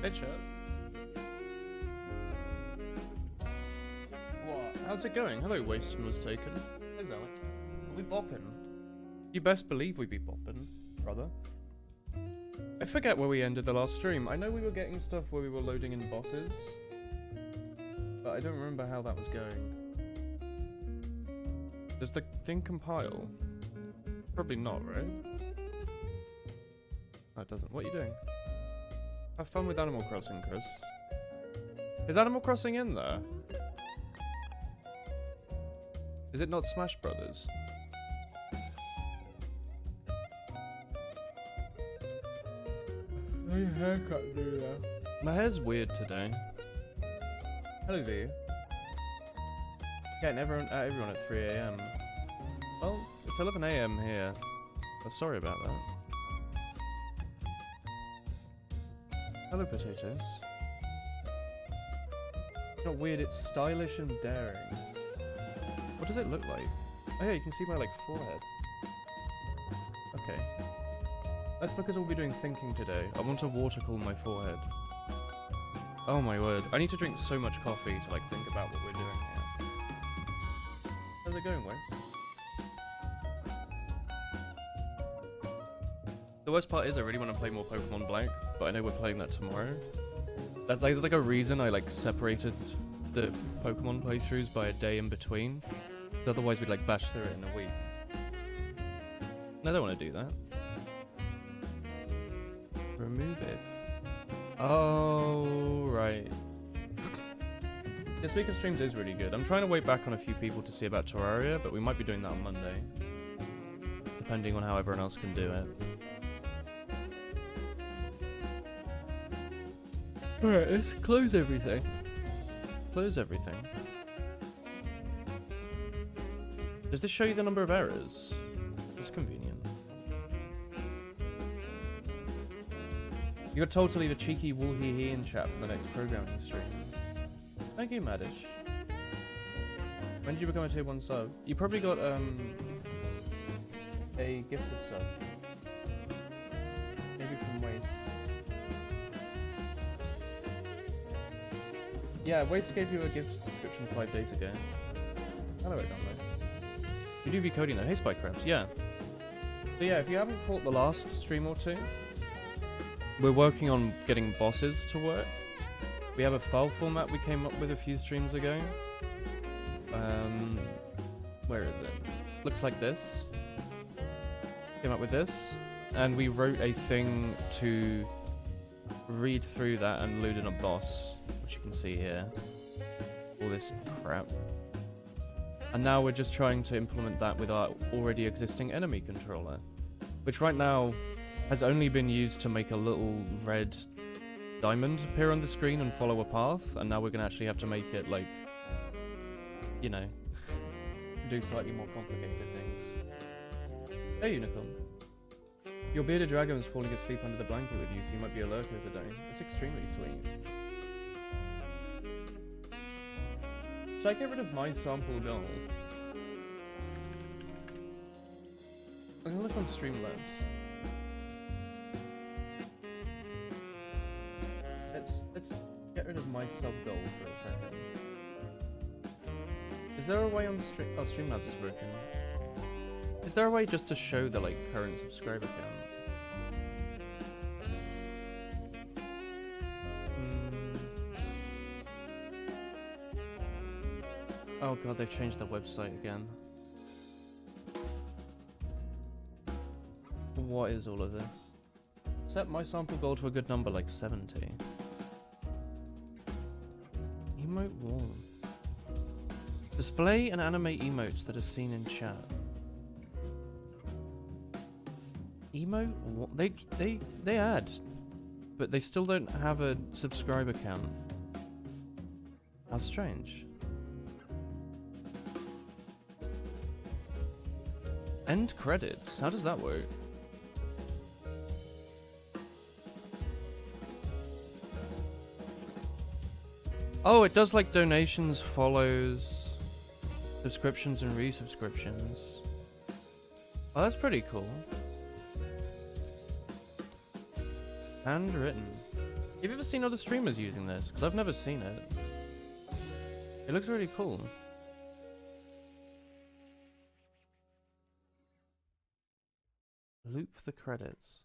Hey, chat. What? How's it going? Hello, Waston was taken. Hey, Alec. Are we bopping? You best believe we be bopping, brother. I forget where we ended the last stream. I know we were getting stuff where we were loading in bosses, but I don't remember how that was going. Does the thing compile? Probably not, right? No, it doesn't. What are you doing? Have fun with Animal Crossing, Chris. Is Animal Crossing in there? Is it not Smash Brothers? My haircut, do that. My hair's weird today. Hello, V. Getting everyone at 3 AM. Well, it's 11 AM here. Oh, sorry about that. Hello, potatoes. It's not weird, it's stylish and daring. What does it look like? Oh yeah, you can see my, like, forehead. Okay. That's because we'll be doing thinking today. I want to water cool my forehead. Oh my word. I need to drink so much coffee to, like, think about what we're doing here. How's it going, Wes? The worst part is I really want to play more Pokemon Black, but I know we're playing that tomorrow. That's like, there's like a reason I like separated the Pokemon playthroughs by a day in between. Otherwise we'd like bash through it in a week. And I don't want to do that. Remove it. Oh, right. This week of streams is really good. I'm trying to wait back on a few people to see about Terraria, but we might be doing that on Monday. Depending on how everyone else can do it. Alright, let's close everything. Close everything. Does this show you the number of errors? That's convenient. You got told to leave a cheeky woo-hee-hee in chat for the next programming stream. Thank you, Madish. When did you become a tier 1 sub? You probably got a gifted sub. Maybe from Waste. Yeah, Waste gave you a gift subscription 5 days ago. Hello, Download. You do be coding though. Hey, Spike Crabs. Yeah. So yeah, if you haven't caught the last stream or two, we're working on getting bosses to work. We have a file format we came up with a few streams ago. Where is it? Looks like this. Came up with this, and we wrote a thing to read through that and load in a boss, which you can see here. All this crap. And now we're just trying to implement that with our already existing enemy controller, which right now has only been used to make a little red diamond appear on the screen and follow a path, and now we're going to actually have to make it, like, you know, do slightly more complicated things. Hey, Unicorn. Your bearded dragon is falling asleep under the blanket with you, so you might be a lurker today. It's extremely sweet. Should I get rid of my sample gold? I'm gonna look on Streamlabs. Let's get rid of my sub goal for a second. Is there a way on Streamlabs is broken? Is there a way just to show the like current subscriber count? Oh god, they've changed their website again. What is all of this? Set my sample goal to a good number, like 70. Emote wall. Display and animate emotes that are seen in chat. Emote? What? They add, but they still don't have a subscriber count. How strange. End credits. How does that work? Oh, it does like donations, follows, subscriptions and resubscriptions. Oh, that's pretty cool. Handwritten. Have you ever seen other streamers using this? Because I've never seen it. It looks really cool. Loop the credits.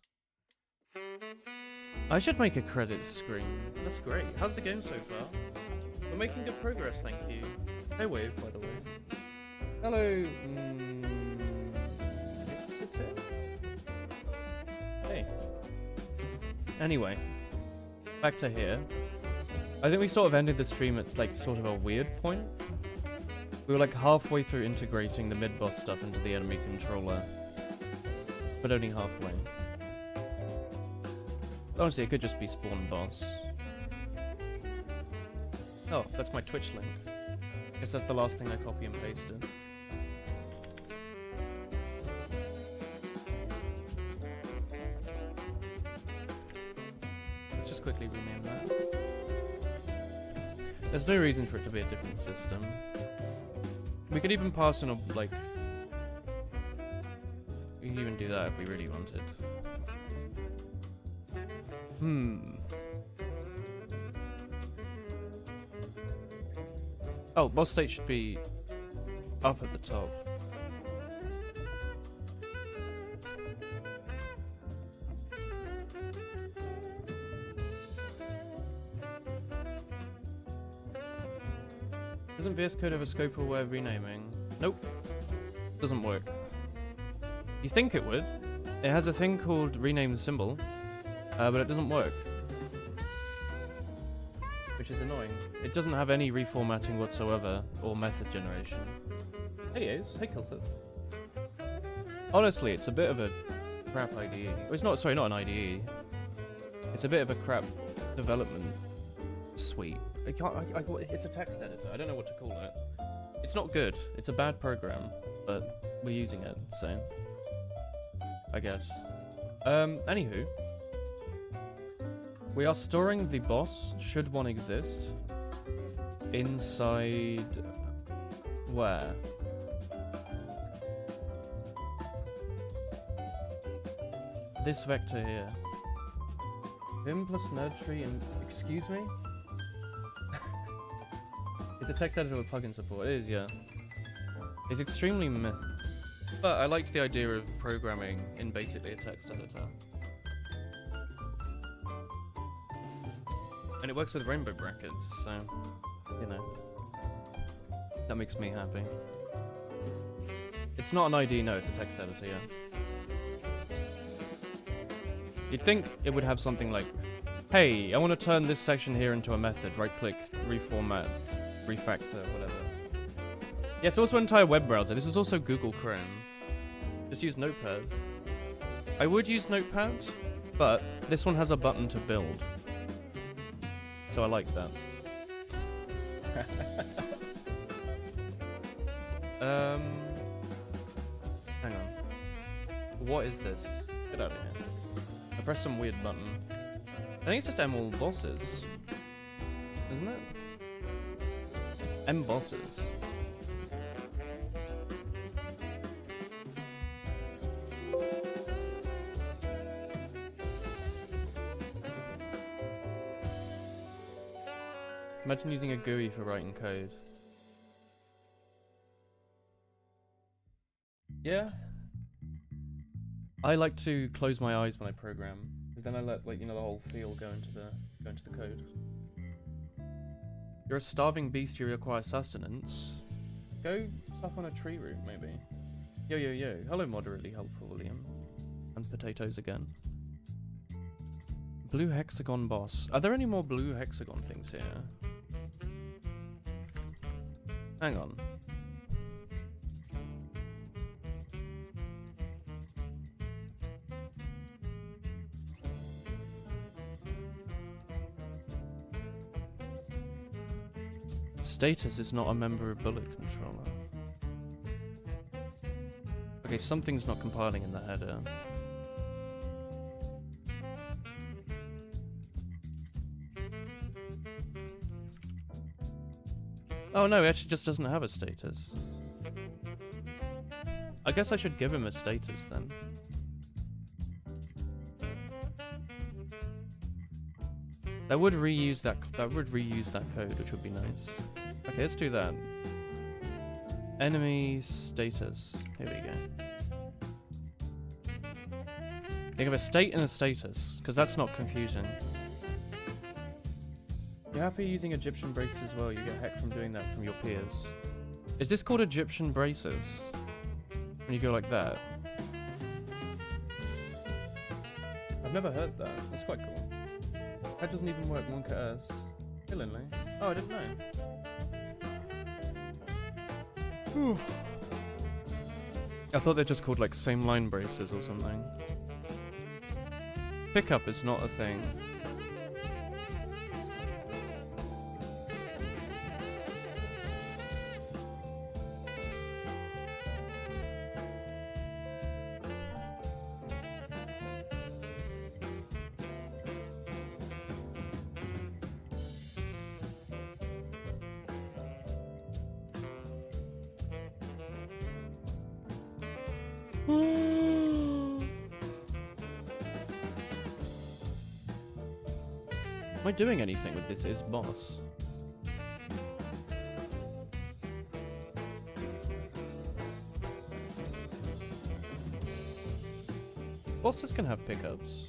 I should make a credits screen. That's great. How's the game so far? We're making good progress, thank you. Hey Wave, by the way. Hello. Hey. Anyway, back to here. I think we sort of ended the stream at like sort of a weird point. We were like halfway through integrating the mid-boss stuff into the enemy controller. But only halfway. Honestly, it could just be spawn boss. Oh, that's my Twitch link. Guess that's the last thing I copy and pasted. Let's just quickly rename that. There's no reason for it to be a different system. We could even pass in a, like... We could even do that if we really wanted. Oh, boss state should be up at the top. Doesn't VS Code have a scope for where renaming? Nope. Doesn't work. You think it would. It has a thing called rename the symbol, but it doesn't work. Which is annoying. It doesn't have any reformatting whatsoever, or method generation. Hey Ace, hey Kilsit. Honestly, it's a bit of a crap IDE. Well, it's not, sorry, not an IDE. It's a bit of a crap development suite. It's a text editor, I don't know what to call it. It's not good, it's a bad program, but we're using it, so... I guess. Anywho. We are storing the boss, should one exist, inside... where? This vector here. Vim plus nerd tree and... excuse me? It's a text editor with plugin support. It is, yeah. It's extremely meh. But I liked the idea of programming in basically a text editor. And it works with rainbow brackets, so, you know. That makes me happy. It's not an IDE, no, it's a text editor, yeah. You'd think it would have something like, hey, I want to turn this section here into a method, right-click, reformat, refactor, whatever. Yeah, it's also an entire web browser. This is also Google Chrome. Just use Notepad. I would use Notepad, but this one has a button to build. So I like that. Hang on. What is this? Get out of here. I pressed some weird button. I think it's just M all bosses. Isn't it? M bosses. Imagine using a GUI for writing code. Yeah. I like to close my eyes when I program, because then I let, like, you know, the whole feel go into the code. You're a starving beast, you require sustenance. Go suck on a tree root, maybe. Yo yo yo. Hello, moderately helpful William. And potatoes again. Blue hexagon boss. Are there any more blue hexagon things here? Hang on. Status is not a member of bullet controller. Okay, something's not compiling in the header. Oh no, it actually just doesn't have a status. I guess I should give him a status then. That would reuse that. That would reuse that code, which would be nice. Okay, let's do that. Enemy status. Here we go. Think of a state and a status, because that's not confusing. You're happy using Egyptian braces as well. You get heck from doing that from your peers. Is this called Egyptian braces? When you go like that? I've never heard that. That's quite cool. That doesn't even work. Monka S. Killinly. Oh, I didn't know. Whew. I thought they're just called like same line braces or something. Pickup is not a thing. Am I doing anything with this is boss? Bosses can have pickups.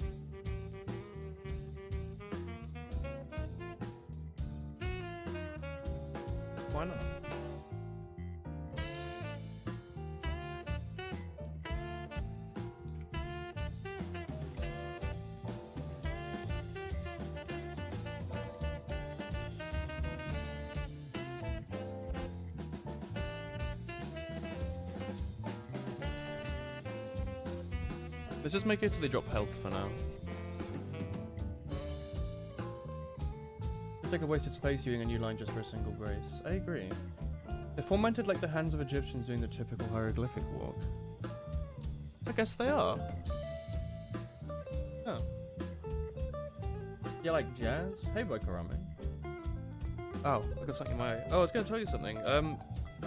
Why not? Let's just make it so they drop health for now. It's like a wasted space using a new line just for a single brace. I agree. They're formatted like the hands of Egyptians doing the typical hieroglyphic walk. I guess they are. Oh. You like jazz? Hey, Bokarami. Oh, I got something in my eye. Oh, I was going to tell you something.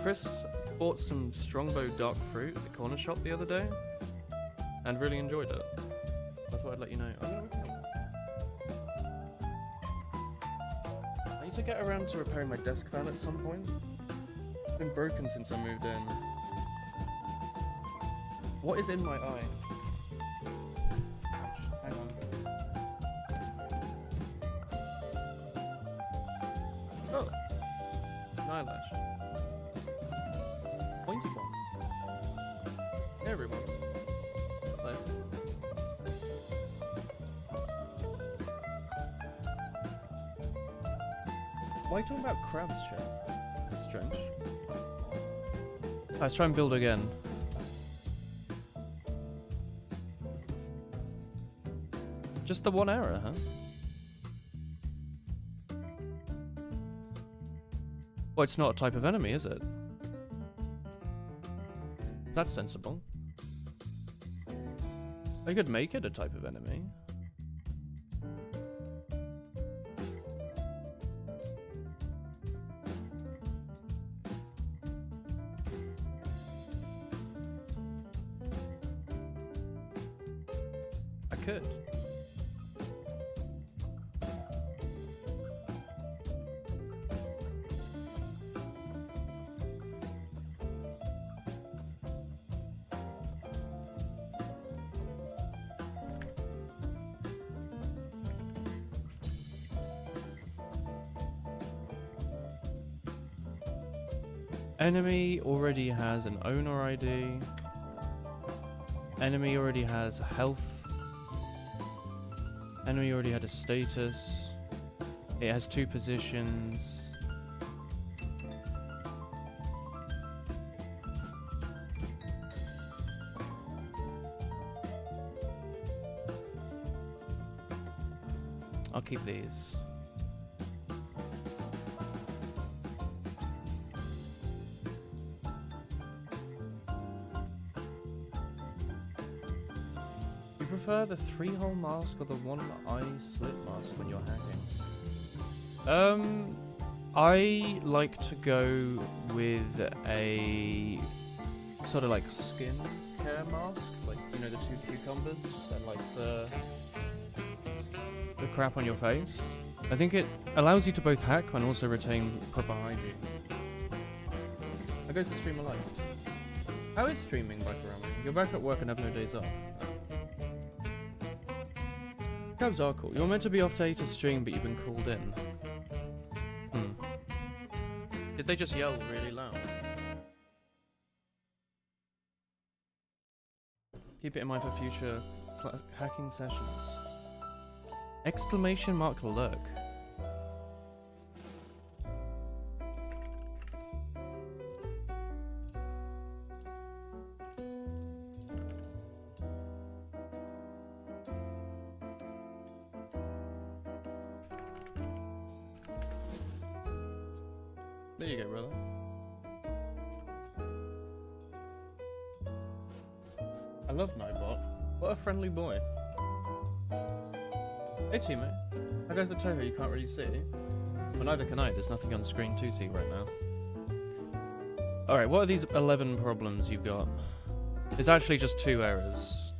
Chris bought some Strongbow Dark Fruit at the corner shop the other day. And really enjoyed it. I thought I'd let you know. I need to get around to repairing my desk fan at some point. It's been broken since I moved in. What is in my eye? Hang on. Oh. Eyelash. Pointy one. Hey everyone. Why are you talking about crabs, chat? That's strange. Let's try and build again. Just the one error, huh? Well, it's not a type of enemy, is it? That's sensible. I could make it a type of enemy. I could. Enemy already has an owner ID. Enemy already has health. Enemy already had a status. It has 2 positions. I'll keep these. Prefer the 3-hole mask or the 1-eye slit mask when you're hacking? I like to go with a sort of like skin care mask, like, you know, the 2 cucumbers and like the crap on your face. I think it allows you to both hack and also retain proper ID. How goes the stream alive? How is streaming back around? You're back at work and have no days off. Cabs are cool. You're meant to be off today to stream, but you've been called in. Did they just yell really loud? Keep it in mind for future hacking sessions. Exclamation mark lurk. There you go, brother. I love Nightbot. What a friendly boy. Hey teammate. How goes the Toho? You can't really see. Well, neither can I. There's nothing on screen to see right now. Alright, what are these 11 problems you've got? It's actually just 2 errors.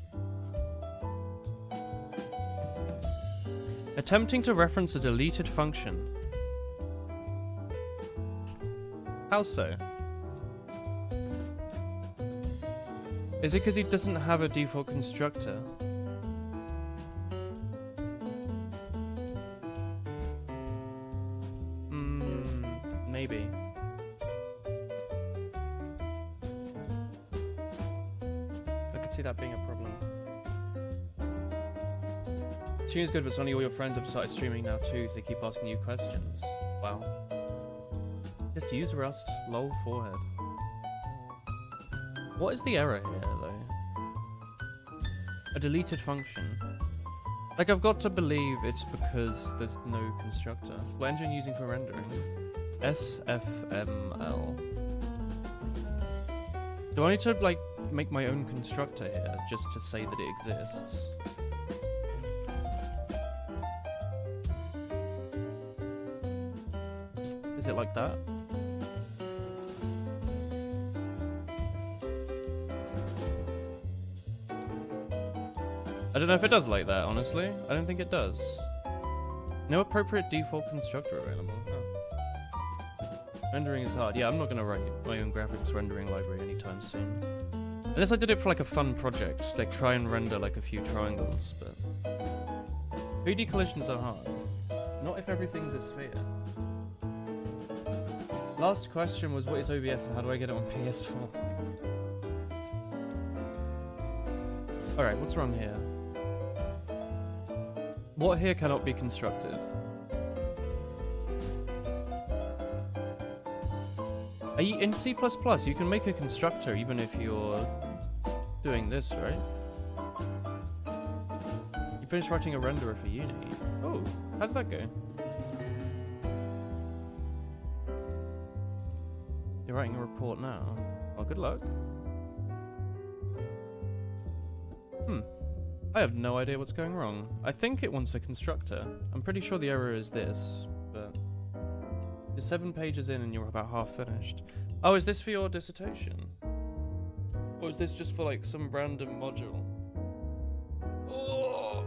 Attempting to reference a deleted function. How so? Is it because he doesn't have a default constructor? Maybe. I could see that being a problem. Streaming's good, but suddenly all your friends have started streaming now too, so they keep asking you questions. Wow. Just use Rust, lol forehead. What is the error here, though? A deleted function. Like, I've got to believe it's because there's no constructor. What engine using for rendering? SFML. Do I need to, like, make my own constructor here, just to say that it exists? Is it like that? I don't know if it does like that, honestly. I don't think it does. No appropriate default constructor available. Oh. Rendering is hard. Yeah, I'm not going to write my own graphics rendering library anytime soon. Unless I did it for like a fun project, like try and render like a few triangles, but... 3D collisions are hard. Not if everything's a sphere. Last question was, what is OBS and how do I get it on PS4? Alright, what's wrong here? What here cannot be constructed? In C++, you can make a constructor even if you're doing this, right? You finished writing a renderer for Unity. Oh, how did that go? You're writing a report now. Well, good luck. I have no idea what's going wrong. I think it wants a constructor. I'm pretty sure the error is this, but... You're 7 pages in and you're about half finished. Oh, is this for your dissertation? Or is this just for like some random module? Oh.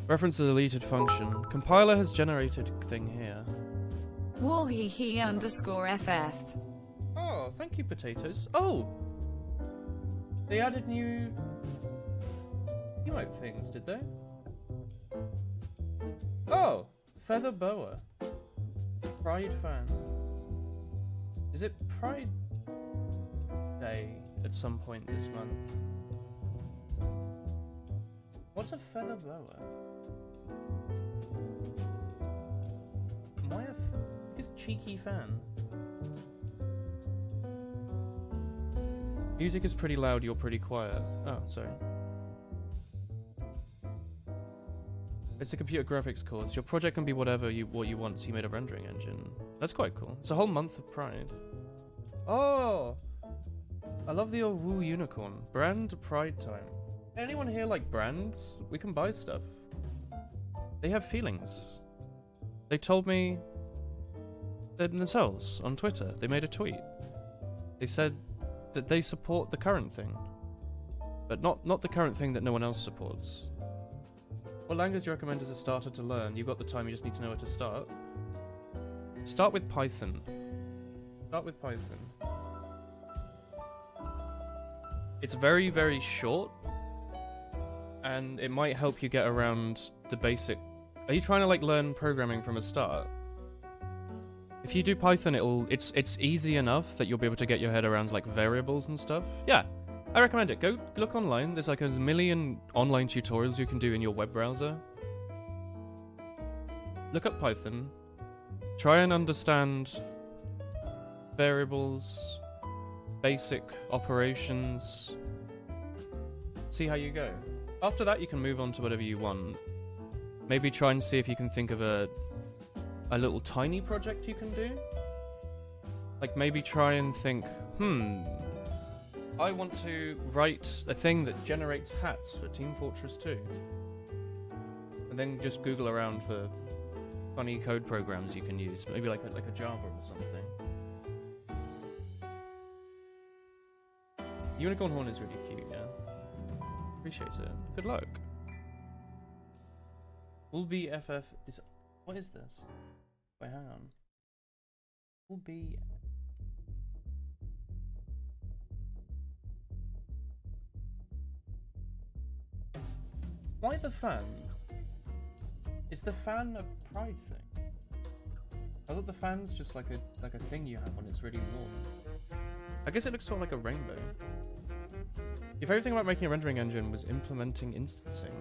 Reference a deleted function. Compiler has generated thing here. Warhehe_FF. Oh, thank you, potatoes. Oh! They added new emote things, did they? Oh! Feather Boa. Pride fan. Is it Pride Day at some point this month? What's a Feather Boa? Am I a cheeky fan? Music is pretty loud, you're pretty quiet. Oh, sorry. It's a computer graphics course. Your project can be whatever what you want, so you made a rendering engine. That's quite cool. It's a whole month of Pride. Oh! I love the old Woo Unicorn. Brand Pride time. Anyone here like brands? We can buy stuff. They have feelings. They told me themselves on Twitter. They made a tweet. They said that they support the current thing. But not the current thing that no one else supports. What language do you recommend as a starter to learn? You've got the time, you just need to know where to start. Start with Python. Start with Python. It's very, very short, and it might help you get around the basic. Are you trying to like learn programming from a start? If you do Python, it's easy enough that you'll be able to get your head around like variables and stuff. Yeah, I recommend it. Go look online. There's like a million online tutorials you can do in your web browser. Look up Python. Try and understand variables, basic operations. See how you go. After that, you can move on to whatever you want. Maybe try and see if you can think of a little tiny project you can do. Like maybe try and think, I want to write a thing that generates hats for Team Fortress 2. And then just Google around for funny code programs you can use. Maybe like a Java or something. Unicorn Horn is really cute, yeah. Appreciate it. Good luck. Will be FF is... What is this? Wait, hang on. Will be... Why the fan? Is the fan a pride thing? I thought the fan's just like a thing you have when it's really warm. I guess it looks sort of like a rainbow. Your favorite thing about making a rendering engine was implementing instancing.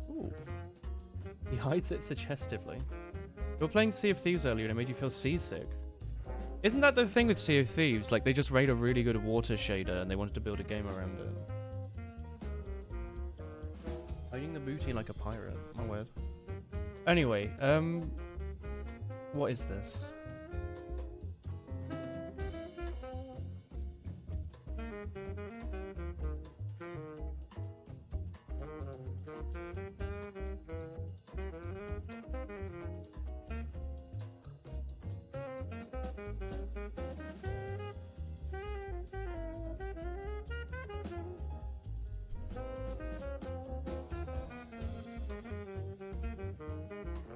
Ooh. He hides it suggestively. You were playing Sea of Thieves earlier and it made you feel seasick. Isn't that the thing with Sea of Thieves? Like, they just made a really good water shader and they wanted to build a game around it. Hiding the booty like a pirate. My word. Anyway, what is this?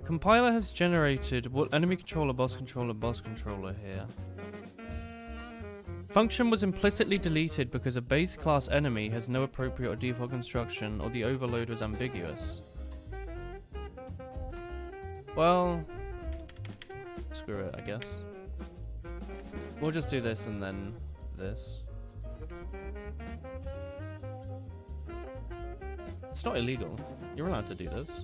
Compiler has generated what enemy controller, boss controller here. Function was implicitly deleted because a base class enemy has no appropriate or default construction, or the overload was ambiguous. Well, screw it, I guess. We'll just do this and then this. It's not illegal. You're allowed to do this.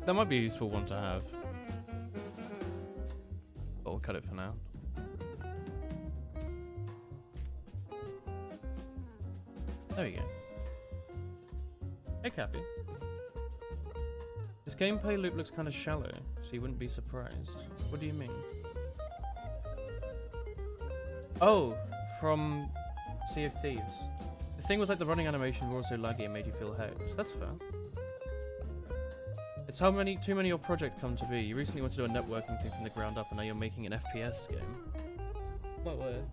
That might be a useful one to have. But we'll cut it for now. There we go. Hey, Cappy. This gameplay loop looks kind of shallow, so you wouldn't be surprised. What do you mean? Oh, from Sea of Thieves. The thing was like the running animation were also laggy and made you feel hacked. That's fair. It's how too many your project come to be. You recently wanted to do a networking thing from the ground up and now you're making an FPS game. What word?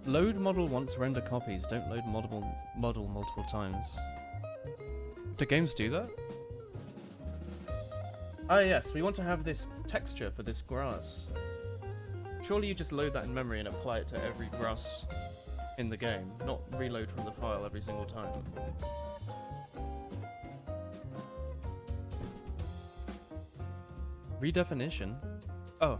Load model once, render copies. Don't load model multiple times. Do games do that? Ah yes, we want to have this texture for this grass. Surely you just load that in memory and apply it to every grass in the game, not reload from the file every single time. Redefinition? Oh.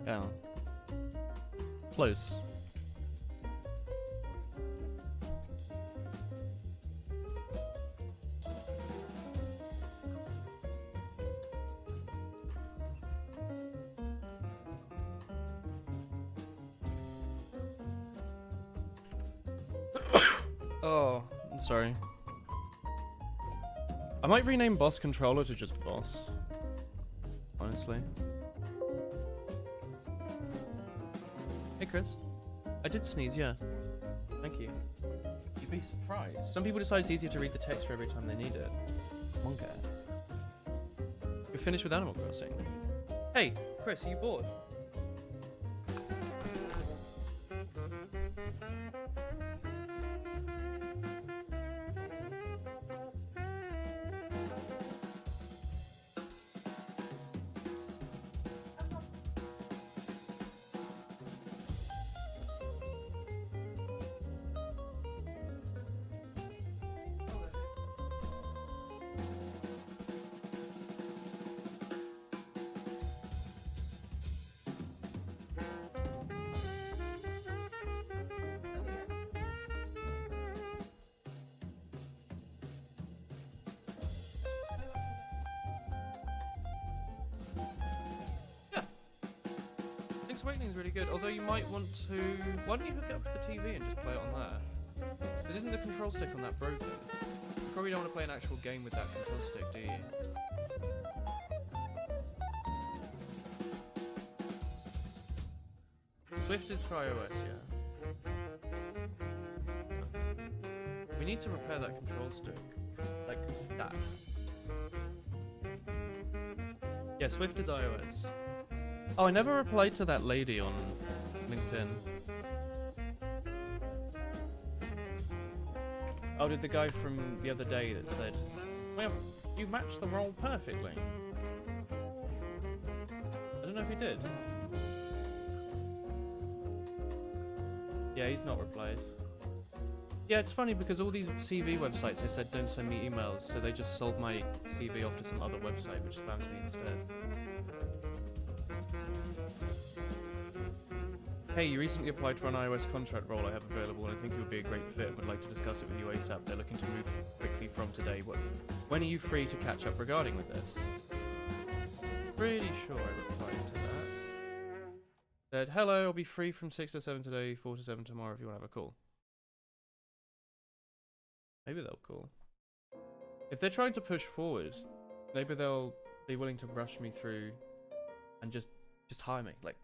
Yeah. Close. Oh, I'm sorry. I might rename boss controller to just boss. Honestly. Hey Chris. I did sneeze, yeah. Thank you. You'd be surprised. Some people decide it's easier to read the text for every time they need it. Monka. finished with Animal Crossing. Hey, Chris, are you bored? Link's Awakening is really good, although you might want to... Why don't you hook it up to the TV and just play it on there? Because isn't the control stick on that broken? You probably don't want to play an actual game with that control stick, do you? Swift is for iOS, yeah. We need to repair that control stick. Like that. Yeah, Swift is iOS. Oh, I never replied to that lady on LinkedIn. Oh, did the guy from the other day that said, well, you matched the role perfectly. I don't know if he did. Yeah, he's not replied. Yeah, it's funny because all these CV websites, they said don't send me emails, so they just sold my CV off to some other website which spams me instead. Hey, you recently applied for an iOS contract role I have available and I think you would be a great fit and would like to discuss it with you ASAP. They're looking to move quickly from today. When are you free to catch up regarding with this? Pretty sure I replied to that. Said, hello, I'll be free from 6 to 7 today, 4 to 7 tomorrow if you want to have a call. Maybe they'll call. If they're trying to push forward, maybe they'll be willing to rush me through and just hire me. Like,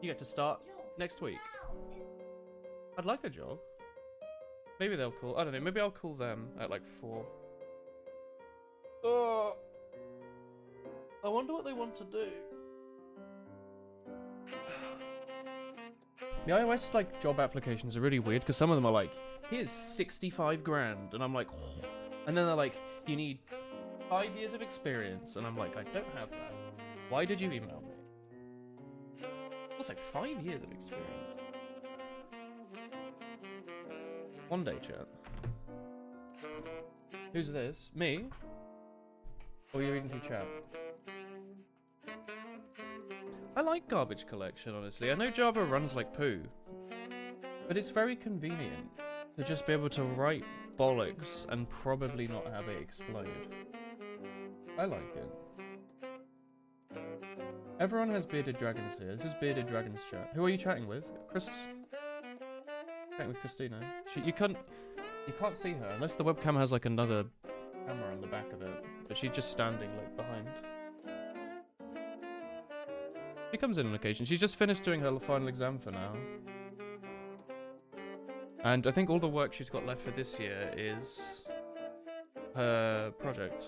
you get to start next week. I'd like a job. Maybe they'll call. I don't know. Maybe I'll call them at like 4. I wonder what they want to do. The iOS like job applications are really weird because some of them are like, here's 65 grand, and I'm like, oh. And then they're like, you need 5 years of experience, and I'm like, I don't have that. Why did you email me? What's like 5 years of experience? One day, chat. Who's this? Me? Or are you reading through chat? I like garbage collection, honestly. I know Java runs like poo, but it's very convenient to just be able to write bollocks and probably not have it explode. I like it. Everyone has bearded dragons here. This is bearded dragons chat. Who are you chatting with? Chris? Chatting with Christina. You can't see her unless the webcam has like another camera on the back of it. But she's just standing like behind. She comes in on occasion. She's just finished doing her final exam for now. And I think all the work she's got left for this year is her project.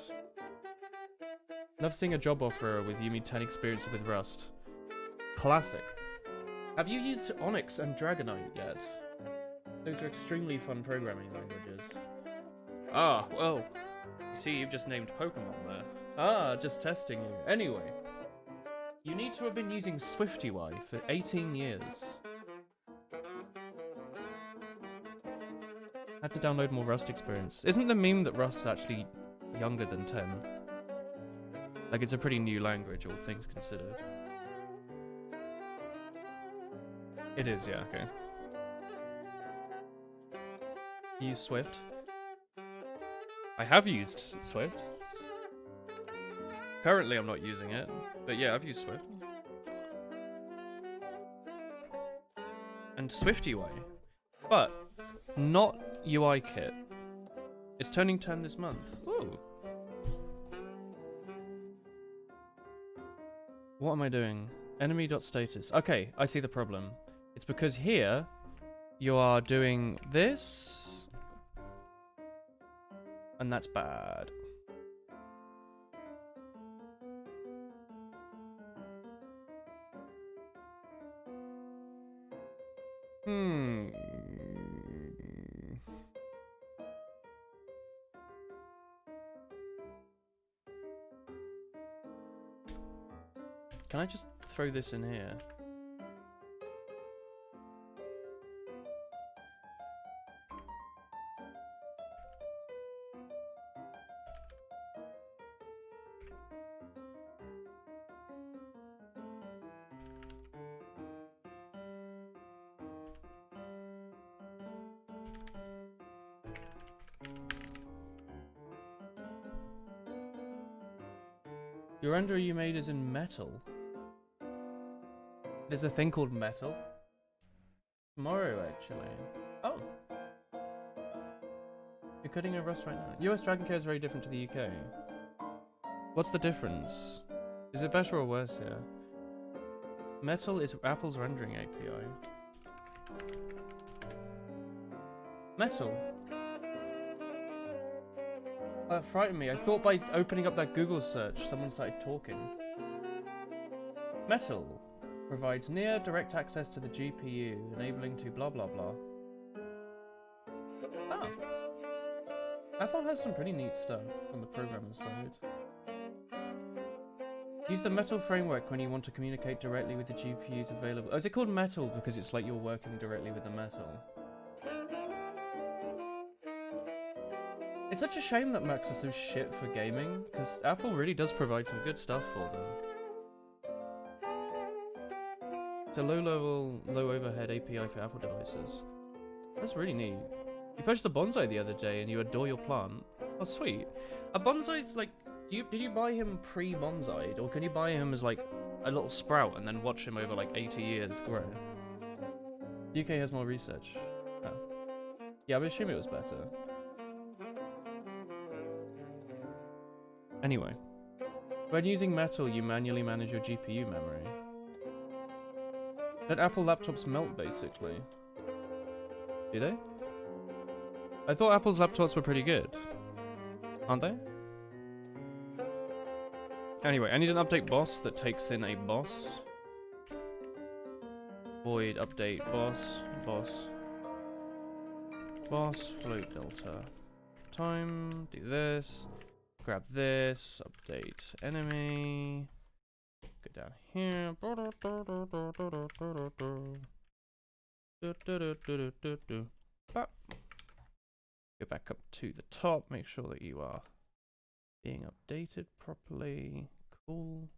Love seeing a job offer with Yumi 10 experience with Rust. Classic. Have you used Onyx and Dragonite yet? Those are extremely fun programming languages. Ah, well. You see, you've just named Pokemon there. Ah, just testing you. Anyway. You need to have been using SwiftUI for 18 years. Had to download more Rust experience. Isn't the meme that Rust is actually younger than 10? Like, it's a pretty new language, all things considered. It is, yeah, okay. Use Swift. I have used Swift. Currently, I'm not using it, but yeah, I've used Swift. And SwiftUI, but not UIKit. It's turning 10 this month. Ooh. What am I doing? Enemy.status. Okay, I see the problem. It's because here, you are doing this, and that's bad. Hmm. Can I just throw this in here? Your render you made is in metal. There's a thing called metal. Tomorrow, actually. Oh. You're cutting a Rust right now. US Dragon Care is very different to the UK. What's the difference? Is it better or worse here? Metal is Apple's rendering API. Metal. That frightened me. I thought by opening up that Google search, someone started talking. Metal provides near direct access to the GPU, enabling to blah blah blah. Oh. Apple has some pretty neat stuff on the programmer's side. Use the Metal framework when you want to communicate directly with the GPUs available. Oh, is it called Metal because it's like you're working directly with the metal? It's such a shame that Macs are so shit for gaming, because Apple really does provide some good stuff for them. It's a low-level, low-overhead API for Apple devices. That's really neat. You purchased a bonsai the other day and you adore your plant. Oh, sweet. A bonsai's like... Did you buy him pre-bonsai'd, or can you buy him as like a little sprout and then watch him over like 80 years grow? The UK has more research. Oh. Yeah, I would assume it was better. Anyway, when using Metal, you manually manage your GPU memory. Let Apple laptops melt, basically. Do they? I thought Apple's laptops were pretty good. Aren't they? Anyway, I need an update boss that takes in a boss. Void update boss. Boss, float delta. Time, do this. Grab this, update enemy. Go down here. Go back up to the top, make sure that you are being updated properly. Cool.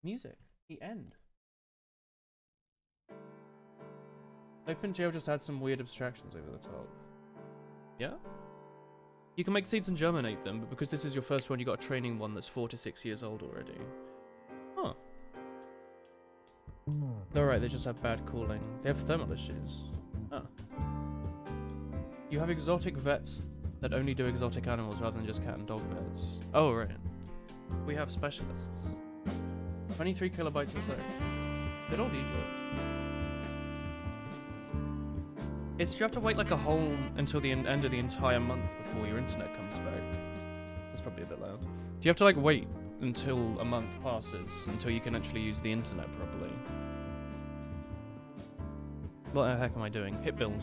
Music. The end. OpenGL just adds some weird abstractions over the top. Yeah? You can make seeds and germinate them, but because this is your first one, you got a training one that's 4 to 6 years old already. Huh. Alright, they just have bad cooling. They have thermal issues. Oh. You have exotic vets that only do exotic animals rather than just cat and dog vets. Oh, right. We have specialists. 23 kilobytes a sec. Good old Egypt. Do you have to wait like a whole until the end of the entire month before your internet comes back? That's probably a bit loud. Do you have to like wait until a month passes until you can actually use the internet properly? What the heck am I doing? Hit build.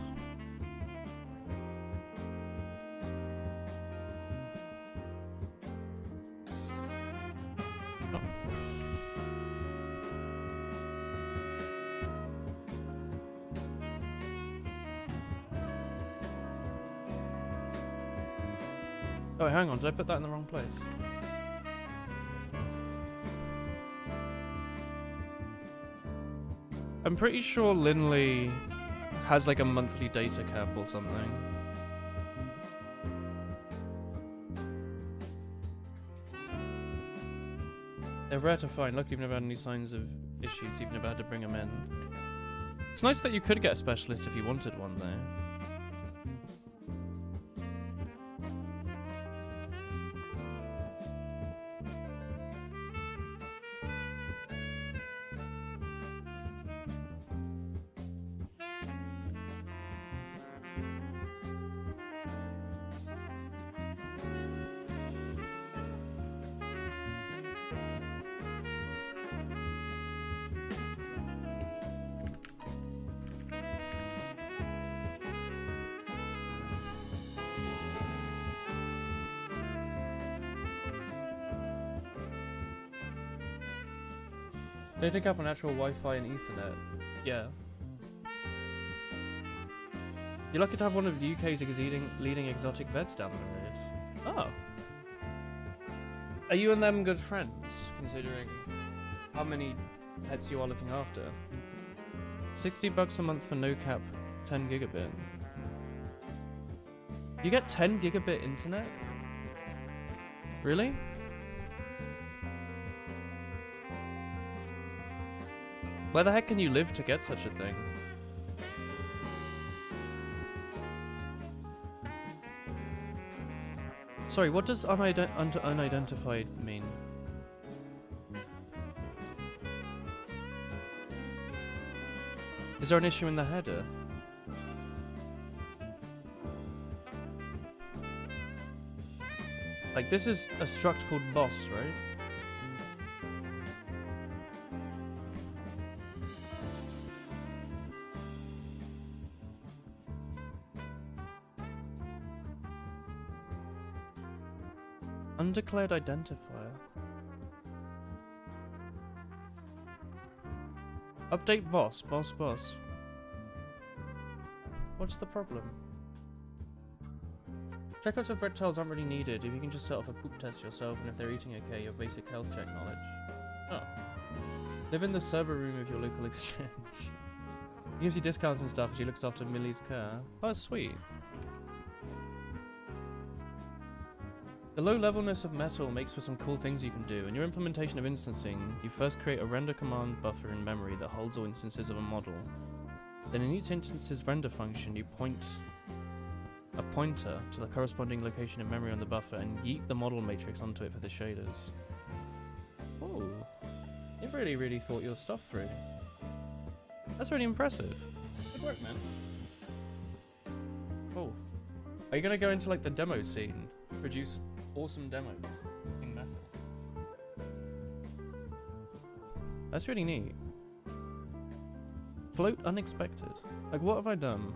Oh, hang on, did I put that in the wrong place? I'm pretty sure Linley has like a monthly data cap or something. They're rare to find. Luckily, you've never had any signs of issues. You've never had to bring them in. It's nice that you could get a specialist if you wanted one, though. They pick up on actual Wi-Fi and Ethernet. Yeah. You're lucky to have one of the UK's leading exotic vets down the road. Oh. Are you and them good friends, considering how many pets you are looking after? $60 a month for no cap, 10 gigabit. You get 10 gigabit internet? Really? Where the heck can you live to get such a thing? Sorry, what does unidentified mean? Is there an issue in the header? Like, this is a struct called boss, right? Undeclared identifier. Update boss. What's the problem? Checkouts of reptiles aren't really needed if you can just set off a poop test yourself, and if they're eating okay, your basic health check knowledge. Oh. Live in the server room of your local exchange. He gives you discounts and stuff as he looks after Millie's care. Oh, that's sweet. The low levelness of metal makes for some cool things you can do. In your implementation of instancing, you first create a render command buffer in memory that holds all instances of a model. Then in each instance's render function, you point a pointer to the corresponding location in memory on the buffer and yeet the model matrix onto it for the shaders. Ooh, you've really thought your stuff through. That's really impressive. Good work, man. Oh, are you gonna go into like the demo scene? Produce awesome demos in metal. That's really neat. Float unexpected. Like, what have I done?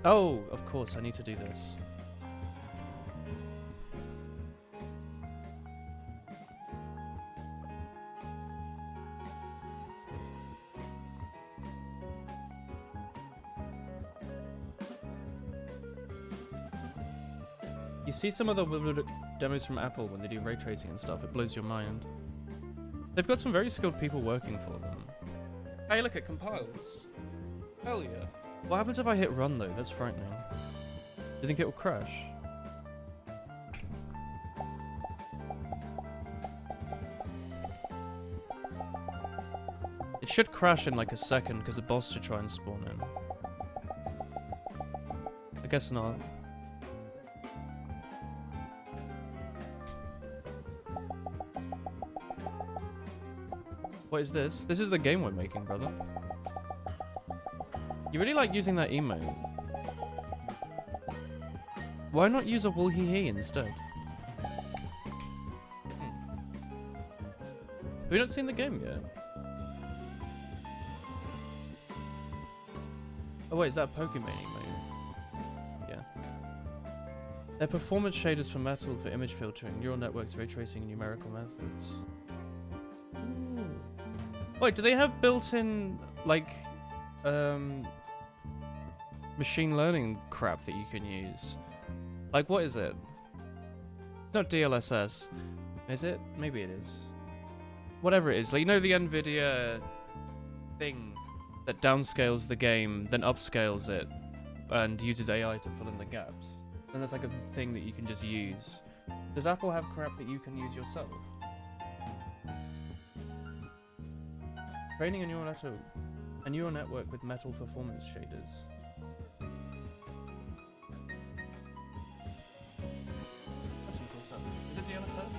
Oh, of course, I need to do this. You see some of the demos from Apple when they do ray tracing and stuff, it blows your mind. They've got some very skilled people working for them. Hey, look, it compiles. Hell yeah. What happens if I hit run though? That's frightening. Do you think it will crash? It should crash in like a second because the boss should try and spawn in. I guess not. What is this? This is the game we're making, brother. You really like using that emote. Why not use a woolhee instead? Have we not seen the game yet? Oh wait, is that Pokemon emote? Yeah. They're performance shaders for metal for image filtering, neural networks, ray tracing, and numerical methods. Ooh. Wait, do they have built-in, like, machine learning crap that you can use? Like, what is it? Not DLSS. Is it? Maybe it is. Whatever it is. Like, you know the NVIDIA thing that downscales the game, then upscales it, and uses AI to fill in the gaps? And that's like a thing that you can just use. Does Apple have crap that you can use yourself? Training a neural network with metal performance shaders. That's some cool stuff. Is it DLSS?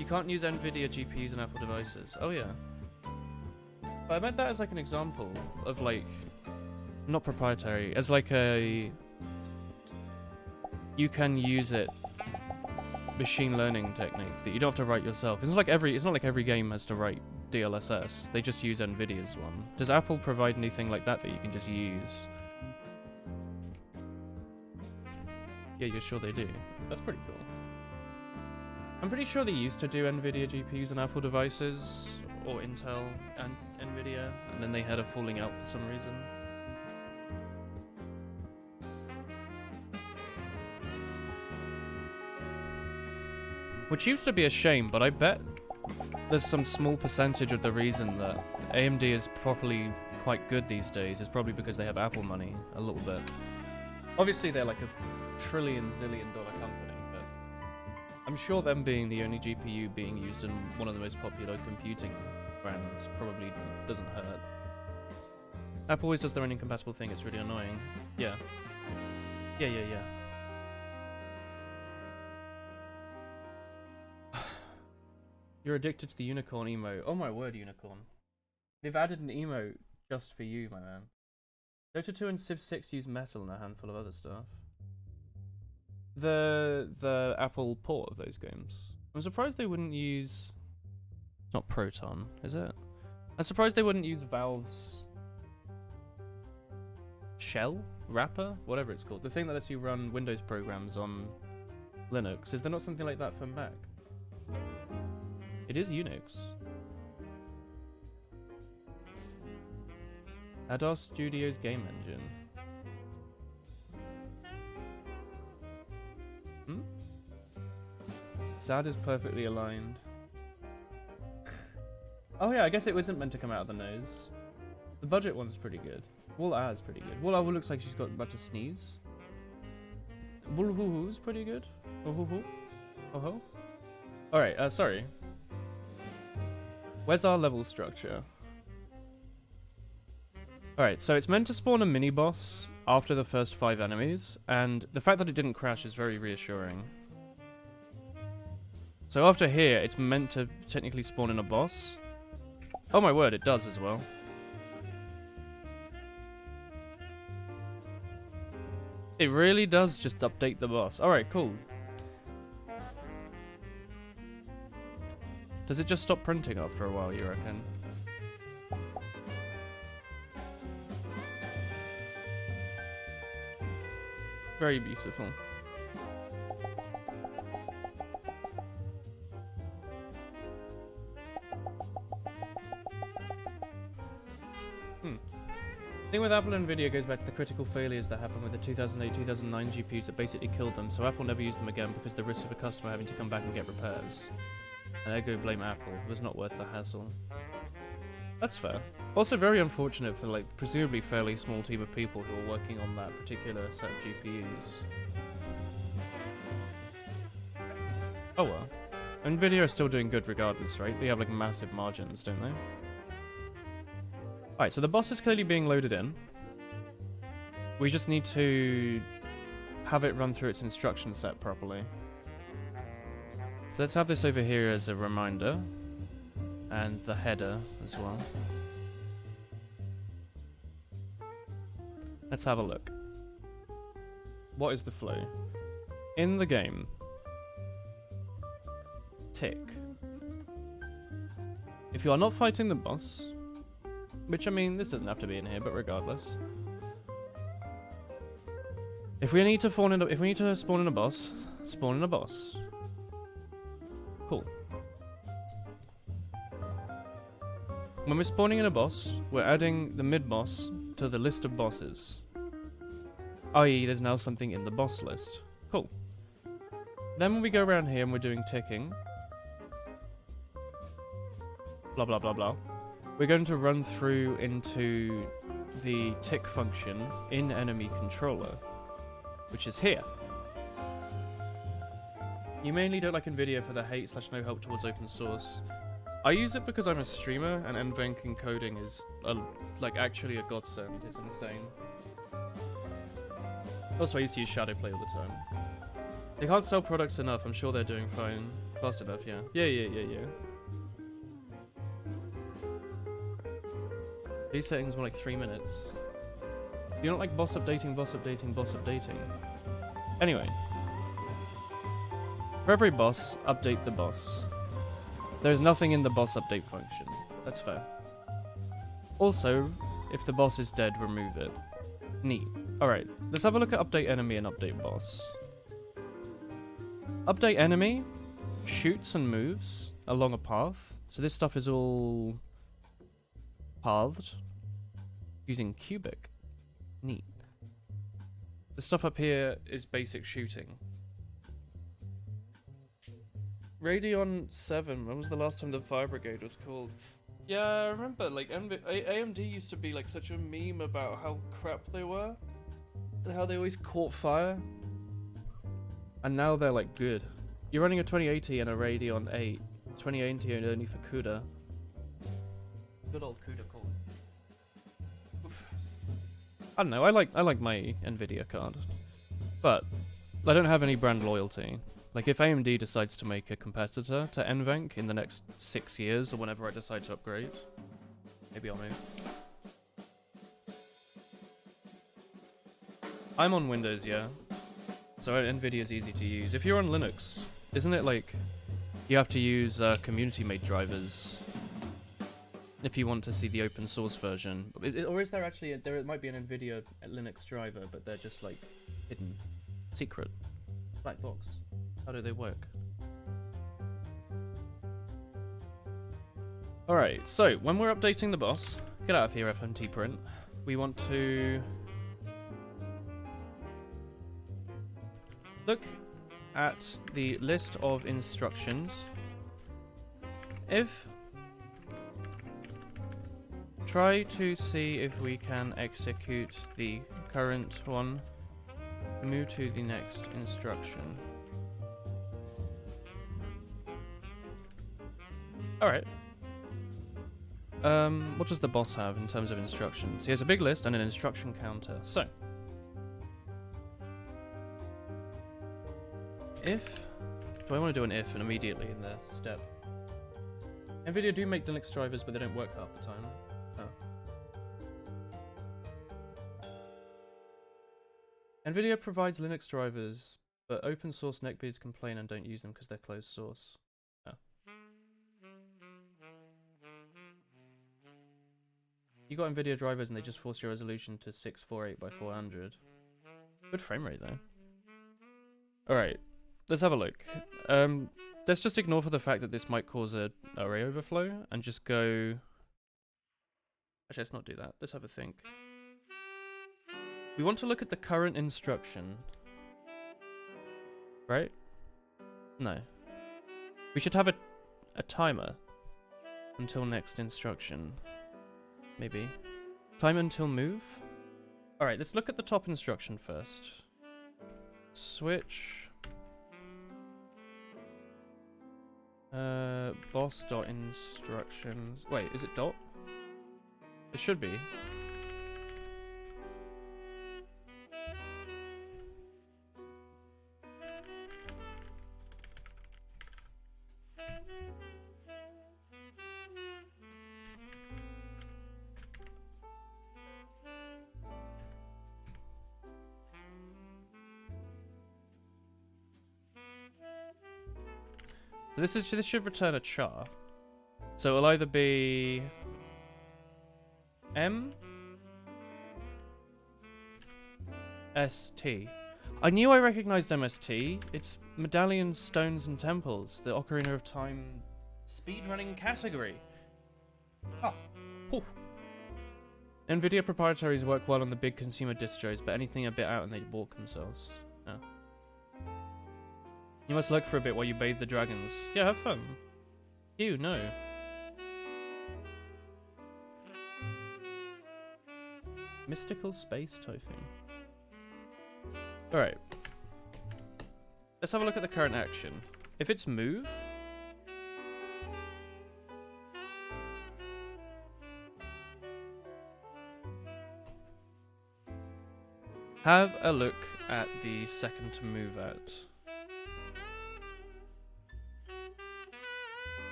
You can't use NVIDIA GPUs on Apple devices. Oh yeah. But I meant that as like an example of like, not proprietary, as like a, you can use it machine learning technique that you don't have to write yourself. It's not like every game has to write DLSS. They just use NVIDIA's one. Does Apple provide anything like that that you can just use? Yeah, you're sure they do. That's pretty cool. I'm pretty sure they used to do NVIDIA GPUs on Apple devices, or Intel and NVIDIA, and then they had a falling out for some reason. Which used to be a shame, but I bet there's some small percentage of the reason that AMD is properly quite good these days is probably because they have Apple money, a little bit. Obviously they're like a trillion zillion dollar company, but I'm sure them being the only GPU being used in one of the most popular computing brands probably doesn't hurt. Apple always does their own incompatible thing, it's really annoying. Yeah. Yeah. You're addicted to the unicorn emote. Oh my word, unicorn. They've added an emote just for you, my man. Dota 2 and Civ 6 use Metal and a handful of other stuff. The Apple port of those games. I'm surprised they wouldn't use... It's not Proton, is it? I'm surprised they wouldn't use Valve's... Shell? Wrapper? Whatever it's called. The thing that lets you run Windows programs on Linux. Is there not something like that for Mac? It is Unix. Ados Studios game engine. Sad is perfectly aligned. Oh yeah, I guess it wasn't meant to come out of the nose. The budget one's pretty good. Wool is pretty good. Wool looks like she's got about to sneeze. Wool hoo-hoo's pretty good. Oh-ho-ho. Oh-ho. Alright, sorry. Where's our level structure? Alright, so it's meant to spawn a mini-boss after the first 5 enemies, and the fact that it didn't crash is very reassuring. So after here, it's meant to technically spawn in a boss. Oh my word, it does as well. It really does just update the boss. Alright, cool. Does it just stop printing after a while, you reckon? Very beautiful. The thing with Apple and Nvidia goes back to the critical failures that happened with the 2008-2009 GPUs that basically killed them, so Apple never used them again because the risk of a customer having to come back and get repairs. And they go blame Apple. It was not worth the hassle. That's fair. Also very unfortunate for, like, presumably fairly small team of people who are working on that particular set of GPUs. Oh well. Nvidia are still doing good regardless, right? They have, like, massive margins, don't they? Alright, so the boss is clearly being loaded in. We just need to have it run through its instruction set properly. So let's have this over here as a reminder. And the header as well. Let's have a look. What is the flow? In the game. Tick. If you are not fighting the boss, which I mean, this doesn't have to be in here, but regardless. If we need to spawn in a boss, spawn in a boss. Cool. When we're spawning in a boss, we're adding the mid-boss to the list of bosses. I.e., there's now something in the boss list. Cool. Then when we go around here and we're doing ticking, blah blah blah blah, we're going to run through into the tick function in enemy controller, which is here. You mainly don't like Nvidia for the hate/no help towards open source. I use it because I'm a streamer and NVENC encoding is like actually a godsend. It's insane. Also, I used to use Shadowplay all the time. They can't sell products enough. I'm sure they're doing fine. Fast enough, yeah. Yeah. These settings were like 3 minutes. You don't like boss updating. Anyway. For every boss, update the boss. There's nothing in the boss update function. That's fair. Also, if the boss is dead, remove it. Neat. Alright, let's have a look at update enemy and update boss. Update enemy shoots and moves along a path. So this stuff is all pathed using cubic. Neat. The stuff up here is basic shooting. Radeon 7, when was the last time the Fire Brigade was called? Yeah, I remember, like, AMD used to be, like, such a meme about how crap they were. And how they always caught fire. And now they're, like, good. You're running a 2080 and a Radeon 8. 2080 only for CUDA. Good old CUDA core. I don't know, I like my Nvidia card. But I don't have any brand loyalty. Like, if AMD decides to make a competitor to NVENC in the next 6 years, or whenever I decide to upgrade, maybe I'll move. I'm on Windows, yeah. So Nvidia's easy to use. If you're on Linux, isn't it like you have to use community-made drivers if you want to see the open source version? Or is there actually, there might be an Nvidia Linux driver, but they're just like hidden, secret, black box. How do they work? Alright, so when we're updating the boss, get out of here FMT print, we want to look at the list of instructions. Try to see if we can execute the current one, move to the next instruction. Alright. What does the boss have in terms of instructions? He has a big list and an instruction counter. So, do I want to do an if and immediately in the step? Nvidia do make Linux drivers, but they don't work half the time. Oh. Nvidia provides Linux drivers, but open source neckbeards complain and don't use them because they're closed source. Oh. You got Nvidia drivers and they just force your resolution to 648 by 400. Good frame rate though. Alright, let's have a look. Let's just ignore for the fact that this might cause a array overflow and just go... Actually, let's not do that. Let's have a think. We want to look at the current instruction. Right? No. We should have a timer until next instruction. Maybe. Time until move? Alright, let's look at the top instruction first. Switch. Boss.instructions. Wait, is it dot? It should be. So this should return a char. So it'll either be M ST. I knew I recognized MST. It's Medallions, Stones, and Temples, the Ocarina of Time speedrunning category. Ah. Whew. Nvidia proprietaries work well on the big consumer distros, but anything a bit out and they balk themselves. Oh. You must lurk for a bit while you bathe the dragons. Yeah, have fun. You, no. Mystical space tofu. Alright. Let's have a look at the current action. If it's move... Have a look at the second to move at.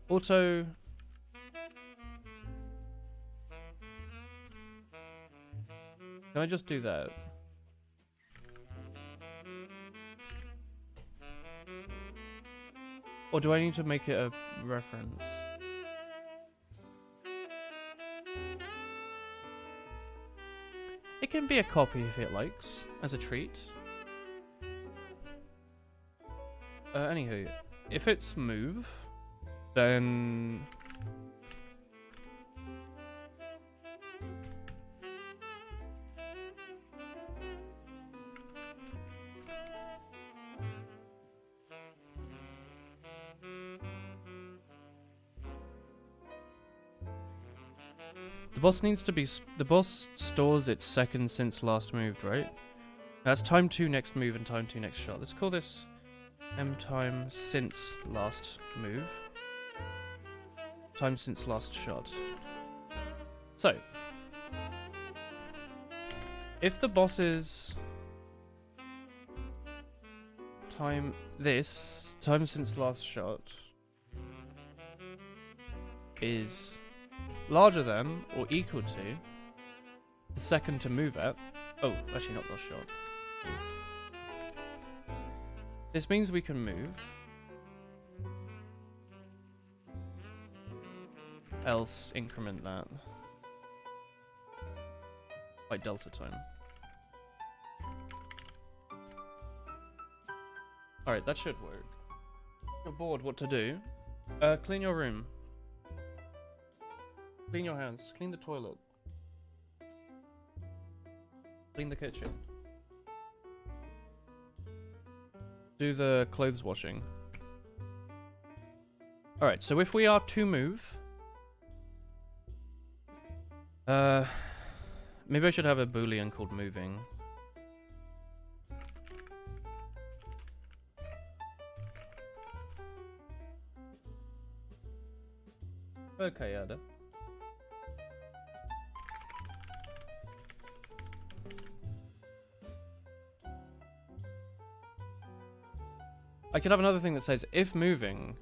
Auto... Can I just do that? Or do I need to make it a reference? It can be a copy if it likes, as a treat. Anywho, if it's move, then the boss needs to be. The boss stores its second since last moved, right? That's time 2 next move and time 2 next shot. Let's call this M time since last move. Time since last shot. So, if the boss is time since last shot is larger than or equal to the second to move at. Oh, actually not last shot. This means we can move. Else increment that by delta time. Alright, that should work. You're bored, what to do? Clean your room. Clean your hands. Clean the toilet. Clean the kitchen. Do the clothes washing. Alright, so if we are to move... maybe I should have a boolean called moving. Okay, Ada. I could have another thing that says, if moving,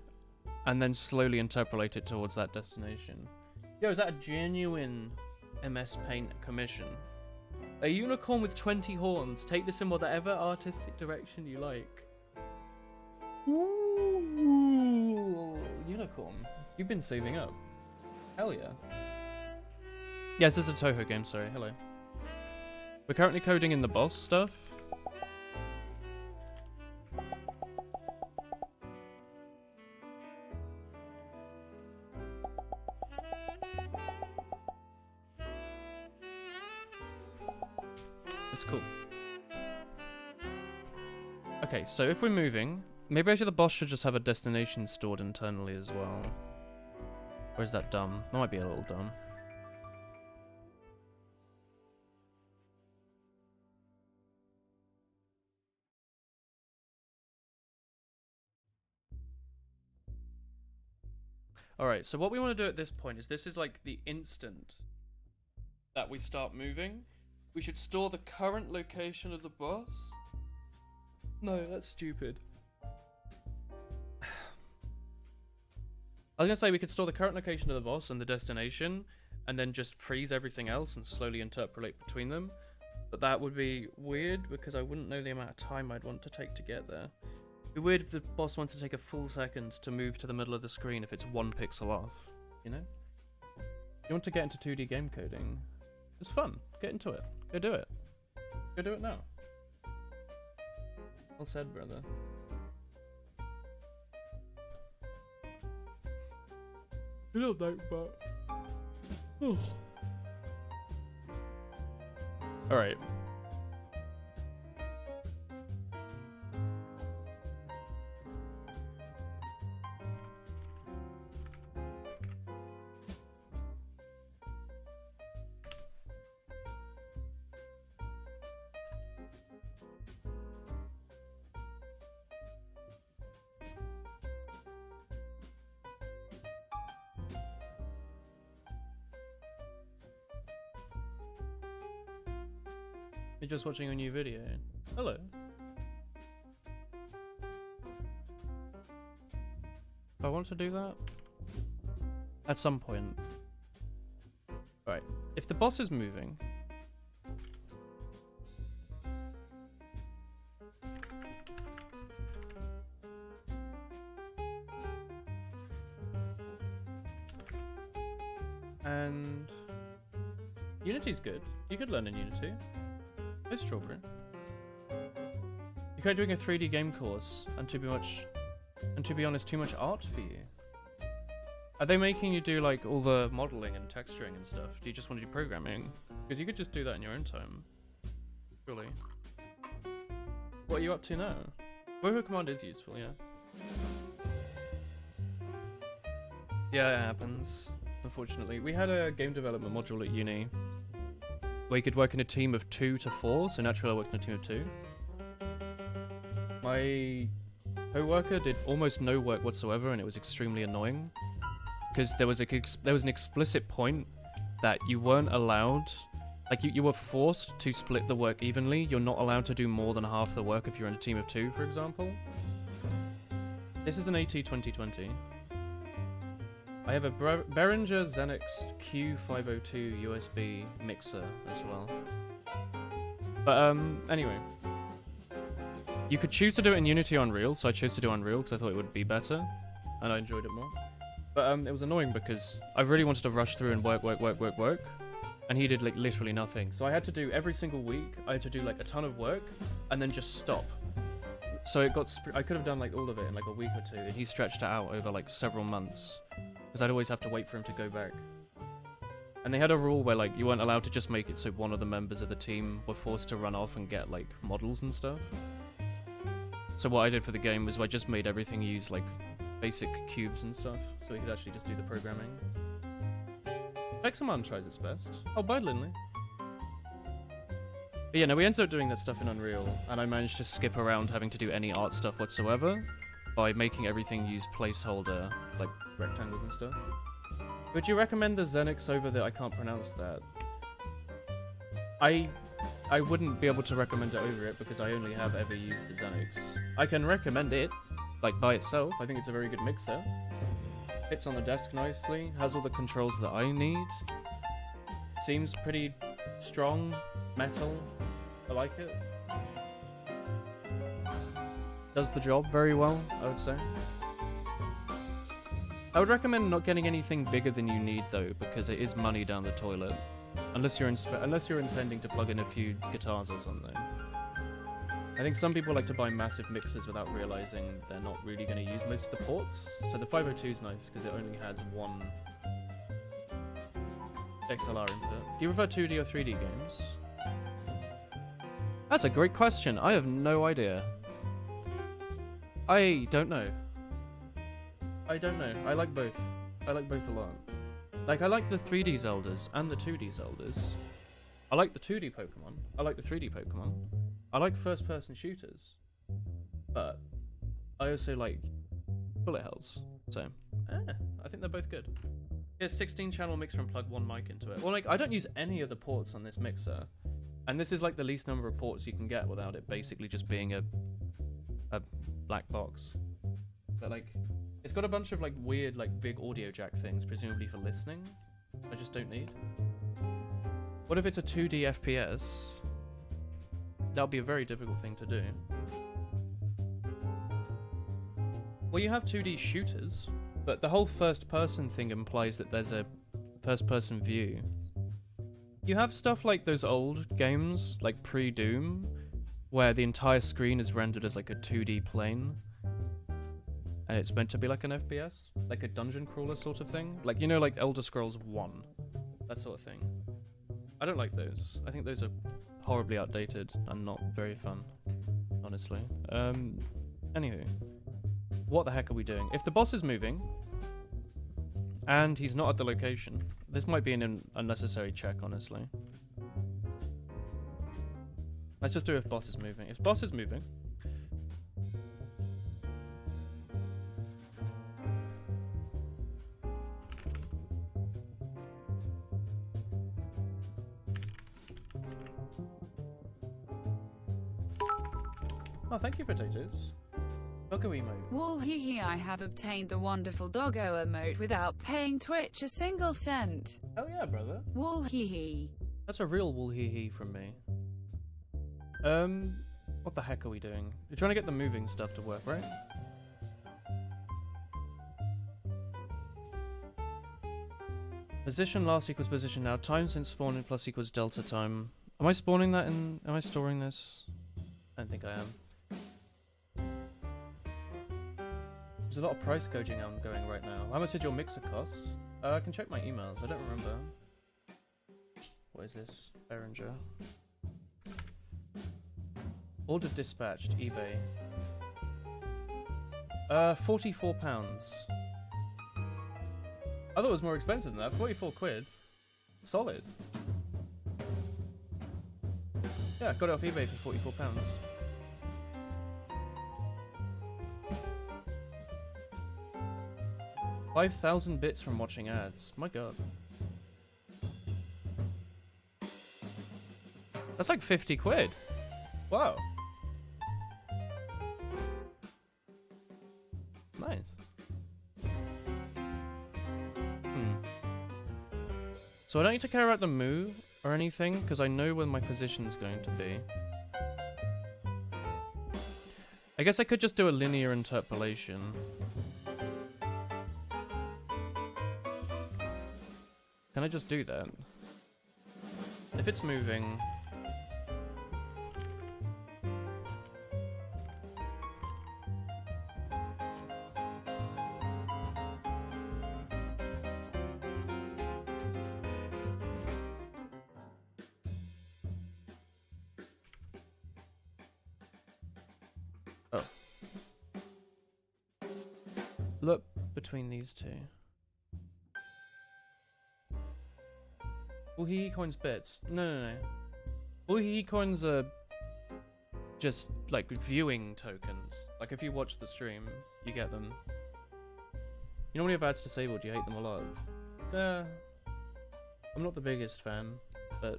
and then slowly interpolate it towards that destination. Yo, is that a genuine MS Paint commission? A unicorn with 20 horns. Take this in whatever artistic direction you like. Ooh, unicorn. You've been saving up. Hell yeah. Yes, this is a Touhou game, sorry. Hello. We're currently coding in the boss stuff. It's cool. Okay, so if we're moving, maybe actually the boss should just have a destination stored internally as well. Or is that dumb? That might be a little dumb. Alright, so what we want to do at this point is this is like the instant that we start moving. We should store the current location of the boss. No, that's stupid. I was going to say we could store the current location of the boss and the destination, and then just freeze everything else and slowly interpolate between them. But that would be weird, because I wouldn't know the amount of time I'd want to take to get there. It'd be weird if the boss wants to take a full second to move to the middle of the screen if it's 1 pixel off, you know? You want to get into 2D game coding? It's fun. Get into it. Go do it. Go do it now. Well said, brother. You don't know, but... Alright. You're just watching a new video. Hello. If I want to do that? At some point. Right. If the boss is moving... And... Unity's good. You could learn in Unity. Hey, Strawberry. You tried doing a 3D game course, and too much And to be honest, too much art for you. Are they making you do like all the modeling and texturing and stuff? Do you just want to do programming? Because you could just do that in your own time. Surely. What are you up to now? Boho Command is useful, yeah. Yeah, it happens. Unfortunately. We had a game development module at uni where you could work in a team of 2 to 4, so naturally I worked in a team of 2. My co-worker did almost no work whatsoever and it was extremely annoying. Because there was an explicit point that you weren't allowed, like you were forced to split the work evenly. You're not allowed to do more than half the work if you're in a team of 2, for example. This is an AT 2020. I have a Behringer Xenix Q502 USB mixer as well. But anyway. You could choose to do it in Unity or Unreal, so I chose to do Unreal because I thought it would be better. And I enjoyed it more. But it was annoying because I really wanted to rush through and work. And he did like literally nothing. So I had to do every single week, I had to do like a ton of work and then just stop. So it got, I could have done like all of it in like a week or 2 and he stretched it out over like several months. Because I'd always have to wait for him to go back. And they had a rule where like you weren't allowed to just make it so one of the members of the team were forced to run off and get like models and stuff. So what I did for the game was I just made everything use like basic cubes and stuff, so we could actually just do the programming. Pexamon tries its best. Oh, bye, Linley. But yeah, no, we ended up doing that stuff in Unreal, and I managed to skip around having to do any art stuff whatsoever by making everything use placeholder, like rectangles and stuff. Would you recommend the Xenix over the... I can't pronounce that. I wouldn't be able to recommend it over it because I only have ever used the Xenix. I can recommend it, like by itself. I think it's a very good mixer. Fits on the desk nicely, has all the controls that I need. Seems pretty strong, metal. I like it. Does the job very well, I would say. I would recommend not getting anything bigger than you need though, because it is money down the toilet. Unless you're intending to plug in a few guitars or something. I think some people like to buy massive mixers without realizing they're not really going to use most of the ports. So the 502 is nice because it only has one XLR input. Do you prefer 2D or 3D games? That's a great question. I have no idea. I don't know. I like both. I like both a lot. Like, I like the 3D Zeldas and the 2D Zeldas. I like the 2D Pokemon. I like the 3D Pokemon. I like first-person shooters. But I also like bullet hells. So, I think they're both good. Here's 16-channel mixer and plug one mic into it. Well, like, I don't use any of the ports on this mixer. And this is, like, the least number of ports you can get without it basically just being a black box. But, like... It's got a bunch of like weird like big audio jack things, presumably for listening. I just don't need. What if it's a 2D FPS? That would be a very difficult thing to do. Well, you have 2D shooters, but the whole first person thing implies that there's a first person view. You have stuff like those old games, like pre-Doom, where the entire screen is rendered as like a 2D plane. And it's meant to be like an FPS, like a dungeon crawler sort of thing. Like, you know, like Elder Scrolls 1, that sort of thing. I don't like those. I think those are horribly outdated and not very fun, honestly. Anywho, what the heck are we doing? If the boss is moving, and he's not at the location, this might be an unnecessary check, honestly. Let's just do if boss is moving. If boss is moving... Oh, thank you, potatoes. Doggo emote. Wall hee hee, I have obtained the wonderful doggo emote without paying Twitch a single cent. Oh yeah, brother. Wall hee hee. That's a real wool hee hee from me. What the heck are we doing? We're trying to get the moving stuff to work, right? Position last equals position now. Time since spawning plus equals delta time. Am I spawning that in... Am I storing this? I don't think I am. There's a lot of price gouging on going right now. How much did your mixer cost? I can check my emails. I don't remember. What is this? Behringer. Order dispatched. eBay. £44. I thought it was more expensive than that. 44 quid. Solid. Yeah, got it off eBay for £44. 5,000 bits from watching ads. My god. That's like 50 quid. Wow. Nice. So I don't need to care about the move or anything, because I know where my position's going to be. I guess I could just do a linear interpolation. Can I just do that? If it's moving... Oh. Look between these two. Woohee coins bits. No. Woohee coins are just like viewing tokens. Like if you watch the stream, you get them. You know when you have ads disabled, you hate them a lot. I'm not the biggest fan, but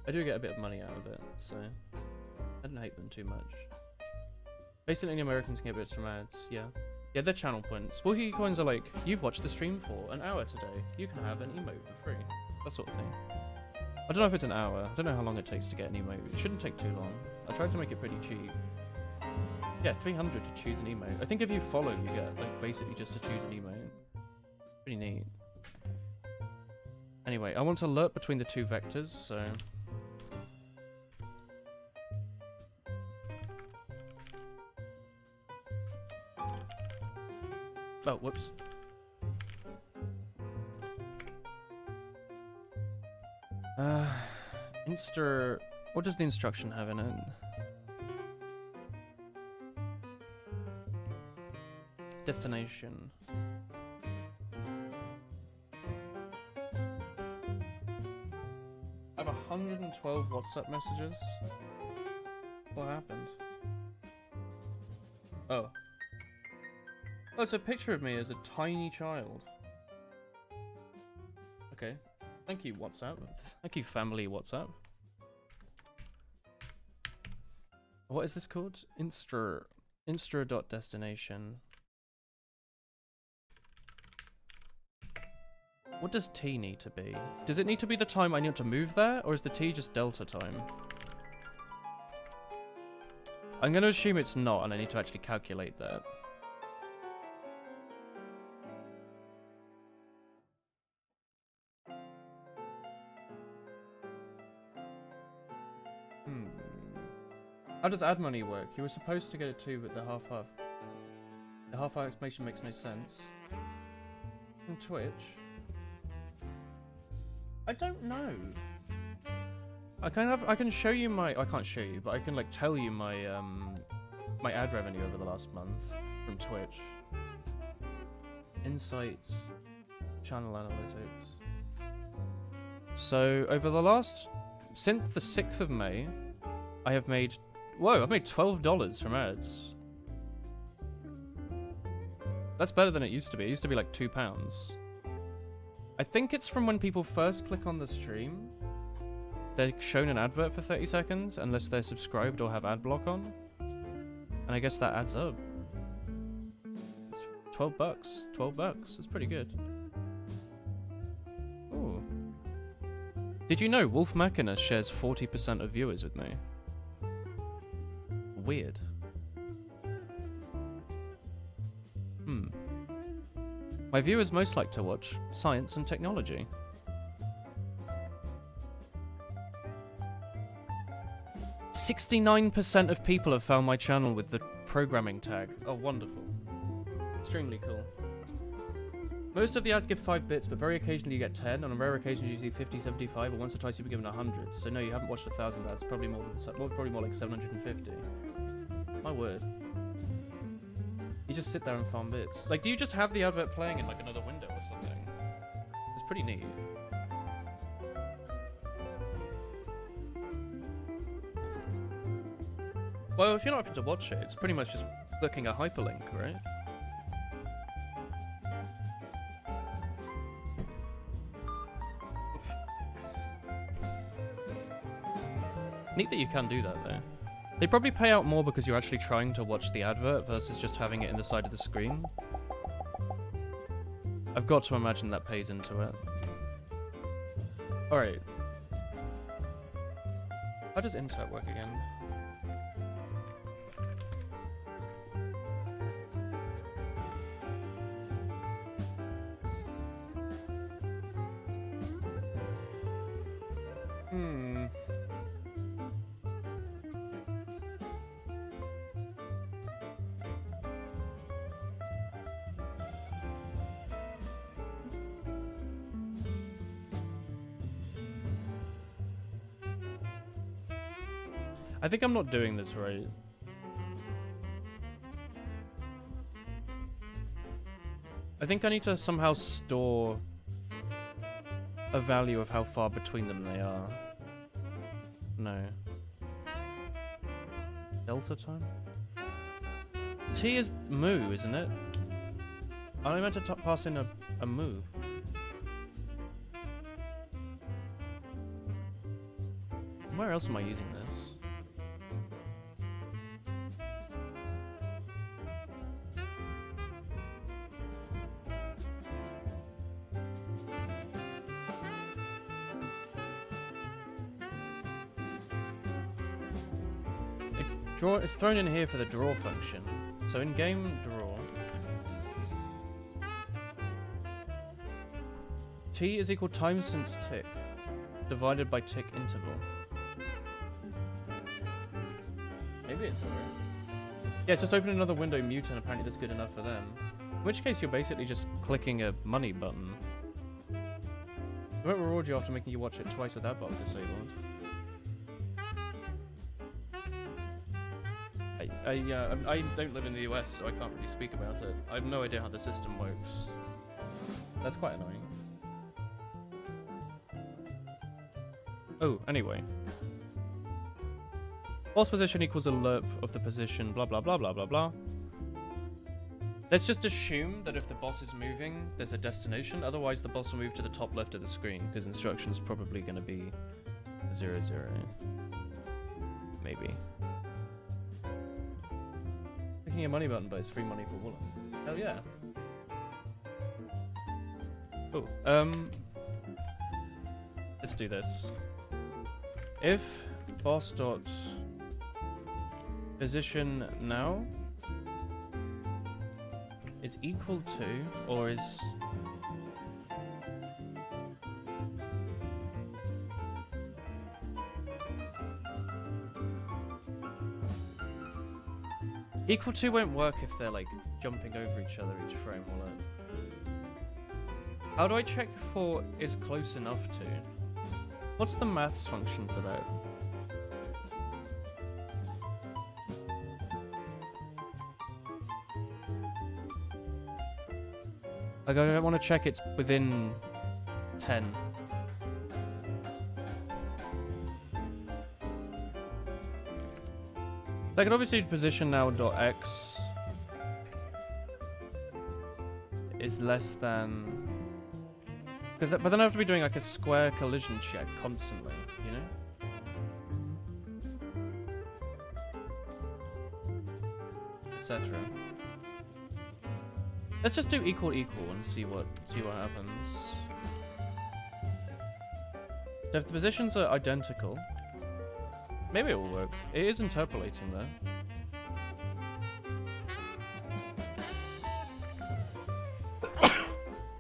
I do get a bit of money out of it, so I don't hate them too much. Basically, Americans can get bits from ads, yeah. Yeah, they're channel points. Woohee coins are like, you've watched the stream for an hour today. You can have an emote for free. That sort of thing. I don't know if it's an hour. I don't know how long it takes to get an emote. It shouldn't take too long. I tried to make it pretty cheap. Yeah, 300 to choose an emote. I think if you follow, you get like basically just to choose an emote. Pretty neat. Anyway, I want to alert between the two vectors, so... Oh, whoops. What does the instruction have in it? Destination. I have 112 WhatsApp messages. What happened? Oh. Oh, it's a picture of me as a tiny child. Okay. Thank you, WhatsApp. Thank you, family WhatsApp. What is this called? Instra.destination. What does T need to be? Does it need to be the time I need to move there, or is the T just delta time? I'm going to assume it's not, and I need to actually calculate that. How does ad money work? You were supposed to get it too, but the half-half. The half-half explanation makes no sense. On Twitch? I don't know. I can show you my... I can't show you, but I can like tell you my my ad revenue over the last month from Twitch. Insights. Channel analytics. So over the last... Since the 6th of May, I have made... Whoa, I've made $12 from ads. That's better than it used to be. It used to be like £2. I think it's from when people first click on the stream. They're shown an advert for 30 seconds, unless they're subscribed or have ad block on. And I guess that adds up. It's $12. $12. That's pretty good. Ooh. Did you know Wolf Machina shares 40% of viewers with me? Weird. My viewers most like to watch science and technology. "69% of people have found my channel with the programming tag." Oh, wonderful. Extremely cool. Most of the ads give 5 bits, but very occasionally you get 10. On a rare occasion, you see 50, 75, or once or twice you'll be given 100. So no, you haven't watched 1,000 ads. Probably more than probably more like 750. My word. You just sit there and farm bits. Like, do you just have the advert playing in like another window or something? It's pretty neat. Well, if you're not having to watch it, it's pretty much just clicking a hyperlink, right? Neat that you can do that, though. They probably pay out more because you're actually trying to watch the advert versus just having it in the side of the screen. I've got to imagine that pays into it. Alright. How does Intert work again? I think I'm not doing this right. I think I need to somehow store a value of how far between them they are. No. Delta time? T is moo, isn't it? I meant to pass in a moo. Where else am I using this? It's thrown in here for the draw function. So in game draw, T is equal time since tick divided by tick interval. Maybe it's alright. Yeah, it's just open another window, mute, and apparently that's good enough for them. In which case you're basically just clicking a money button. I won't reward you after making you watch it twice with that button disabled. I don't live in the US, so I can't really speak about it. I have no idea how the system works. That's quite annoying. Oh, anyway. Boss position equals a lerp of the position, blah blah blah blah blah blah. Let's just assume that if the boss is moving, there's a destination. Otherwise, the boss will move to the top left of the screen, because instruction's probably going to be 0, 0. Maybe. Clicking a money button buys free money for Woolen. Hell yeah. Oh, let's do this. If boss dot position now is equal to, or is equal to won't work if they're like jumping over each other each frame, will it? How do I check for is close enough to? What's the maths function for that? Like, I want to check it's within 10. So I could obviously position now dot x is less than, but then I have to be doing like a square collision check constantly, you know? Etc. Let's just do equal equal and see what happens. So if the positions are identical, maybe it will work. It is interpolating though.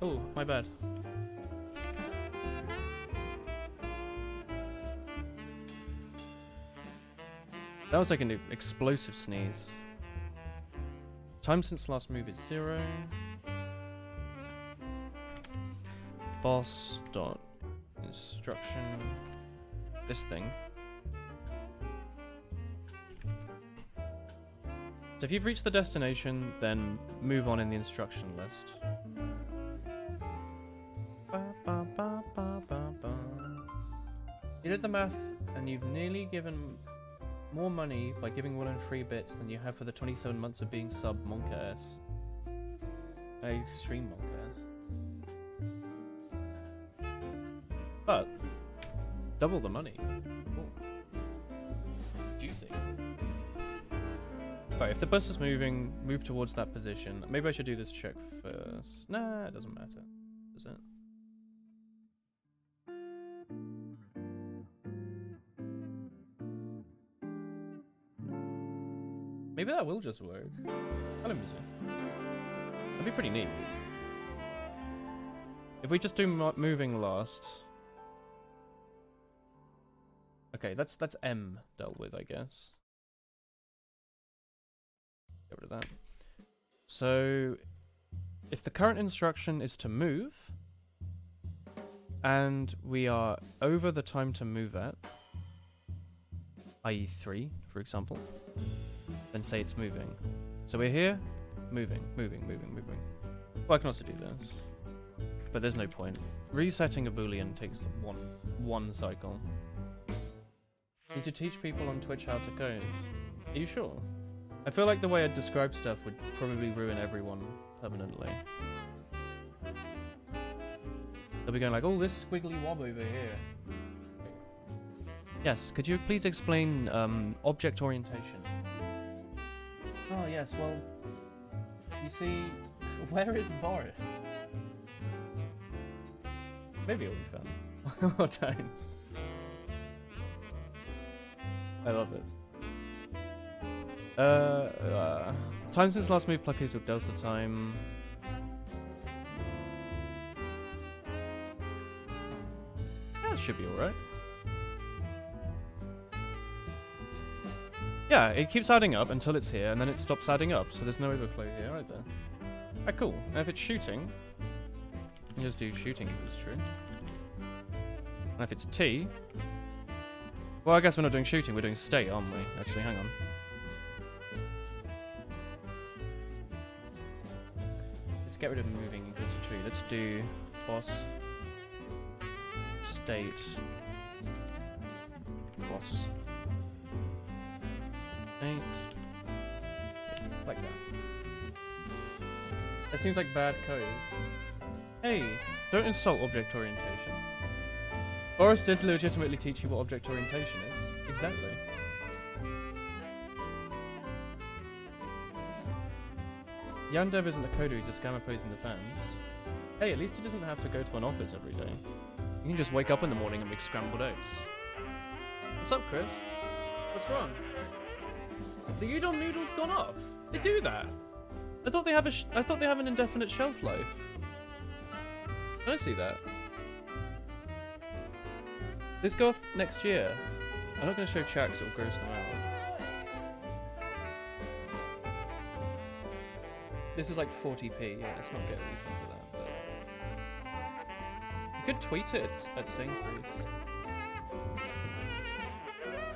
Oh, my bad. That was like an explosive sneeze. Time since last move is 0. Boss dot instruction. This thing. So if you've reached the destination, then move on in the instruction list. You did the math, and you've nearly given more money by giving 1 and 3 bits than you have for the 27 months of being sub Monkass. Extreme Monkass. But double the money. Cool. Juicy. Alright, if the bus is moving, move towards that position. Maybe I should do this check first. Nah, it doesn't matter. Does it? Maybe that will just work. Hello, music. That'd be pretty neat. If we just do moving last. Okay, that's M dealt with, I guess. Get rid of that. So, if the current instruction is to move, and we are over the time to move at, i.e. 3, for example, then say it's moving. So we're here, moving. Well, I can also do this, but there's no point. Resetting a boolean takes one cycle. Need to teach people on Twitch how to code. Are you sure? I feel like the way I describe stuff would probably ruin everyone permanently. They'll be going like, oh, this squiggly wob over here. Yes, could you please explain object orientation? Oh yes, well, you see, where is Boris? Maybe it'll be fun. One more time. I love it. Time since last move pluckers of Delta time. That should be alright. Yeah, it keeps adding up until it's here, and then it stops adding up, so there's no overflow here either. Alright, cool. And if it's shooting, you just do shooting equals true. And if it's T, well, I guess we're not doing shooting, we're doing state, aren't we? Actually, hang on. Let's get rid of moving equals to true. Let's do boss, state, boss. Like that. That seems like bad code. Hey, don't insult object orientation. Boris did legitimately teach you what object orientation is. Exactly. Yandev isn't a coder, he's a scammer posing the fans. Hey, at least he doesn't have to go to an office every day. He can just wake up in the morning and make scrambled eggs. What's up, Chris? What's wrong? The udon noodle's gone off. They do that. I thought they have an indefinite shelf life. I don't see that. These go off next year. I'm not going to show chat because it'll gross them out. This is like 40p. Yeah, let's not get anything for that. But you could tweet it at Sainsbury's.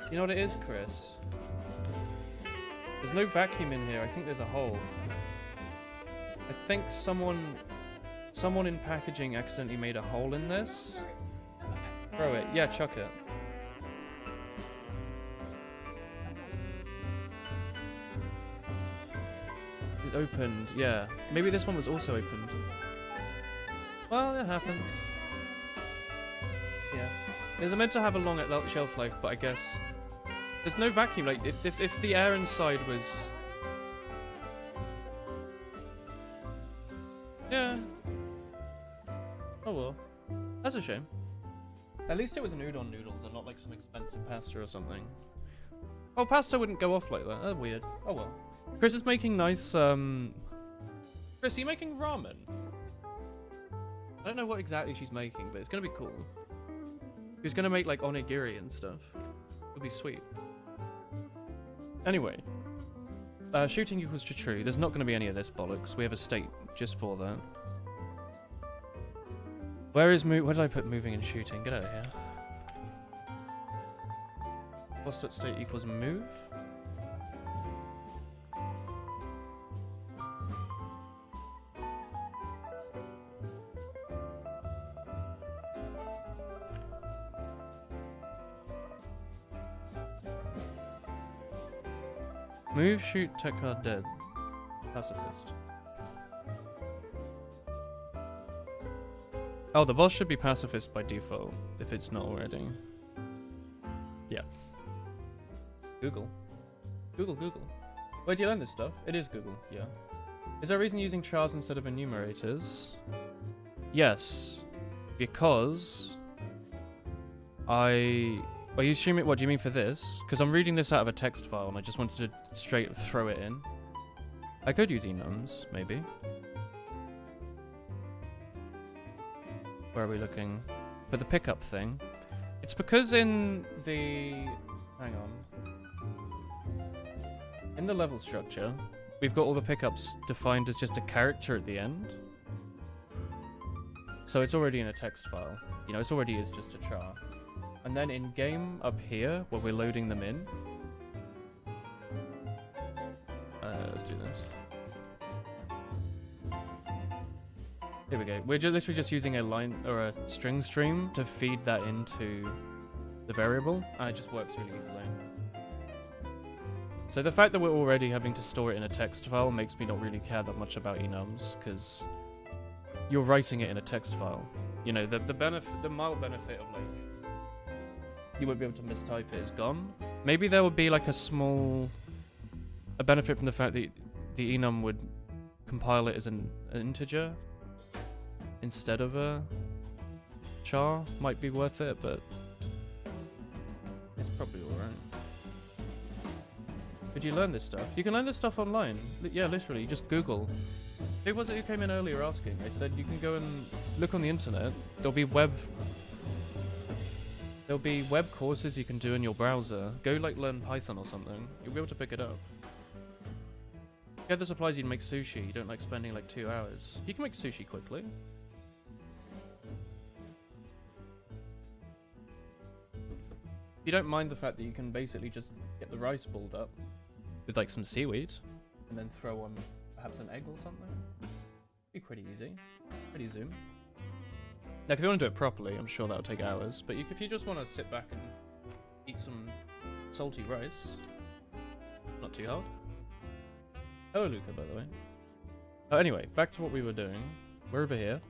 You know what it is, Chris? There's no vacuum in here. I think there's a hole. I think someone in packaging accidentally made a hole in this. Throw it. Yeah, chuck it. It's opened. Yeah. Maybe this one was also opened. Well, it happens. Yeah. It's meant to have a long shelf life, but I guess there's no vacuum. Like, if the air inside was... Yeah. Oh well. That's a shame. At least it was an udon noodles and not like some expensive pasta or something. Oh, pasta wouldn't go off like that. That's weird. Oh well. Chris is making nice, Chris, are you making ramen? I don't know what exactly she's making, but it's gonna be cool. She's gonna make like onigiri and stuff. It'll be sweet. Anyway. Shooting equals to true. There's not going to be any of this bollocks. We have a state just for that. Where did I put moving and shooting? Get out of here. Boss.state equals move. Move, shoot, tech card dead. Pacifist. Oh, the boss should be pacifist by default, if it's not already. Yeah. Google. Google. Where do you learn this stuff? It is Google, yeah. Is there a reason using chars instead of enumerators? Yes. Because... Are you assuming, what do you mean for this? Because I'm reading this out of a text file and I just wanted to straight throw it in. I could use enums, maybe. Where are we looking? For the pickup thing. It's because in the... Hang on. In the level structure, we've got all the pickups defined as just a character at the end. So it's already in a text file. You know, it's already is just a char. And then in game up here, where we're loading them in. Let's do this. Here we go. We're literally just using a line or a string stream to feed that into the variable, and it just works really easily. So the fact that we're already having to store it in a text file makes me not really care that much about enums, because you're writing it in a text file. You know, the mild benefit of like you won't be able to mistype it is gone. Maybe there would be like a benefit from the fact that the enum would compile it as an integer instead of a char. Might be worth it, but it's probably alright. Could you learn this stuff? You can learn this stuff online. Yeah, literally, just Google. Who was it who came in earlier asking? They said you can go and look on the internet. There'll be web courses you can do in your browser. Go like learn Python or something. You'll be able to pick it up. Get the supplies, you'd make sushi. You don't like spending like 2 hours. You can make sushi quickly. You don't mind the fact that you can basically just get the rice balled up with like some seaweed and then throw on perhaps an egg or something. Be pretty easy. Pretty zoom. Now, if you want to do it properly, I'm sure that'll take hours. But if you just want to sit back and eat some salty rice, not too hard. Hello, Luca, by the way. Anyway, back to what we were doing. We're over here.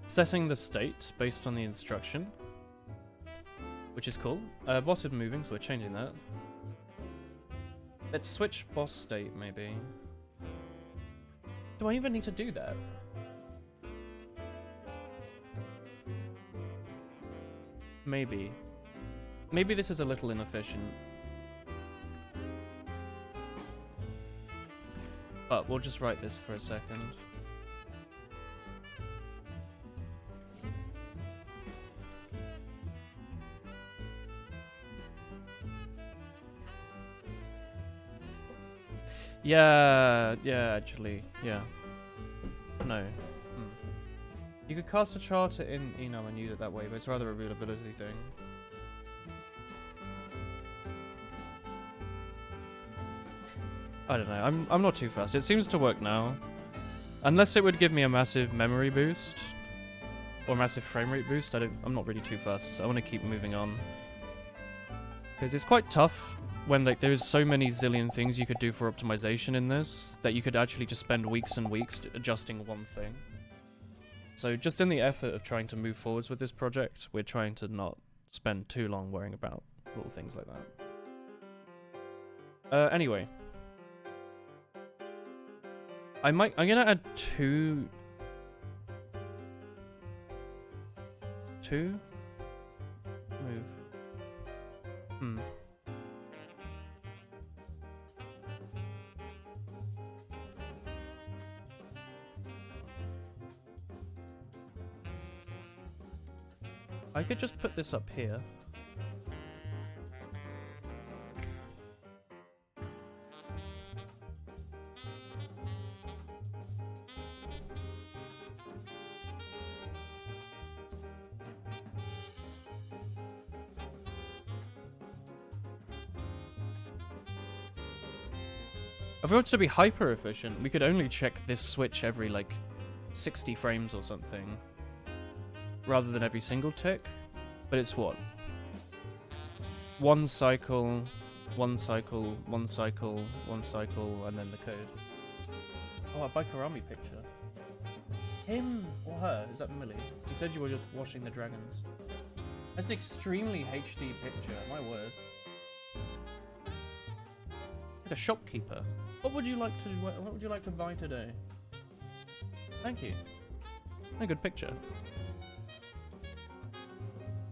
Setting the state based on the instruction, which is cool. Boss is moving, so we're changing that. Let's switch boss state, maybe. Do I even need to do that? Maybe. Maybe this is a little inefficient. But we'll just write this for a second. Yeah, actually, yeah. No. You could cast a charter in enum and use it that way, but it's rather a readability thing. I don't know, I'm not too fast. It seems to work now. Unless it would give me a massive memory boost or massive frame rate boost, I'm not really too fast. I want to keep moving on. Because it's quite tough when like there's so many zillion things you could do for optimization in this that you could actually just spend weeks and weeks adjusting one thing. So just in the effort of trying to move forwards with this project, we're trying to not spend too long worrying about little things like that. Anyway. I'm gonna add two move. I could just put this up here. If we wanted to be hyper efficient, we could only check this switch every like 60 frames or something, rather than every single tick. But it's what? One cycle, one cycle, one cycle, one cycle, and then the code. Oh, a Baikarami picture. Him or her? Is that Millie? You said you were just washing the dragons. That's an extremely HD picture, my word. Like a shopkeeper. What would you like to buy today? Thank you. A good picture.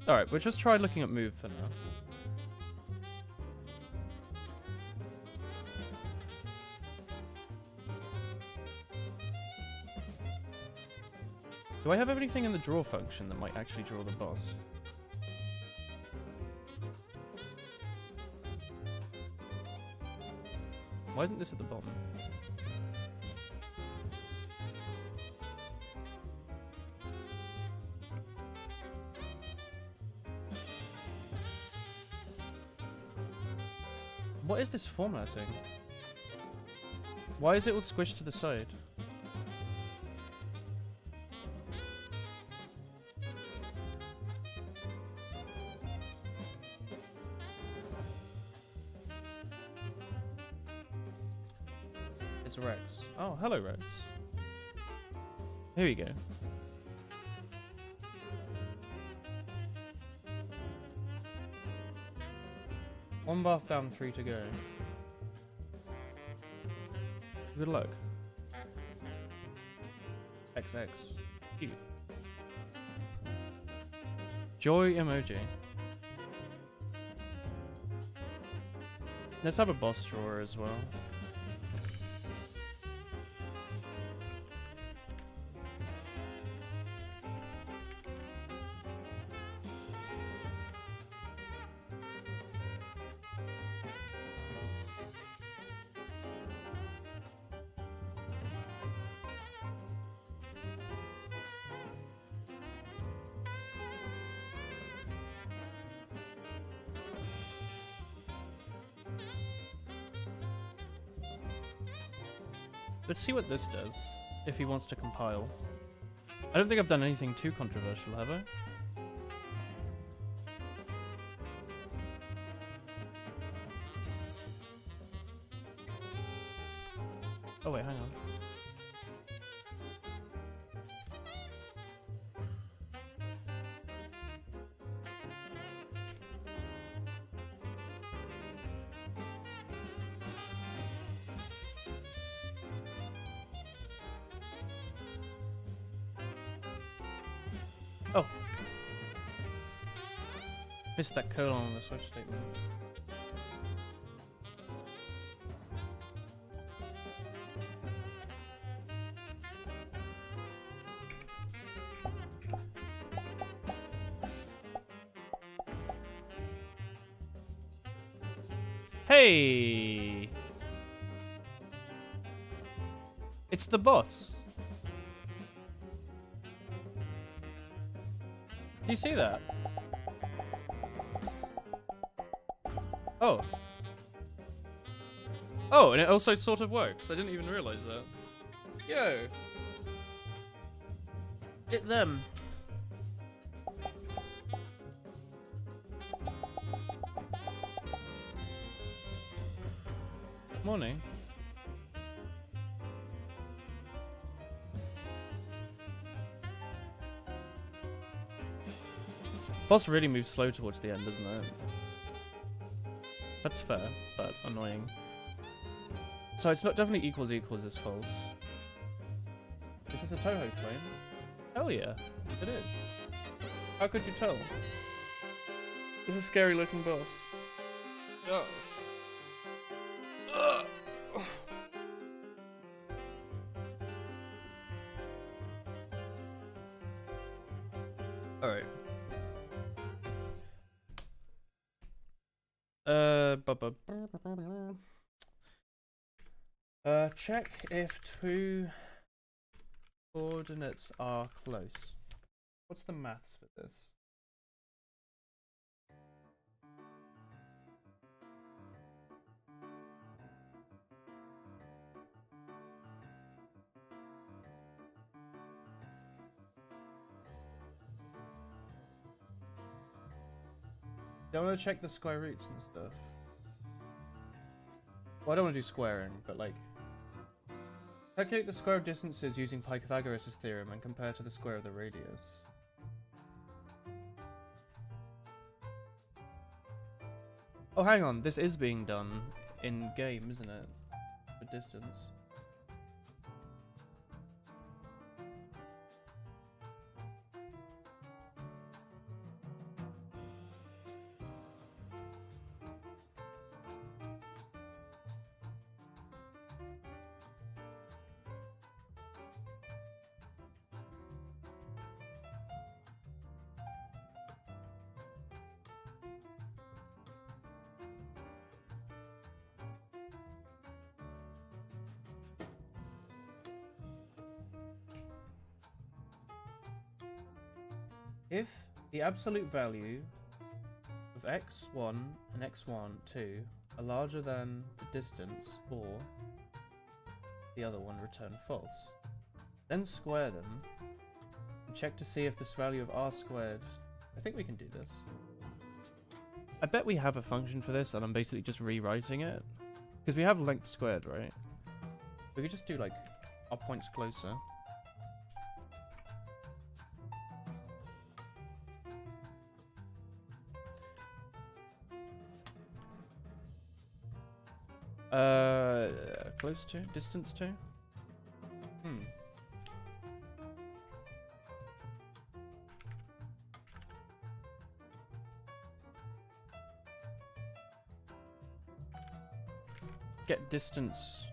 Alright, we'll just try looking at Move for now. Do I have everything in the draw function that might actually draw the boss? Why isn't this at the bottom? What is this formatting? Why is it all squished to the side? It's Rex. Oh, hello Rex. Here we go. One bath down, 3 to go. Good luck. XX. Cute. Joy emoji. Let's have a boss drawer as well. Let's see what this does, if he wants to compile. I don't think I've done anything too controversial, have I? Oh wait, hang on. Oh. Missed that colon on the switch statement. Hey! It's the boss. Do you see that? Oh. Oh, and it also sort of works. I didn't even realize that. Yo. It them. Morning. Boss really moves slow towards the end, doesn't it? That's fair, but annoying. So it's not definitely equals is false. Is this a Touhou claim? Hell yeah, it is. How could you tell? It's a scary looking boss. Yes. Alright. Check if 2 coordinates are close. What's the maths for this? Don't want to check the square roots and stuff. Well, I don't want to do squaring, but like... calculate the square of distances using Pythagoras' theorem and compare to the square of the radius. Oh, hang on. This is being done in game, isn't it? For distance. If the absolute value of x1 and x2 are larger than the distance, or the other one return false, then square them and check to see if this value of r squared... I think we can do this. I bet we have a function for this and I'm basically just rewriting it. Because we have length squared, right? We could just do like our points closer. Close to? Distance to? Get distance.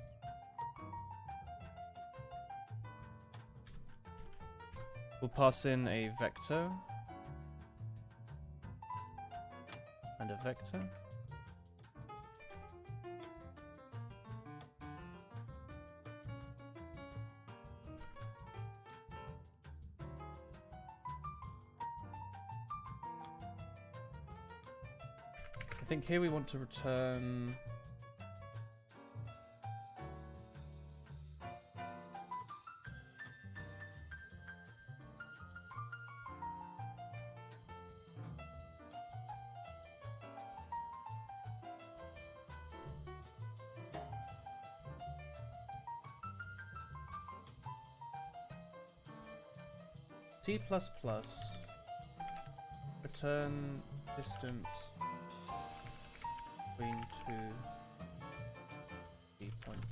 We'll pass in a vector. And a vector. I think here we want to return... C++, return distance between two key points.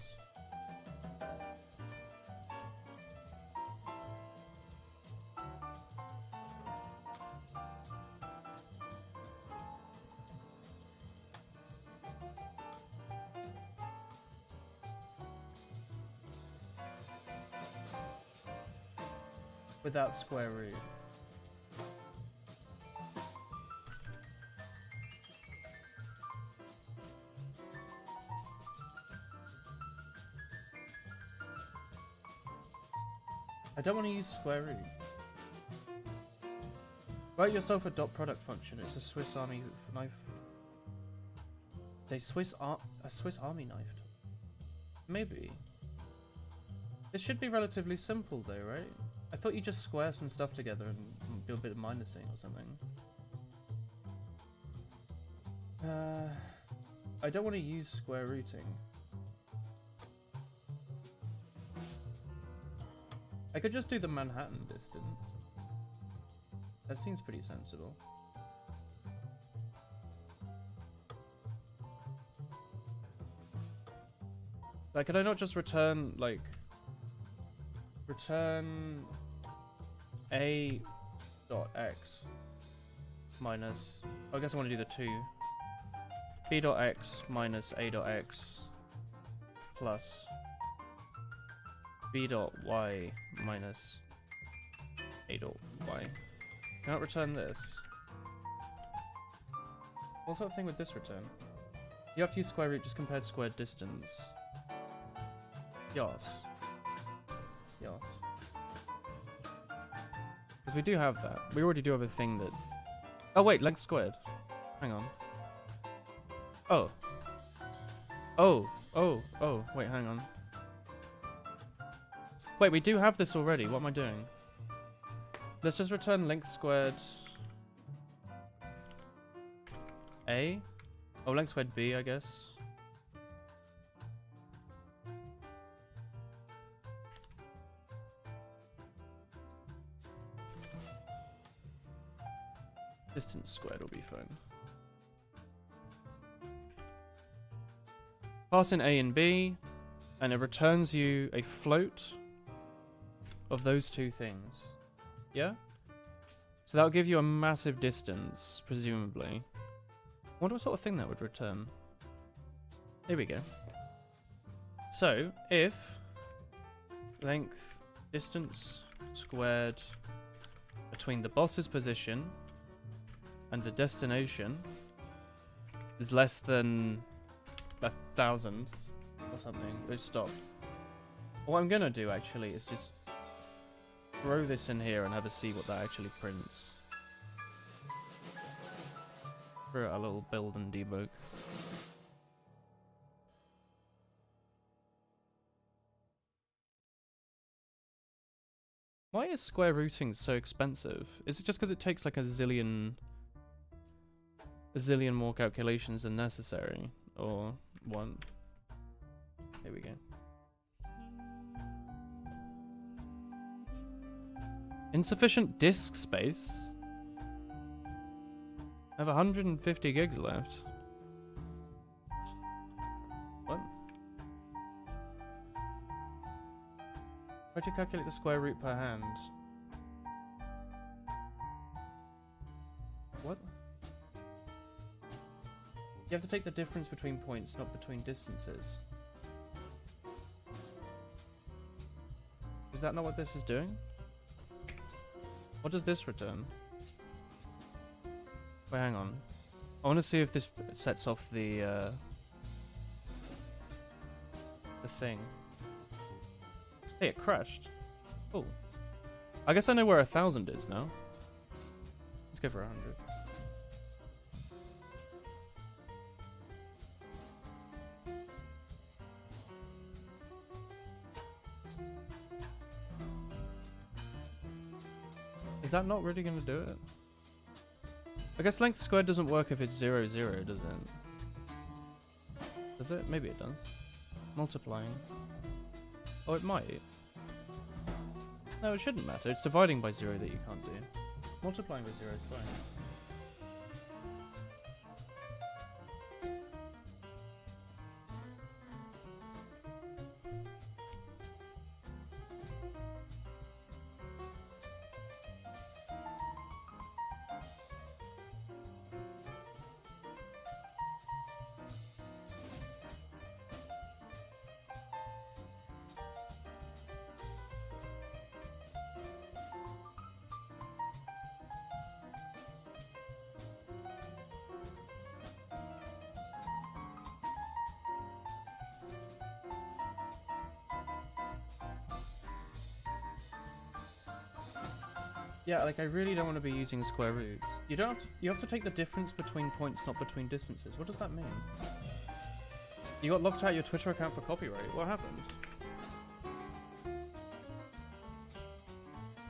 Without square root. I don't want to use square root. Write yourself a dot product function. It's a Swiss Army knife. A Swiss Army knife. Maybe. This should be relatively simple though, right? I thought you just square some stuff together and do a bit of minusing or something. I don't want to use square rooting. I could just do the Manhattan distance. That seems pretty sensible. Like, could I not just return, like... Return... A dot x minus... I guess I want to do the 2. B dot x minus A dot x plus B dot y minus A dot y. Can I not return this? What sort of thing would this return? You have to use square root, just compare squared distance. Yes. Yes. Because we do have that. We already do have a thing that... Oh wait, length squared. Hang on. Oh. Oh, wait, hang on. Wait, we do have this already. What am I doing? Let's just return length squared. A? Oh, length squared B, I guess. Distance squared will be fine. Pass in A and B, and it returns you a float of those two things. Yeah? So that'll give you a massive distance, presumably. I wonder what sort of thing that would return. Here we go. So, if length distance squared between the boss's position and the destination is less than 1,000 or something, let's stop. What I'm gonna do actually is just throw this in here and have a see what that actually prints. Throw out a little build and debug. Why is square rooting so expensive? Is it just because it takes like a zillion more calculations than necessary? Or one? Here we go. Insufficient disk space? I have 150 gigs left. What? Why'd you calculate the square root per hand? What? You have to take the difference between points, not between distances. Is that not what this is doing? What does this return? Wait, hang on. I want to see if this sets off the thing. Hey, it crashed. Cool. I guess I know where 1,000 is now. Let's go for 100. Is that not really going to do it? I guess length squared doesn't work if it's 0, 0, does it? Does it? Maybe it does. Multiplying. Oh, it might. No, it shouldn't matter. It's dividing by 0 that you can't do. Multiplying by 0 is fine. Yeah, like I really don't want to be using square roots. You don't. You have to take the difference between points, not between distances. What does that mean? You got locked out of your Twitter account for copyright. What happened?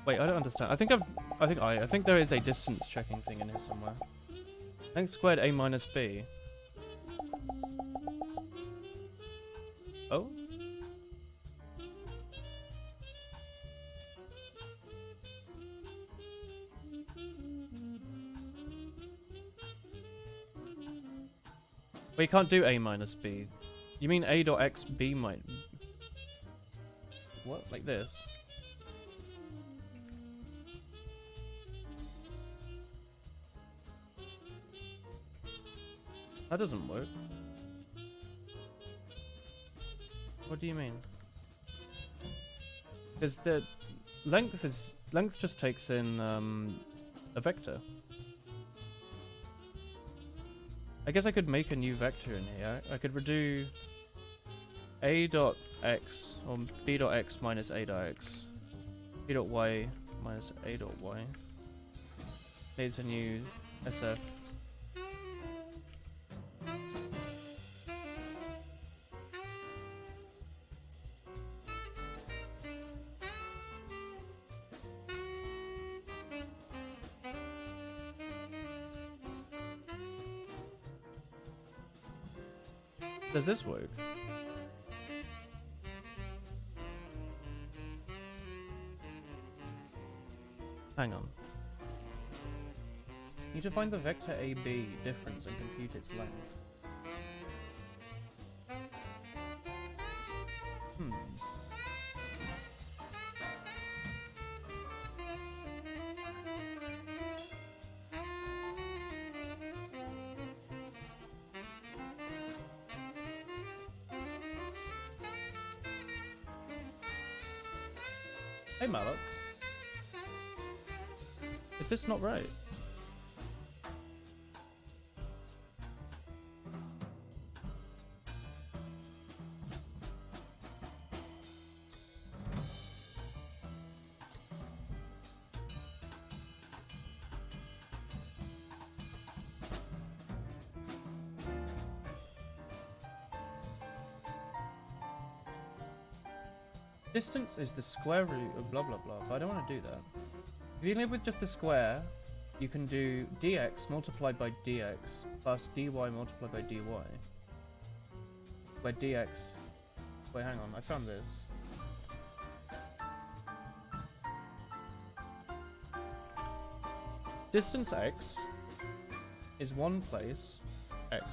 Wait, I don't understand. I think there is a distance checking thing in here somewhere. Length squared A minus B. Oh. We can't do A minus B. You mean A dot X B might... What? Like this? That doesn't work. What do you mean? Because the length just takes in a vector. I guess I could make a new vector in here. I could redo a dot x or b dot x minus a dot x, b dot y minus a dot y. Needs a new SF. Does this work? Hang on. Need to find the vector AB difference and compute its length. Hey Malak. Is this not right? Distance is the square root of blah blah blah, but I don't want to do that. If you live with just the square, you can do dx multiplied by dx plus dy multiplied by dy. Where dx... Wait, hang on, I found this. Distance x is one place x.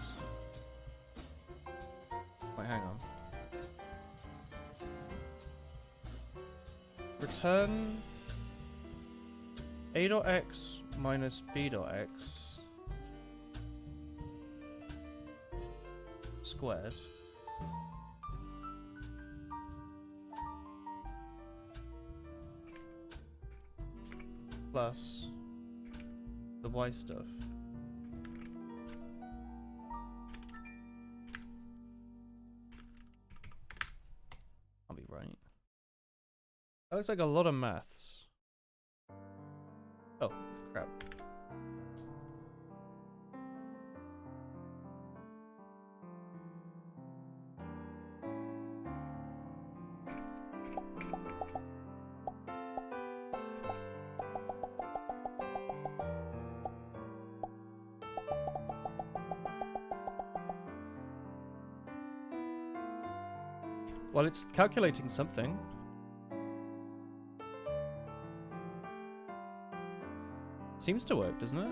Wait, hang on. Return a dot x minus b dot x squared plus the y stuff. I'll be right. That looks like a lot of maths. Oh, crap. Well, it's calculating something. Seems to work, doesn't it?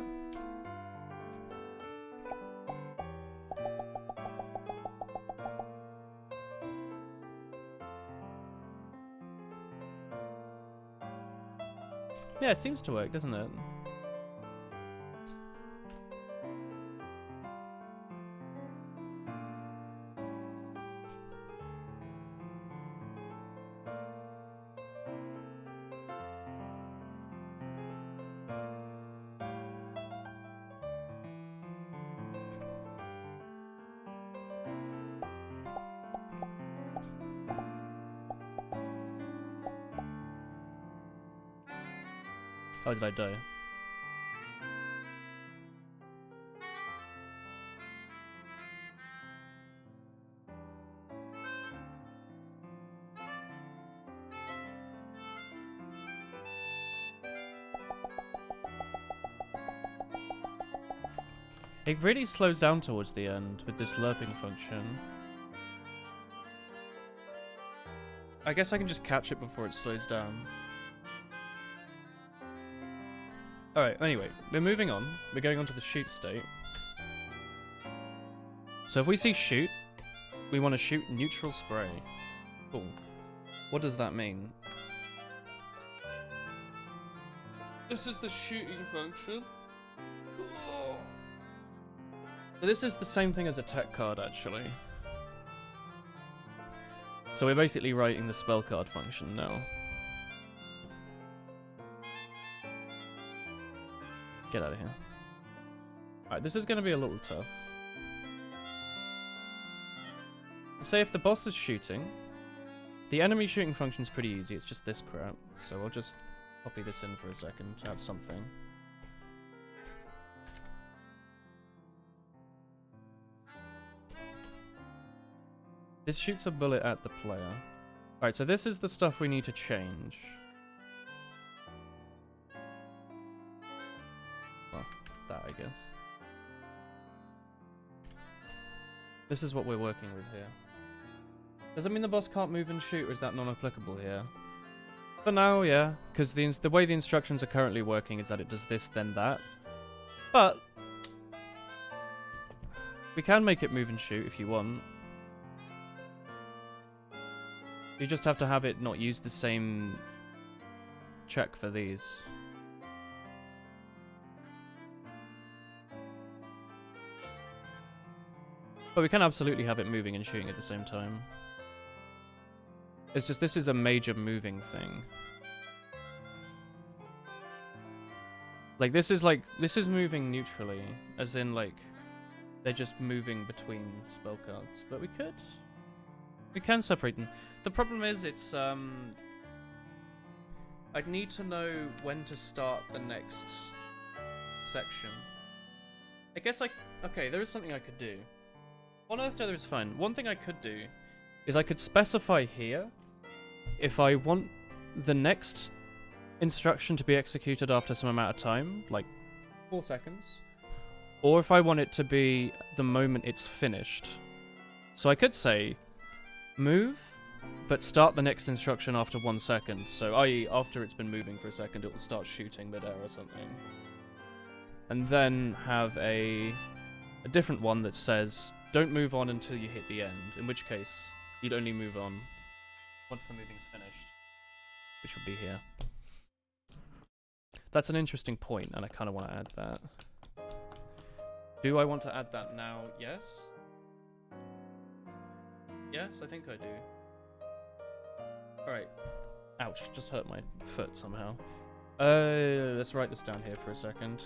Yeah, it seems to work, doesn't it? Oh, did I die? It really slows down towards the end with this lerping function. I guess I can just catch it before it slows down. Alright, anyway, we're moving on. We're going on to the shoot state. So if we see shoot, we want to shoot neutral spray. Cool. What does that mean? This is the shooting function. So this is the same thing as a tech card, actually. So we're basically writing the spell card function now. Get out of here. Alright, this is going to be a little tough. Say if the boss is shooting, the enemy shooting function is pretty easy, it's just this crap. So I'll just copy this in for a second to have something. This shoots a bullet at the player. Alright, so this is the stuff we need to change. Well, that I guess. This is what we're working with here. Does that mean the boss can't move and shoot, or is that non-applicable here? For now, yeah, because the way the instructions are currently working is that it does this, then that. But we can make it move and shoot if you want. You just have to have it not use the same check for these. But we can absolutely have it moving and shooting at the same time. It's just this is a major moving thing. Like this is moving neutrally, as in like they're just moving between spell cards. But we can separate them. The problem is it's I'd need to know when to start the next section. I guess okay, there is something I could do. On Earth Tether is fine. One thing I could do is I could specify here if I want the next instruction to be executed after some amount of time, like 4 seconds, or if I want it to be the moment it's finished. So I could say move, but start the next instruction after 1 second. So i.e. after it's been moving for a second, it will start shooting midair or something. And then have a different one that says don't move on until you hit the end, in which case you'd only move on once the moving's finished, which would be here. That's an interesting point, and I kind of want to add that. Do I want to add that now? Yes. Yes, I think I do. Alright. Ouch, just hurt my foot somehow. Let's write this down here for a second.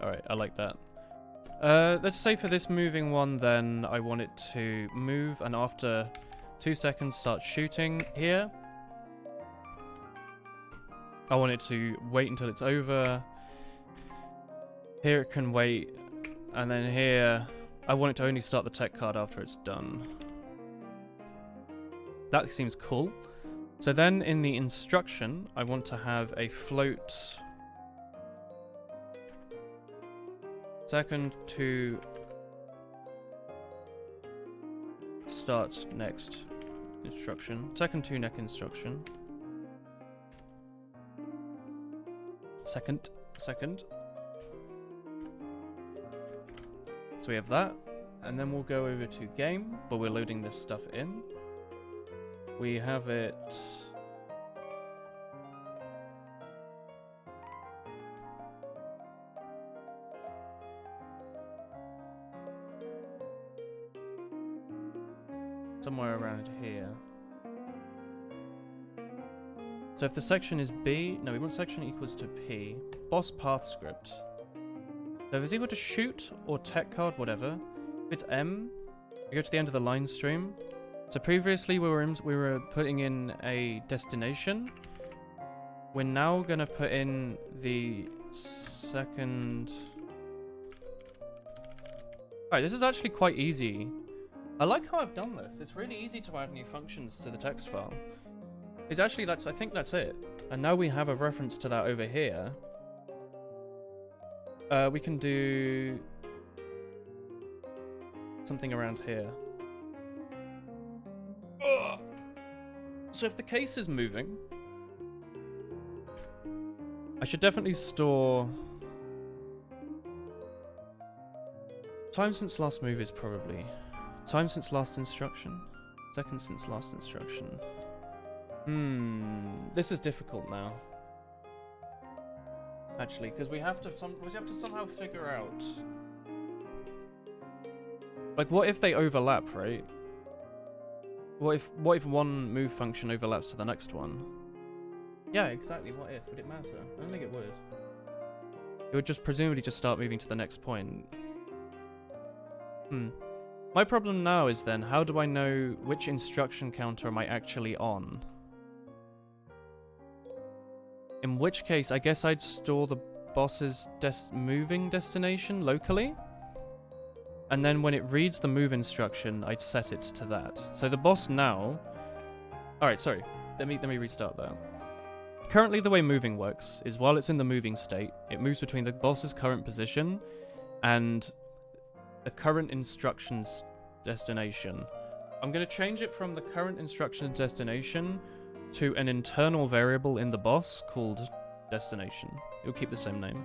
Alright, I like that. Let's say for this moving one, then I want it to move, and after 2 seconds start shooting here. I want it to wait until it's over. Here it can wait, and then here I want it to only start the tech card after it's done. That seems cool. So then in the instruction, I want to have a float second to start next instruction. Second to next instruction. Second. So we have that. And then we'll go over to game, but we're loading this stuff in. We have it... somewhere around here. So if the section is B, no, we want section equals to P. Boss path script. So if it's equal to shoot or tech card, whatever. If it's M, we go to the end of the line stream. So previously we were putting in a destination. We're now gonna put in the second. Alright, this is actually quite easy. I like how I've done this. It's really easy to add new functions to the text file. It's actually, I think that's it. And now we have a reference to that over here. We can do something around here. So if the case is moving, I should definitely store time since last move is probably time since last instruction, second since last instruction. This is difficult now. Actually, because we have to somehow figure out. Like, what if they overlap, right? What if one move function overlaps to the next one? Yeah, exactly. What if? Would it matter? I don't think it would. It would just presumably just start moving to the next point. My problem now is then, how do I know which instruction counter am I actually on? In which case, I guess I'd store the boss's moving destination locally. And then when it reads the move instruction, I'd set it to that. So the boss now... Alright, sorry. Let me restart that. Currently the way moving works is while it's in the moving state, it moves between the boss's current position and the current instruction's destination. I'm going to change it from the current instruction's destination to an internal variable in the boss called destination. It'll keep the same name.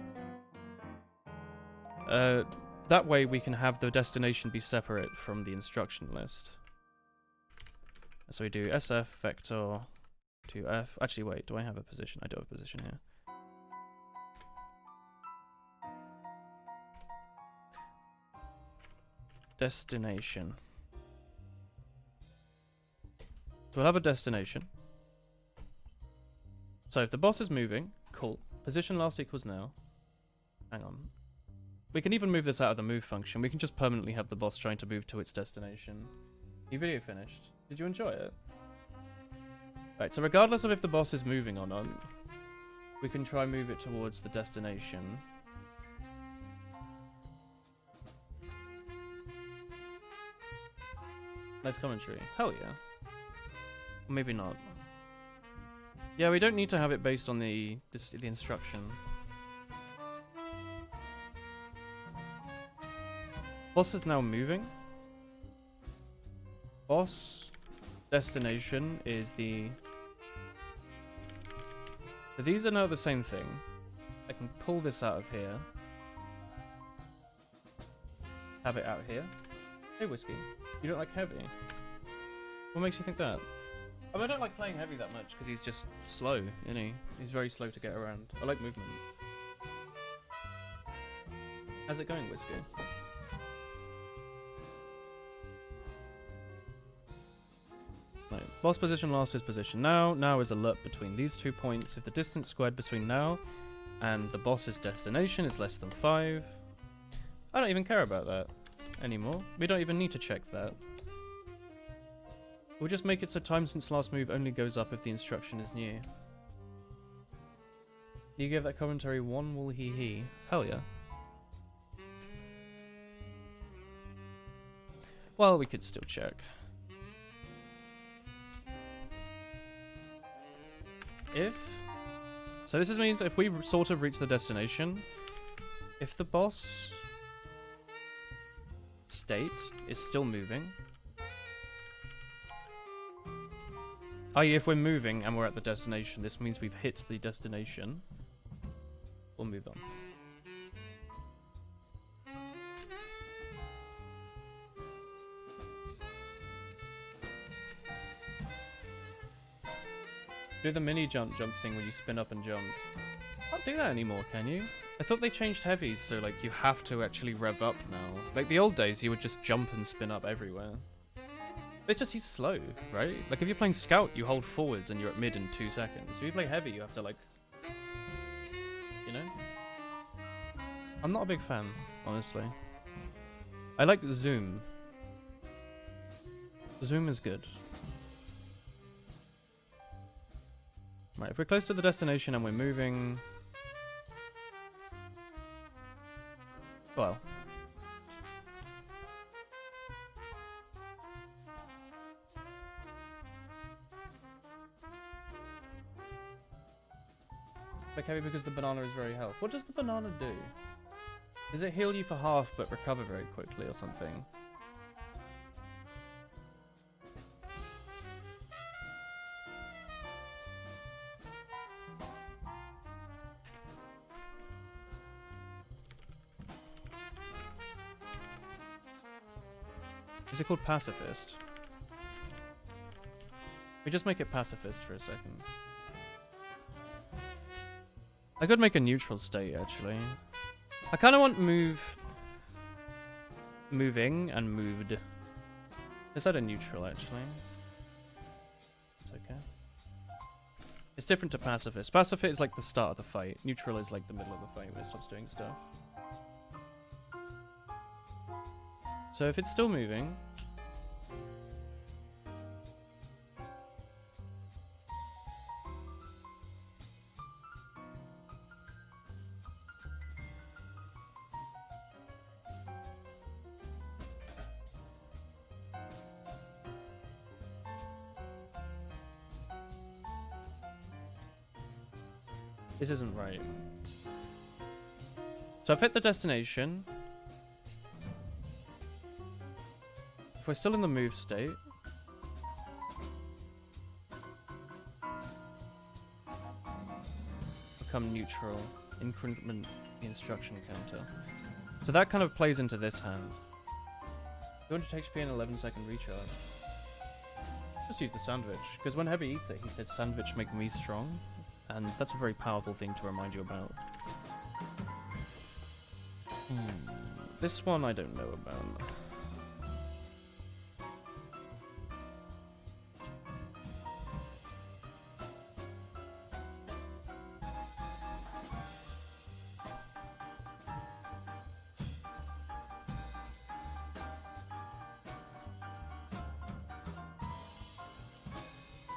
That way we can have the destination be separate from the instruction list. So we do sf vector to f. Actually, wait, do I have a position? I do have a position here. Destination. So we'll have a destination. So if the boss is moving, cool. Position last equals now. Hang on. We can even move this out of the move function. We can just permanently have the boss trying to move to its destination. Your video finished. Did you enjoy it? Right, so regardless of if the boss is moving or not, we can try move it towards the destination. Nice commentary. Hell yeah. Or maybe not. Yeah, we don't need to have it based on the instruction. Boss is now moving. Boss destination is the... So these are now the same thing. I can pull this out of here. Have it out here. Hey, Whiskey. You don't like heavy? What makes you think that? I mean, I don't like playing heavy that much because he's just slow, isn't he? He's very slow to get around. I like movement. How's it going, Whiskey? No. Boss position last is position now. Now is alert between these 2 points. If the distance squared between now and the boss's destination is less than 5. I don't even care about that anymore. We don't even need to check that. We'll just make it so time since last move only goes up if the instruction is new. You gave that commentary one wool hee hee. Hell yeah. Well, we could still check. So this means if we sort of reach the destination, if the boss state is still moving, i.e. if we're moving and we're at the destination, this means we've hit the destination, we'll move on. Do the mini jump thing where you spin up and jump. Can't do that anymore, can you? I thought they changed heavies, so like you have to actually rev up now. Like the old days, you would just jump and spin up everywhere. It's just he's slow, right? Like if you're playing scout, you hold forwards and you're at mid in 2 seconds. If you play heavy, you have to like, you know? I'm not a big fan, honestly. I like zoom. Zoom is good. Right, if we're close to the destination and we're moving... Well. Like heavy because the banana is very health. What does the banana do? Does it heal you for half but recover very quickly or something? Is it called pacifist? We just make it pacifist for a second. I could make a neutral state, actually. I kind of want moving and moved. Is that a neutral, actually? It's okay. It's different to pacifist. Pacifist is like the start of the fight. Neutral is like the middle of the fight when it stops doing stuff. So if it's still moving... This isn't right. So I've hit the destination. If we're still in the move state, become neutral, increment the instruction counter. So that kind of plays into this hand. 200 HP and 11-second recharge. Just use the sandwich, because when Heavy eats it, he says sandwich make me strong. And that's a very powerful thing to remind you about. This one I don't know about.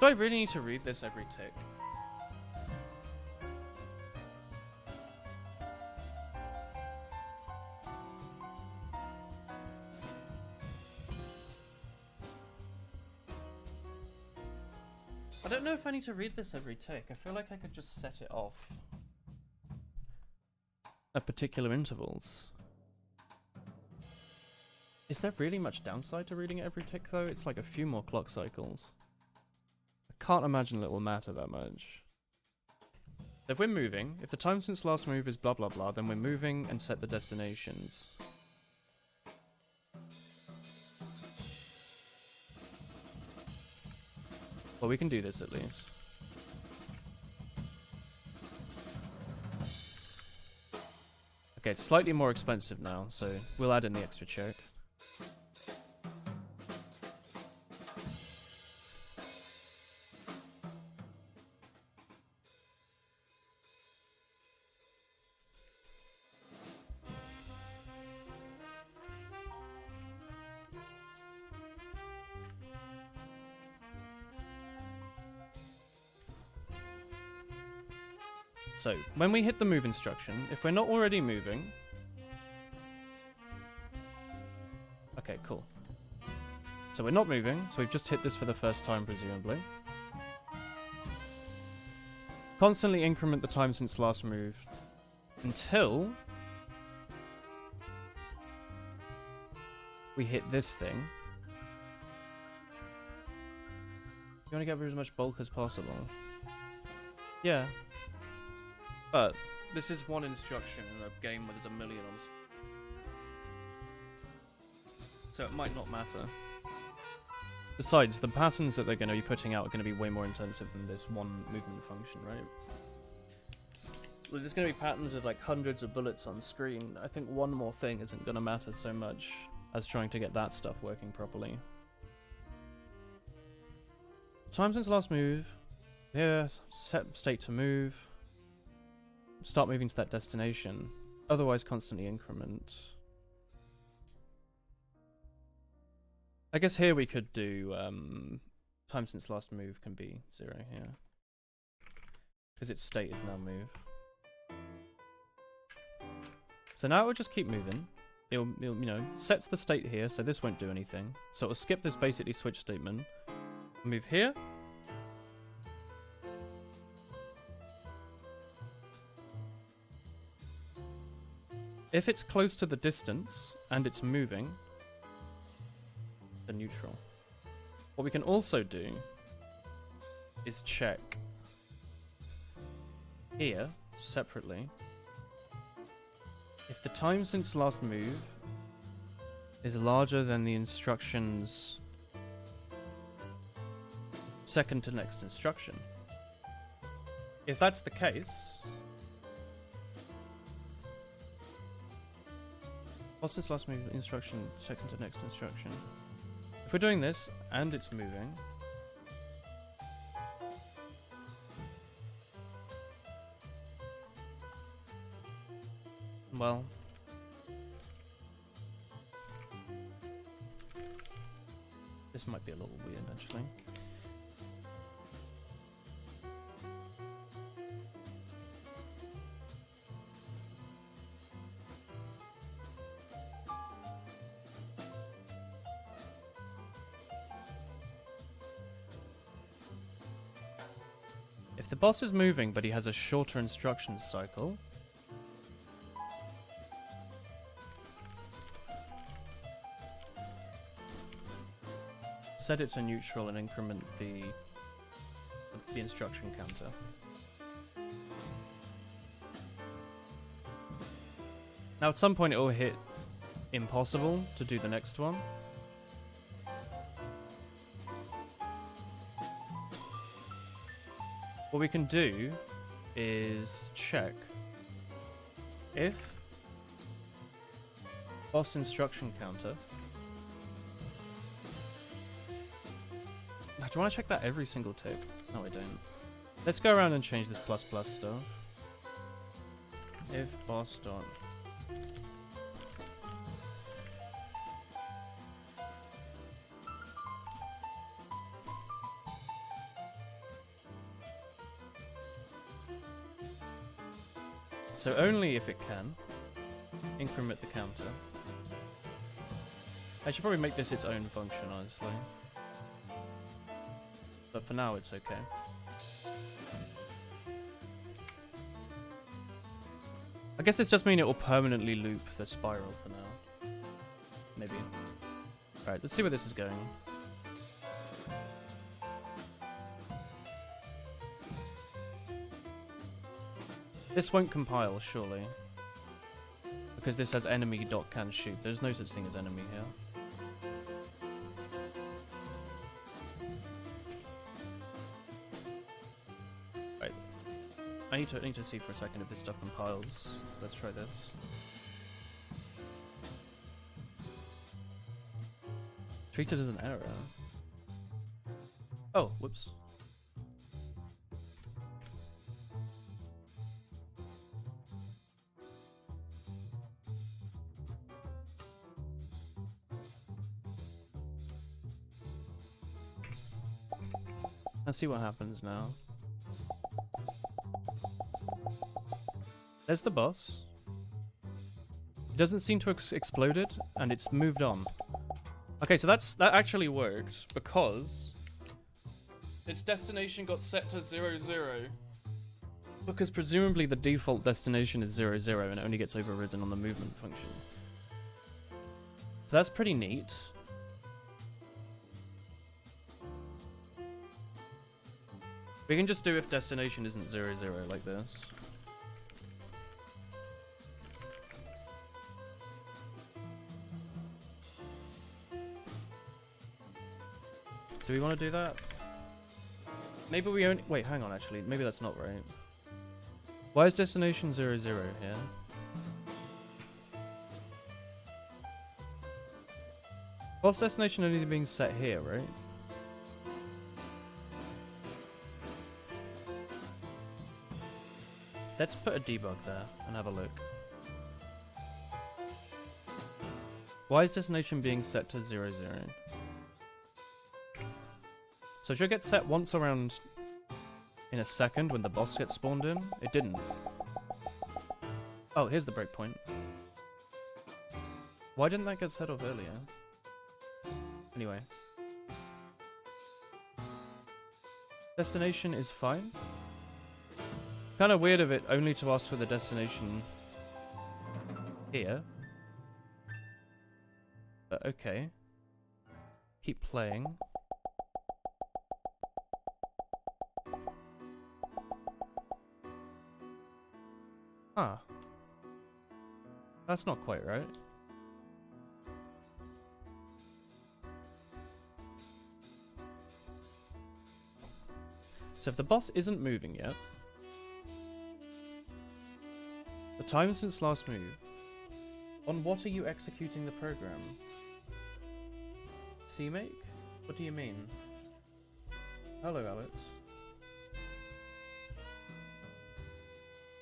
Do I really need to read this every tick? I don't know if I need to read this every tick. I feel like I could just set it off at particular intervals. Is there really much downside to reading it every tick, though? It's like a few more clock cycles. I can't imagine it will matter that much. If we're moving, if the time since last move is blah blah blah, then we're moving and set the destinations. Well, we can do this at least. Okay, it's slightly more expensive now, so we'll add in the extra check. So, when we hit the move instruction, if we're not already moving... Okay, cool. So we're not moving, so we've just hit this for the first time, presumably. Constantly increment the time since last move until we hit this thing. You want to get rid of as much bulk as possible. Yeah. But this is one instruction in a game where there's a million on. So it might not matter. Besides, the patterns that they're going to be putting out are going to be way more intensive than this one movement function, right? Well, there's going to be patterns with like hundreds of bullets on screen. I think one more thing isn't going to matter so much as trying to get that stuff working properly. Time since last move. Here, set state to move. Start moving to that destination. Otherwise, constantly increment. I guess here we could do time since last move can be 0 here. Because its state is now move. So now it will just keep moving. It'll, you know, sets the state here, so this won't do anything. So it'll skip this basically switch statement. Move here. If it's close to the distance and it's moving, the neutral. What we can also do is check here separately if the time since last move is larger than the instruction's second to next instruction. If that's the case, What's this last move? Instruction, second to next instruction. If we're doing this, and it's moving... Well... This might be a little weird, actually. If the boss is moving, but he has a shorter instructions cycle... Set it to neutral and increment the instruction counter. Now at some point it will hit impossible to do the next one. What we can do is check if boss instruction counter. Do you want to check that every single tick? No, I don't. Let's go around and change this plus plus stuff. If boss dot. So only if it can increment the counter. I should probably make this its own function, honestly. But for now, it's okay. I guess this just means it will permanently loop the spiral for now. Maybe. Alright, let's see where this is going. This won't compile, surely. Because this has enemy dot can shoot. There's no such thing as enemy here. I need to see for a second if this stuff compiles. So let's try this. Treated as an error. Oh, whoops. Let's see what happens now. There's the boss. It doesn't seem to have exploded, and it's moved on. Okay, so that actually worked because Its destination got set to 0, 0. because presumably the default destination is 0, 0, and it only gets overridden on the movement function. So that's pretty neat. We can just do if destination isn't 0, 0 like this. Do we want to do that? Maybe we only... Wait, hang on, actually. Maybe that's not right. Why is destination 0, 0 here? Boss destination only being set here, right? Let's put a debug there and have a look. Why is destination being set to 0, 0? So it should get set once around in a second when the boss gets spawned in. It didn't. Oh, here's the breakpoint. Why didn't that get set off earlier? Anyway. Destination is fine. Kind of weird of it only to ask for the destination here. But okay. Keep playing. Huh. That's not quite right. So if the boss isn't moving yet, the time since last move On what are you executing the program? CMake? What do you mean? Hello, Alex.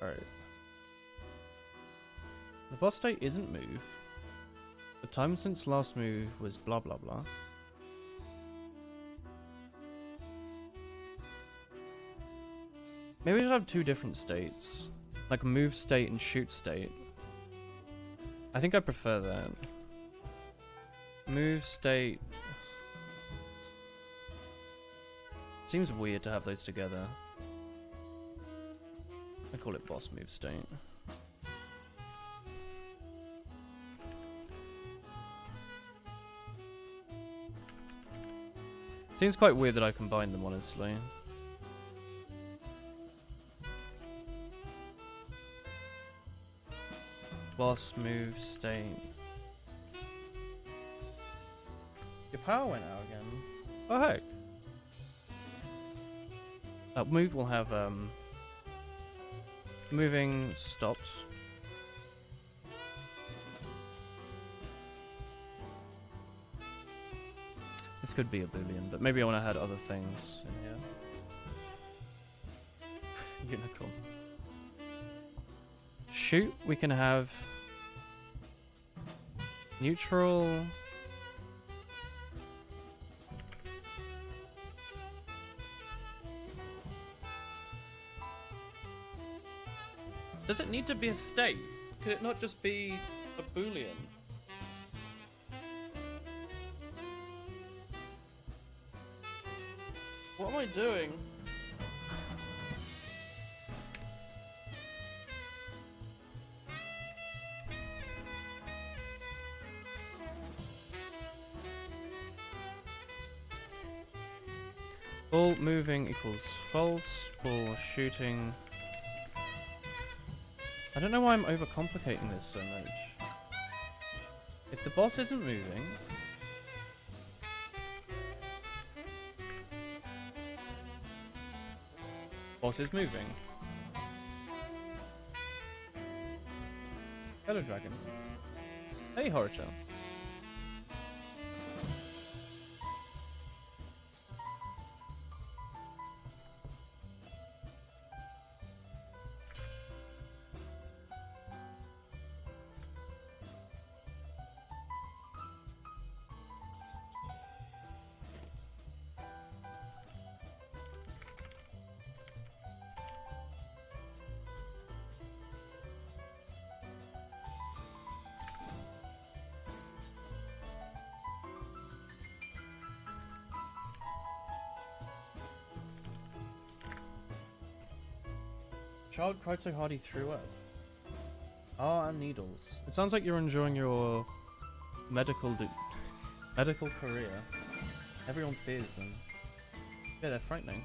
Alright. The boss state isn't move. The time since last move was blah blah blah. Maybe we should have two different states. Like move state and shoot state. I think I prefer that. Move state. Seems weird to have those together. I call it boss move state. Seems quite weird that I combine them, honestly. Boss move state. Your power went out again. Oh heck. That move will have moving stopped. This could be a boolean, but maybe I want to add other things in here. Unicorn. Shoot, we can have neutral. Does it need to be a state? Could it not just be a boolean? What am I doing? Ball moving equals false. Ball shooting. I don't know why I'm overcomplicating this so much. If the boss isn't moving... Boss is moving. Hello, dragon. Hey, Horror-chan. Child cried so hard he threw up. Ah, and needles. It sounds like you're enjoying your medical career. Everyone fears them. Yeah, they're frightening.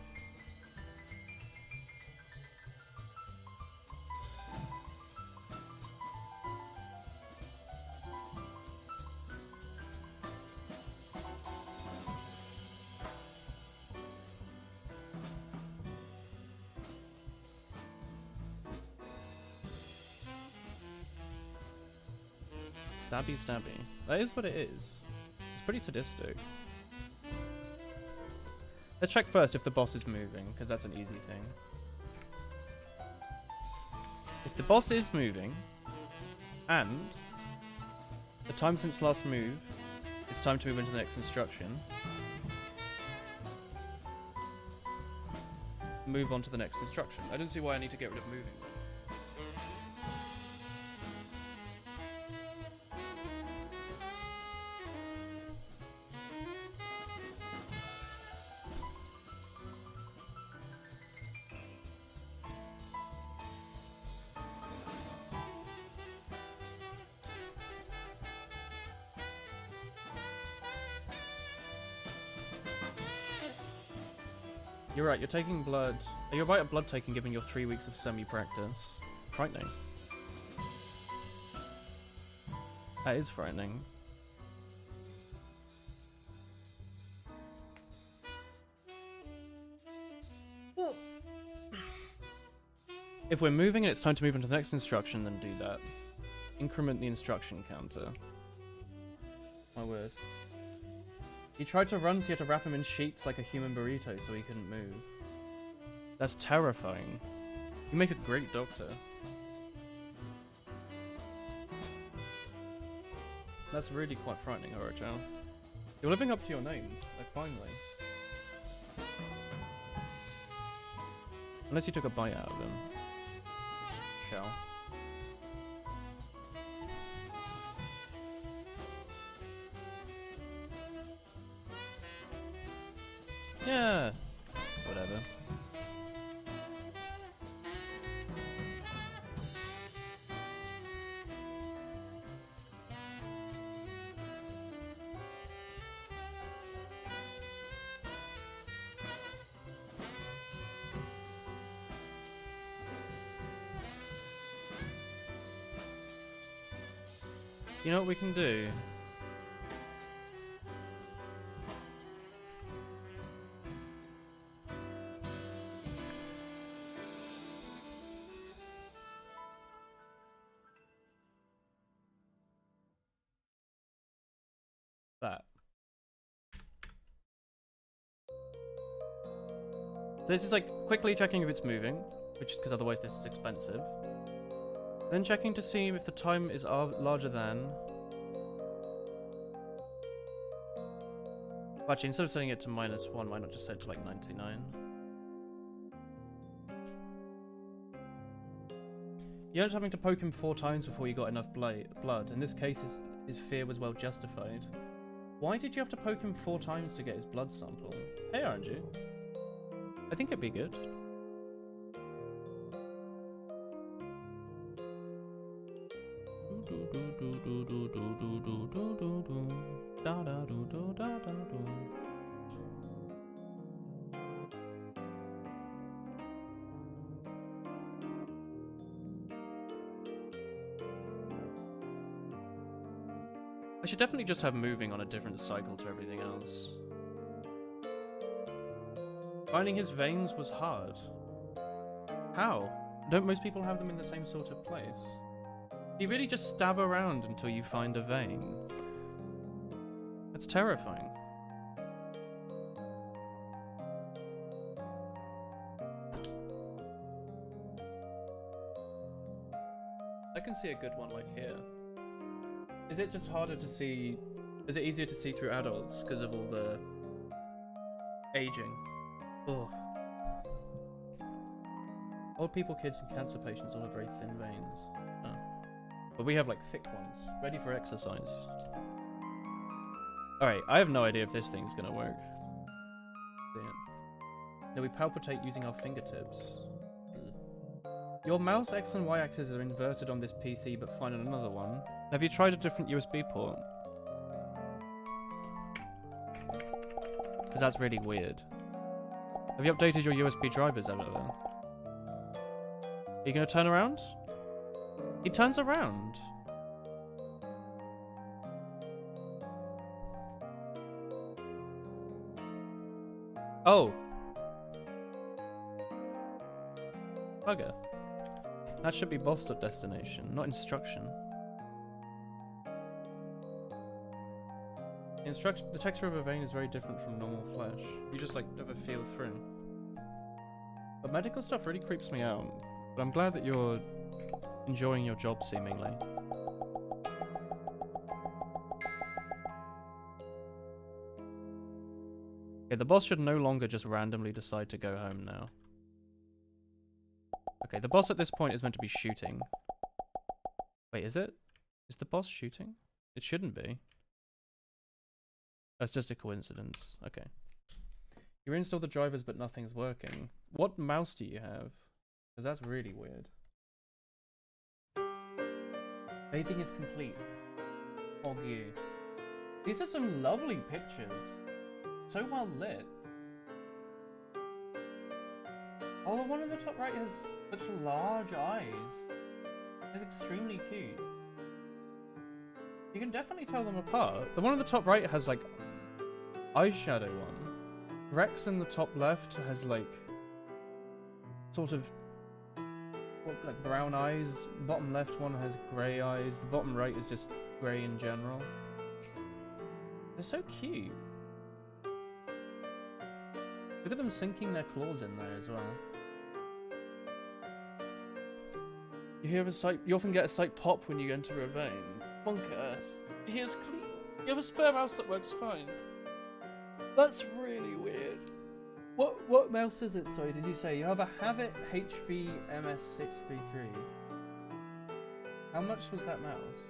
Stabby stabby. That is what it is. It's pretty sadistic. Let's check first if the boss is moving, because that's an easy thing. If the boss is moving, and the time since last move, it's time to move into the next instruction. Move on to the next instruction. I don't see why I need to get rid of moving. You're right, you're taking blood. You're right at blood taking given your 3 weeks of semi-practice. Frightening. That is frightening. Well, If we're moving and it's time to move into the next instruction, then do that. Increment the instruction counter. My word. He tried to run, so you had to wrap him in sheets like a human burrito so he couldn't move. That's terrifying. You make a great doctor. That's really quite frightening, Orocho. You're living up to your name, like, finally. Unless you took a bite out of him. Shall. Yeah. Whatever. You know what we can do? That. So this is like quickly checking if it's moving, which because otherwise this is expensive. Then checking to see if the time is larger than. Actually, instead of setting it to -1, why not just set it to like 99? You ended up having to poke him 4 times before you got enough blood. In this case, his fear was well justified. Why did you have to poke him 4 times to get his blood sample? Hey, RNG. I think it'd be good. I should definitely just have moving on a different cycle to everything else. Finding his veins was hard. How? Don't most people have them in the same sort of place? You really just stab around until you find a vein. That's terrifying. I can see a good one like here. Is it just harder to see? Is it easier to see through adults because of all the aging? Ugh. Old people, kids, and cancer patients all have very thin veins. Oh. But we have like thick ones, ready for exercise. Alright, I have no idea if this thing's gonna work. No, we palpitate using our fingertips. Your mouse X and Y axes are inverted on this PC, but fine on another one. Have you tried a different USB port? Because that's really weird. Have you updated your USB drivers ever then? Are you going to turn around? He turns around. Oh. Bugger. That should be boss.destination, not instruction. The texture of a vein is very different from normal flesh. You just like never feel through. But medical stuff really creeps me out. But I'm glad that you're enjoying your job, seemingly. Okay, the boss should no longer just randomly decide to go home now. Okay, the boss at this point is meant to be shooting. Wait, is it? Is the boss shooting? It shouldn't be. That's just a coincidence. Okay. You installed the drivers, but nothing's working. What mouse do you have? Because that's really weird. Bathing is complete. Og you. These are some lovely pictures. So well lit. Oh, the one in the top right has such large eyes. It's extremely cute. You can definitely tell them apart. The one on the top right has like eyeshadow on. Rex in the top left has like sort of like brown eyes. Bottom left one has grey eyes. The bottom right is just grey in general. They're so cute. Look at them sinking their claws in there as well. You hear a sight. You often get a sight pop when you enter a vein. Monk Earth. Here's clean. You have a spare mouse that works fine. That's really weird. What mouse is it? Sorry, did you say you have a Havit HV MS633? How much was that mouse?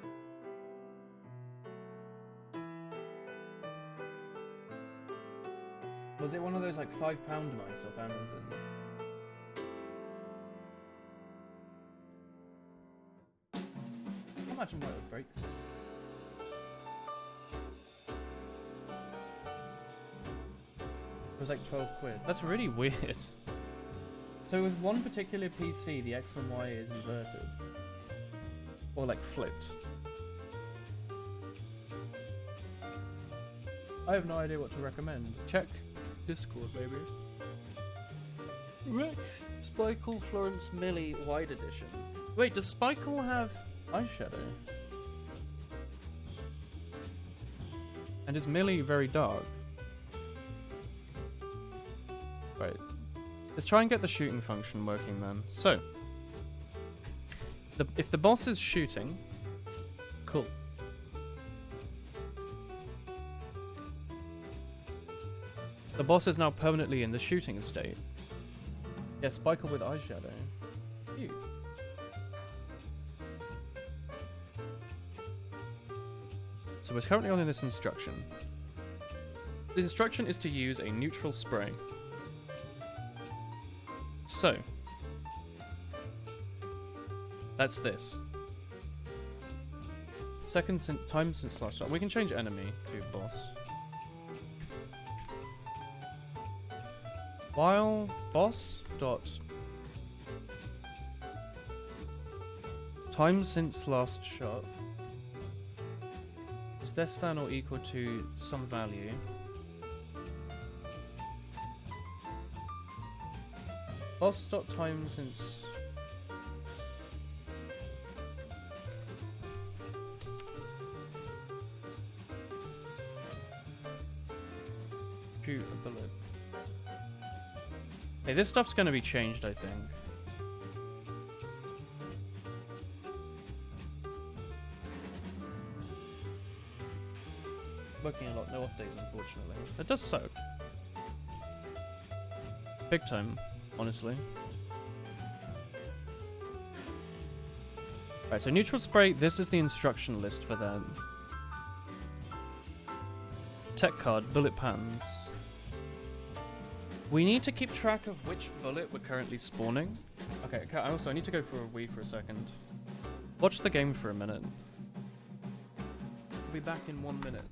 Was it one of those like £5 mice off Amazon? I imagine why it would break. It was like 12 quid. That's really weird. So with one particular PC, the X and Y is inverted. Or like flipped. I have no idea what to recommend. Check Discord, maybe. Rex Spikle Florence Millie Wide Edition. Wait, does Spikle have eyeshadow? And is Millie very dark? Right. Let's try and get the shooting function working then. So, if the boss is shooting, cool. The boss is now permanently in the shooting state. Yeah, Spikle with eyeshadow. Cute. So we're currently on this instruction. The instruction is to use a neutral spray. So, that's this. Time since last shot. We can change enemy to boss. While boss dot time since last shot is less than or equal to some value. Boss dot time since shoot a bullet. Hey, this stuff's gonna be changed, I think. Working a lot, no off days, unfortunately. It does suck. Big time, honestly. Right, so neutral spray, this is the instruction list for that. Tech card, bullet pans. We need to keep track of which bullet we're currently spawning. Okay, I need to go for a wee for a second. Watch the game for a minute. I'll be back in 1 minute.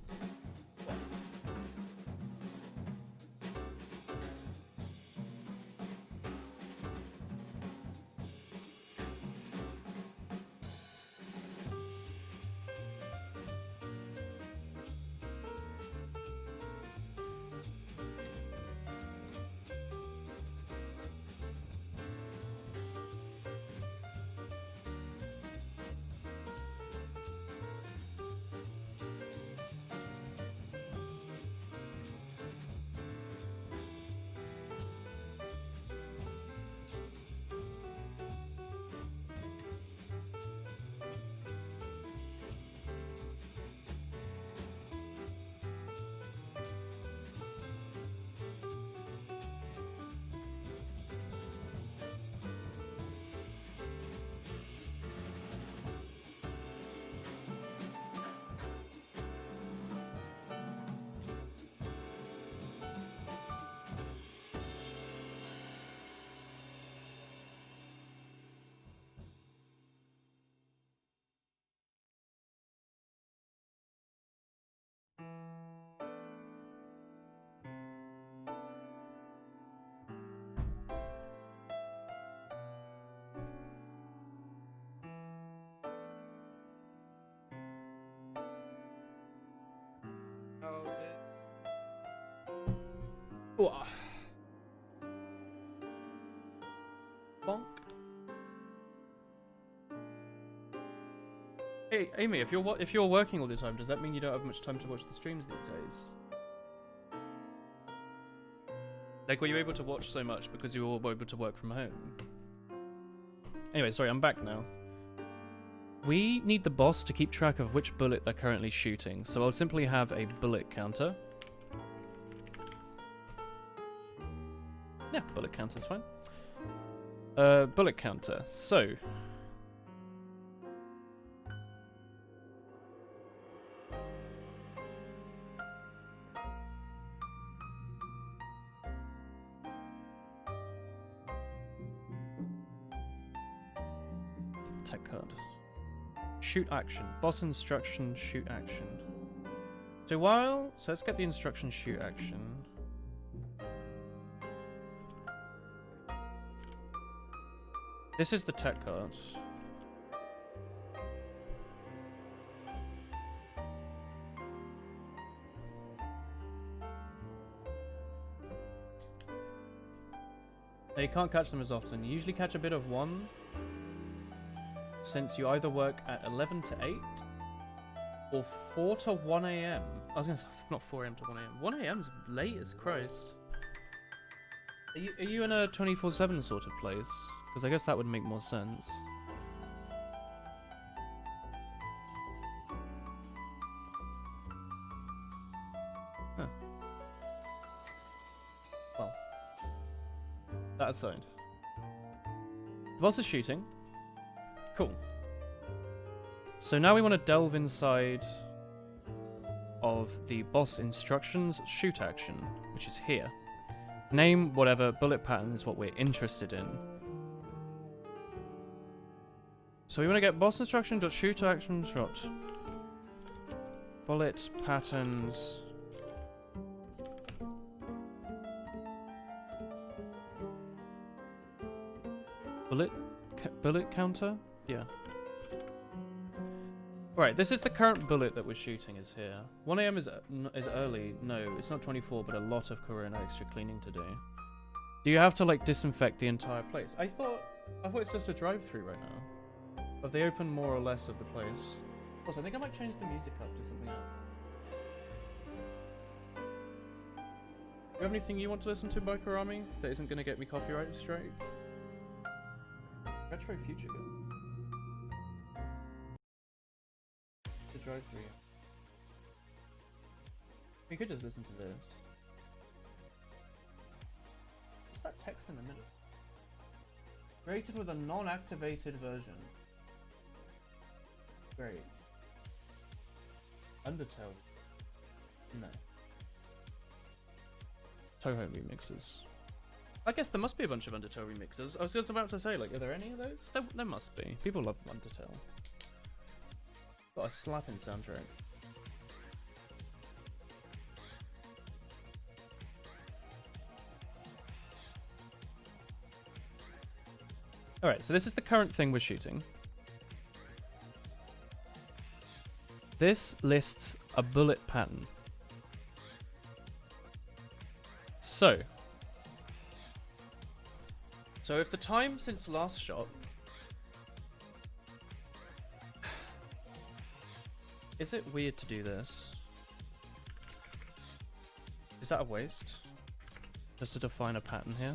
Bonk. Hey, Amy, if you're working all the time, does that mean you don't have much time to watch the streams these days? Like, were you able to watch so much because you were able to work from home? Anyway, sorry, I'm back now. We need the boss to keep track of which bullet they're currently shooting, so I'll simply have a bullet counter. Yeah, bullet counter's fine. Bullet counter. So, tech card. Shoot action. Boss instruction, shoot action. So let's get the instruction shoot action. This is the tech card. Now you can't catch them as often. You usually catch a bit of one, since you either work at 11 to 8 or 4 to 1 a.m. I was going to say, not 4 a.m. to 1 a.m. 1 a.m. is late as Christ. Are you in a 24/7 sort of place? Because I guess that would make more sense. Huh. Well, that aside. The boss is shooting. Cool. So now we want to delve inside of the boss instructions shoot action, which is here. Name, whatever, bullet pattern is what we're interested in. So we want to get boss instruction dot shoot action dot bullet patterns. Bullet counter? Yeah. Right, this is the current bullet that we're shooting is here. 1 a.m. is early. No, it's not 24, but a lot of Corona extra cleaning to do. Do you have to like disinfect the entire place? I thought it's just a drive-through right now. But they open more or less of the place. Also, I think I might change the music up to something else. Do you have anything you want to listen to by Karami that isn't going to get me copyright straight? Retro Future Girl. The drive-through. We could just listen to this. What's that text in the middle? Created with a non-activated version. Great. Undertale. No. Toho remixes. I guess there must be a bunch of Undertale remixes. I was just about to say, like, are there any of those? There must be. People love Undertale. Got a slapping soundtrack. Alright, so this is the current thing we're shooting. This lists a bullet pattern. So if the time since last shot is it weird to do this? Is that a waste? Just to define a pattern here?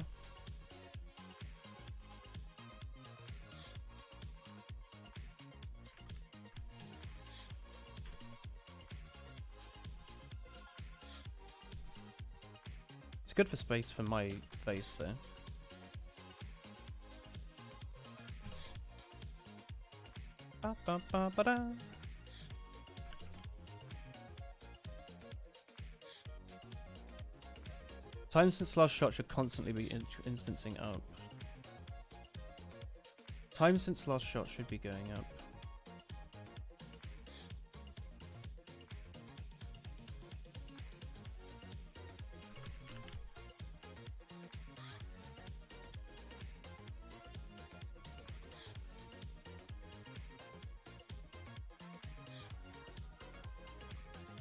It's good for space for my face there. Ba, ba, ba, ba, da. Time since last shot should constantly be instancing up. Time since last shot should be going up.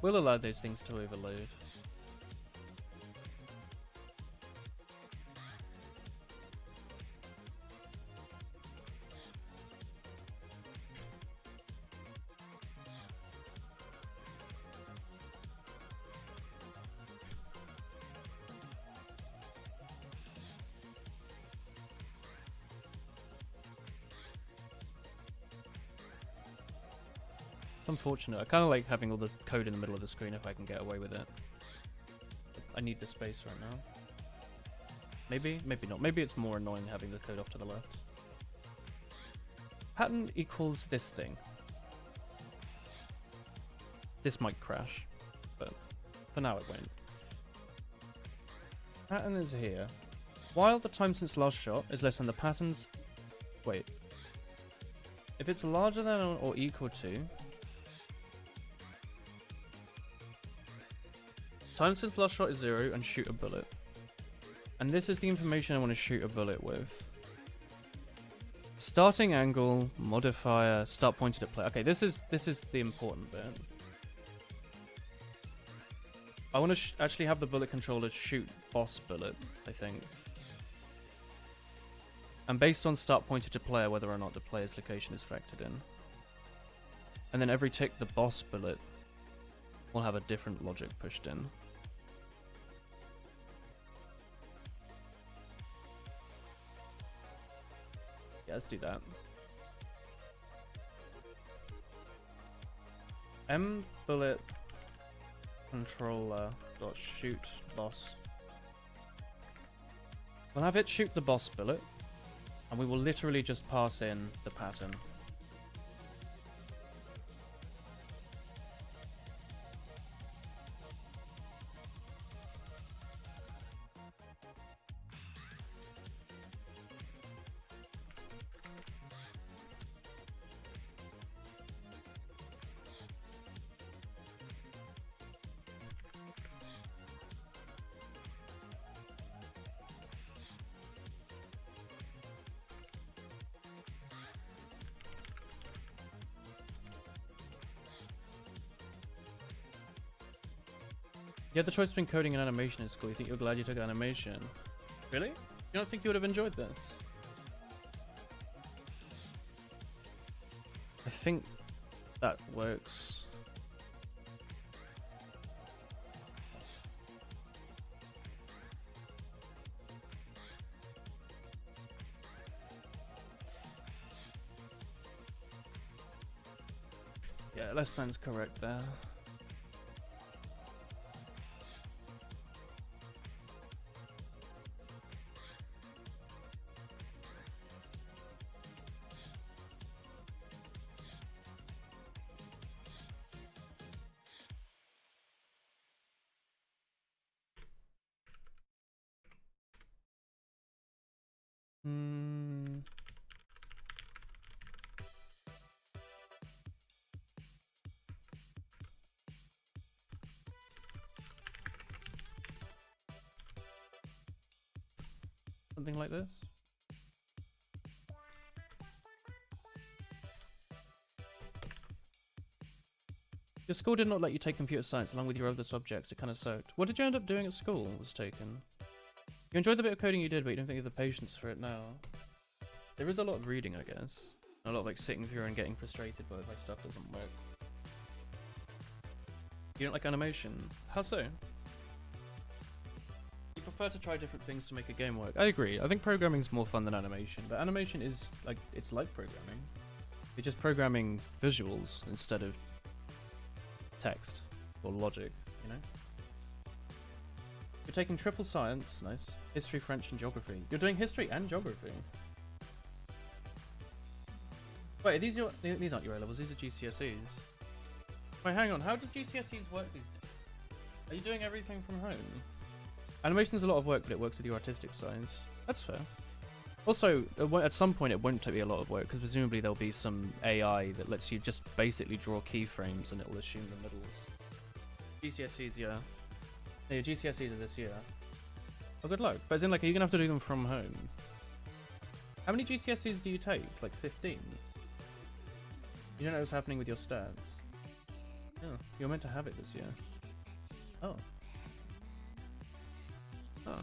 We'll allow those things to overload. It's unfortunate. I kind of like having all the code in the middle of the screen if I can get away with it. I need the space right now. Maybe, maybe not. Maybe it's more annoying having the code off to the left. Pattern equals this thing. This might crash, but for now it won't. Pattern is here. While the time since last shot is less than the pattern's... Wait. If it's larger than or equal to... Time since last shot is 0 and shoot a bullet. And this is the information I want to shoot a bullet with. Starting angle, modifier, start pointed at play. Okay, this is the important bit. I want to actually have the bullet controller shoot boss bullet, I think. And based on start pointed to player, whether or not the player's location is factored in. And then every tick, the boss bullet will have a different logic pushed in. Yeah, let's do that. M bullet controller dot shoot boss. We'll have it shoot the boss bullet, and we will literally just pass in the pattern. You had the choice between coding and animation in school. You think you're glad you took animation? Really? You don't think you would have enjoyed this? I think that works. Yeah, less than's correct there. Something like this. Your school did not let you take computer science along with your other subjects. It kind of sucked. What did you end up doing at school? Was taken. You enjoyed the bit of coding you did, but you don't think you have the patience for it now. There is a lot of reading, I guess. A lot of like sitting through and getting frustrated by stuff doesn't work. You don't like animation? How so? You prefer to try different things to make a game work. I agree. I think programming's more fun than animation, but animation is like, it's like programming. You're just programming visuals instead of text or logic, you know? You're taking triple science, nice. History, French, and geography. You're doing history and geography. Wait, are these aren't your A-levels, these are GCSEs. Wait, hang on, how does GCSEs work these days? Are you doing everything from home? Animation is a lot of work, but it works with your artistic sides. That's fair. Also, at some point it won't take a lot of work, because presumably there'll be some AI that lets you just basically draw keyframes and it'll assume the middles. GCSEs, yeah. Yeah, GCSEs are this year. Oh, good luck. But as in, like, are you going to have to do them from home? How many GCSEs do you take? Like 15? You don't know what's happening with your stats. Oh, you're meant to have it this year. Oh. Oh.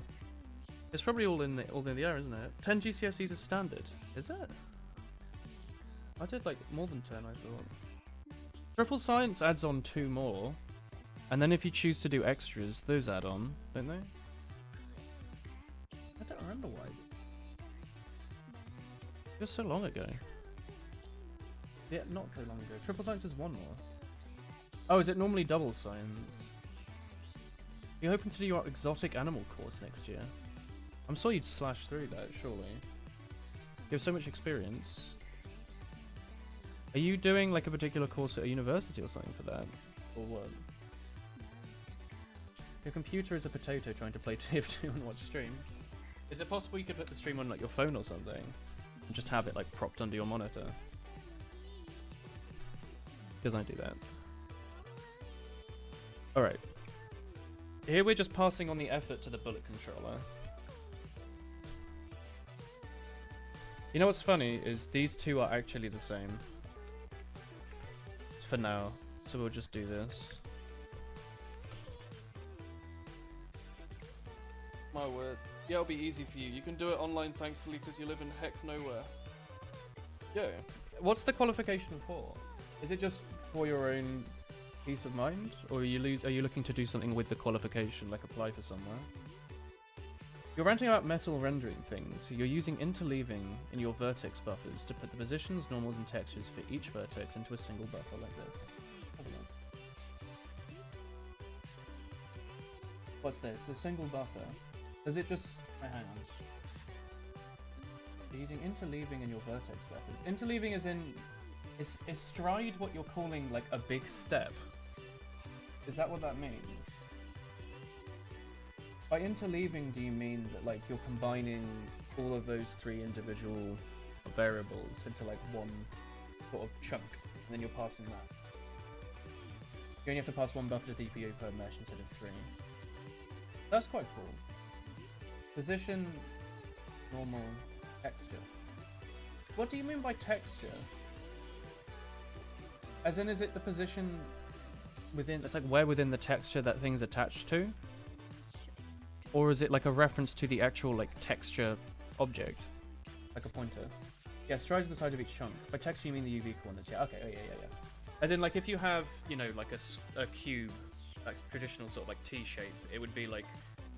It's probably all in the air, isn't it? 10 GCSEs is standard. Is it? I did like more than 10, I thought. Triple Science adds on 2 more. And then if you choose to do extras, those add on, don't they? I don't remember why. It was so long ago. Yeah, not so long ago. Triple Science is 1 more. Oh, is it normally double science? You're hoping to do your exotic animal course next year? I'm sure you'd slash through that, surely. You have so much experience. Are you doing like a particular course at a university or something for that? Or what? Your computer is a potato trying to play TF2 and watch stream. Is it possible you could put the stream on like your phone or something? And just have it like propped under your monitor? Because I do that. Alright. Here we're just passing on the effort to the bullet controller. You know what's funny is these two are actually the same. For now. So we'll just do this. My word. Yeah, it'll be easy for you. You can do it online, thankfully, because you live in heck nowhere. Yeah. What's the qualification for? Is it just for your own peace of mind? Or are you looking to do something with the qualification, like apply for somewhere? You're ranting about metal rendering things. You're using interleaving in your vertex buffers to put the positions, normals, and textures for each vertex into a single buffer like this. Have a look. What's this? A single buffer. Does it just... hang on. You're using interleaving in your vertex buffers. Interleaving is in... Is stride what you're calling, like, a big step? Is that what that means? By interleaving, do you mean that, like, you're combining all of those three individual variables into, like, one sort of chunk, and then you're passing that? You only have to pass one buffer to DPU per mesh instead of three. That's quite cool. Position, normal, texture. What do you mean by texture? As in, is it the position within... It's like where within the texture that thing's attached to? Or is it like a reference to the actual, like, texture object? Like a pointer? Yeah, strides the size of each chunk. By texture, you mean the UV coordinates. Yeah, okay, oh, yeah. As in, like, if you have, you know, like a cube, like traditional sort of, like, T-shape, it would be like...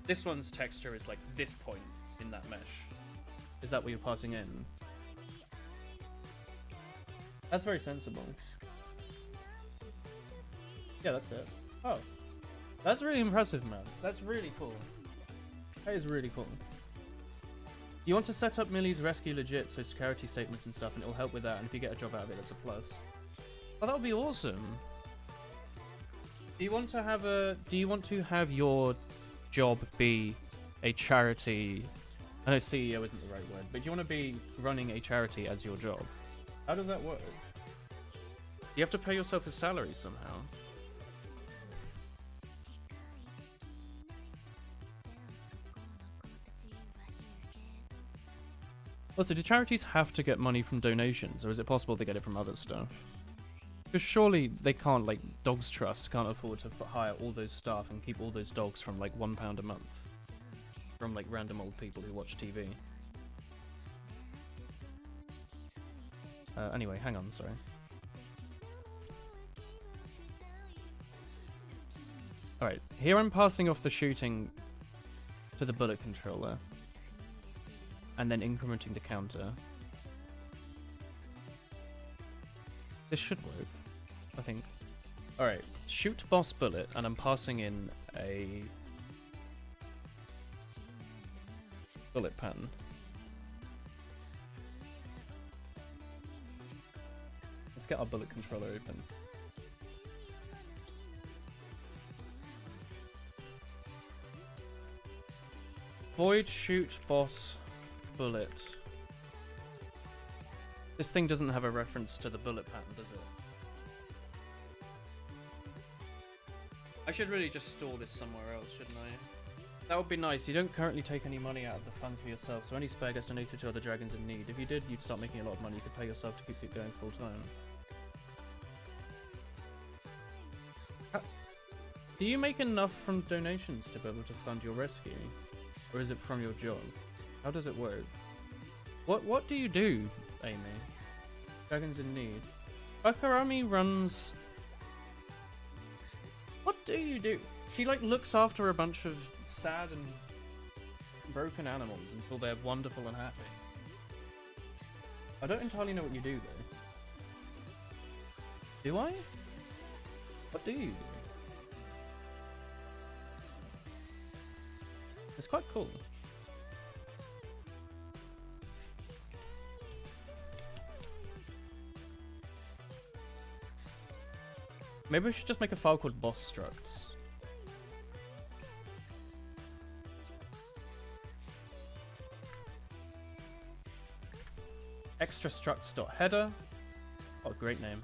This one's texture is, like, this point in that mesh. Is that what you're passing in? That's very sensible. Yeah, that's it. Oh. That's really impressive, man. That's really cool. That is really cool. You want to set up Millie's Rescue legit, so security statements and stuff, and it'll help with that, and if you get a job out of it, that's a plus. Oh, that would be awesome. Do you want to have your job be a charity? I know CEO isn't the right word, but do you want to be running a charity as your job? How does that work? You have to pay yourself a salary somehow. Also, do charities have to get money from donations, or is it possible they get it from other stuff? Because surely they can't, like, Dogs Trust can't afford to hire all those staff and keep all those dogs from, like, £1 a month. From, like, random old people who watch TV. Anyway, hang on, sorry. Alright, here I'm passing off the shooting to the bullet controller. And then incrementing the counter. This should work, I think. Alright, shoot boss bullet, and I'm passing in a bullet pattern. Let's get our bullet controller open. Void shoot boss bullet. This thing doesn't have a reference to the bullet pattern, does it? I should really just store this somewhere else, shouldn't I? That would be nice. You don't currently take any money out of the funds for yourself, so any spare gets donated to other dragons in need. If you did, you'd start making a lot of money. You could pay yourself to keep it going full time. Do you make enough from donations to be able to fund your rescue? Or is it from your job? How does it work? What do you do, Amy? Dragons in need. Bakarami runs... What do you do? She, like, looks after a bunch of sad and broken animals until they're wonderful and happy. I don't entirely know what you do, though. Do I? What do you do? It's quite cool. Maybe we should just make a file called boss structs. Extra structs.header. What a great name.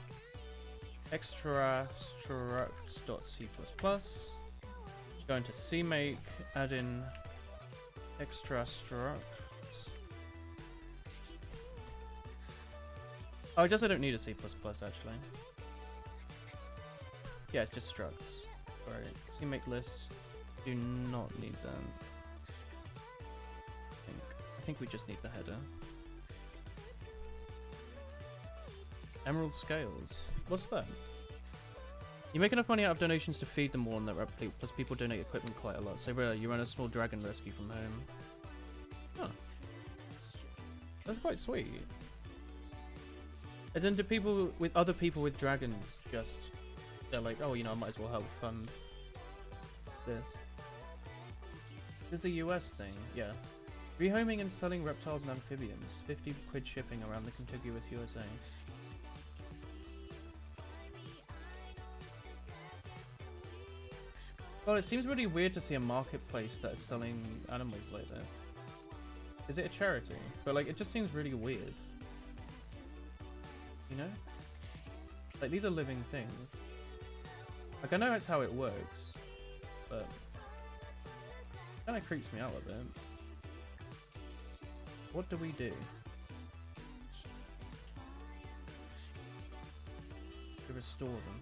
Extra structs.c++. Go into CMake, add in extra struct. Oh, I guess I don't need a C++ actually. Yeah, it's just structs. Alright, CMake lists. Do not need them. I think we just need the header. Emerald scales. What's that? You make enough money out of donations to feed them all on that replicate, plus people donate equipment quite a lot. So really, you run a small dragon rescue from home. Huh. That's quite sweet. And then do people with other people with dragons just... They're like, oh, you know, I might as well help fund this. This is a US thing, yeah. Rehoming and selling reptiles and amphibians. 50 quid shipping around the contiguous USA. Well, it seems really weird to see a marketplace that is selling animals like that. Is it a charity? But like, it just seems really weird. You know? Like, these are living things. Like, I know that's how it works, but it kind of creeps me out a bit. What do we do? To restore them.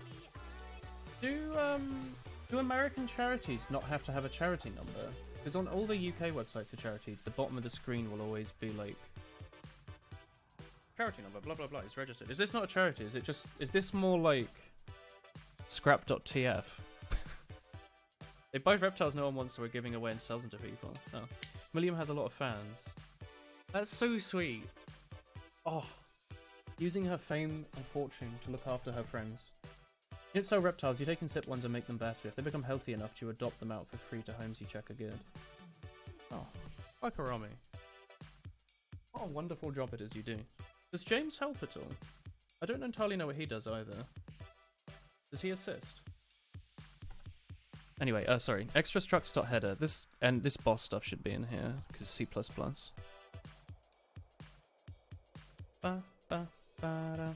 Do American charities not have to have a charity number? Because on all the UK websites for charities, the bottom of the screen will always be like, charity number, blah blah blah, it's registered. Is this not a charity? Is it just, is this more like scrap.tf? They buy reptiles no one wants, so we're giving away and sells them to people. Oh. William has a lot of fans. That's so sweet. Oh. Using her fame and fortune to look after her friends. You don't sell reptiles, you take insect ones and make them better. If they become healthy enough, you adopt them out for free to homes you check are good. Oh, Wakarami. What a wonderful job it is you do. Does James help at all? I don't entirely know what he does either. Does he assist? Anyway, sorry. Extra structs.header. This boss stuff should be in here, because C++. Ba, ba, ba, da.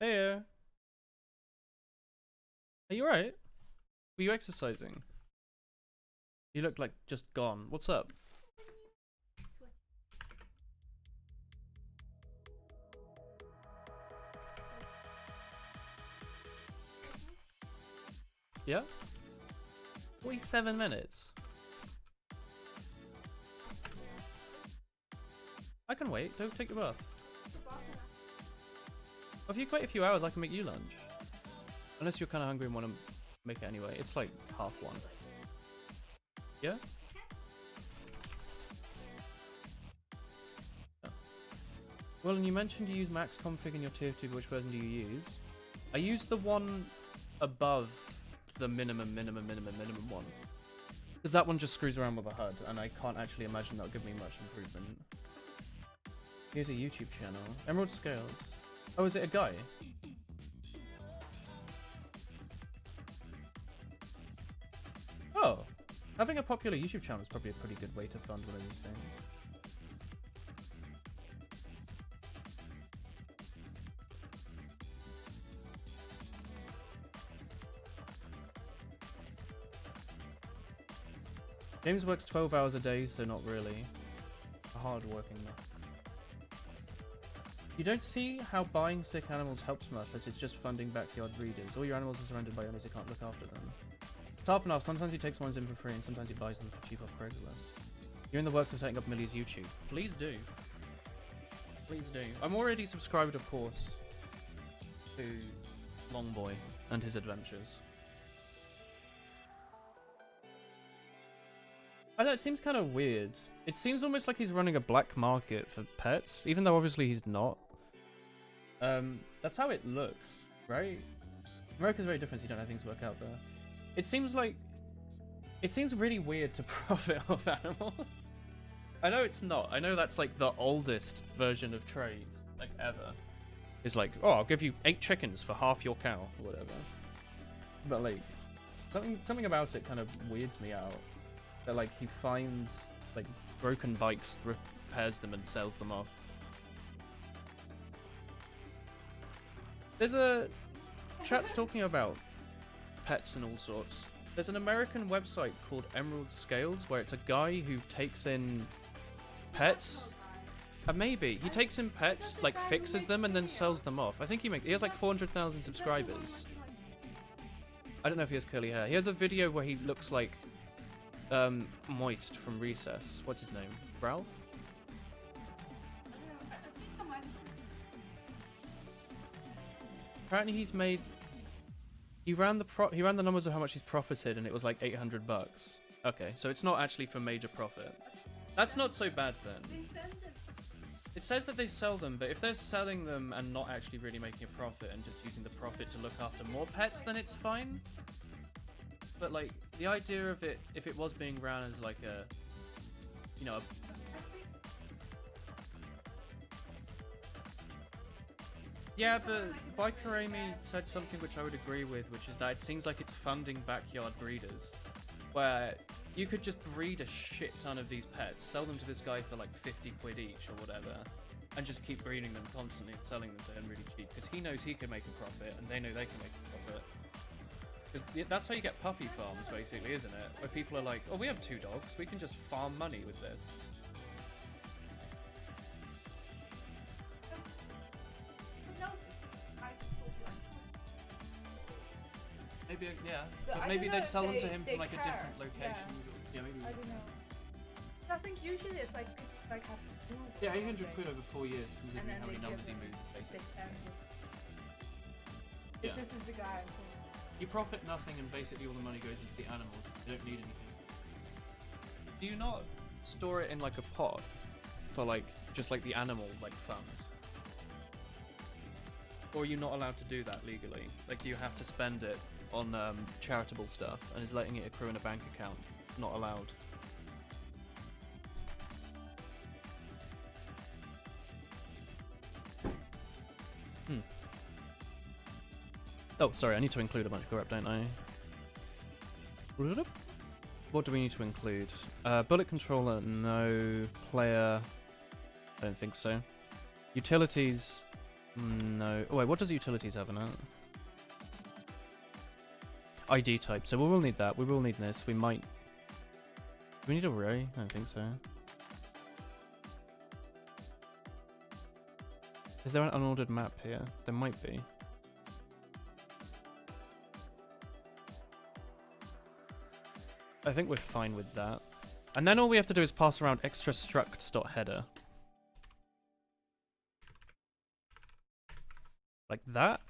Hey, are you alright? Were you exercising? You look like just gone. What's up? Yeah? 47 minutes. I can wait. Don't take your bath. If you wait a few hours, I can make you lunch. Unless you're kind of hungry and want to make it anyway. It's like 1:30. Yeah? Oh. Well, and you mentioned you use max config in your tier 2, but which version do you use? I use the one above the minimum one. Because that one just screws around with the HUD, and I can't actually imagine that'll give me much improvement. Here's a YouTube channel. Emerald Scales. Oh, is it a guy? Oh, having a popular YouTube channel is probably a pretty good way to fund one of these things. James works 12 hours a day, so not really. A hard-working man. You don't see how buying sick animals helps much, such as just funding backyard breeders. All your animals are surrounded by owners who can't look after them. It's half and half. Sometimes he takes ones in for free, and sometimes he buys them for cheap off Craigslist. You're in the works of setting up Millie's YouTube. Please do. Please do. I'm already subscribed, of course, to Longboy and his adventures. I know, it seems kind of weird. It seems almost like he's running a black market for pets, even though obviously he's not. That's how it looks, right? America's very different, so you don't know how things work out there. It seems really weird to profit off animals. I know it's not. I know that's like the oldest version of trade, like ever. It's like, oh, I'll give you 8 chickens for half your cow, or whatever. But like, something about it kind of weirds me out. That like he finds like broken bikes, repairs them, and sells them off. There's a chat's talking about pets and all sorts. There's an American website called Emerald Scales where it's a guy who takes in pets. Maybe he takes in pets, like fixes them, and then sells them off. I think he has like 400,000 subscribers. I don't know if he has curly hair. He has a video where he looks like Moist from Recess. What's his name? Ralph? Apparently he's made. He ran the numbers of how much he's profited, and it was like $800. Okay, so it's not actually for major profit. That's not so bad then. It says that they sell them, but if they're selling them and not actually really making a profit and just using the profit to look after more pets, then it's fine. But like the idea of it, if it was being ran as like a, you know, yeah, but Biker Amy said something which I would agree with, which is that it seems like it's funding backyard breeders, where you could just breed a shit ton of these pets, sell them to this guy for like 50 quid each or whatever, and just keep breeding them constantly and selling them to him really cheap, because he knows he can make a profit, and they know they can make a profit. Because that's how you get puppy farms, basically, isn't it? Where people are like, oh, we have 2 dogs, we can just farm money with this. Maybe, yeah. But maybe they'd sell them to him from like a different locations. Or, yeah, maybe. I don't know. I think usually it's like have to move. Yeah, 800 quid over 4 years, considering how many numbers he moved, basically. If this is the guy. You profit nothing, and basically all the money goes into the animals. You don't need anything. Do you not store it in like a pot for like just like the animal like fund? Or are you not allowed to do that legally? Like, do you have to spend it on charitable stuff, and is letting it accrue in a bank account not allowed? Oh, sorry, I need to include a bunch of crap, don't I? What do we need to include? Bullet controller, no. Player, I don't think so. Utilities, no. Oh wait, what does utilities have in it? ID type, so we will need that. We will need this. We might. Do we need a array? I don't think so. Is there an unordered map here? There might be. I think we're fine with that. And then all we have to do is pass around extra structs.header. Like that.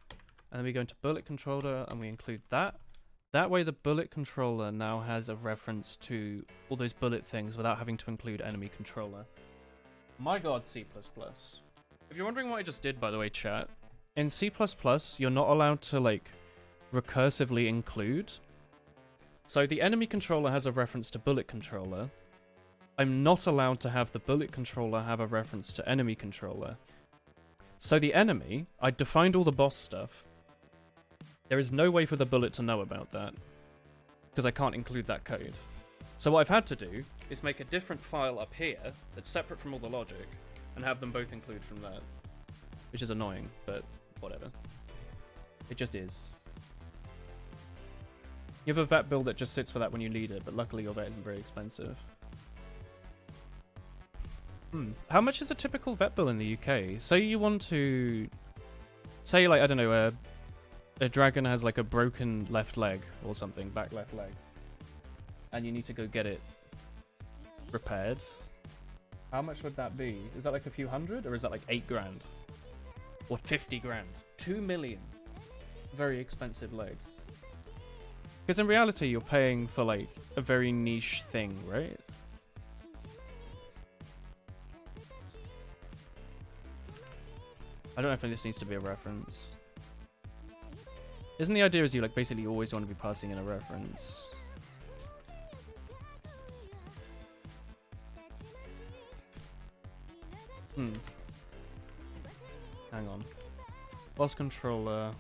And then we go into bullet controller and we include that. That way the bullet controller now has a reference to all those bullet things without having to include enemy controller. My god, C++. If you're wondering what I just did, by the way, chat, in C++, you're not allowed to, like, recursively include. So the enemy controller has a reference to bullet controller. I'm not allowed to have the bullet controller have a reference to enemy controller. So the enemy, I defined all the boss stuff. There is no way for the bullet to know about that, because I can't include that code. So what I've had to do is make a different file up here that's separate from all the logic, and have them both include from that. Which is annoying, but whatever. It just is. You have a vet build that just sits for that when you need it, but luckily your vet isn't very expensive. How much is a typical vet bill in the UK? Say you want to... Say, like, I don't know, a dragon has, like, a broken left leg or something, back left leg. And you need to go get it repaired. How much would that be? Is that, like, a few hundred? Or is that, like, 8 grand? Or 50 grand? 2 million. Very expensive leg. Because in reality, you're paying for, like, a very niche thing, right? I don't know if this needs to be a reference. Isn't the idea is you like basically always want to be passing in a reference? Hang on. Boss controller.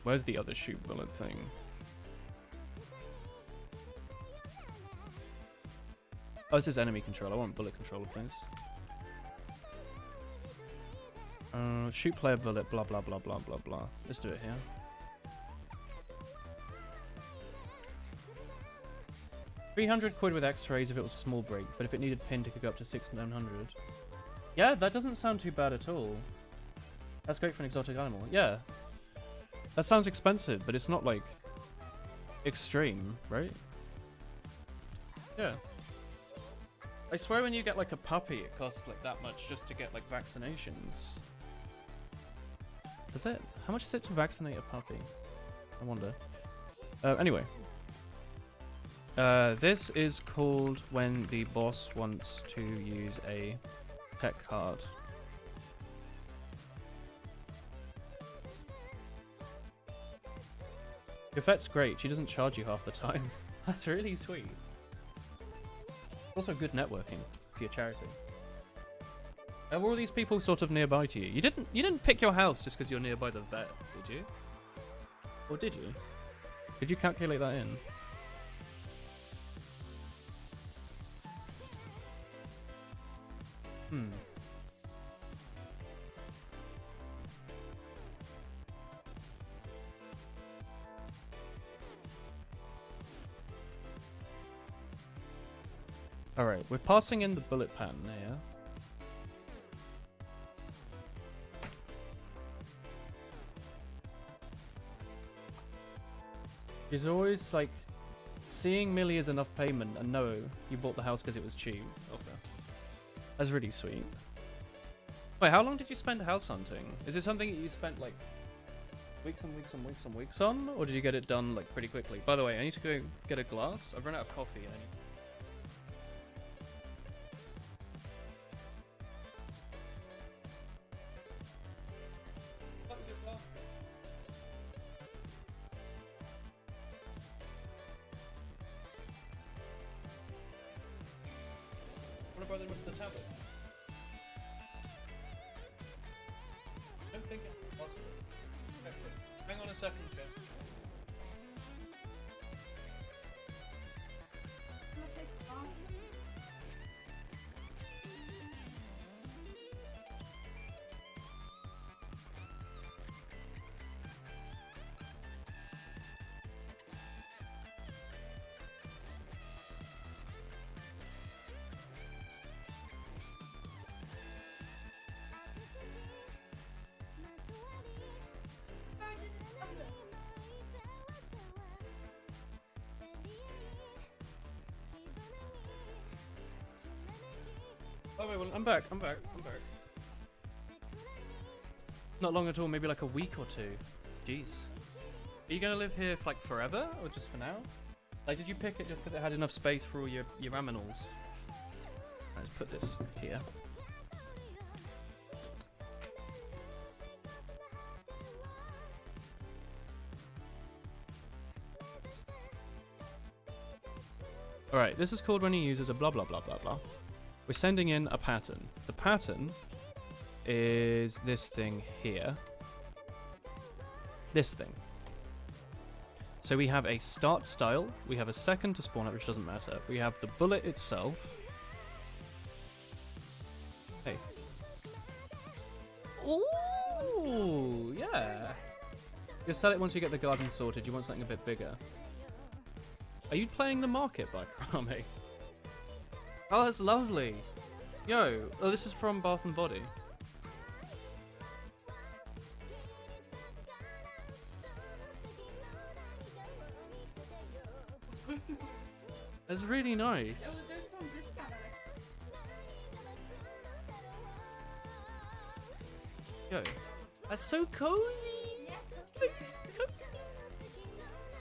Where's the other shoot bullet thing? Oh, this is enemy control. I want bullet controller, please. Shoot player bullet, blah blah blah blah blah blah. Let's do it here. £300 with X-rays if it was a small break, but if it needed pin, it could go up to 600-900. Yeah, that doesn't sound too bad at all. That's great for an exotic animal. Yeah. That sounds expensive, but it's not like extreme, right? Yeah. I swear when you get like a puppy, it costs like that much just to get like vaccinations. Does it? How much is it to vaccinate a puppy? I wonder. Anyway. This is called when the boss wants to use a pet card. Yvette's great. She doesn't charge you half the time. That's really sweet. Also good networking for your charity. Were all these people sort of nearby to you? You didn't pick your house just because you're nearby the vet, did you? Or did you? Did you calculate that in? Alright, we're passing in the bullet pattern here. She's always like, seeing Millie as enough payment and no, you bought the house because it was cheap. Okay. That's really sweet. Wait, how long did you spend house hunting? Is it something that you spent like weeks and weeks and weeks and weeks on? Or did you get it done like pretty quickly? By the way, I need to go get a glass. I've run out of coffee. What about the tablet? I don't think it's possible. Hang on a second, Jeff. I'm gonna take the bomb. Oh wait, well, I'm back. Not long at all, maybe like a week or two. Jeez. Are you gonna live here for, like forever, or just for now? Like, did you pick it just because it had enough space for all your aminals? Let's put this here. Alright, this is called when he uses a blah blah blah blah blah. We're sending in a pattern. The pattern is this thing here. This thing. So we have a start style, we have a second to spawn at, which doesn't matter. We have the bullet itself. Hey. Ooh, yeah. You'll sell it once you get the garden sorted. You want something a bit bigger. Are you playing the market by Karame? Oh, that's lovely. Yo, oh, this is from Bath and Body. That's really nice. There's some discount. Yo, that's so cozy.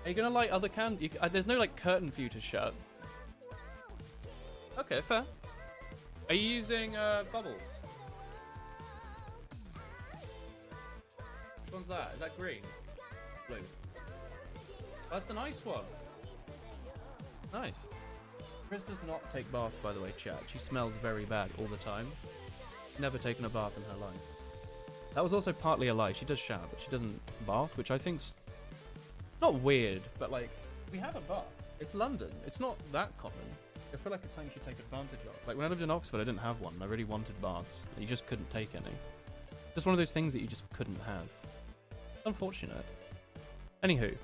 Are you gonna light other candles? There's no like curtain for you to shut. Okay, fair. Are you using bubbles? Which one's that? Is that green? Blue. That's the nice one. Nice. Chris does not take baths, by the way, chat. She smells very bad all the time. Never taken a bath in her life. That was also partly a lie. She does shower, but she doesn't bath, which I think's not weird, but like, we have a bath. It's London. It's not that common. I feel like it's something you should take advantage of. Like when I lived in Oxford, I didn't have one. I really wanted baths, and you just couldn't take any. Just one of those things that you just couldn't have. Unfortunate. Anywho.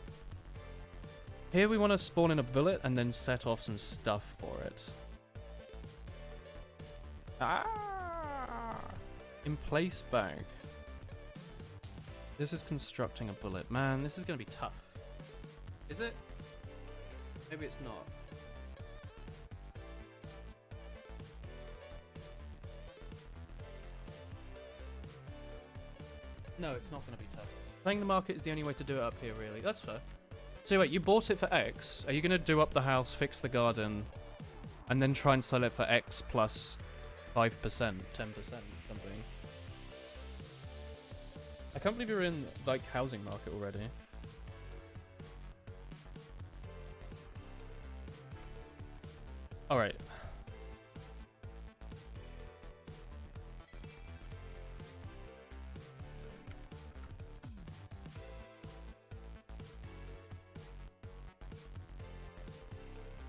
Here we want to spawn in a bullet and then set off some stuff for it. Ah! In place bag. This is constructing a bullet. Man, this is going to be tough. Is it? Maybe it's not. No, it's not going to be tough. Playing the market is the only way to do it up here, really. That's fair. So wait, you bought it for X. Are you going to do up the house, fix the garden, and then try and sell it for X plus 5%, 10%, something? I can't believe you're in, like, housing market already. Alright.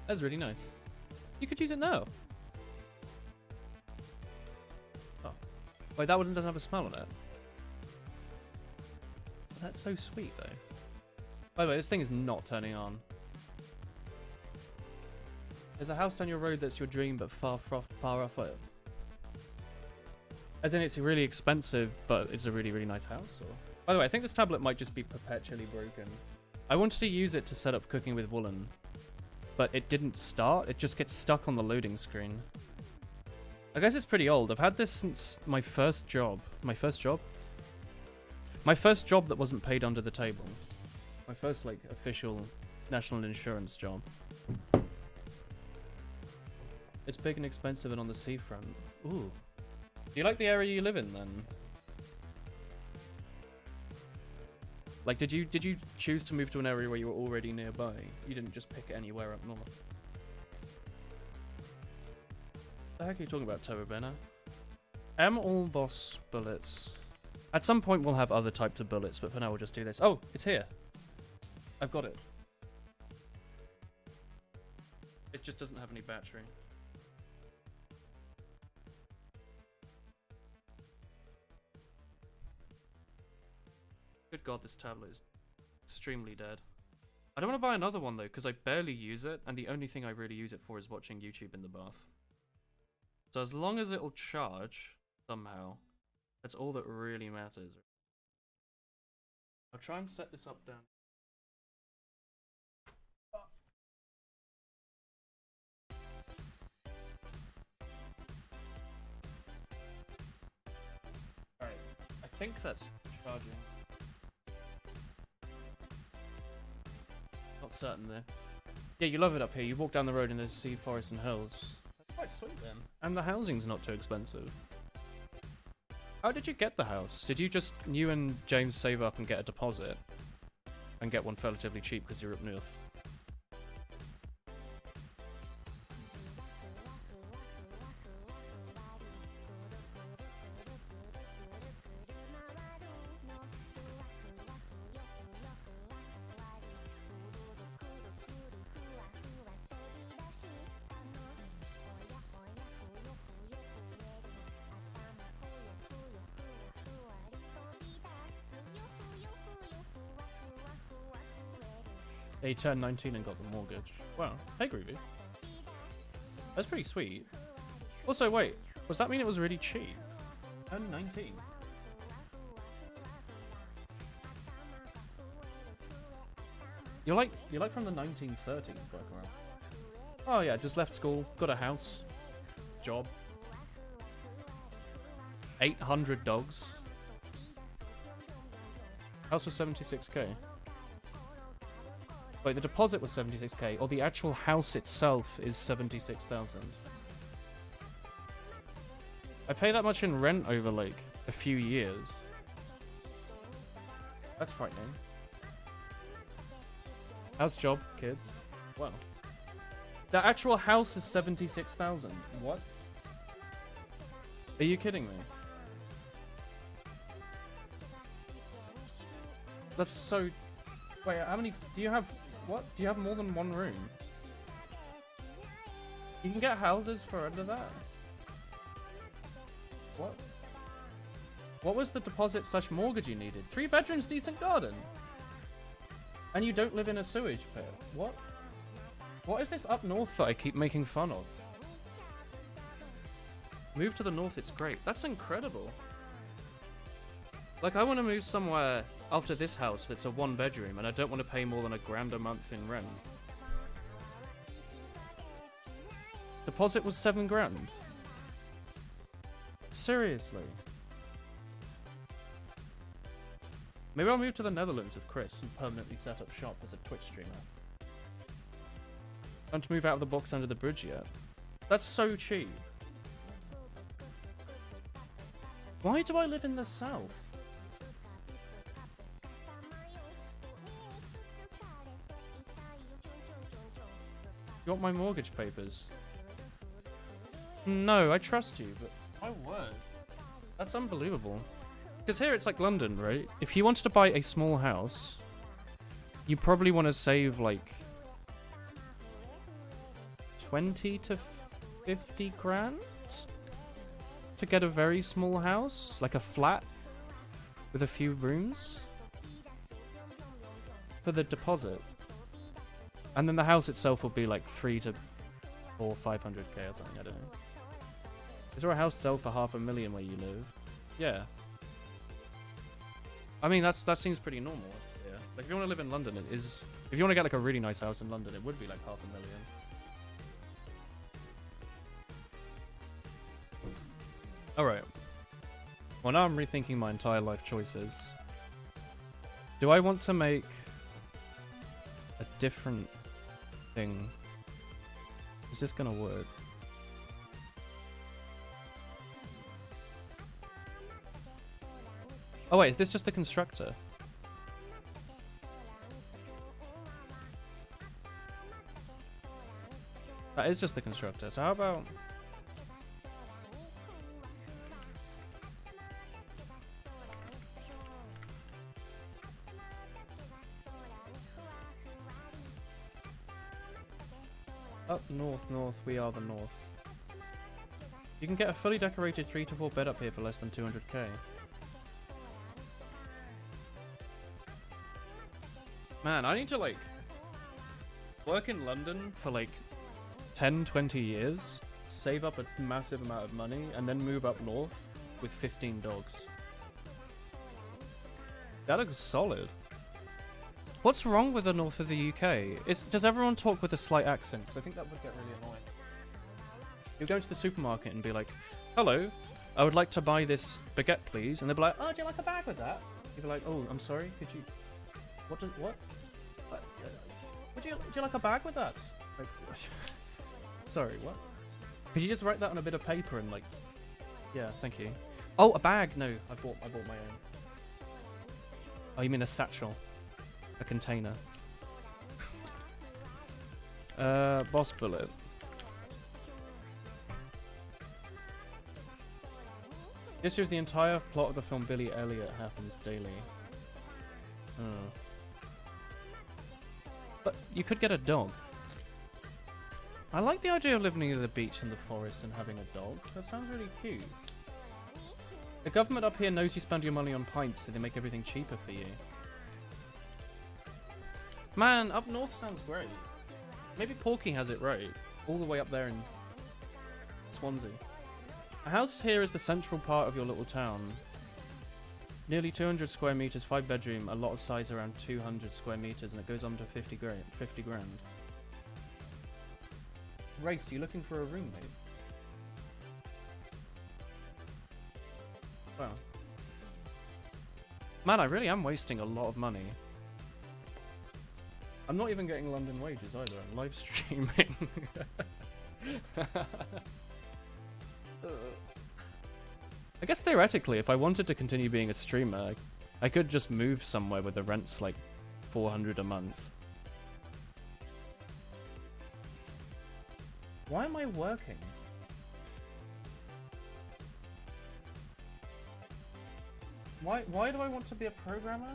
That's really nice. You could use it now. Oh. Wait, that one doesn't have a smell on it. That's so sweet, though. By the way, this thing is not turning on. There's a house down your road that's your dream, but far off it. As in, it's really expensive, but it's a really, really nice house. Or... By the way, I think this tablet might just be perpetually broken. I wanted to use it to set up Cooking with Woolen, but it didn't start. It just gets stuck on the loading screen. I guess it's pretty old. I've had this since my first job. My first job that wasn't paid under the table. My first, like, official national insurance job. It's big and expensive and on the seafront. Ooh. Do you like the area you live in, then? Like, did you choose to move to an area where you were already nearby? You didn't just pick anywhere up north. The heck are you talking about, Turbo Benner? All boss bullets. At some point we'll have other types of bullets, but for now we'll just do this. Oh, it's here. I've got it. It just doesn't have any battery. Good god, this tablet is extremely dead. I don't want to buy another one though, because I barely use it, and the only thing I really use it for is watching YouTube in the bath. So as long as it'll charge, somehow, that's all that really matters. I'll try and set this up down. Alright, I think that's charging. Not certain though. Yeah, you love it up here. You walk down the road and there's sea, forest and hills. That's quite sweet then. And the housing's not too expensive. How did you get the house? Did you and James save up and get a deposit? And get one relatively cheap because you're up north? He turned 19 and got the mortgage. Wow. Hey, Groovy. That's pretty sweet. Also, wait. Does that mean it was really cheap? Turned 19. You're like from the 1930s, back around. Oh yeah, just left school, got a house, job, 800 dogs. House was 76k. Wait, the deposit was 76k, or the actual house itself is 76,000. I pay that much in rent over like a few years. That's frightening. How's job, kids? Well. The actual house is 76,000. What? Are you kidding me? That's so... Wait, how many... Do you have... What? Do you have more than one room? You can get houses for under that? What? What was the deposit / mortgage you needed? 3 bedrooms, decent garden. And you don't live in a sewage pit. What? What is this up north that I keep making fun of? Move to the north, it's great. That's incredible. Like, I want to move somewhere after this house that's a 1 bedroom and I don't want to pay more than $1,000 a month in rent. Deposit was 7 grand. Seriously. Maybe I'll move to the Netherlands with Chris and permanently set up shop as a Twitch streamer. Don't move out of the box under the bridge yet. That's so cheap. Why do I live in the south? You want my mortgage papers? No, I trust you, but my word. That's unbelievable. Because here it's like London, right? If you wanted to buy a small house, you probably want to save like 20 to 50 grand to get a very small house, like a flat with a few rooms for the deposit. And then the house itself will be like 300 to 500k or something, I don't know. Is there a house sell for $500,000 where you live? Yeah. I mean, that seems pretty normal. Yeah. Like, if you want to live in London, it is... If you want to get like a really nice house in London, it would be like $500,000. Alright. Well, now I'm rethinking my entire life choices. Do I want to make a different thing? Is this gonna work? Oh wait, is this just the constructor? That is just the constructor, so how about... Up north, we are the north. You can get a fully decorated 3 to 4 bed up here for less than 200k. Man, I need to like work in London for like 10-20 years, save up a massive amount of money, and then move up north with 15 dogs. That looks solid. What's wrong with the north of the UK? Does everyone talk with a slight accent? Because I think that would get really annoying. You go to the supermarket and be like, hello, I would like to buy this baguette, please. And they'll be like, oh, do you like a bag with that? You'd be like, oh, I'm sorry, could you... What? Do you like a bag with that? Like, sorry, what? Could you just write that on a bit of paper and like... Yeah, thank you. Oh, a bag! No, I bought my own. Oh, you mean a satchel? A container. Boss bullet. This year's the entire plot of the film Billy Elliot happens daily. Oh. But you could get a dog. I like the idea of living near the beach and the forest and having a dog. That sounds really cute. The government up here knows you spend your money on pints, so they make everything cheaper for you. Man, up north sounds great. Maybe Porky has it right. All the way up there in Swansea. A house here is the central part of your little town. Nearly 200 square meters, 5 bedroom, a lot of size around 200 square meters, and it goes on to 50 grand. Race, are you looking for a roommate? Wow. Man, I really am wasting a lot of money. I'm not even getting London wages either. I'm live streaming. I guess theoretically, if I wanted to continue being a streamer, I could just move somewhere where the rent's like 400 a month. Why am I working? Why do I want to be a programmer?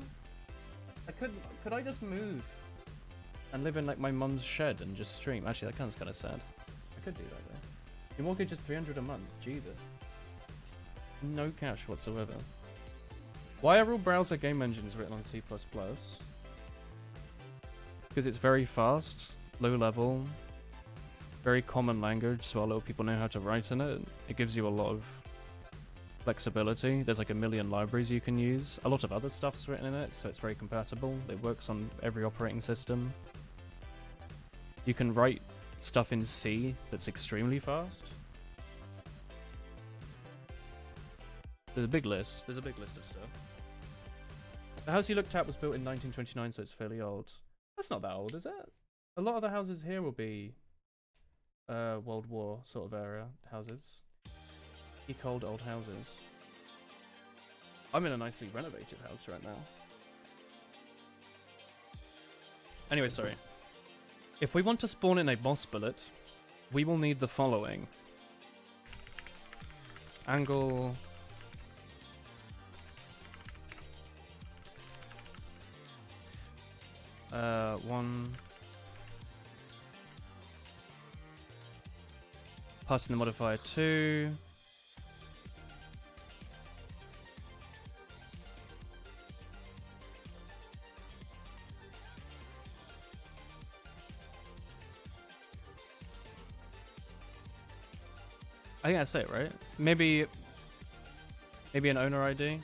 Could I just move and live in like my mum's shed and just stream? Actually, that sounds kind of sad. I could do that though. Your mortgage is 300 a month. Jesus. No cash whatsoever. Why are all browser game engines written on C++? Because it's very fast, low level, very common language, so a lot of people know how to write in it. It gives you a lot of flexibility. There's like a million libraries you can use. A lot of other stuff's written in it, so it's very compatible. It works on every operating system. You can write stuff in C that's extremely fast. There's a big list. There's a big list of stuff. The house you looked at was built in 1929, so it's fairly old. That's not that old, is it? A lot of the houses here will be World War sort of era houses. Cold old houses. I'm in a nicely renovated house right now. Anyway, sorry. If we want to spawn in a boss bullet, we will need the following. Angle... one... Passing the modifier 2... I think that's it, right? Maybe an owner ID.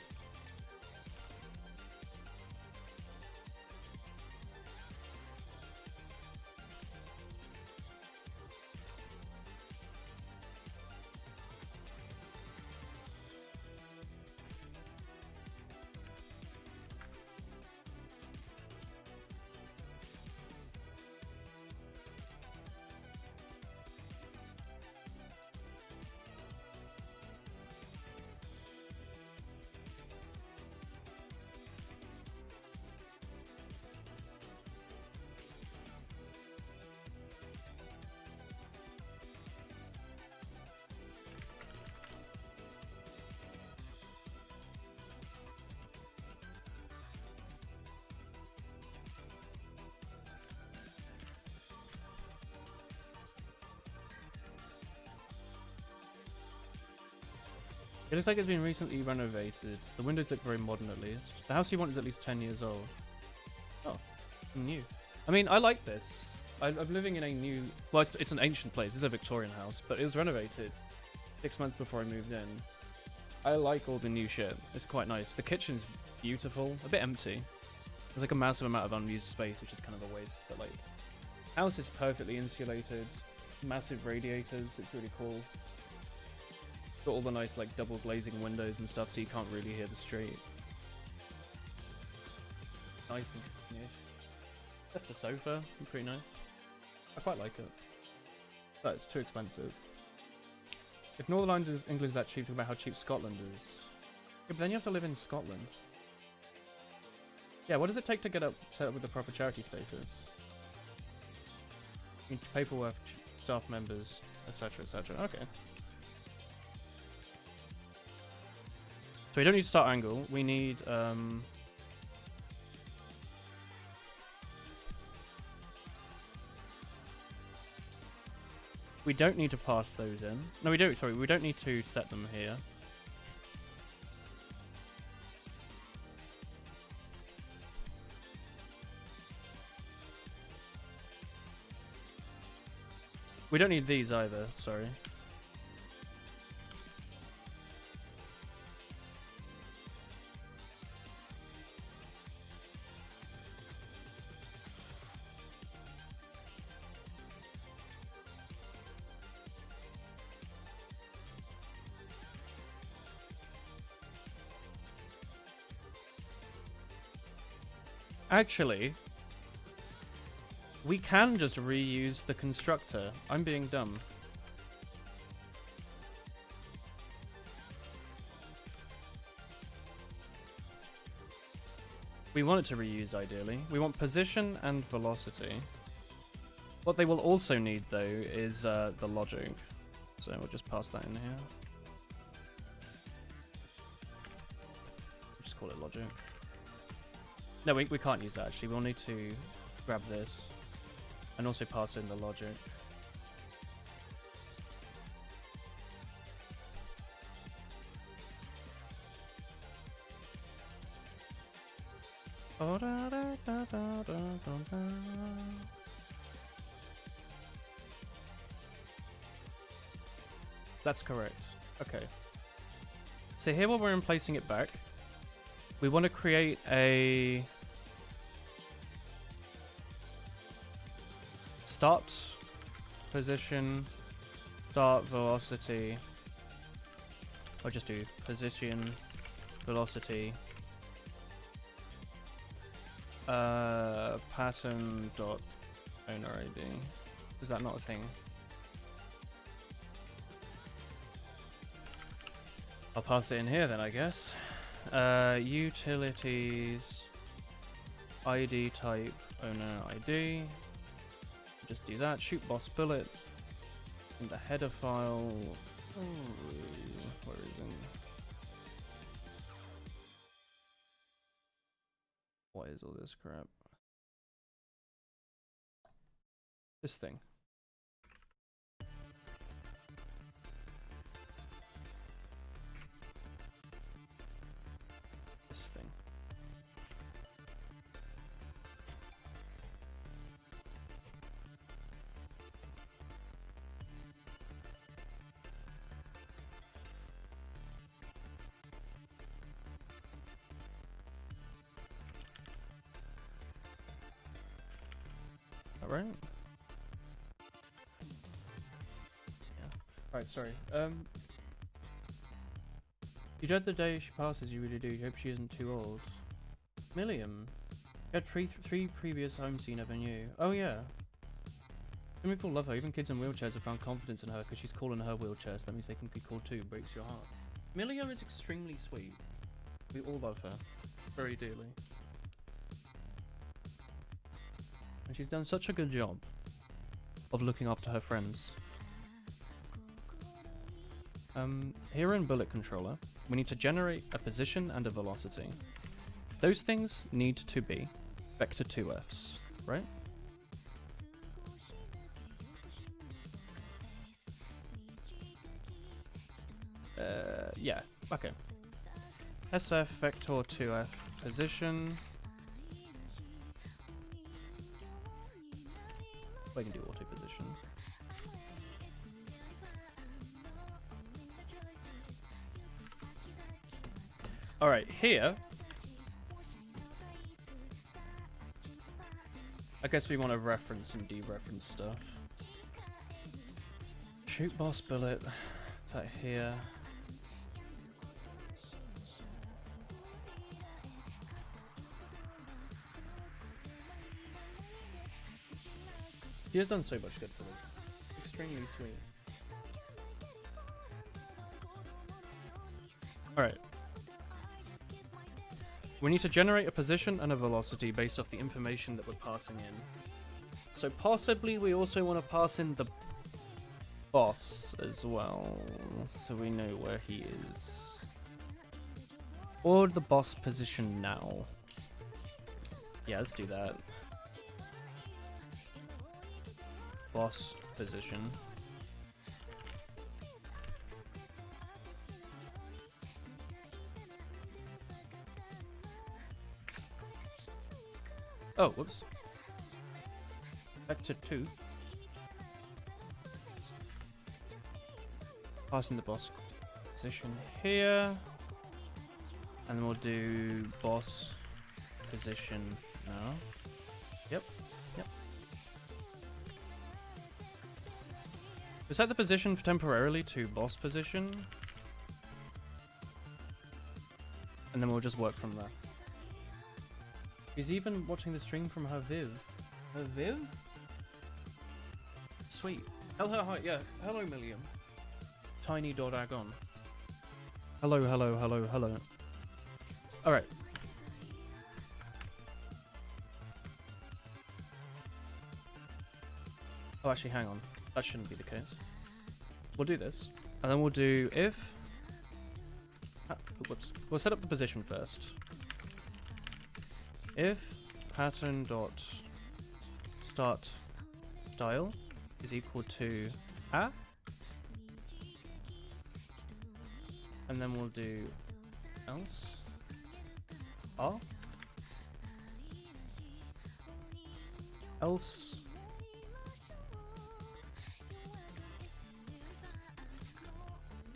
It looks like it's been recently renovated. The windows look very modern at least. The house you want is at least 10 years old. Oh, new. I mean, I like this. I'm living in a new... Well, it's an ancient place. It's a Victorian house, but it was renovated 6 months before I moved in. I like all the new shit. It's quite nice. The kitchen's beautiful. A bit empty. There's like a massive amount of unused space, which is kind of a waste. But like, house is perfectly insulated. Massive radiators. It's really cool. Got all the nice like double glazing windows and stuff, so you can't really hear the street. Nice and new. Except the sofa, pretty nice. I quite like it, but it's too expensive. If Northern England is that cheap, think about how cheap Scotland is. Yeah, but then you have to live in Scotland. Yeah, what does it take to get set up with the proper charity status? You need paperwork, staff members, etc., etc. Okay. So we don't need start angle, we need we don't need to pass those in. No, we don't, sorry, we don't need to set them here. We don't need these either, sorry. Actually, we can just reuse the constructor. I'm being dumb. We want it to reuse ideally. We want position and velocity. What they will also need though is the logic. So we'll just pass that in here. Just call it logic. No, we can't use that actually. We'll need to grab this and also pass in the logic. That's correct. Okay. So here, while we're in placing it back, we want to create a start position, start velocity. I'll just do position, velocity, pattern dot owner ID. Is that not a thing? I'll pass it in here then, I guess. Utilities ID type owner ID. Just do that. Shoot boss bullet in the header file. Where is it? What is all this crap? This thing. This thing. Alright. Yeah. Alright, sorry. You dread the day she passes, you really do. You hope she isn't too old. Milliam. You had three previous homes you never knew. Oh yeah. Some people love her. Even kids in wheelchairs have found confidence in her because she's cool in her wheelchair, so that means they can be cool too. Breaks your heart. Milliam is extremely sweet. We all love her. Very dearly. And she's done such a good job of looking after her friends. Here in Bullet Controller, we need to generate a position and a velocity. Those things need to be vector 2fs, right? Yeah, okay. SF vector 2f position. I can do auto position. Alright, here. I guess we want to reference and dereference stuff. Shoot boss bullet. Is that here? He has done so much good for this. Extremely sweet. Alright. We need to generate a position and a velocity based off the information that we're passing in. So possibly we also want to pass in the boss as well, so we know where he is. Or the boss position now. Yeah, let's do that. Boss position. Oh, whoops. Vector 2. Passing the boss position here. And then we'll do boss position now. Yep. Yep. We set the position temporarily to boss position. And then we'll just work from there. He's even watching the stream from her Viv. Her Viv? Sweet. Tell her hi. Yeah. Hello, Milliam. Tiny.agon. Hello, hello, hello, hello. Alright. Oh, actually, hang on. That shouldn't be the case. We'll do this. And then we'll do if... Whoops. We'll set up the position first. If pattern dot start style is equal to a, and then we'll do else r, else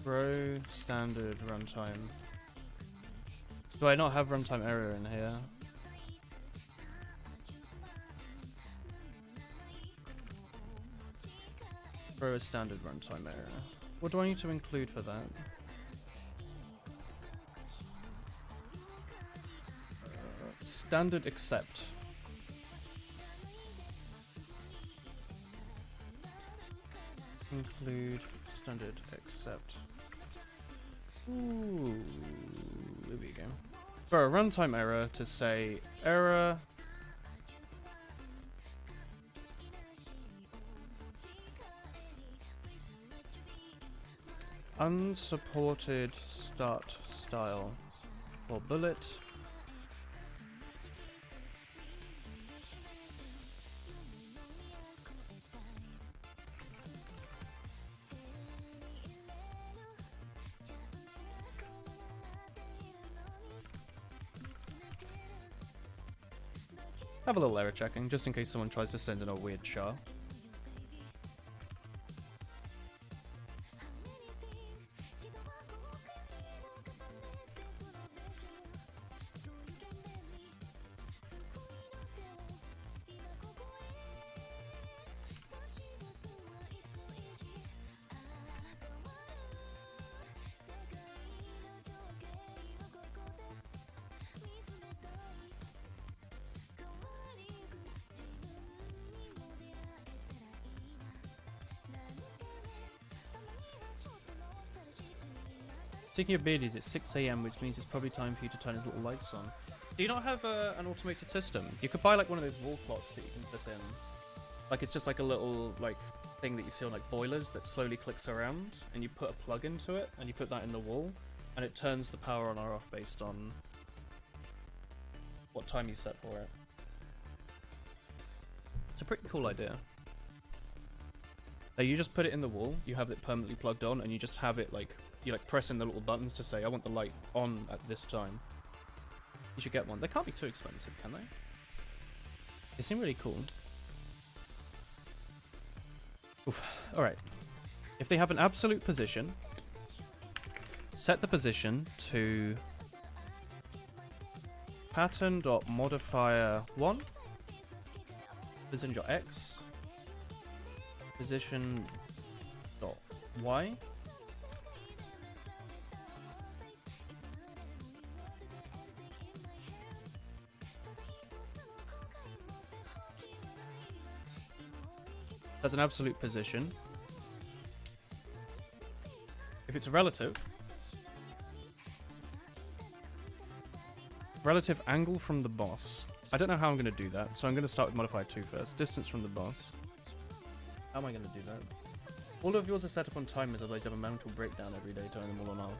row standard runtime. Do I not have runtime error in here? Throw a standard runtime error. What do I need to include for that? Standard accept. Include standard accept. Ooh, there we go. For a runtime error to say error. Unsupported start style for bullet. Have a little error checking, just in case someone tries to send in a weird char. Speaking of beardies, it's 6 AM, which means it's probably time for you to turn his little lights on. Do you not have an automated system? You could buy like one of those wall clocks that you can put in. Like it's just like a little like thing that you see on like boilers that slowly clicks around, and you put a plug into it, and you put that in the wall, and it turns the power on or off based on what time you set for it. It's a pretty cool idea. You just put it in the wall, you have it permanently plugged on, and you just have it like, you like press in the little buttons to say, I want the light on at this time. You should get one. They can't be too expensive, can they? They seem really cool. Oof. Alright. If they have an absolute position, set the position to pattern.modifier1 position.x position.y as an absolute position. If it's a relative angle from the boss. I don't know how I'm going to do that, so I'm going to start with modifier 2 first. Distance from the boss. How am I going to do that? All of yours are set up on timers, otherwise you have a mental breakdown every day, turning them all on and off.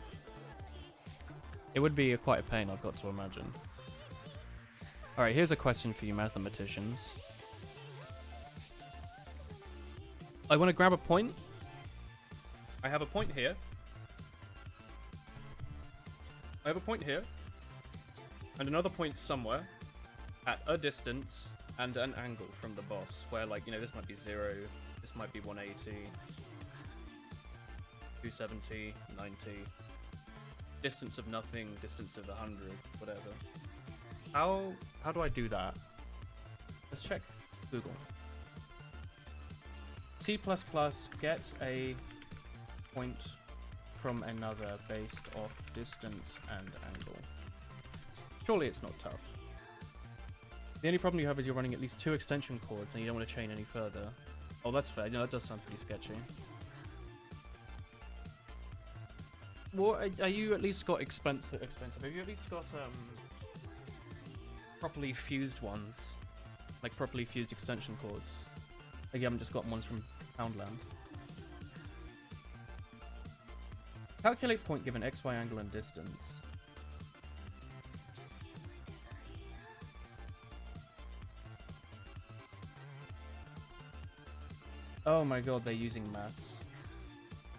It would be quite a pain, I've got to imagine. Alright, here's a question for you mathematicians. I want to grab a point. I have a point here. I have a point here. And another point somewhere. At a distance and an angle from the boss. Where, like, you know, this might be 0. This might be 180. 270. 90. Distance of nothing. Distance of 100. Whatever. How do I do that? Let's check Google. C++ get a point from another based off distance and angle. Surely it's not tough. The only problem you have is you're running at least 2 extension cords and you don't want to chain any further. Oh, that's fair. You know, that does sound pretty sketchy. Well, are you at least got expensive? Have you at least got properly fused ones? Like properly fused extension cords? Like you haven't just gotten ones from Poundland. Calculate point given XY angle and distance. Oh my god, they're using maths.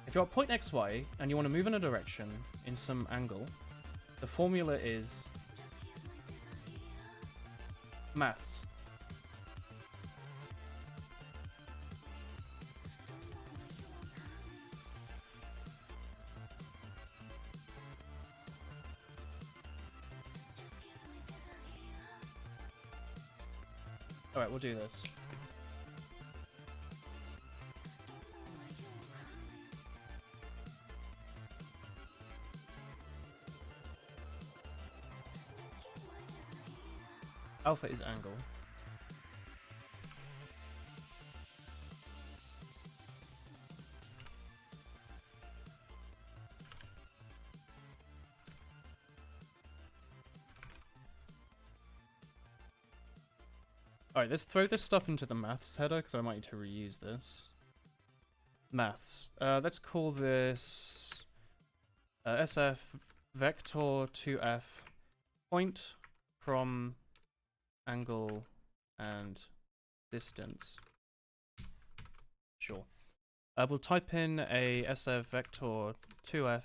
If you're at point XY and you want to move in a direction in some angle, the formula is maths. Alright, we'll do this. Alpha is angle. Alright, let's throw this stuff into the maths header, because I might need to reuse this. Maths. Let's call this SF vector 2f point from angle and distance. Sure. We'll type in a SF vector 2f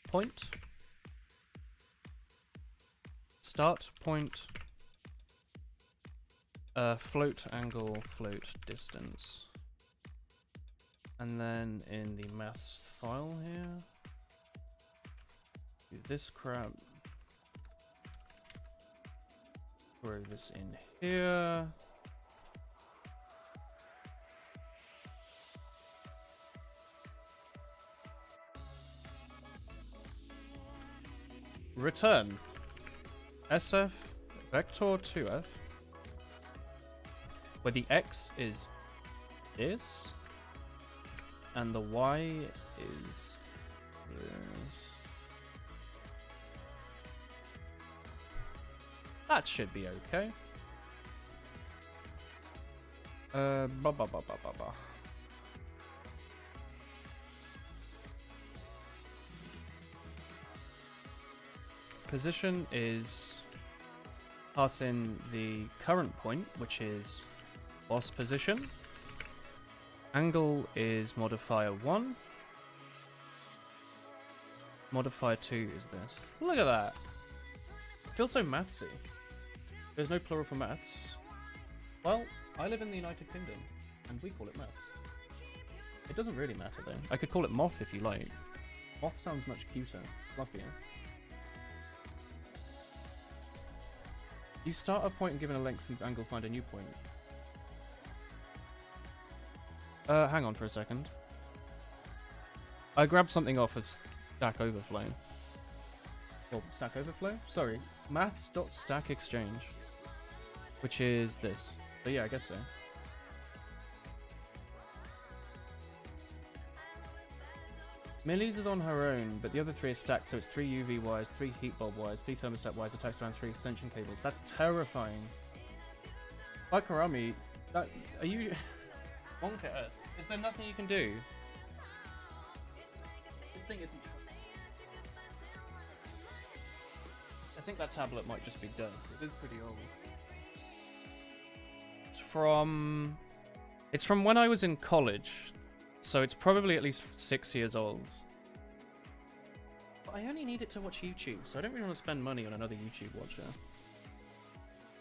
point start point float angle float distance, and then in the maths file here do this crap, throw this in here, return SF vector 2f, where the x is this and the y is this. That should be okay. Position is pass in the current point, which is boss position. Angle is modifier 1. Modifier 2 is this. Look at that. It feels so mathsy. There's no plural for maths. Well, I live in the United Kingdom, and we call it maths. It doesn't really matter though. I could call it moth if you like. Moth sounds much cuter, fluffier. You start a point and given a length and angle, find a new point. Hang on for a second. I grabbed something off of Stack Overflow. Well, Stack Overflow? Sorry. Maths.stackexchange. Which is this. But yeah, I guess so. Millie's is on her own, but the other 3 are stacked, so it's 3 UV wires, 3 heat bulb wires, 3 thermostat wires attached around 3 extension cables. That's terrifying. Karami, are you... Wonka Earth, is there nothing you can do? This thing isn't... I think that tablet might just be done. It is pretty old. It's from when I was in college, so it's probably at least 6 years old. But I only need it to watch YouTube, so I don't really want to spend money on another YouTube watcher.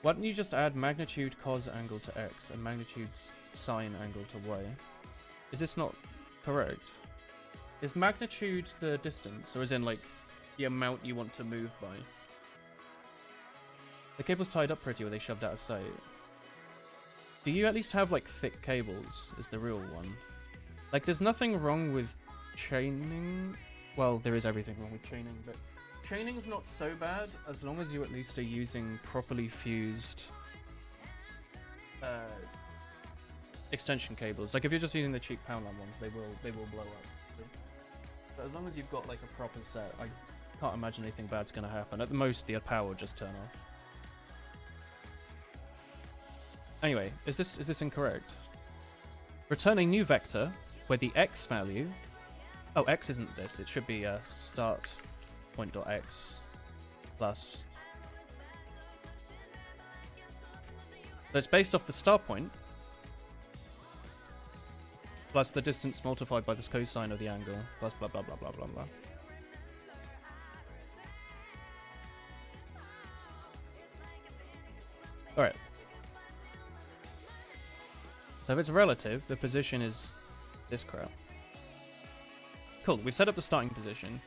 Why don't you just add magnitude cos angle to x and magnitude sine angle to y? Is this not correct? Is magnitude the distance, or is in like the amount you want to move by? The cable's tied up pretty, or they shoved out of sight. Do you at least have like thick cables? Is the real one? Like, there's nothing wrong with chaining. Well, there is everything wrong with chaining, but chaining's not so bad as long as you at least are using properly fused extension cables. Like, if you're just using the cheap Poundland ones, they will blow up. But as long as you've got like a proper set, I can't imagine anything bad's gonna happen. At the most, the power will just turn off. Anyway, is this incorrect? Return a new vector where the x value... Oh, x isn't this. It should be start point.x plus... So it's based off the start point plus the distance multiplied by the cosine of the angle plus blah blah blah blah blah blah. Alright. So if it's relative, the position is this crap. Cool, we've set up the starting position.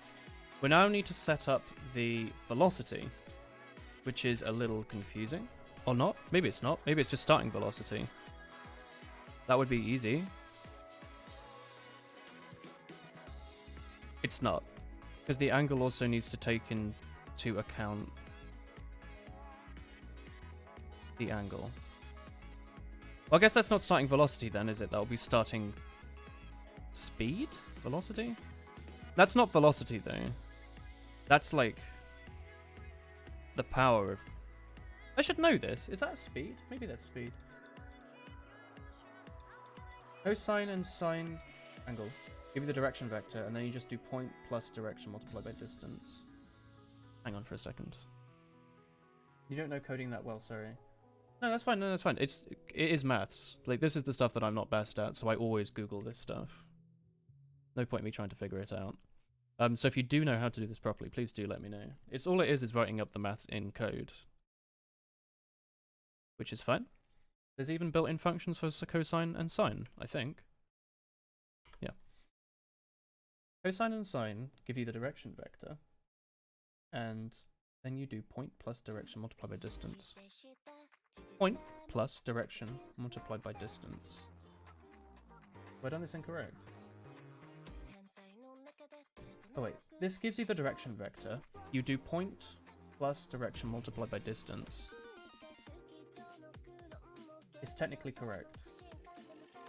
We now need to set up the velocity, which is a little confusing. Or not. Maybe it's not. Maybe it's just starting velocity. That would be easy. It's not. Because the angle also needs to take into account the angle. Well, I guess that's not starting velocity then, is it? That'll be starting speed? Velocity? That's not velocity though. That's like the power of... I should know this. Is that speed? Maybe that's speed. Cosine and sine angle. Give you the direction vector, and then you just do point plus direction multiplied by distance. Hang on for a second. You don't know coding that well, sorry. No, that's fine. No, that's fine. It is maths. Like, this is the stuff that I'm not best at, so I always Google this stuff. No point in me trying to figure it out. So if you do know how to do this properly, please do let me know. It's all it is writing up the maths in code. Which is fine. There's even built-in functions for cosine and sine, I think. Yeah. Cosine and sine give you the direction vector. And then you do point plus direction multiplied by distance. Point plus direction multiplied by distance. Have I done this incorrect? Oh wait, this gives you the direction vector. You do point plus direction multiplied by distance. It's technically correct.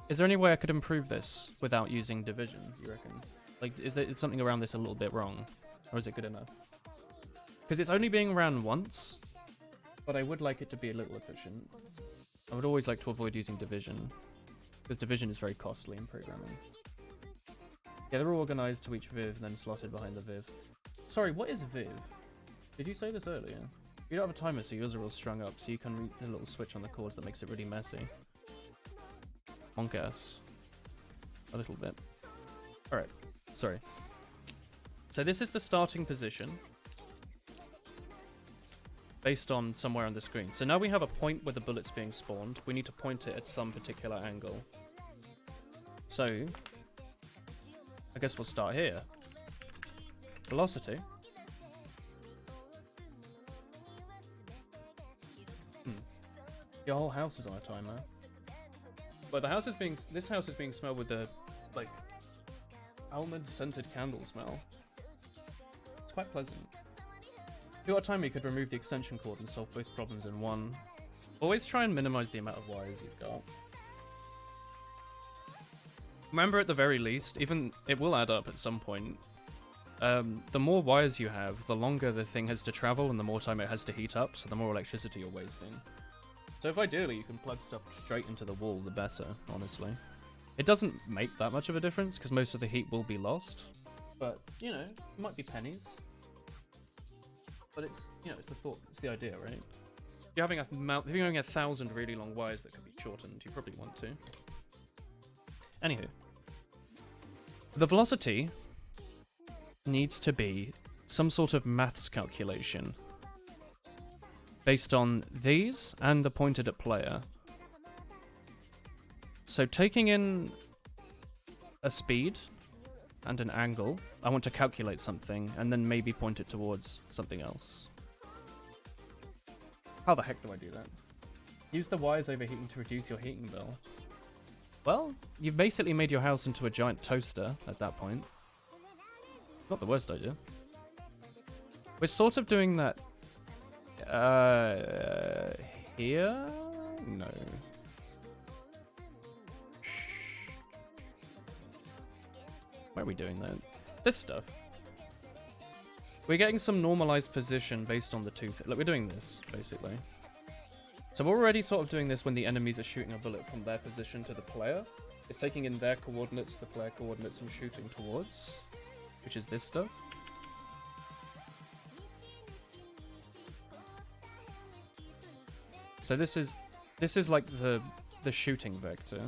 Is there any way I could improve this without using division, you reckon? Like, is there something around this a little bit wrong? Or is it good enough? Because it's only being ran once, but I would like it to be a little efficient. I would always like to avoid using division, because division is very costly in programming. Yeah, they're all organized to each viv and then slotted behind the viv. Sorry, what is viv? Did you say this earlier? You don't have a timer, so yours are all strung up, so you can read the little switch on the cords that makes it really messy. Monk-ass. A little bit. Alright, sorry. So this is the starting position, based on somewhere on the screen. So now we have a point where the bullet's being spawned. We need to point it at some particular angle. So, I guess we'll start here. Velocity. Your whole house is on a timer. But this house is being smelled with the, like, almond scented candle smell. It's quite pleasant. If you got a timer, you could remove the extension cord and solve both problems in one. Always try and minimize the amount of wires you've got. Remember, at the very least, even it will add up at some point. The more wires you have, the longer the thing has to travel and the more time it has to heat up, so the more electricity you're wasting. So if ideally you can plug stuff straight into the wall, the better, honestly. It doesn't make that much of a difference, because most of the heat will be lost. But, you know, it might be pennies. But it's, you know, it's the thought, it's the idea, right? If you're having 1,000 really long wires that could be shortened, you probably want to. Anywho. The velocity needs to be some sort of maths calculation based on these and the pointed at player. So taking in a speed and an angle, I want to calculate something and then maybe point it towards something else. How the heck do I do that? Use the wires overheating to reduce your heating bill. Well, you've basically made your house into a giant toaster at that point. Not the worst idea. We're sort of doing that here? No. Where are we doing that? This stuff. We're getting some normalized position based on the two. Look, we're doing this, basically. So we're already sort of doing this when the enemies are shooting a bullet from their position to the player. It's taking in their coordinates, the player coordinates, and shooting towards, which is this stuff. So this is like the shooting vector.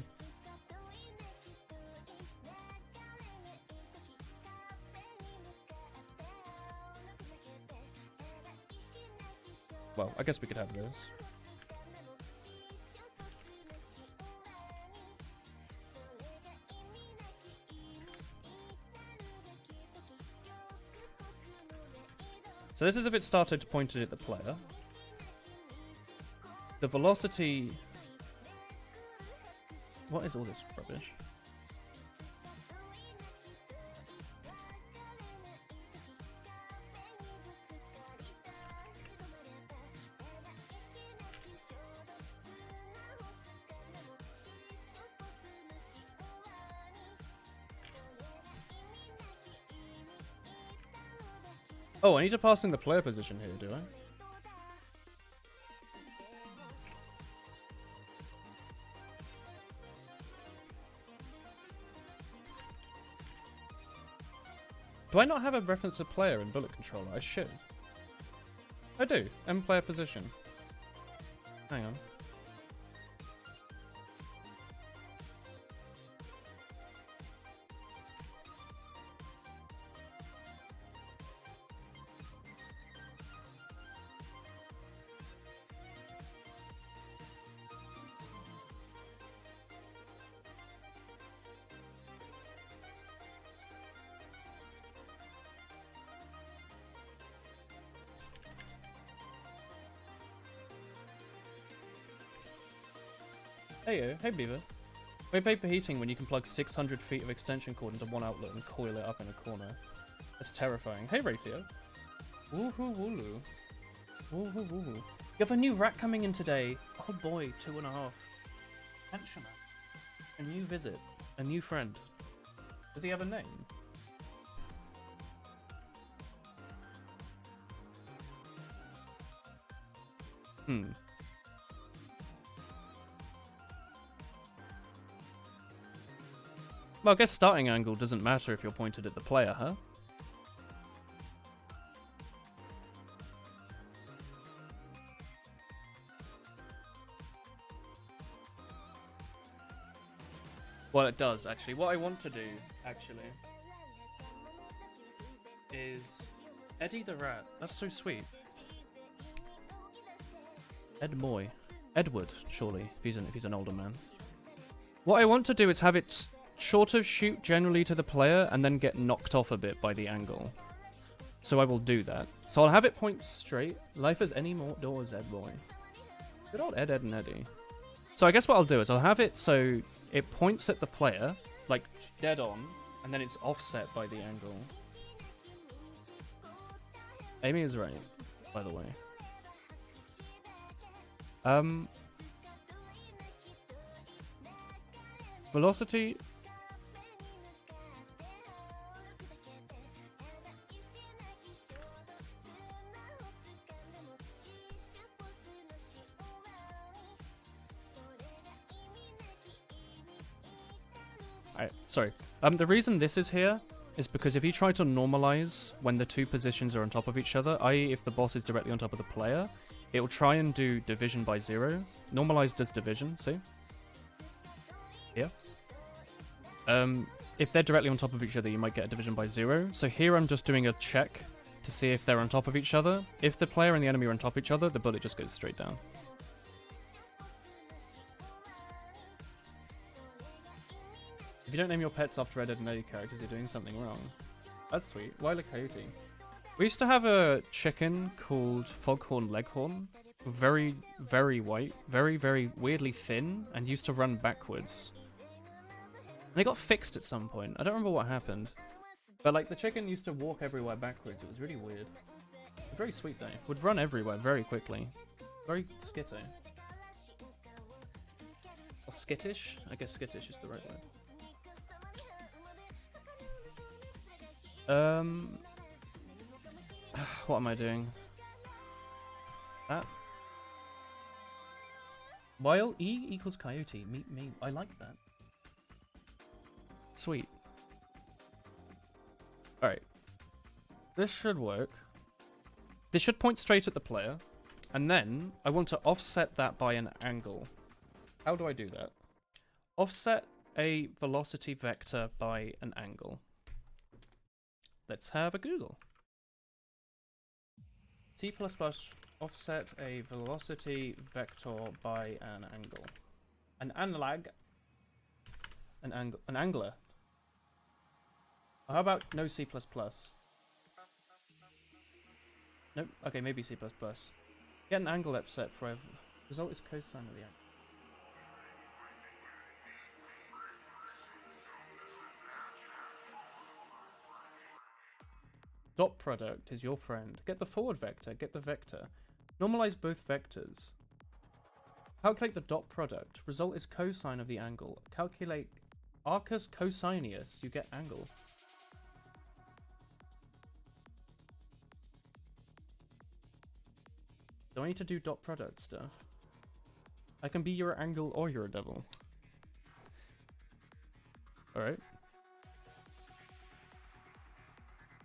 Well, I guess we could have this. So this is if it started pointed at the player. The velocity... What is all this rubbish? Oh, I need to pass in the player position here, do I? Do I not have a reference to player in bullet controller? I should. I do. M player position. Hang on. Hey Beaver. Why pay for heating when you can plug 600 feet of extension cord into one outlet and coil it up in a corner? That's terrifying. Hey Ratio. Woohoo wooloo. Woohoo woohoo. You have a new rat coming in today. Oh boy, 2.5. Pensioner. A new visit. A new friend. Does he have a name? Well, I guess starting angle doesn't matter if you're pointed at the player, huh? Well, it does, actually. What I want to do, actually, is Eddie the Rat. That's so sweet. Ed Moy. Edward, surely, if he's an older man. What I want to do is have it sort of shoot generally to the player and then get knocked off a bit by the angle. So I will do that. So I'll have it point straight. Life as any more doors, Ed Boy. Good old Ed, and Eddie. So I guess what I'll do is I'll have it so it points at the player, like dead on, and then it's offset by the angle. Amy is right, by the way. Velocity. Alright, sorry. The reason this is here is because if you try to normalize when the two positions are on top of each other, i.e. if the boss is directly on top of the player, it will try and do division by 0. Normalize does division, see? Here. If they're directly on top of each other, you might get a division by 0. So here I'm just doing a check to see if they're on top of each other. If the player and the enemy are on top of each other, the bullet just goes straight down. If you don't name your pets after Red Dead and Eddie characters, you're doing something wrong. That's sweet. Wile E. Coyote. We used to have a chicken called Foghorn Leghorn. Very, very white. Very, very weirdly thin. And used to run backwards. And it got fixed at some point. I don't remember what happened. But like the chicken used to walk everywhere backwards. It was really weird. Very sweet though. Would run everywhere very quickly. Very skitty. Or skittish? I guess skittish is the right word. What am I doing? That? While E equals coyote, meet me. I like that. Sweet. Alright. This should work. This should point straight at the player. And then I want to offset that by an angle. How do I do that? Offset a velocity vector by an angle. Let's have a Google. C++ offset a velocity vector by an angle. An analog. An angler. How about no C++? Nope. Okay, maybe C++. Get an angle offset for a result is cosine of the angle. Dot product is your friend. Get the forward vector, get the vector. Normalize both vectors. Calculate the dot product. Result is cosine of the angle. Calculate arcus cosineus. You get angle. Do I need to do dot product stuff? I can be your angle or your devil. Alright.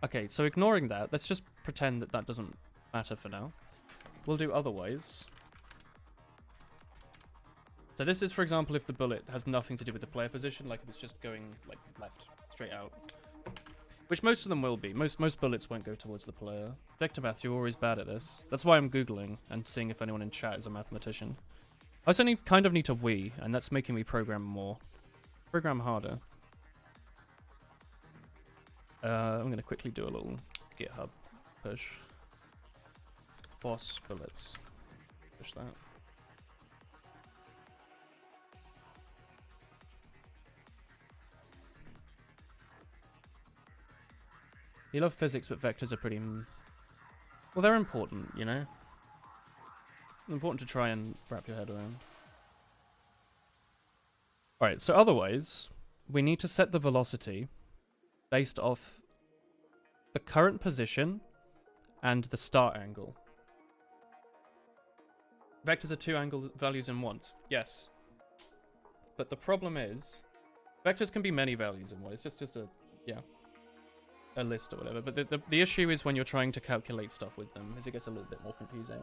Okay, so ignoring that, let's just pretend that that doesn't matter for now. We'll do otherwise. So this is, for example, if the bullet has nothing to do with the player position, like if it's just going like left, straight out. Which most of them will be. Most bullets won't go towards the player. Vector math, you're always bad at this. That's why I'm Googling and seeing if anyone in chat is a mathematician. I also kind of need to Wii, and that's making me program more. Program harder. I'm going to quickly do a little GitHub push. Boss bullets. Push that. You love physics, but vectors are pretty... well, they're important, you know? Important to try and wrap your head around. Alright, so otherwise, we need to set the velocity based off the current position and the start angle. Vectors are two angle values in once, yes. But the problem is, vectors can be many values in one. It's just a, yeah, a list or whatever. But the issue is when you're trying to calculate stuff with them, is it gets a little bit more confusing.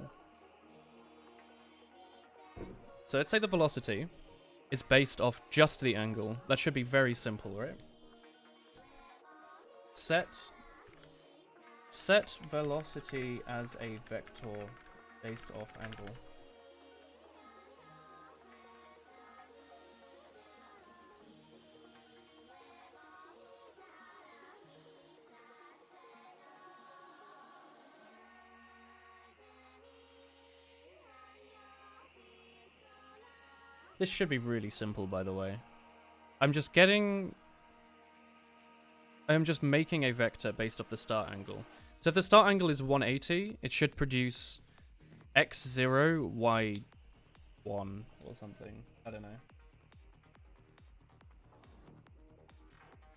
So let's say the velocity is based off just the angle. That should be very simple, right? Set velocity as a vector based off angle. This should be really simple, by the way. I'm just making a vector based off the start angle. So if the start angle is 180, it should produce x0, y1 or something. I don't know.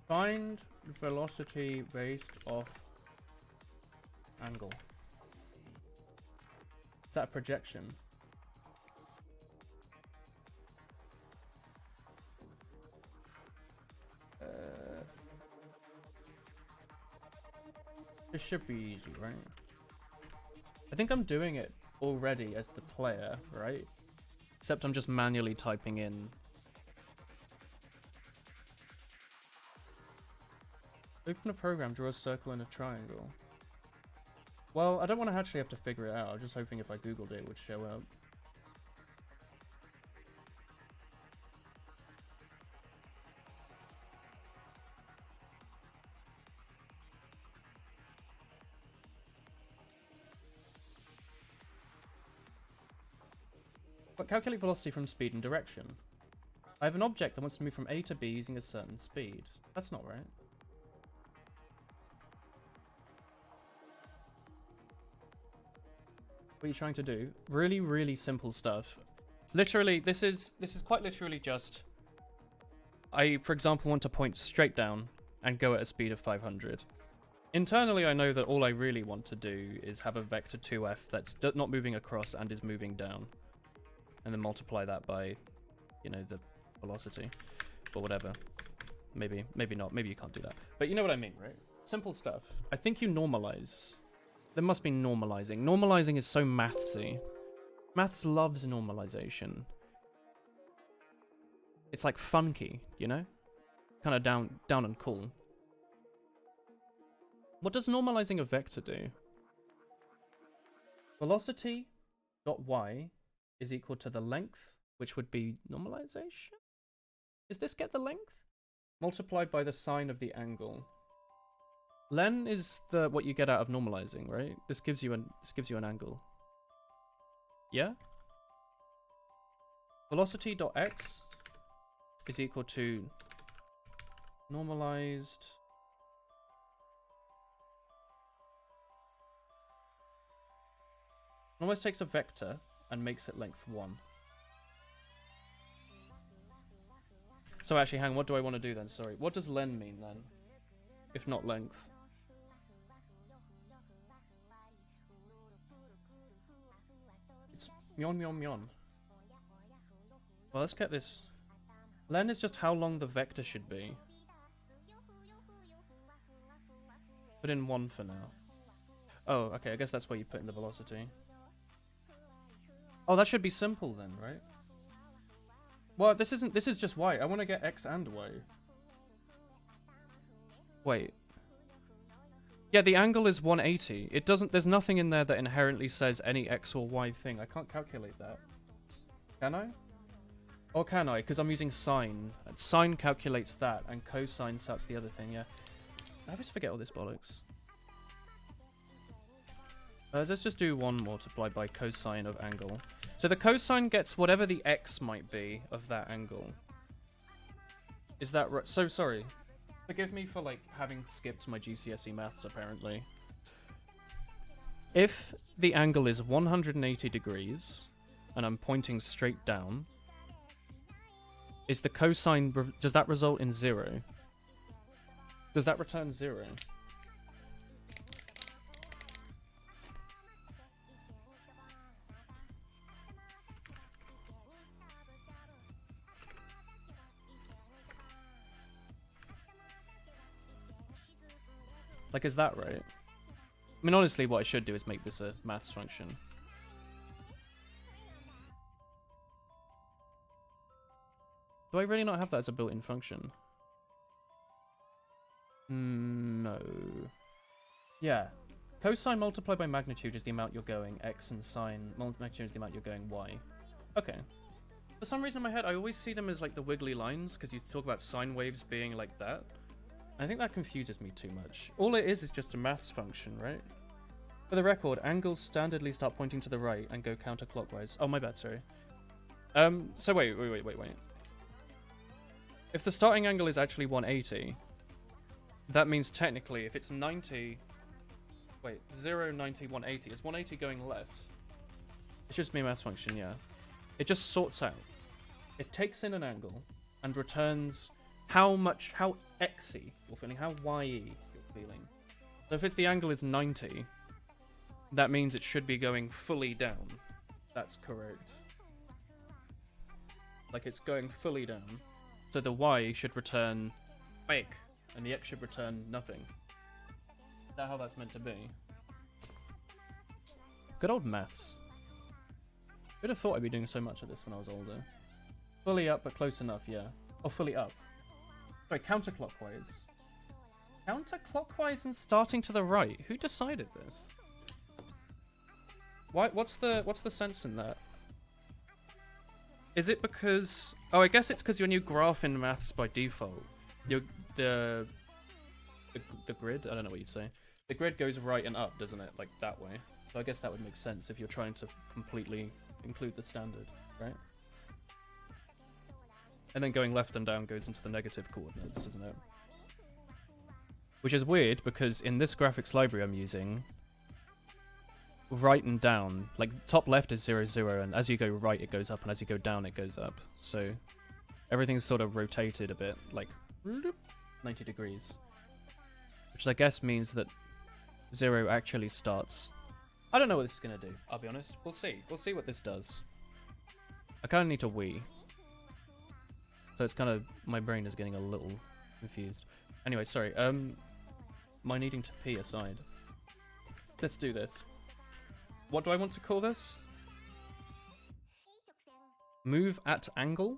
Find velocity based off angle. Is that a projection? This should be easy, right? I think I'm doing it already as the player, right? Except I'm just manually typing in. Open a program, draw a circle and a triangle. Well, I don't want to actually have to figure it out. I'm just hoping if I googled it, it would show up. But calculate velocity from speed and direction. I have an object that wants to move from A to B using a certain speed. That's not right. What are you trying to do? Really, really simple stuff. Literally, this is quite literally just... I, for example, want to point straight down and go at a speed of 500. Internally, I know that all I really want to do is have a vector 2f that's not moving across and is moving down. and then multiply that by, you know, the velocity, or whatever. Maybe not. Maybe you can't do that. But you know what I mean, right? Simple stuff. I think you normalize. There must be normalizing. Normalizing is so mathsy. Maths loves normalization. It's like funky, you know? Kind of down and cool. What does normalizing a vector do? Velocity dot y is equal to the length, which would be normalization? Does this get the length? Multiplied by the sine of the angle. Len is the what you get out of normalizing, right? This gives you an angle. Yeah? Velocity dot x is equal to normalized almost takes a vector and makes it length 1. So actually, hang on, what do I want to do then? Sorry. What does len mean then? If not length. It's myon. Well, let's get this. Len is just how long the vector should be. Put in 1 for now. Oh, okay, I guess that's where you put in the velocity. Oh, that should be simple then, right? Well, this is just y. I want to get x and y. Wait. Yeah, the angle is 180. It doesn't, there's nothing in there that inherently says any x or y thing. I can't calculate that. Can I? Or can I? Because I'm using sine. And sine calculates that, and cosine sets the other thing, yeah. I always forget all this bollocks. Let's just do 1 multiplied by cosine of angle. So the cosine gets whatever the x might be of that angle. Is that right? So sorry. Forgive me for like having skipped my GCSE maths apparently. If the angle is 180 degrees and I'm pointing straight down, is the cosine, does that result in 0? Does that return 0? Like, is that right? I mean, honestly, what I should do is make this a maths function. Do I really not have that as a built-in function? No. Yeah. Cosine multiplied by magnitude is the amount you're going. X and sine magnitude is the amount you're going. Y. Okay. For some reason in my head, I always see them as like the wiggly lines, because you talk about sine waves being like that. I think that confuses me too much. All it is just a maths function, right? For the record, angles standardly start pointing to the right and go counterclockwise. Oh, my bad, sorry. So wait. If the starting angle is actually 180, that means technically if it's 90... Wait, 0, 90, 180. Is 180 going left? It's just me maths function, yeah. It just sorts out. It takes in an angle and returns how xy you're feeling, how ye you're feeling. So if the angle is 90, that means it should be going fully down. That's correct. Like it's going fully down. So the y should return fake, and the x should return nothing. Is that how that's meant to be? Good old maths. Who'd have thought I'd be doing so much of this when I was older? Fully up, but close enough, yeah. Oh, fully up. Sorry, counterclockwise. Counterclockwise and starting to the right. Who decided this? Why? What's the sense in that? Is it because... Oh, I guess it's because your new graph in maths by default. The grid? I don't know what you'd say. The grid goes right and up, doesn't it? Like that way. So I guess that would make sense if you're trying to completely include the standard, right? And then going left and down goes into the negative coordinates, doesn't it? Which is weird, because in this graphics library I'm using, right and down, like top left is 0, 0, and as you go right it goes up, and as you go down it goes up. So everything's sort of rotated a bit, like 90 degrees. Which I guess means that 0 actually starts... I don't know what this is going to do, I'll be honest. We'll see. We'll see what this does. I kind of need to wee. So it's kind of, my brain is getting a little confused. Anyway, sorry, my needing to pee aside. Let's do this. What do I want to call this? Move at angle?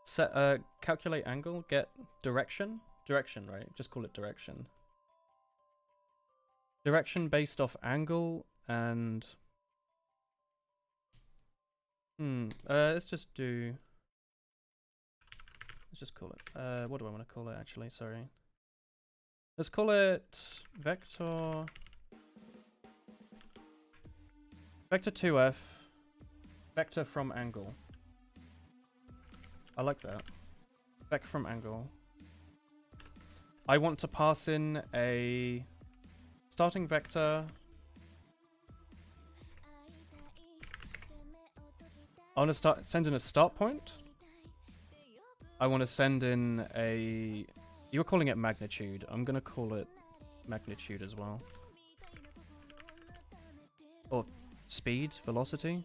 Set, calculate angle, get direction? Direction, right? Just call it direction. Direction based off angle and... let's just do... Let's just call it... what do I want to call it, actually? Sorry. Let's call it... Vector... Vector 2f. Vector from angle. I like that. Vector from angle. I want to pass in a... starting vector... I want to send in a start point. I want to send in a... You were calling it magnitude. I'm going to call it magnitude as well. Or speed, velocity.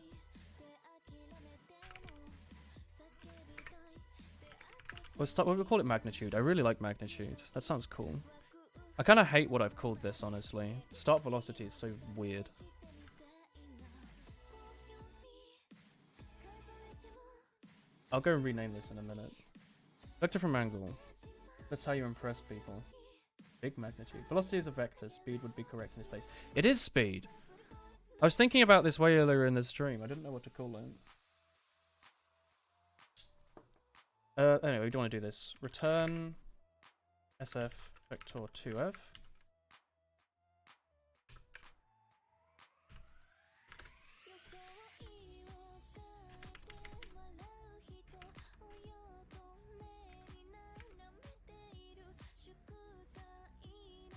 We'll call it magnitude. I really like magnitude. That sounds cool. I kind of hate what I've called this, honestly. Start velocity is so weird. I'll go and rename this in a minute. Vector from angle. That's how you impress people. Big magnitude. Velocity is a vector. Speed would be correct in this place. It is speed. I was thinking about this way earlier in the stream. I didn't know what to call it. Anyway, we don't want to do this. Return SF vector 2f.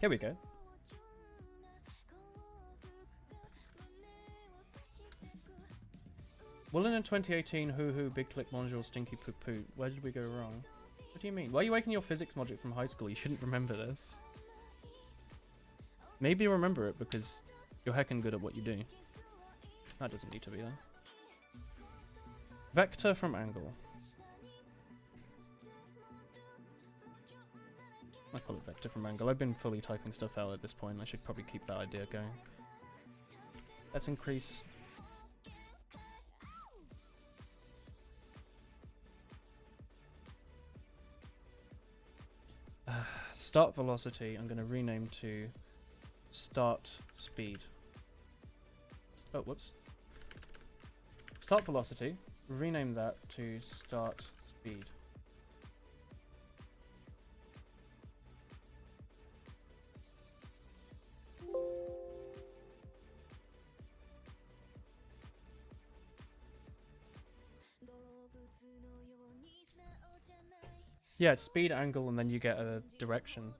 Here we go. Woolen in 2018, hoo hoo, big click module, stinky poo poo. Where did we go wrong? What do you mean? Why are you making your physics module from high school? You shouldn't remember this. Maybe you remember it because you're heckin' good at what you do. That doesn't need to be there. Vector from angle. I call it vector from angle. I've been fully typing stuff out at this point. I should probably keep that idea going. Let's increase... start velocity, I'm going to rename to start speed. Oh, whoops. Start velocity, rename that to start speed. Yeah, speed, angle, and then you get a direction.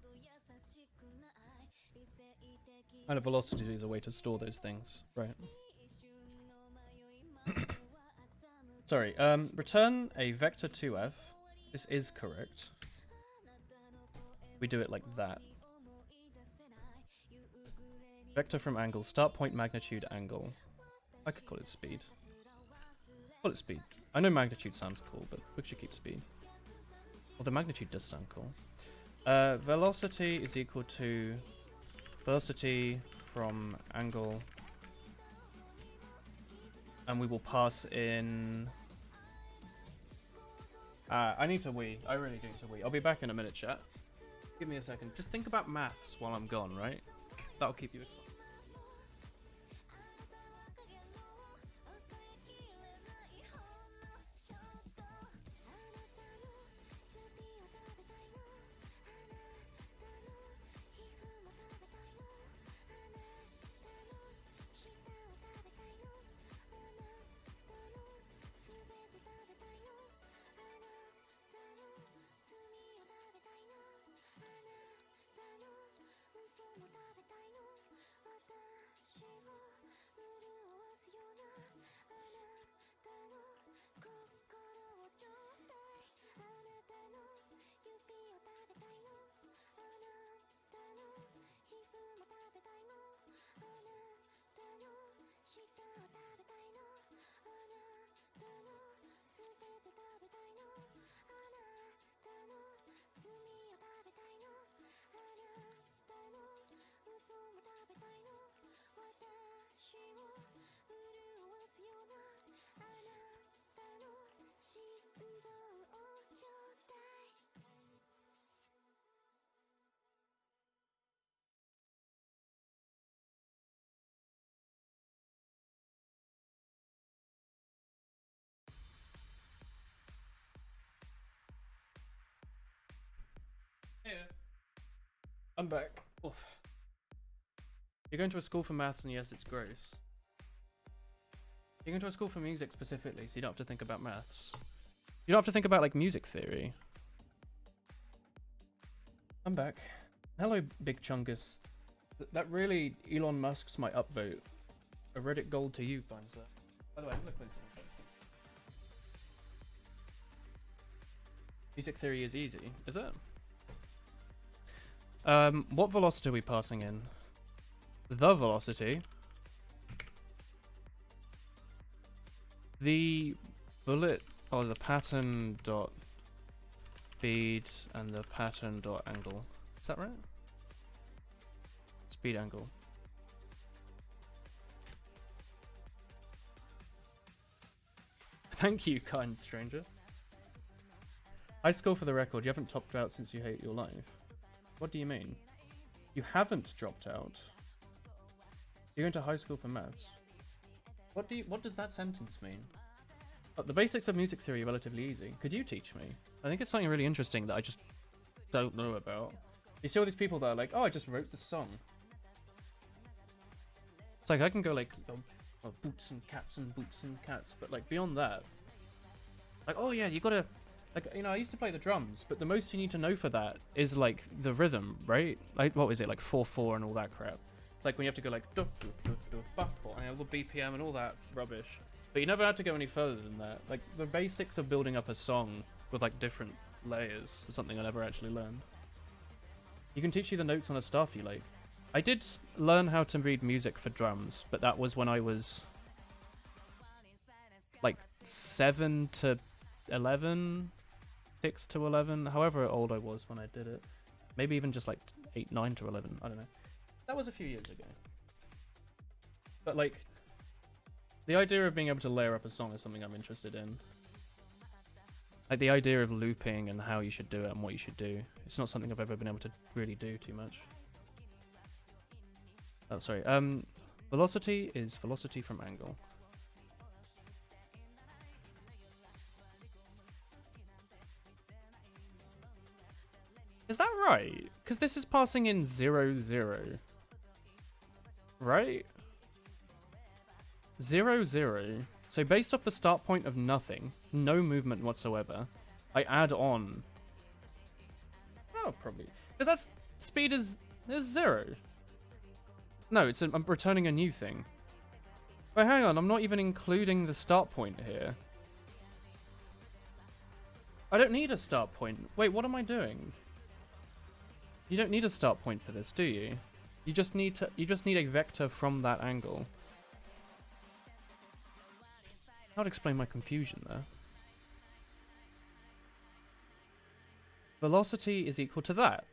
And a velocity is a way to store those things, right? Sorry, return a vector 2f. This is correct. We do it like that. Vector from angle, start point, magnitude, angle. I could call it speed. Call it speed. I know magnitude sounds cool, but we should keep speed. Well, the magnitude does sound cool. Velocity is equal to velocity from angle. And we will pass in... I need to wee. I really do need to wee. I'll be back in a minute, chat. Give me a second. Just think about maths while I'm gone, right? That'll keep you excited. I'm back. Oof. You're going to a school for maths, and yes, it's gross. You're going to a school for music specifically, so you don't have to think about maths. You don't have to think about, like, music theory. I'm back. Hello, Big Chungus. That really Elon Musk's my upvote. A Reddit gold to you, fine sir. By the way, I'm gonna close my face. Music theory is easy, is it? What velocity are we passing in? The velocity. The bullet, or the pattern dot speed and the pattern dot angle. Is that right? Speed angle. Thank you, kind stranger. High school for the record, you haven't topped out since you hate your life. What do you mean? You haven't dropped out. You're going to high school for maths. What does that sentence mean? The basics of music theory are relatively easy. Could you teach me? I think it's something really interesting that I just don't know about. You see all these people that are like, oh, I just wrote this song. It's like, I can go like, oh, boots and cats, but like beyond that, like, oh yeah, you gotta, like, you know, I used to play the drums, but the most you need to know for that is like the rhythm, right? Like, what was it, like 4/4 and all that crap. It's like when you have to go like, and all the BPM and all that rubbish. But you never had to go any further than that. Like, the basics of building up a song with like different layers is something I never actually learned. You can teach you the notes on a staff you like. I did learn how to read music for drums, but that was when I was like 7 to 11, 6 to 11, however old I was when I did it. Maybe even just like 8, 9 to 11, I don't know. That was a few years ago. But like, the idea of being able to layer up a song is something I'm interested in. Like the idea of looping and how you should do it and what you should do. It's not something I've ever been able to really do too much. Oh, sorry. Velocity is velocity from angle. Is that right? Because this is passing in 0, 0. Right? 0, 0. So based off the start point of nothing, no movement whatsoever, I add on. Oh, probably. Because that's speed is 0. No, I'm returning a new thing. Wait, hang on, I'm not even including the start point here. I don't need a start point. Wait, what am I doing? You don't need a start point for this, do you? You just need a vector from that angle. That would explain my confusion there. Velocity is equal to that.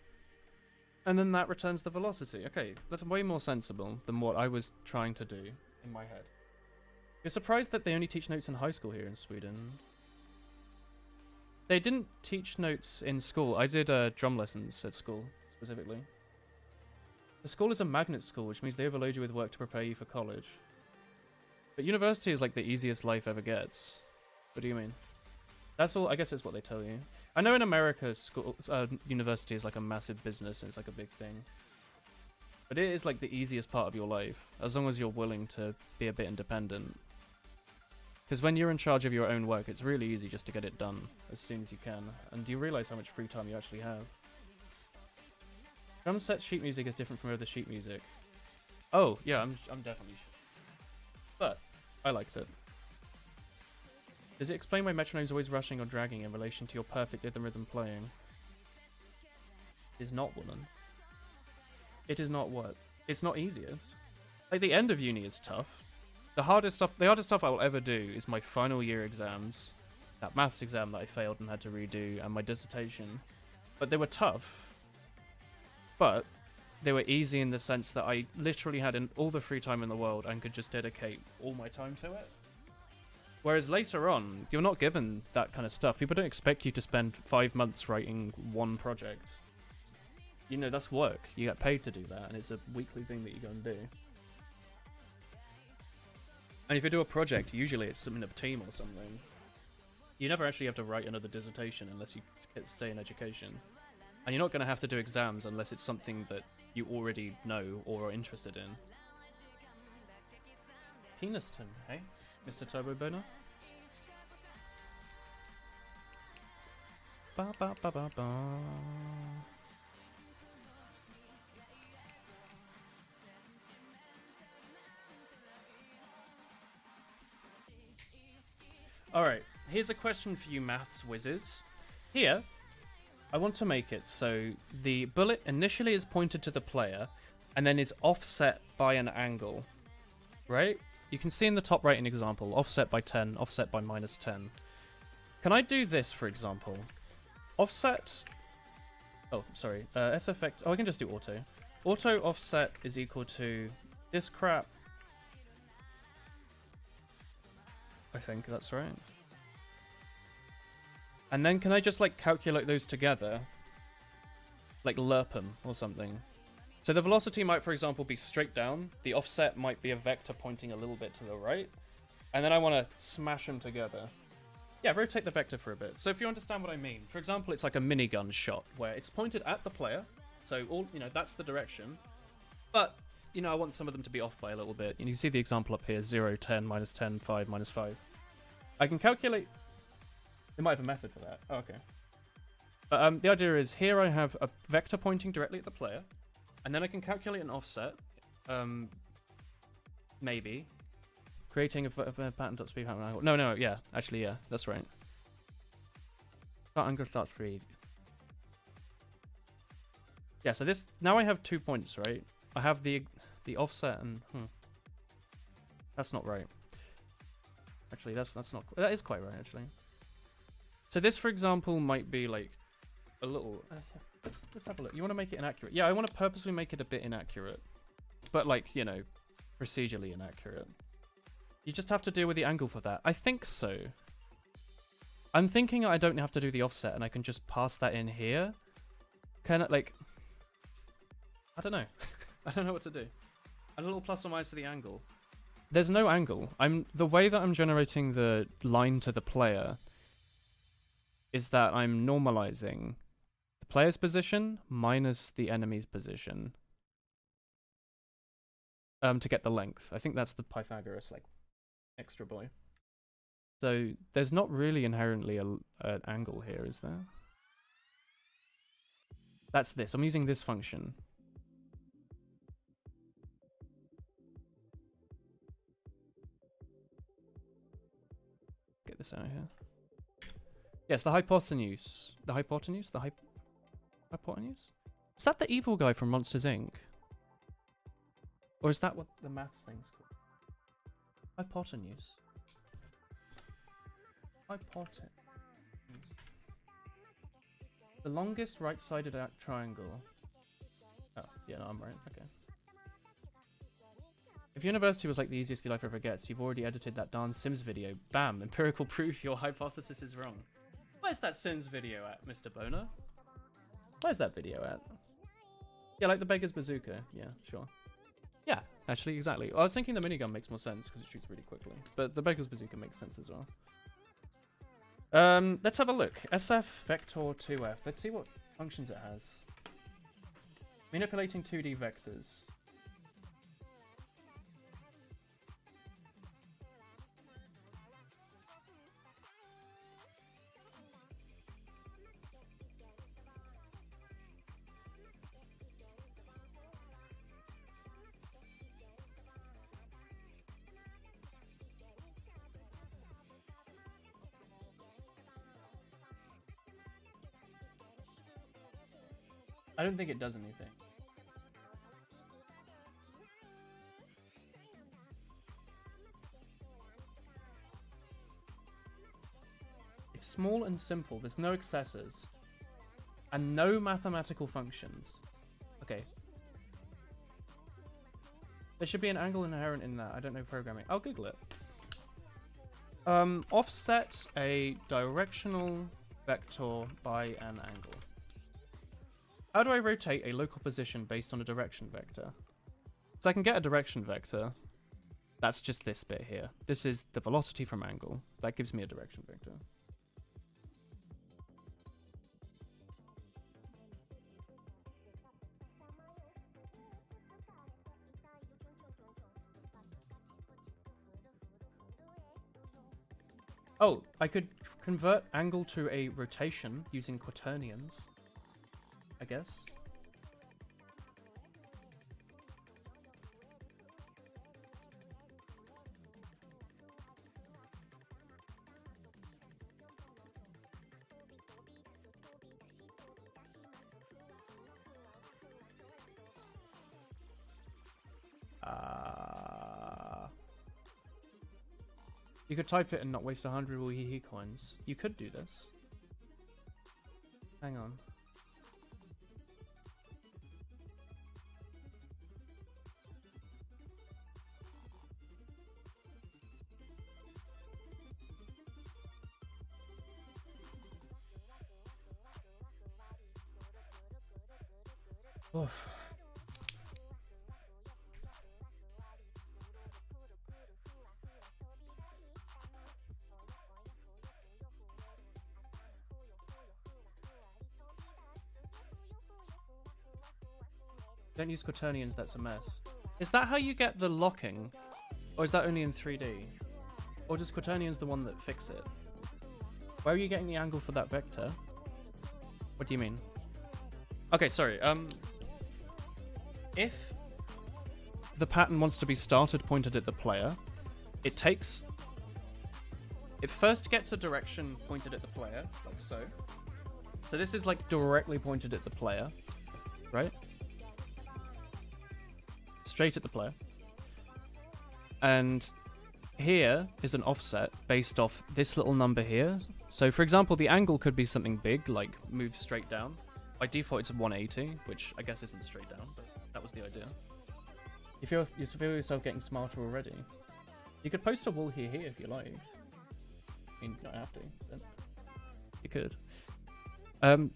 And then that returns the velocity. Okay, that's way more sensible than what I was trying to do in my head. You're surprised that they only teach notes in high school here in Sweden. They didn't teach notes in school. I did drum lessons at school, specifically. The school is a magnet school, which means they overload you with work to prepare you for college. But university is like the easiest life ever gets. What do you mean? That's all, I guess that's what they tell you. I know in America, school, university is like a massive business and it's like a big thing. But it is like the easiest part of your life, as long as you're willing to be a bit independent. Because when you're in charge of your own work, it's really easy just to get it done as soon as you can. And you realize how much free time you actually have. Drum set sheet music is different from other sheet music. Oh, yeah, I'm definitely sure. But I liked it. Does it explain why metronome's always rushing or dragging in relation to your perfect rhythm playing? It is not, woman. It is not what? It's not easiest. Like, the end of uni is tough. The hardest stuff I will ever do is my final year exams, that maths exam that I failed and had to redo, and my dissertation. But they were tough. But they were easy in the sense that I literally had all the free time in the world and could just dedicate all my time to it. Whereas later on, you're not given that kind of stuff. People don't expect you to spend 5 months writing one project. You know, that's work. You get paid to do that, and it's a weekly thing that you go and do. And if you do a project, usually it's something of a team or something. You never actually have to write another dissertation unless you stay in education. And you're not going to have to do exams unless it's something that you already know or are interested in. Peniston, hey? Mr. Turbo Boner? Ba ba ba ba ba. Alright, here's a question for you maths whizzes. Here, I want to make it so the bullet initially is pointed to the player and then is offset by an angle, right? You can see in the top right an example, offset by 10, offset by minus 10. Can I do this, for example? Offset... Oh, sorry. SFX... Oh, I can just do auto. Auto offset is equal to this crap. I think that's right. And then can I just, like, calculate those together? Like, lerp them or something. So the velocity might, for example, be straight down. The offset might be a vector pointing a little bit to the right. And then I want to smash them together. Yeah, rotate the vector for a bit. So if you understand what I mean. For example, it's like a minigun shot where it's pointed at the player. So, all that's the direction. But, I want some of them to be off by a little bit. And you can see the example up here. 0, 10, minus 10, 5, minus 5. I can calculate... They might have a method for that. Oh, okay. But the idea is here I have a vector pointing directly at the player. And then I can calculate an offset. Maybe. Creating a pattern.speed pattern angle. No, yeah. Actually, yeah. That's right. Start angle, start speed. Yeah, so this... Now I have 2 points, right? I have the offset and... That's not right. Actually, that's not... That is quite right, actually. So this, for example, might be like a little... let's have a look. You want to make it inaccurate? Yeah, I want to purposely make it a bit inaccurate. But like, procedurally inaccurate. You just have to deal with the angle for that. I think so. I'm thinking I don't have to do the offset and I can just pass that in here. Kind of like... I don't know. I don't know what to do. A little plus or minus to the angle. There's no angle. The way that I'm generating the line to the player is that I'm normalizing the player's position minus the enemy's position to get the length. I think that's the Pythagoras extra boy. So there's not really inherently an angle here, is there? That's this. I'm using this function. Get this out of here. Yes, the hypotenuse. The hypotenuse? The hypotenuse? Is that the evil guy from Monsters, Inc.? Or is that what the maths thing's called? Hypotenuse. Hypotenuse. The longest right-sided triangle. Oh, yeah, no, I'm right. Okay. If university was like the easiest life ever gets, you've already edited that darn Sims video. Bam! Empirical proof your hypothesis is wrong. Where's that Sims video at, Mr. Boner? Where's that video at? Yeah, like the Beggar's Bazooka. Yeah, sure. Yeah, actually, exactly. I was thinking the minigun makes more sense because it shoots really quickly. But the Beggar's Bazooka makes sense as well. Let's have a look. SF vector 2F. Let's see what functions it has. Manipulating 2D vectors. I don't think it does anything. It's small and simple. There's no excesses. And no mathematical functions. Okay. There should be an angle inherent in that. I don't know programming. I'll Google it. Offset a directional vector by an angle. How do I rotate a local position based on a direction vector? So I can get a direction vector. That's just this bit here. This is the velocity from angle. That gives me a direction vector. Oh, I could convert angle to a rotation using quaternions, I guess. You could type it and not waste 100 Woolhee coins. You could do this. Hang on. Oof. Don't use quaternions, that's a mess. Is that how you get the locking? Or is that only in 3D? Or does quaternions the one that fix it? Where are you getting the angle for that vector? What do you mean? Okay, sorry. If the pattern wants to be started pointed at the player, it first gets a direction pointed at the player, like so. So this is like directly pointed at the player, right? Straight at the player. And here is an offset based off this little number here. So for example, the angle could be something big, like move straight down. By default, it's 180, which I guess isn't straight down, but that was the idea. You feel yourself getting smarter already. You could post a Woolhee here if you like. I mean, you don't have to, but you could.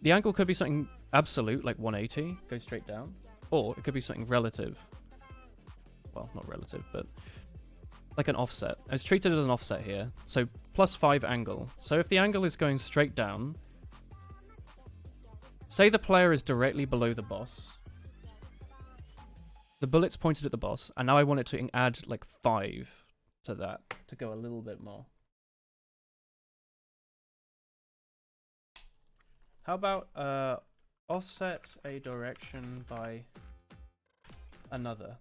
The angle could be something absolute, like 180, go straight down. Or it could be something relative. Well, not relative, but like an offset. It's treated as an offset here. So +5 angle. So if the angle is going straight down, say the player is directly below the boss. The bullet's pointed at the boss, and now I want it to add like 5 to that to go a little bit more. How about offset a direction by another?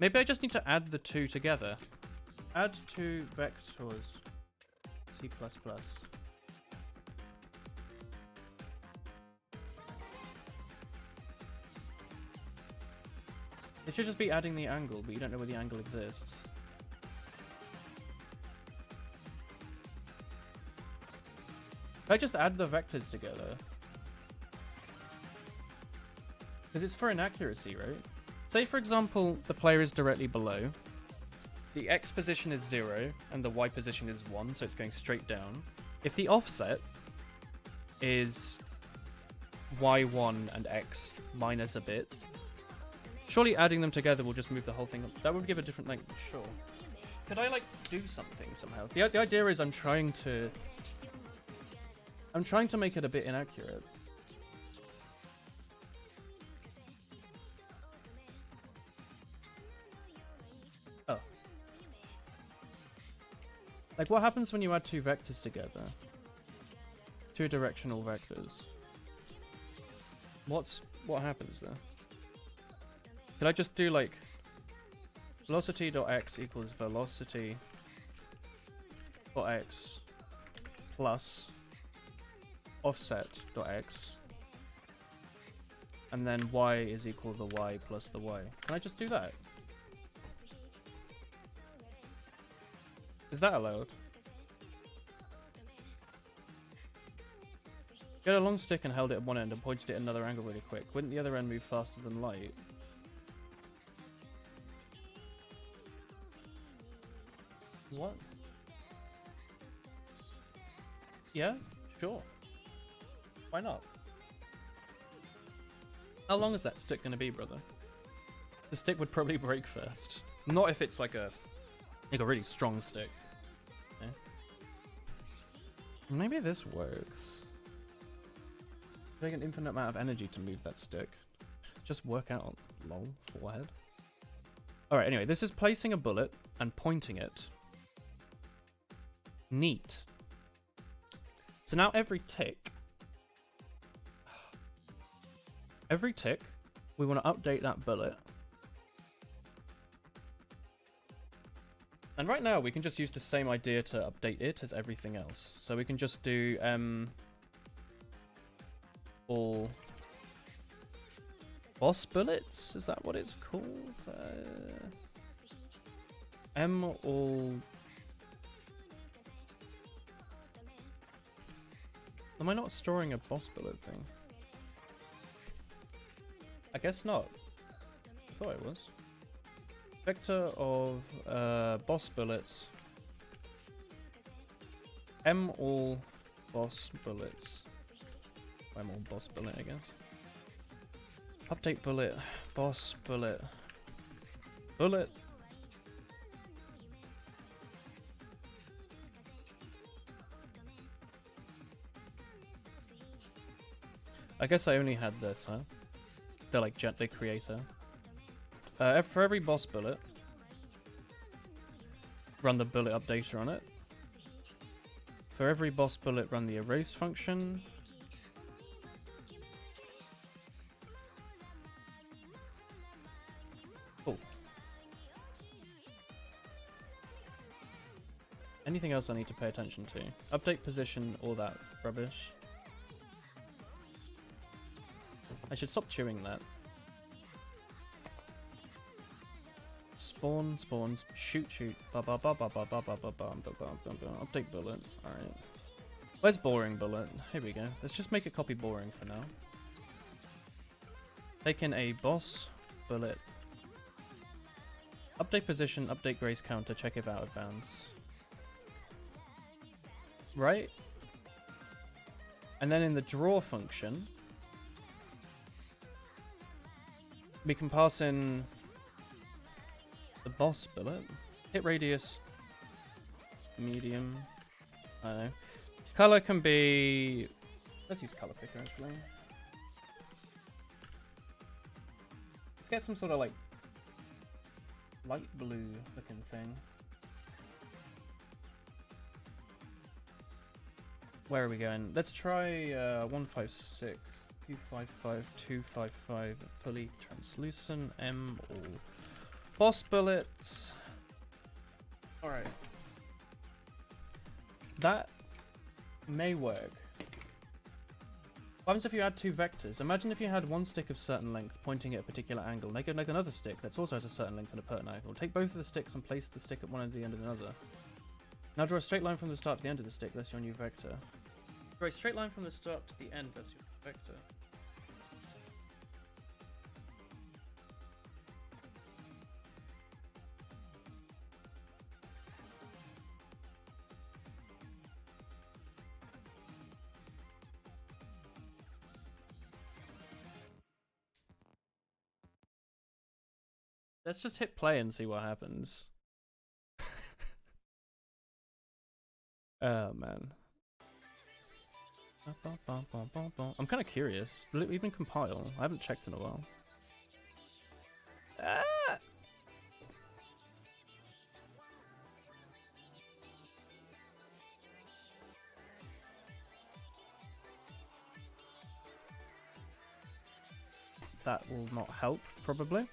Maybe I just need to add the two together. Add two vectors. C++. It should just be adding the angle, but you don't know where the angle exists. If I just add the vectors together. Because it's for inaccuracy, right? Say, for example, the player is directly below. The X position is 0, and the Y position is 1, so it's going straight down. If the offset is Y1 and X minus a bit, surely adding them together will just move the whole thing up. That would give a different length, sure. Could I, like, do something somehow? The idea is I'm trying to make it a bit inaccurate. Oh. Like, what happens when you add two vectors together? Two directional vectors. What happens there? Could I just do, like, velocity.x equals velocity.x plus offset.x, and then y is equal to y plus the y. Can I just do that? Is that allowed? Get a long stick and held it at one end and pointed it at another angle really quick. Wouldn't the other end move faster than light? What? Yeah? Sure. Why not? How long is that stick going to be, brother? The stick would probably break first. Not if it's like a really strong stick. Okay. Maybe this works. Take an infinite amount of energy to move that stick. Just work out. Lol. Forehead. Alright, anyway, this is placing a bullet and pointing it. Neat. So now every tick, we want to update that bullet. And right now we can just use the same idea to update it as everything else. So we can just do all boss bullets. Is that what it's called? All. Am I not storing a boss bullet thing? I guess not. I thought it was. Vector of boss bullets. All boss bullets. All boss bullet, I guess. Update bullet. Boss bullet. Bullet. I guess I only had this, huh? They're like the creator. For every boss bullet, run the bullet updater on it. For every boss bullet, run the erase function. Cool. Anything else I need to pay attention to? Update position, all that rubbish. I should stop chewing that. Spawn, spawns, shoot, update bullet. Alright. Where's boring bullet? Here we go. Let's just make a copy boring for now. Take in a boss bullet. Update position, update grace counter, check if out of bounds. Right? And then in the draw function, we can pass in the boss bullet. Hit radius, medium. I don't know. Color can be. Let's use color picker actually. Let's get some sort of like light blue looking thing. Where are we going? Let's try 156. 255, 255, fully translucent, all. Boss bullets. Alright. That may work. What happens if you add two vectors? Imagine if you had one stick of certain length pointing at a particular angle, make another stick that's also has a certain length and a certain angle. Take both of the sticks and place the stick at one end of the end of another. Now draw a straight line from the start to the end of the stick, that's your new vector. Draw a straight line from the start to the end, that's your vector. Let's just hit play and see what happens. Oh man. I'm kind of curious. Will it even compile? I haven't checked in a while. Ah! That will not help, probably.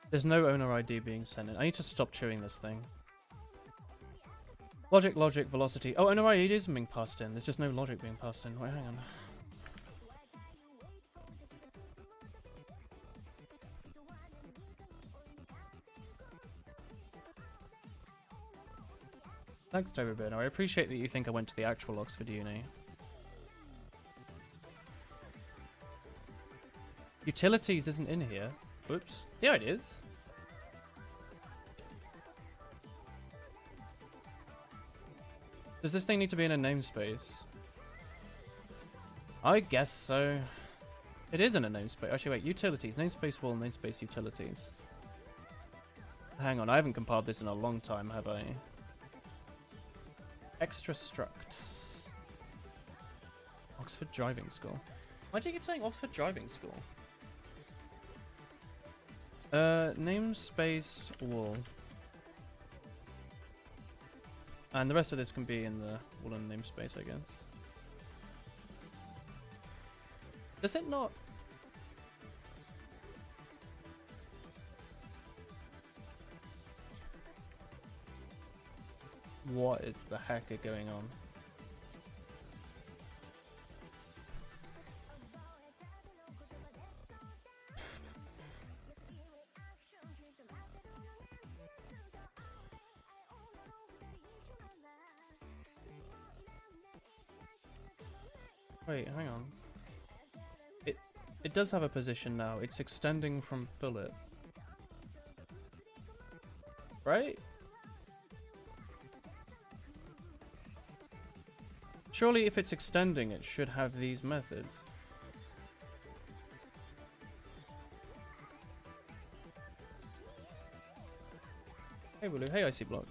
There's no owner ID being sent in. I need to stop chewing this thing. Logic, velocity. Oh, owner ID is being passed in. There's just no logic being passed in. Wait, hang on. Thanks, Toby Burner. I appreciate that you think I went to the actual Oxford Uni. Utilities isn't in here. Whoops. Yeah, it is. Does this thing need to be in a namespace? I guess so. It isn't a namespace. Actually, wait. Utilities. Namespace wall, namespace utilities. Hang on. I haven't compiled this in a long time, have I? Extra struct. Oxford Driving School. Why do you keep saying Oxford Driving School? Namespace wall. And the rest of this can be in the woolen namespace, I guess. Does it not? What is the heck going on? Wait, hang on. It does have a position now. It's extending from bullet. Right? Surely if it's extending, it should have these methods. Hey Wooloo, hey Icy Block.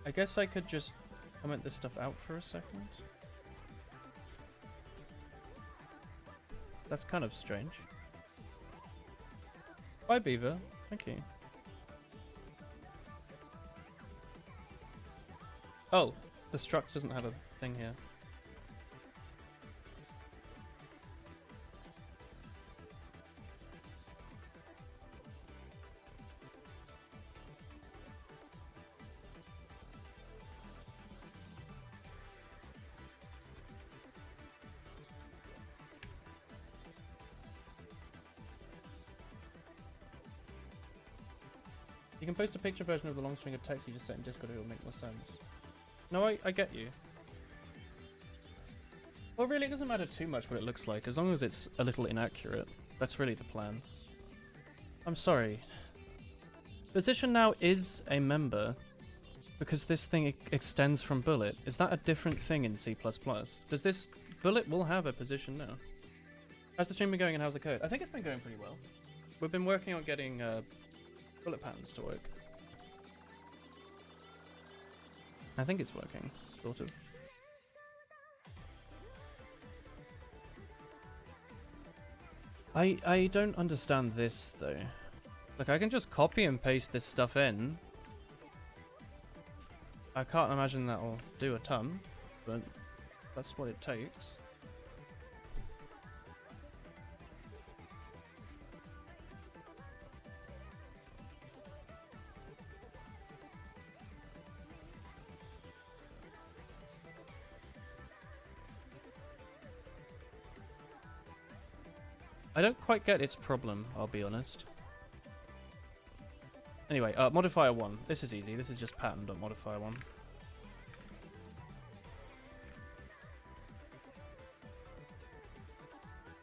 I guess I could just comment this stuff out for a second. That's kind of strange. Bye Beaver, thank you. Oh, the struct doesn't have a thing here. You can post a picture version of the long string of text you just set in Discord, it will make more sense. No, I get you. Well, really, it doesn't matter too much what it looks like, as long as it's a little inaccurate. That's really the plan. I'm sorry. Position now is a member, because this thing extends from bullet. Is that a different thing in C++? Does this... Bullet will have a position now. How's the stream been going and how's the code? I think it's been going pretty well. We've been working on getting bullet patterns to work. I think it's working, sort of. I don't understand this, though. Like, I can just copy and paste this stuff in. I can't imagine that'll do a ton, but that's what it takes. I don't quite get its problem, I'll be honest. Anyway, modifier 1. This is easy. This is just pattern.modifier 1.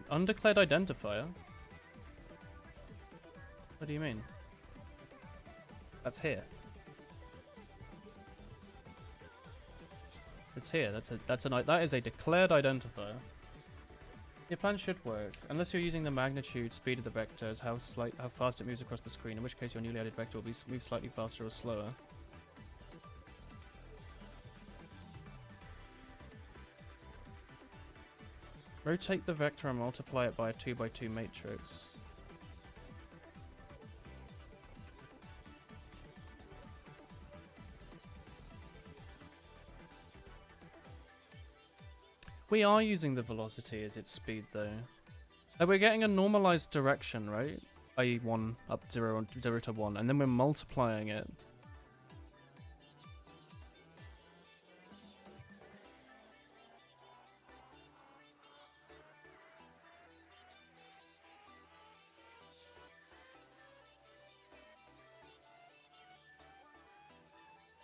Undeclared identifier? What do you mean? That's here. It's here. That is a declared identifier. Your plan should work, unless you're using the magnitude speed of the vector as how fast it moves across the screen, in which case your newly added vector will move slightly faster or slower. Rotate the vector and multiply it by a 2x2 matrix. We are using the velocity as its speed, though. We're getting a normalized direction, right? I.e. 1 up 0 to 1, and then we're multiplying it.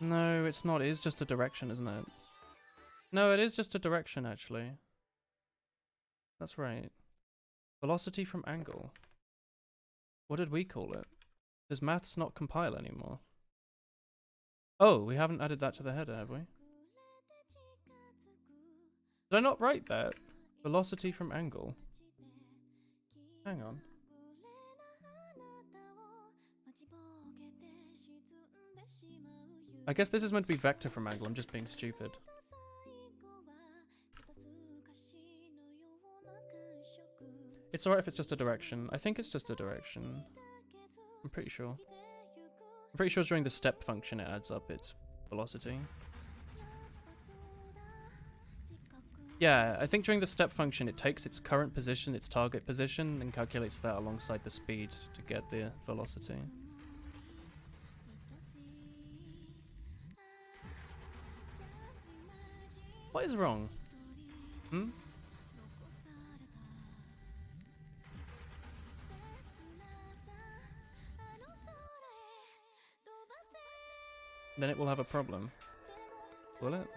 No, it's not. It is just a direction, isn't it? No, it is just a direction, actually. That's right. Velocity from angle. What did we call it? Does maths not compile anymore? Oh, we haven't added that to the header, have we? Did I not write that? Velocity from angle. Hang on. I guess this is meant to be vector from angle. I'm just being stupid. It's alright if it's just a direction. I think it's just a direction. I'm pretty sure. I'm pretty sure during the step function it adds up its velocity. Yeah, I think during the step function it takes its current position, its target position, and calculates that alongside the speed to get the velocity. What is wrong? Hmm? Then it will have a problem. Will it?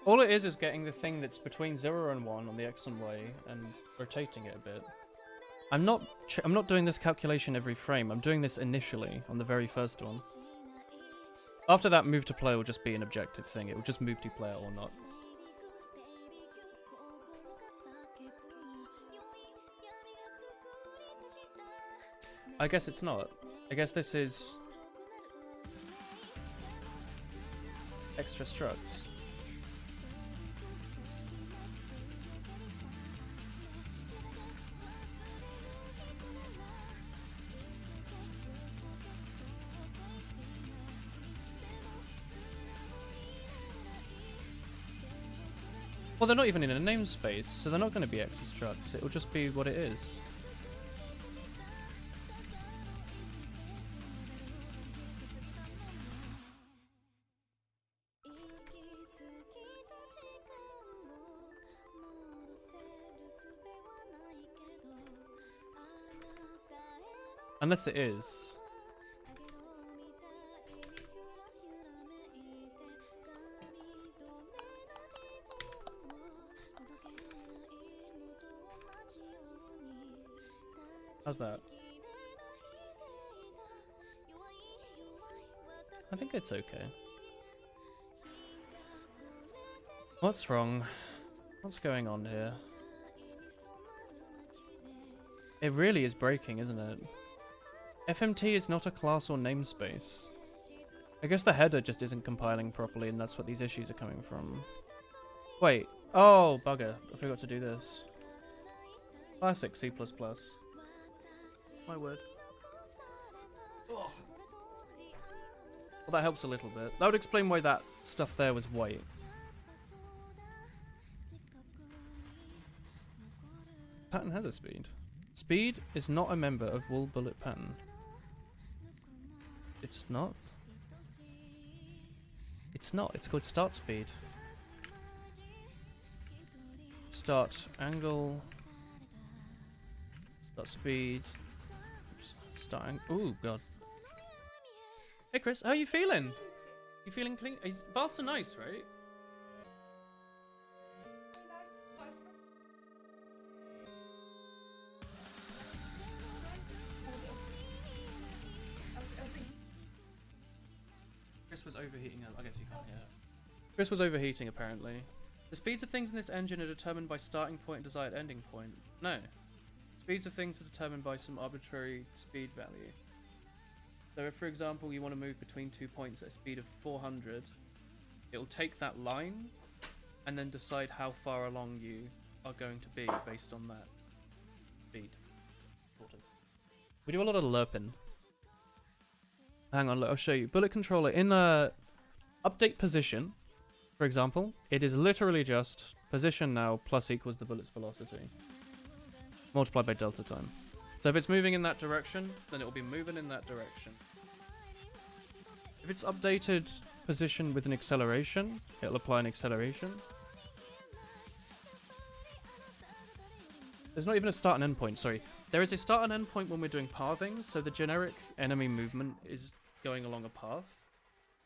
All it is getting the thing that's between 0 and 1 on the X and Y and rotating it a bit. I'm not doing this calculation every frame. I'm doing this initially on the very first one. After that, move to play will just be an objective thing. It will just move to player or not. I guess it's not. I guess this is extra structs. Well, they're not even in a namespace, so they're not going to be extra structs. It will just be what it is. Unless it is. How's that? I think it's okay. What's wrong? What's going on here? It really is breaking, isn't it? FMT is not a class or namespace. I guess the header just isn't compiling properly and that's what these issues are coming from. Wait. Oh, bugger. I forgot to do this. Classic C++. My word. Well, that helps a little bit. That would explain why that stuff there was white. Pattern has a speed. Speed is not a member of wool bullet pattern. It's not. It's not. It's called start speed. Start angle. Start speed. Start ooh, God. Hey, Chris. How are you feeling? You feeling clean? Baths are nice, right? Chris was overheating. I guess you can't hear. Chris was overheating, apparently. The speeds of things in this engine are determined by starting point and desired ending point. No. Speeds of things are determined by some arbitrary speed value. So if, for example, you want to move between 2 points at a speed of 400, it'll take that line and then decide how far along you are going to be based on that speed. We do a lot of lerping. Hang on, look, I'll show you. Bullet controller in update position, for example, it is literally just position now plus equals the bullet's velocity multiplied by delta time. So if it's moving in that direction, then it will be moving in that direction. If it's updated position with an acceleration, it'll apply an acceleration. There's not even a start and end point, sorry. There is a start and end point when we're doing pathing, so the generic enemy movement is going along a path.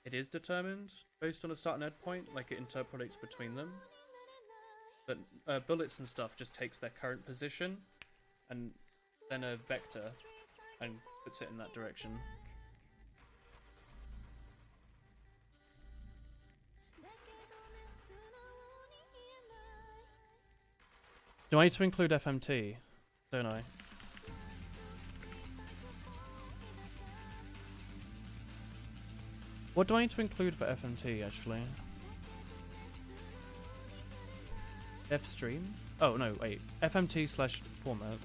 It is determined based on a start and end point, like it interpolates between them. But bullets and stuff just takes their current position and then a vector and puts it in that direction. Do I need to include FMT? Don't I? What do I need to include for FMT, actually? Fstream? Oh, no, wait. FMT/format.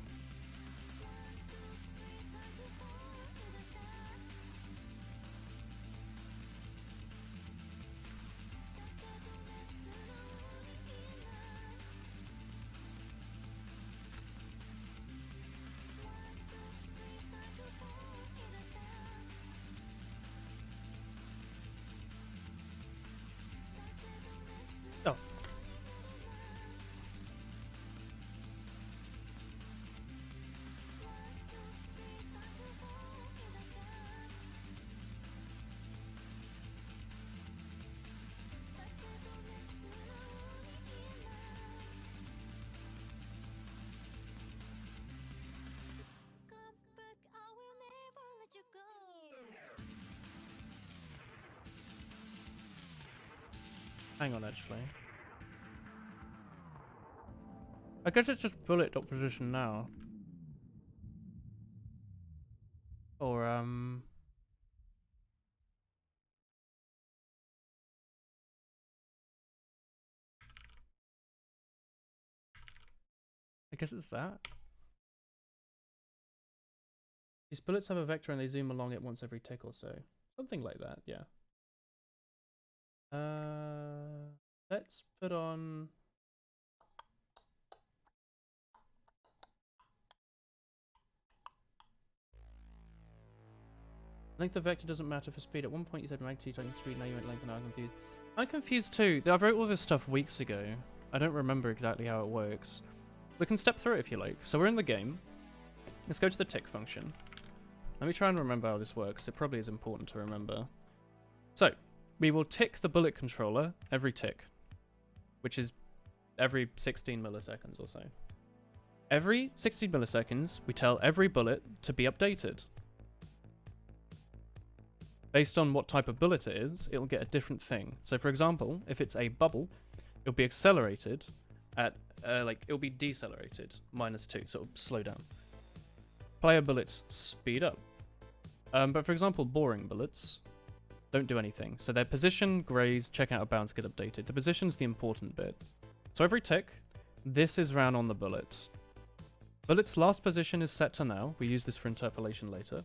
Oh. Hang on, actually. I guess it's just bullet position now. Or, I guess it's that. These bullets have a vector and they zoom along it once every tick or so. Something like that, yeah. Let's put on... Length of vector doesn't matter for speed. At one point you said magnitude times speed, now you went length and now I'm confused. I'm confused too. I wrote all this stuff weeks ago. I don't remember exactly how it works. We can step through it if you like. So we're in the game. Let's go to the tick function. Let me try and remember how this works. It probably is important to remember. So, we will tick the bullet controller every tick, which is every 16 milliseconds or so. Every 16 milliseconds, we tell every bullet to be updated. Based on what type of bullet it is, it'll get a different thing. So for example, if it's a bubble, it'll be accelerated at, it'll be decelerated, -2, so it'll slow down. Player bullets speed up. But for example, boring bullets don't do anything. So their position, grays, check out of bounds get updated. The position's the important bit. So every tick, this is ran on the bullet. Bullet's last position is set to now. We use this for interpolation later.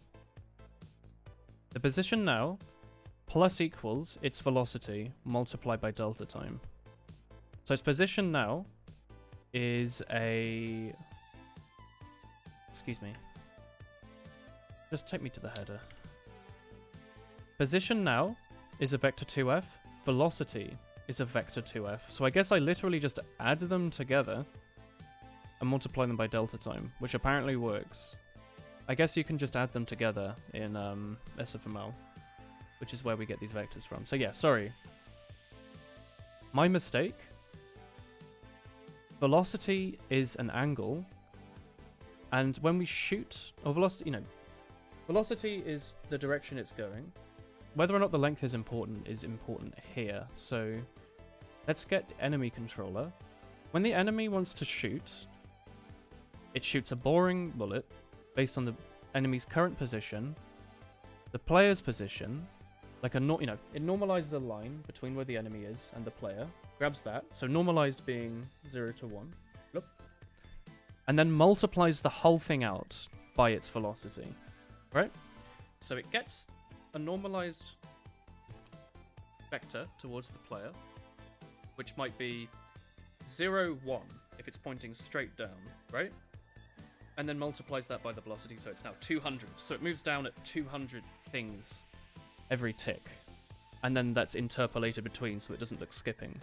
The position now plus equals its velocity multiplied by delta time. So its position now is a... Excuse me. Just take me to the header. Position now is a vector 2f. Velocity is a vector 2f. So I guess I literally just add them together and multiply them by delta time, which apparently works. I guess you can just add them together in SFML, which is where we get these vectors from. So yeah, sorry. My mistake. Velocity is an angle, and when we shoot, or velocity, velocity is the direction it's going. Whether or not the length is important here. So let's get enemy controller. When the enemy wants to shoot, it shoots a boring bullet based on the enemy's current position, the player's position, like it normalizes a line between where the enemy is and the player, grabs that, so normalized being 0 to 1, and then multiplies the whole thing out by its velocity, right? So it gets a normalized vector towards the player, which might be 0, 1 if it's pointing straight down, right? And then multiplies that by the velocity, so it's now 200. So it moves down at 200 things every tick. And then that's interpolated between, so it doesn't look skipping.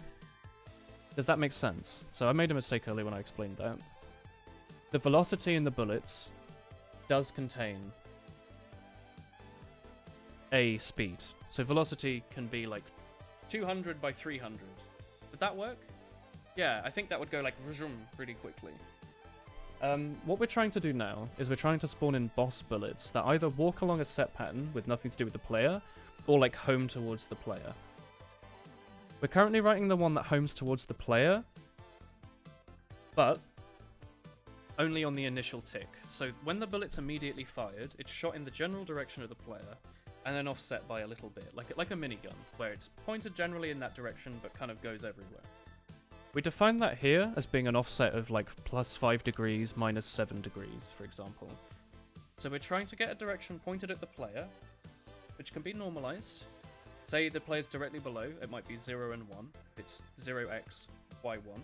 Does that make sense? So I made a mistake earlier when I explained that. The velocity in the bullets does contain a speed. So velocity can be like 200 by 300. Would that work? Yeah, I think that would go like really quickly. What we're trying to do now is we're trying to spawn in boss bullets that either walk along a set pattern with nothing to do with the player, or like home towards the player. We're currently writing the one that homes towards the player, but only on the initial tick. So when the bullet's immediately fired, it's shot in the general direction of the player, and then offset by a little bit, like a minigun, where it's pointed generally in that direction, but kind of goes everywhere. We define that here as being an offset of like +5 degrees, -7 degrees, for example. So we're trying to get a direction pointed at the player, which can be normalized. Say the player's directly below, it might be 0 and 1. It's 0x, y1.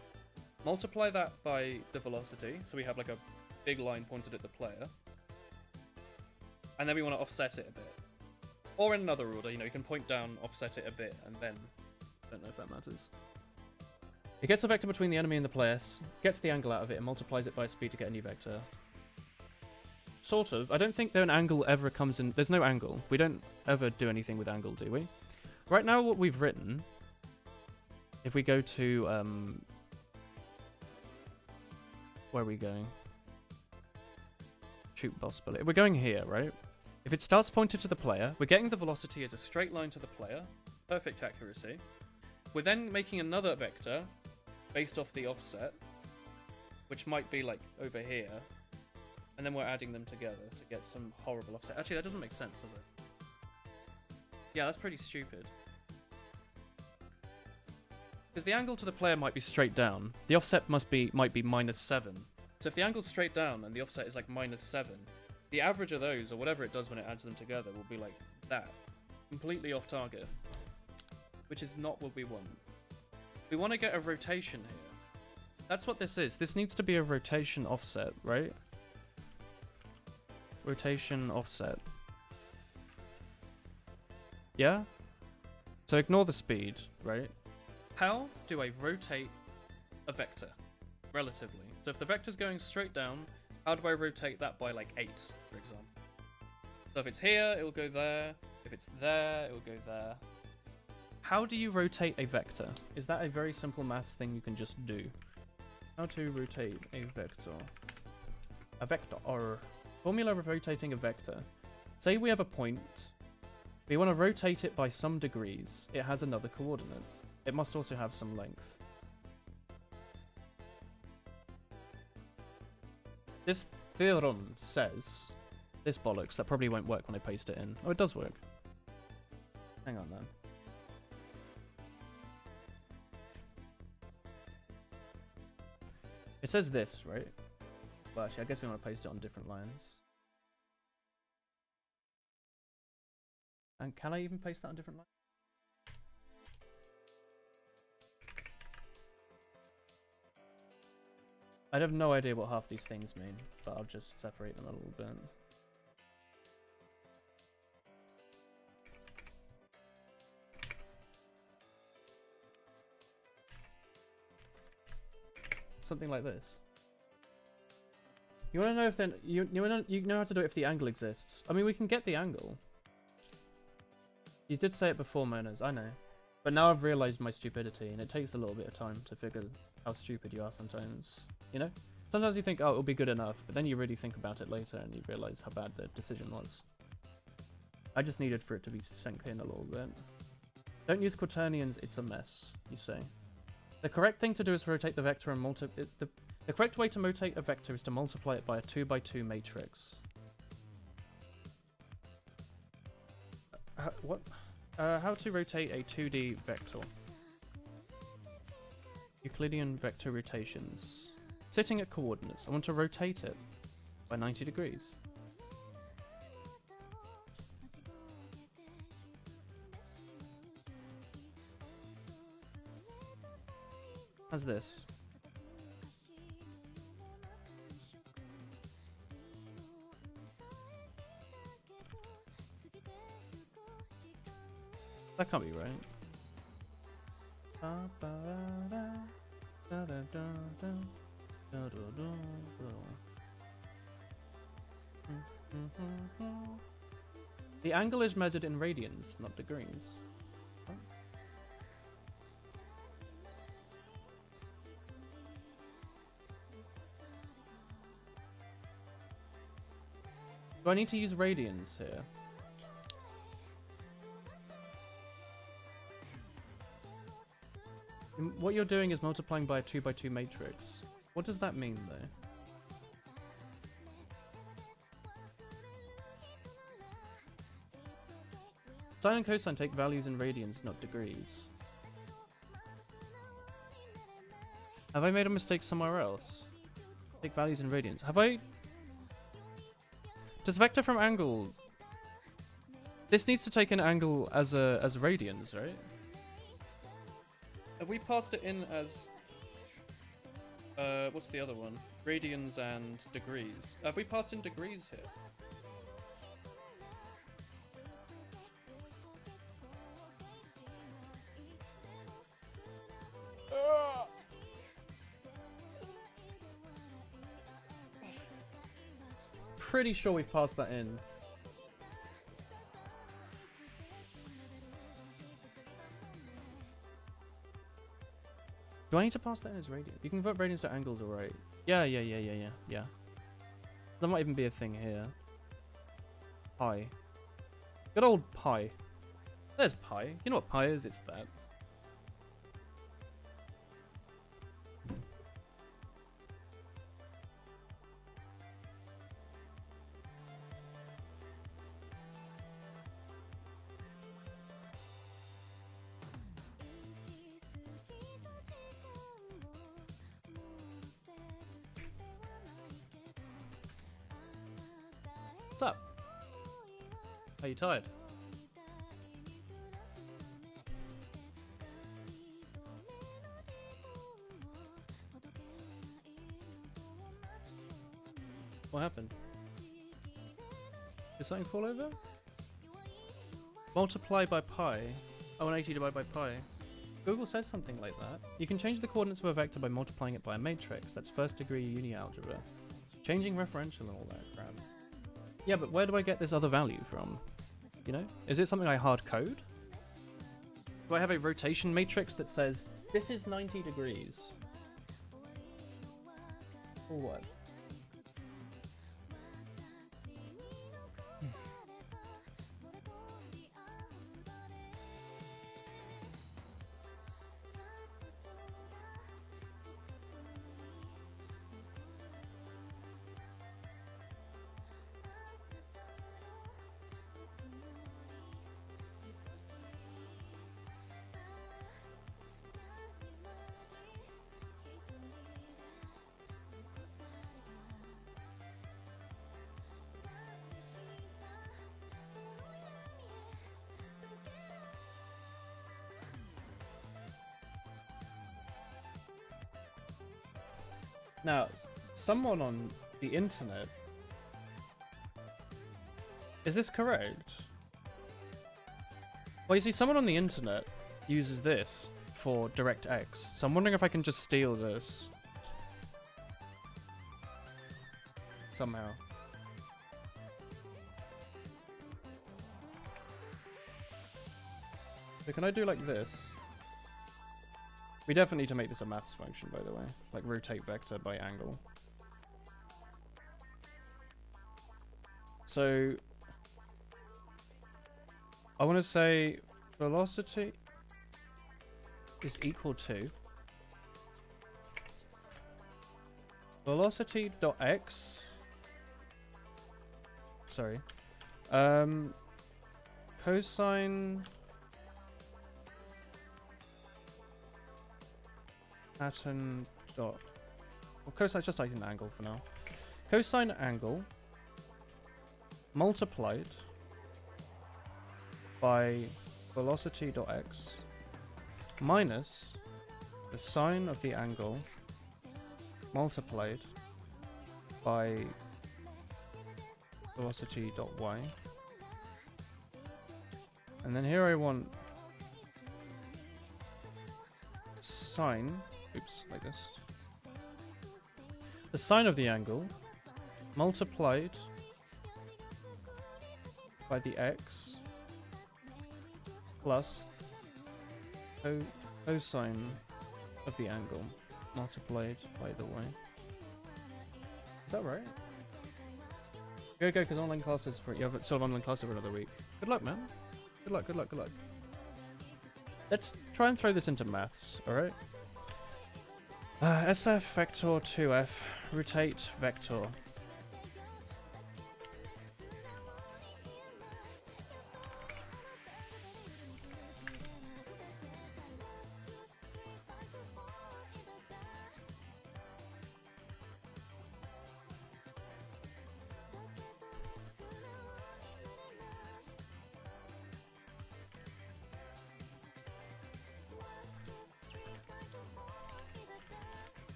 Multiply that by the velocity, so we have like a big line pointed at the player. And then we want to offset it a bit. Or in another order, you can point down, offset it a bit, and then... I don't know if that matters. It gets a vector between the enemy and the player, gets the angle out of it, and multiplies it by speed to get a new vector. Sort of. I don't think an angle ever comes in... There's no angle. We don't ever do anything with angle, do we? Right now, what we've written... If we go to... Where are we going? Shoot boss bullet. We're going here, right? If it starts pointed to the player, we're getting the velocity as a straight line to the player. Perfect accuracy. We're then making another vector based off the offset, which might be like over here. And then we're adding them together to get some horrible offset. Actually, that doesn't make sense, does it? Yeah, that's pretty stupid. Because the angle to the player might be straight down. The offset might be -7. So if the angle's straight down and the offset is like -7, the average of those, or whatever it does when it adds them together, will be like that. Completely off target. Which is not what we want. We want to get a rotation here. That's what this is. This needs to be a rotation offset, right? Rotation offset. Yeah? So ignore the speed, right? How do I rotate a vector? Relatively. So if the vector's going straight down, how do I rotate that by like 8, for example? So if it's here, it will go there. If it's there, it will go there. How do you rotate a vector? Is that a very simple maths thing you can just do? How to rotate a vector. A vector, or formula of rotating a vector. Say we have a point. We want to rotate it by some degrees. It has another coordinate. It must also have some length. This theorem says... This bollocks, that probably won't work when I paste it in. Oh, it does work. Hang on then. It says this, right? Well, actually, I guess we want to paste it on different lines. And can I even paste that on different lines? I have no idea what half these things mean, but I'll just separate them a little bit. Something like this. You want to know if then you know how to do it if the angle exists. I mean, we can get the angle. You did say it before, Monas, I know. But now I've realised my stupidity, and it takes a little bit of time to figure how stupid you are sometimes. You know? Sometimes you think, oh, it'll be good enough, but then you really think about it later and you realise how bad the decision was. I just needed for it to be sunk in a little bit. Don't use quaternions, it's a mess, you say. The correct thing to do is rotate the vector and the correct way to rotate a vector is to multiply it by a 2x2 matrix. What? How to rotate a 2D vector. Euclidean vector rotations. Sitting at coordinates, I want to rotate it by 90 degrees. How's this? That can't be right. The angle is measured in radians, not degrees. Do I need to use radians here? What you're doing is multiplying by a 2x2 matrix. What does that mean, though? Sine and cosine take values in radians, not degrees. Have I made a mistake somewhere else? Take values in radians. Have I... Does vector from angle... This needs to take an angle as radians, right? Have we passed it in as... what's the other one? Radians and degrees. Have we passed in degrees here? Pretty sure we've passed that in. Do I need to pass that in as radians? You can convert radians to angles, alright. Yeah. There might even be a thing here. Pi. Good old pi. There's pi. You know what pi is? It's that. What's up? Are you tired? What happened? Did something fall over? Multiply by pi. Oh, 180 divided by pi. Google says something like that. You can change the coordinates of a vector by multiplying it by a matrix. That's first degree uni algebra. Changing referential and all that crap. Yeah, but where do I get this other value from? You know? Is it something I hard code? Do I have a rotation matrix that says, this is 90 degrees? Or what? Now, someone on the internet... Is this correct? Well, you see, someone on the internet uses this for DirectX, so I'm wondering if I can just steal this. Somehow. So can I do like this? We definitely need to make this a maths function, by the way. Like rotate vector by angle. So I want to say velocity is equal to velocity dot x. Sorry. Cosine pattern dot. Well, cosine just like an angle for now. Cosine angle multiplied by velocity dot x minus the sine of the angle multiplied by velocity dot y. And then here I want sine, oops, like this. The sine of the angle multiplied by the x plus cosine of the angle multiplied by the y. Is that right? Go, because online classes for you have sort of online classes for another week. Good luck, man. Good luck, good luck, good luck. Let's try and throw this into maths, alright? SF vector 2f rotate vector.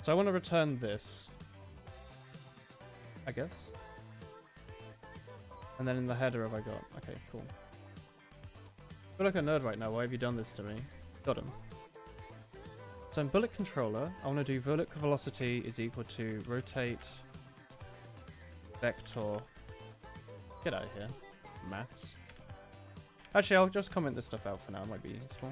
So I want to return this, I guess. And then in the header have I got... Okay, cool. I feel like a nerd right now. Why have you done this to me? Got him. So in bullet controller, I want to do bullet velocity is equal to rotate vector. Get out of here. Maths. Actually, I'll just comment this stuff out for now. It might be useful.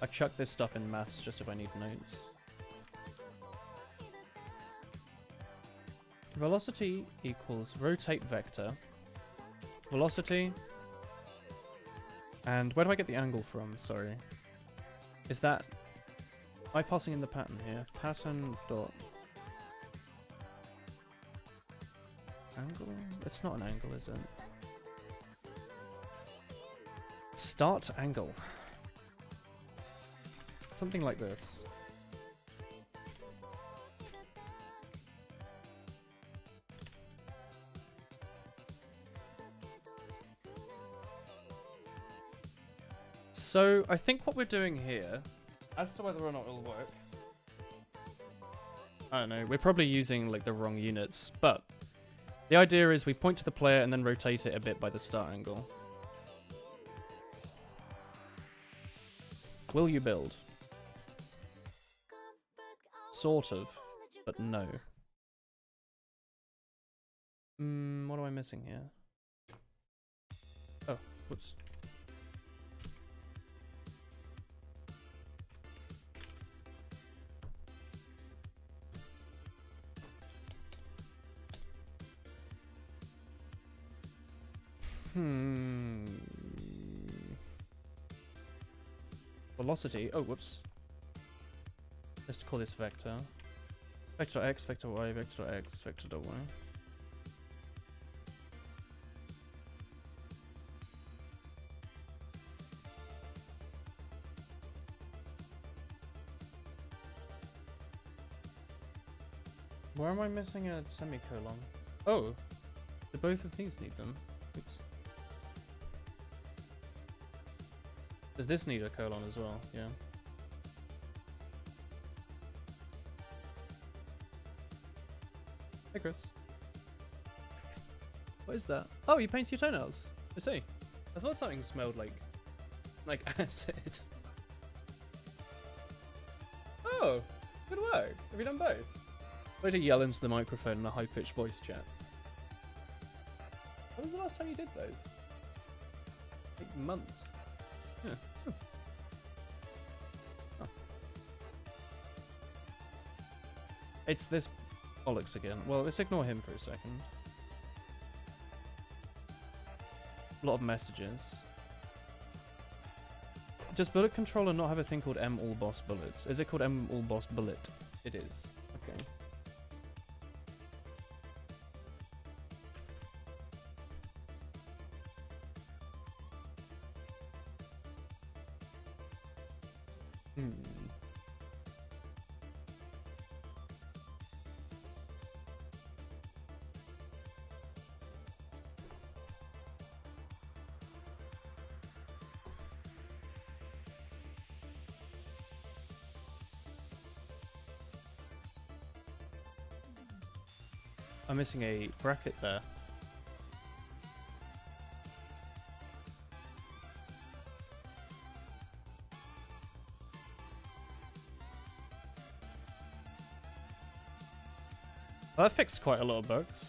I chuck this stuff in maths just if I need notes. Velocity equals rotate vector. Velocity. And where do I get the angle from? Sorry. Is that... Am I passing in the pattern here? Pattern dot... Angle? It's not an angle, is it? Start angle. Something like this. So, I think what we're doing here, as to whether or not it'll work, I don't know, we're probably using like the wrong units, but the idea is we point to the player and then rotate it a bit by the start angle. Will you build? Sort of, but no. What am I missing here? Oh, whoops. Velocity. Oh, whoops. Let's call this vector. Vector x, vector y, vector x, vector y. Where am I missing a semicolon? Oh, do both of these need them? Oops. Does this need a colon as well? Yeah. Hey, Chris. What is that? Oh, you painted your toenails. I see. I thought something smelled like acid. Oh, good work. Have you done both? Way to yell into the microphone in a high-pitched voice chat. When was the last time you did those? Like months. Yeah. Oh. It's this bollocks again. Well, let's ignore him for a second. A lot of messages. Does bullet controller not have a thing called M all boss bullets? Is it called M all boss bullet? It is. Okay. I'm missing a bracket there. Well, that fixed quite a lot of bugs.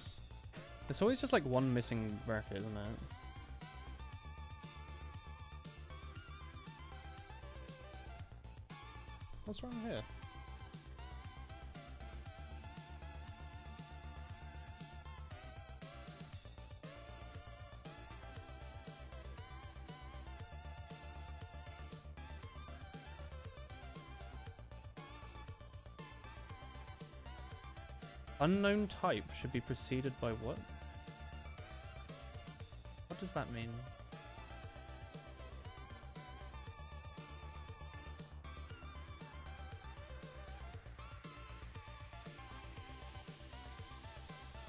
There's always just like one missing bracket, isn't it? What's wrong here? Unknown type should be preceded by what? What does that mean?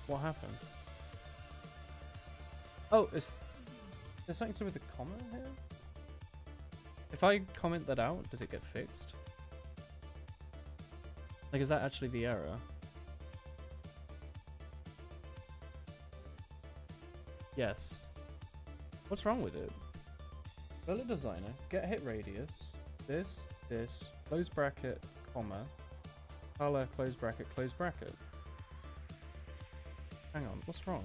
What happened? Oh, is there something to do with the comma here? if I comment that out, does it get fixed? Like, is that actually the error? Yes. What's wrong with it? Bullet designer, get hit radius, this, close bracket, comma, color, close bracket, close bracket. Hang on, what's wrong?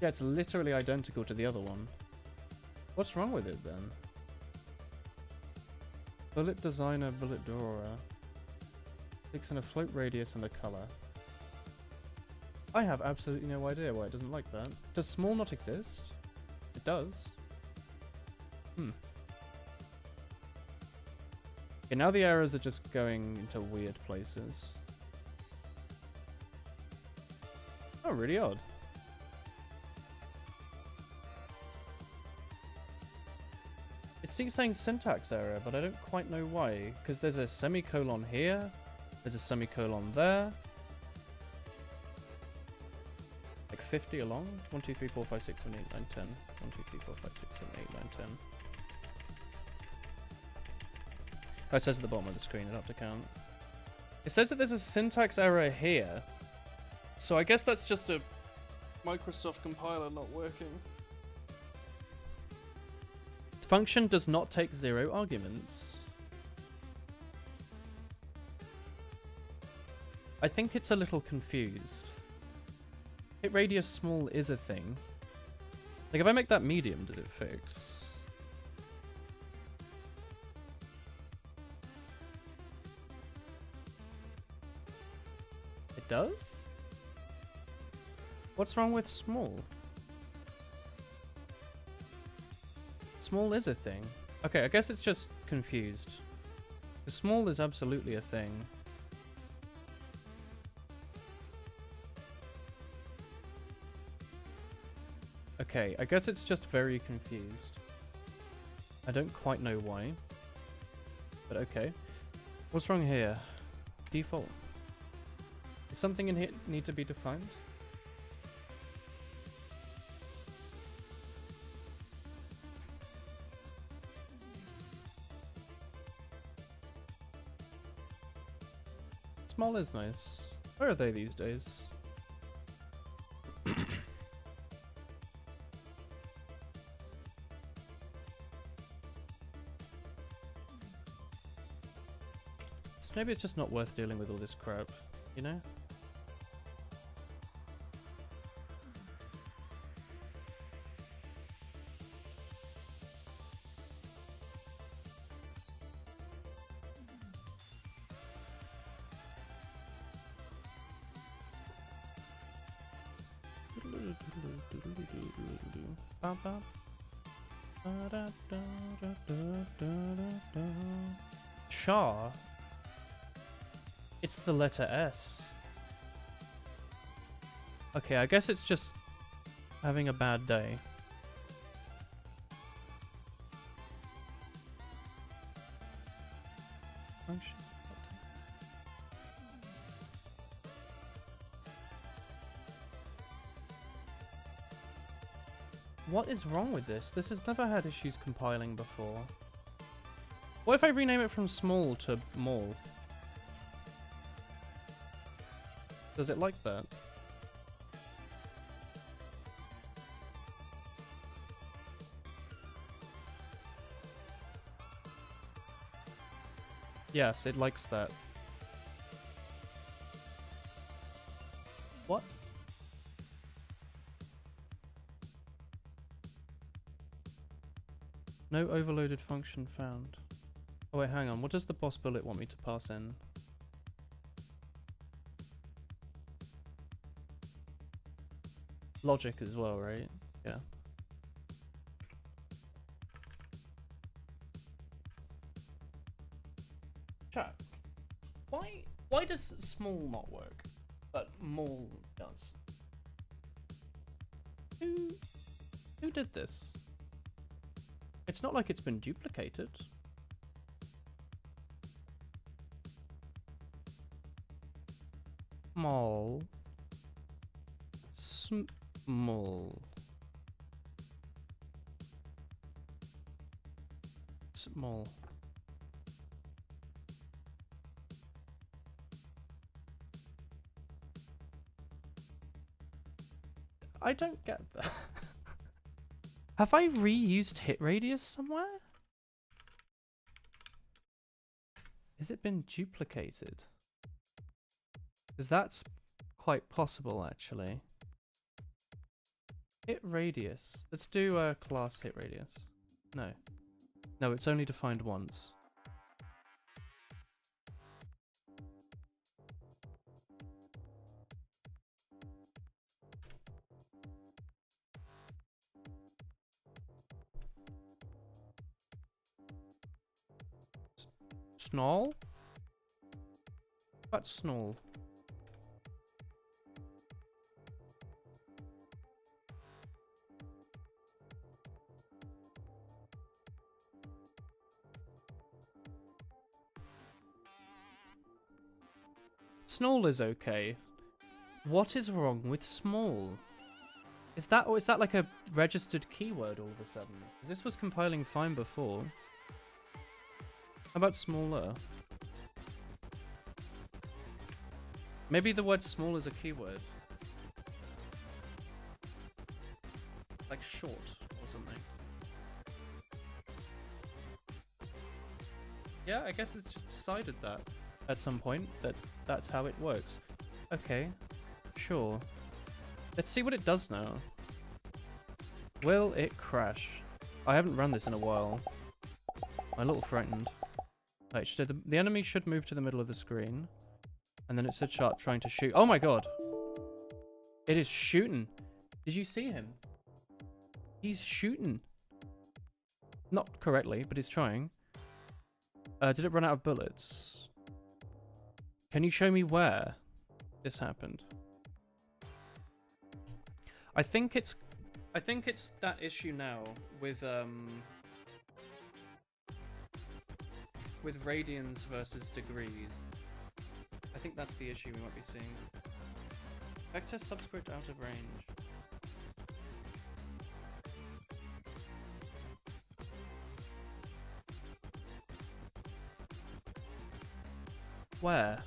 Yeah, it's literally identical to the other one. What's wrong with it then? Bullet designer, bullet drawer. Takes in a float radius and a color. I have absolutely no idea why it doesn't like that. Does small not exist? It does. Okay, now the errors are just going into weird places. Oh, really odd. It keeps saying syntax error, but I don't quite know why. Because there's a semicolon here, there's a semicolon there. Like 50 along. 1, 2, 3, 4, 5, 6, 7, 8, 9, 10. 1, 2, 3, 4, 5, 6, 7, 8, 9, 10. Oh, it says at the bottom of the screen, enough to count. It says that there's a syntax error here. So I guess that's just a Microsoft compiler not working. The function does not take 0 arguments. I think it's a little confused. Hit radius small is a thing. Like if I make that medium, does it fix? It does? What's wrong with small? Small is a thing. Okay, I guess it's just confused. The small is absolutely a thing. Okay, I guess it's just very confused. I don't quite know why. But okay. What's wrong here? Default. Does something in here need to be defined? Small is nice. Where are they these days? So maybe it's just not worth dealing with all this crap, you know? Char? It's the letter S. Okay, I guess it's just having a bad day. Function. What is wrong with this? This has never had issues compiling before. What if I rename it from small to mall? Does it like that? Yes, it likes that. What? No overloaded function found. Oh wait, hang on. What does the boss bullet want me to pass in? Logic as well, right? Yeah. Chat. Why does small not work, but mall does? Who did this? It's not like it's been duplicated. Small. Small. Small. I don't get that. Have I reused hit radius somewhere? Has it been duplicated? Because that's quite possible, actually. Hit radius. Let's do a class hit radius. No. No, it's only defined once. Snall? What's snall? Snall is okay. What is wrong with small? Is that, or is that like a registered keyword all of a sudden? 'Cause this was compiling fine before. How about smaller? Maybe the word small is a keyword. Like short or something. Yeah, I guess it's just decided that at some point that that's how it works. Okay, sure. Let's see what it does now. Will it crash? I haven't run this in a while. I'm a little frightened. Right, so the enemy should move to the middle of the screen. And then it's a chart trying to shoot. Oh my god! It is shooting. Did you see him? He's shooting. Not correctly, but he's trying. Did it run out of bullets? Can you show me where this happened? I think it's that issue now with radians versus degrees. I think that's the issue we might be seeing. Vector subscript out of range. Where?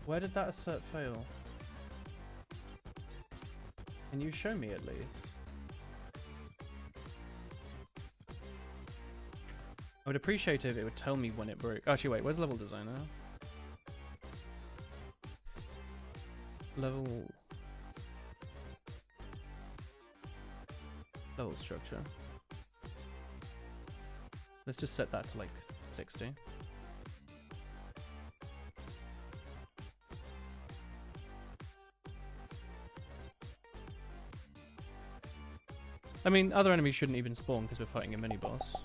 Where did that assert fail? Can you show me at least? I would appreciate it if it would tell me when it broke. Actually, wait, where's level designer? Level structure. Let's just set that to like 60. I mean, other enemies shouldn't even spawn because we're fighting a mini-boss.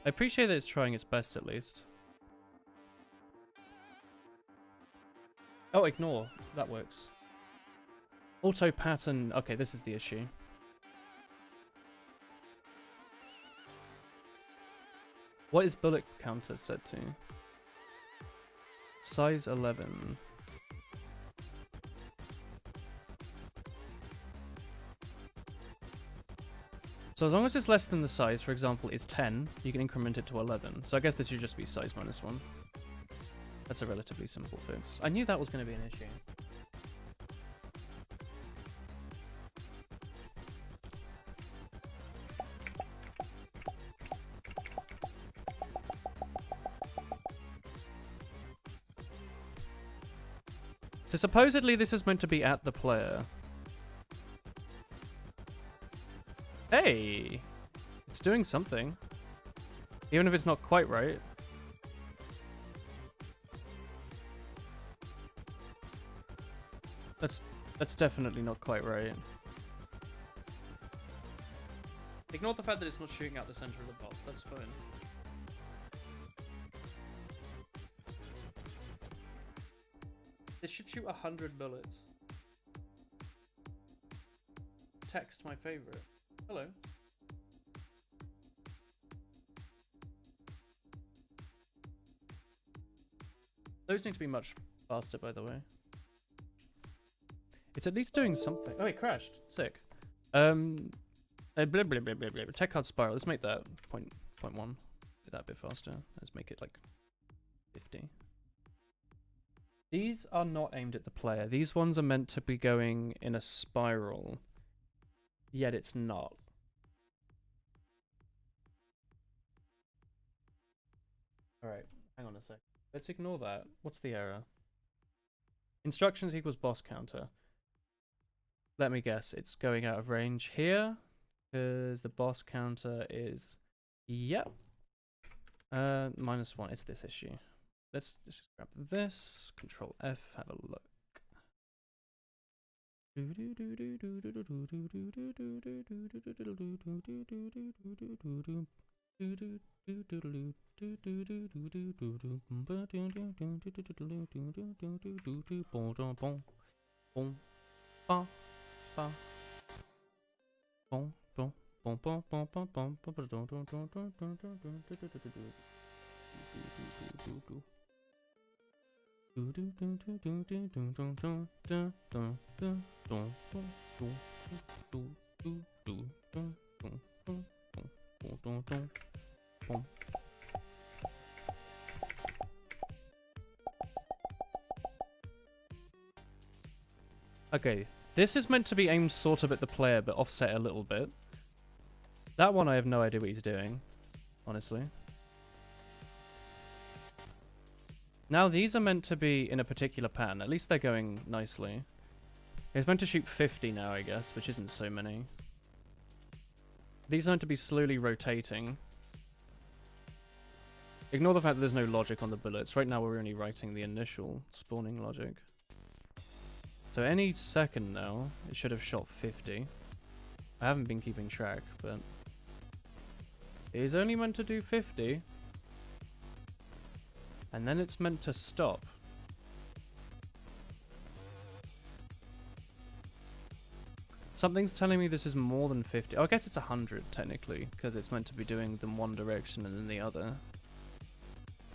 I appreciate that it's trying its best at least. Oh, ignore. That works. Auto pattern. Okay, this is the issue. What is bullet counter set to? Size 11. So as long as it's less than the size, for example, it's 10, you can increment it to 11. So I guess this should just be size minus 1. That's a relatively simple fix. I knew that was going to be an issue. So supposedly this is meant to be at the player. Hey! It's doing something. Even if it's not quite right. That's definitely not quite right. Ignore the fact that it's not shooting out the center of the boss, that's fine. This should shoot 100 bullets. Text my favorite. Hello. Those need to be much faster, by the way. It's at least doing something. Oh, it crashed. Sick. Blah, blah, blah, blah, blah, blah. Tech card spiral. Let's make that point one. Do that a bit faster. Let's make it like 50. These are not aimed at the player. These ones are meant to be going in a spiral. Yet it's not. Alright, hang on a sec. Let's ignore that. What's the error? Instructions equals boss counter. Let me guess, it's going out of range here. Because the boss counter is... Yep. -1. It's this issue. Let's just grab this. Control F, have a look. Okay, this is meant to be aimed sort of at the player, but offset a little bit. That one I have no idea what he's doing, honestly. Now these are meant to be in a particular pattern. At least they're going nicely. It's meant to shoot 50 now, I guess, which isn't so many. These are meant to be slowly rotating. Ignore the fact that there's no logic on the bullets. Right now we're only writing the initial spawning logic. So any second now, it should have shot 50. I haven't been keeping track, but... it is only meant to do 50. And then it's meant to stop. Something's telling me this is more than 50. Oh, I guess it's 100 technically, because it's meant to be doing them one direction and then the other.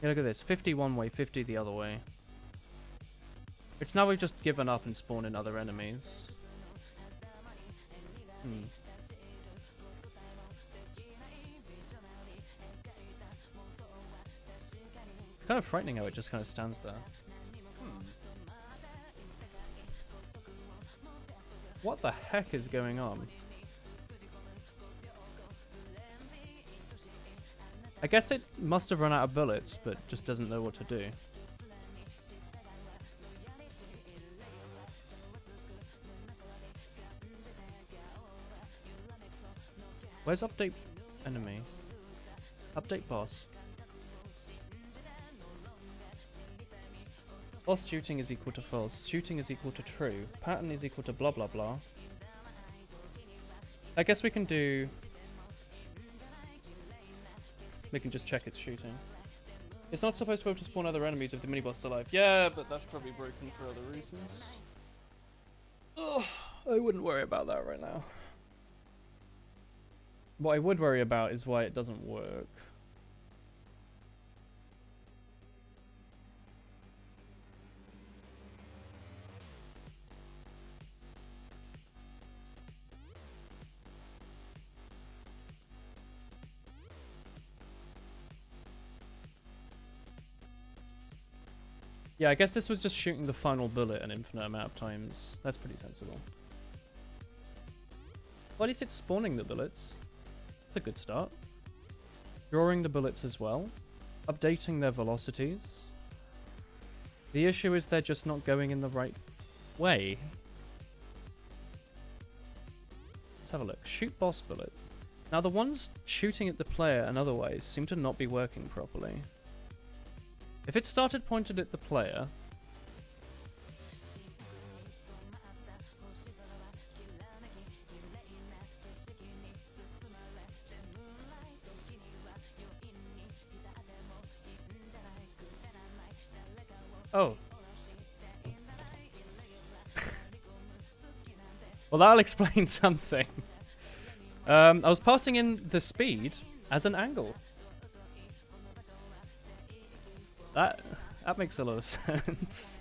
Yeah, look at this. 50 one way, 50 the other way. It's now we've just given up and spawned in other enemies. Kind of frightening how it just kind of stands there. What the heck is going on? I guess it must have run out of bullets, but just doesn't know what to do. Where's update enemy? Update boss. Boss shooting is equal to false. Shooting is equal to true. Pattern is equal to blah blah blah. I guess we can do... we can just check its shooting. It's not supposed to be able to spawn other enemies if the mini-boss is alive. Yeah, but that's probably broken for other reasons. Ugh, I wouldn't worry about that right now. What I would worry about is why it doesn't work. Yeah, I guess this was just shooting the final bullet an infinite amount of times. That's pretty sensible. Well, at least it's spawning the bullets. That's a good start. Drawing the bullets as well. Updating their velocities. The issue is they're just not going in the right way. Let's have a look. Shoot boss bullet. Now the ones shooting at the player and otherwise seem to not be working properly. If it started pointed at the player... oh. Well, that'll explain something. I was passing in the speed as an angle. That That makes a lot of sense.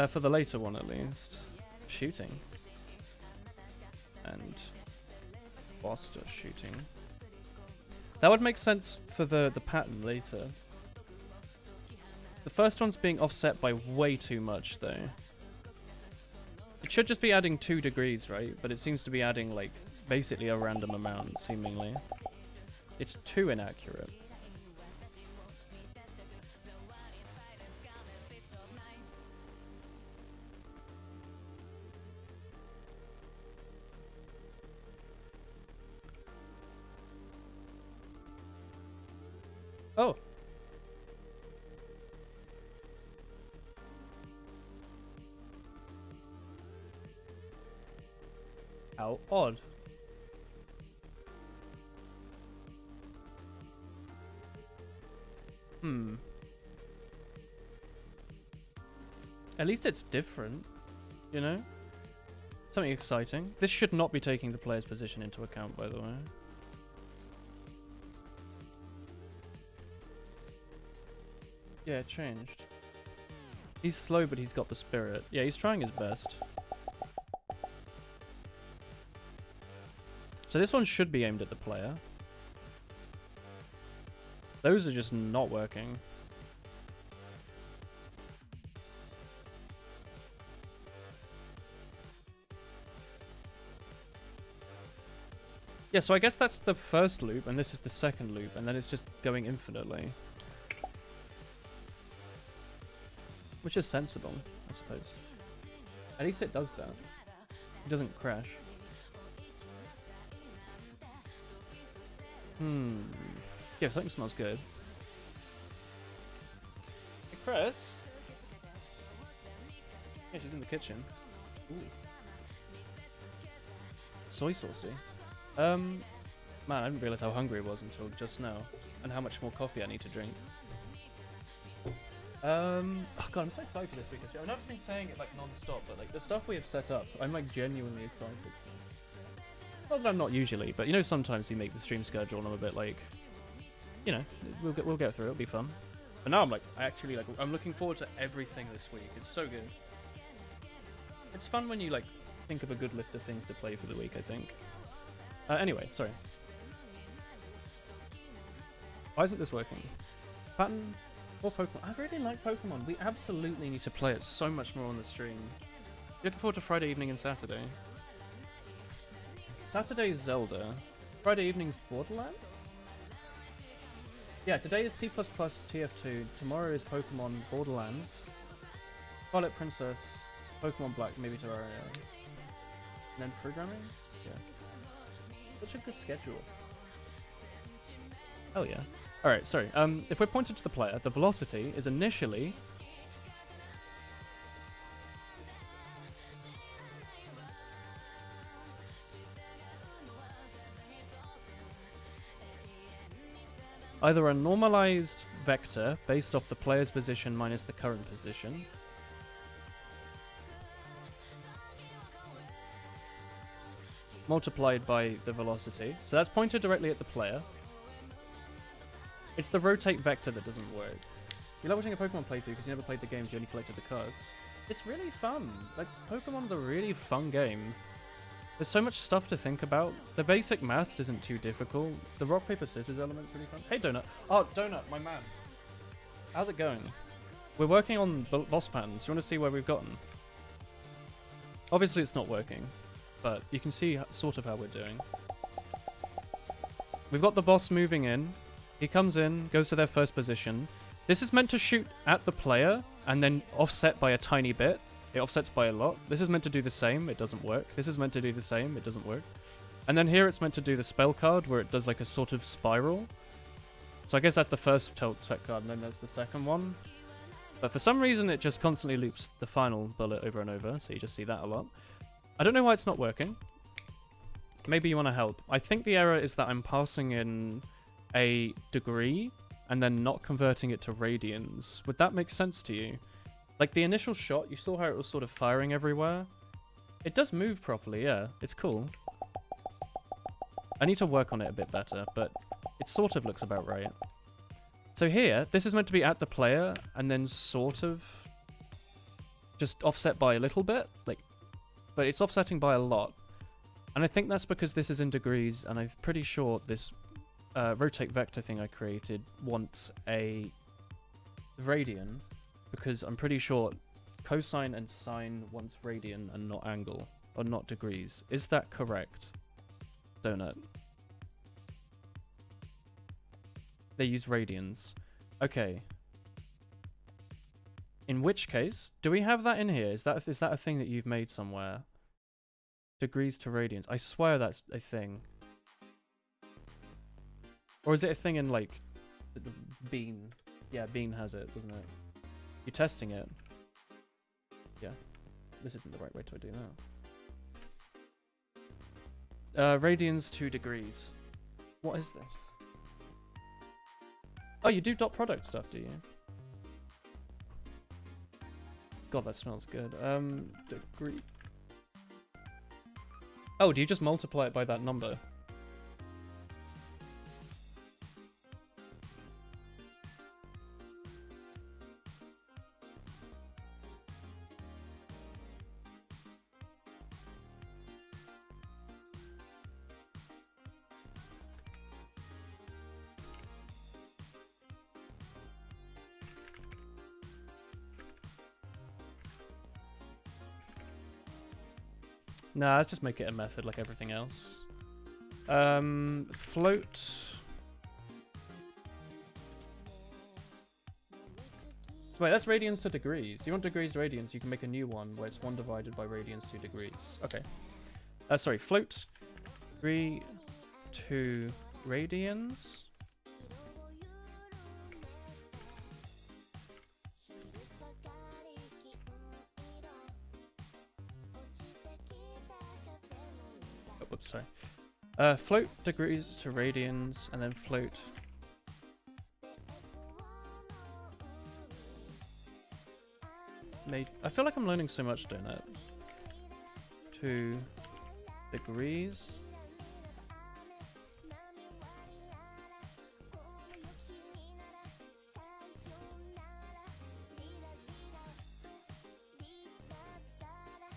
For the later one, at least. Shooting. And boss just shooting. That would make sense for the pattern later. The first one's being offset by way too much, though. It should just be adding 2 degrees, right? But it seems to be adding, like, basically a random amount, seemingly. It's too inaccurate. Oh. How odd. At least it's different, you know? Something exciting. This should not be taking the player's position into account, by the way. Yeah, it changed. He's slow, but he's got the spirit. Yeah, he's trying his best. So this one should be aimed at the player. Those are just not working. Yeah, so I guess that's the first loop, and this is the second loop, and then it's just going infinitely. Which is sensible, I suppose. At least it does that. It doesn't crash. Yeah, something smells good. Hey, Chris? Yeah, she's in the kitchen. Ooh. Soy saucy. Man, I didn't realize how hungry I was until just now. And how much more coffee I need to drink. Oh god, I'm so excited for this week. I know I've been saying it like non-stop, but like the stuff we have set up, I'm like genuinely excited. Not that I'm not usually, but you know sometimes we make the stream schedule and I'm a bit like, you know, we'll get through it, it'll be fun. But now I'm like, I'm looking forward to everything this week. It's so good. It's fun when you like think of a good list of things to play for the week, I think. Anyway, sorry. Why isn't this working? Pattern or Pokemon? I really like Pokemon. We absolutely need to play it so much more on the stream. Looking forward to Friday evening and Saturday. Saturday's Zelda. Friday evening's Borderlands? Yeah, today is C++ TF2. Tomorrow is Pokemon Borderlands. Twilight Princess. Pokemon Black, maybe Terraria. And then programming? Yeah. Such a good schedule. Oh yeah. Alright, sorry. If we're pointed to the player, the velocity is initially either a normalized vector based off the player's position minus the current position, multiplied by the velocity. So that's pointed directly at the player. It's the rotate vector that doesn't work. You like watching a Pokemon playthrough because you never played the games, you only collected the cards. It's really fun. Like, Pokemon's a really fun game. There's so much stuff to think about. The basic maths isn't too difficult. The rock, paper, scissors element's really fun. Hey, Donut. Oh, Donut, my man. How's it going? We're working on boss patterns. You want to see where we've gotten? Obviously, it's not working, but you can see sort of how we're doing. We've got the boss moving in. He comes in, goes to their first position. This is meant to shoot at the player and then offset by a tiny bit. It offsets by a lot. This is meant to do the same. It doesn't work. This is meant to do the same. It doesn't work. And then here it's meant to do the spell card where it does like a sort of spiral. So I guess that's the first tilt set card, and then there's the second one. But for some reason it just constantly loops the final bullet over and over, so you just see that a lot. I don't know why it's not working. Maybe you want to help. I think the error is that I'm passing in a degree and then not converting it to radians. Would that make sense to you? Like the initial shot, you saw how it was sort of firing everywhere? It does move properly, yeah. It's cool. I need to work on it a bit better, but it sort of looks about right. So here, this is meant to be at the player, and then sort of just offset by a little bit, like, but it's offsetting by a lot. And I think that's because this is in degrees, and I'm pretty sure this rotate vector thing I created wants a radian, because I'm pretty sure cosine and sine wants radian and not angle, or not degrees. Is that correct, Donut? They use radians. Okay. In which case, do we have that in here? Is that a thing that you've made somewhere? Degrees to radians. I swear that's a thing. Or is it a thing in, like, Bean? Yeah, Bean has it, doesn't it? You're testing it. Yeah. This isn't the right way to do that. Radians to degrees. What is this? Oh, you do dot product stuff, do you? God, that smells good. Degree. Oh, do you just multiply it by that number? Nah, let's just make it a method like everything else. Float. Wait, that's radians to degrees. You want degrees to radians, you can make a new one where it's 1 divided by radians to degrees. Okay. Sorry, float degree to radians. Whoops, sorry. Float degrees to radians, and then float. I feel like I'm learning so much doing it. To degrees.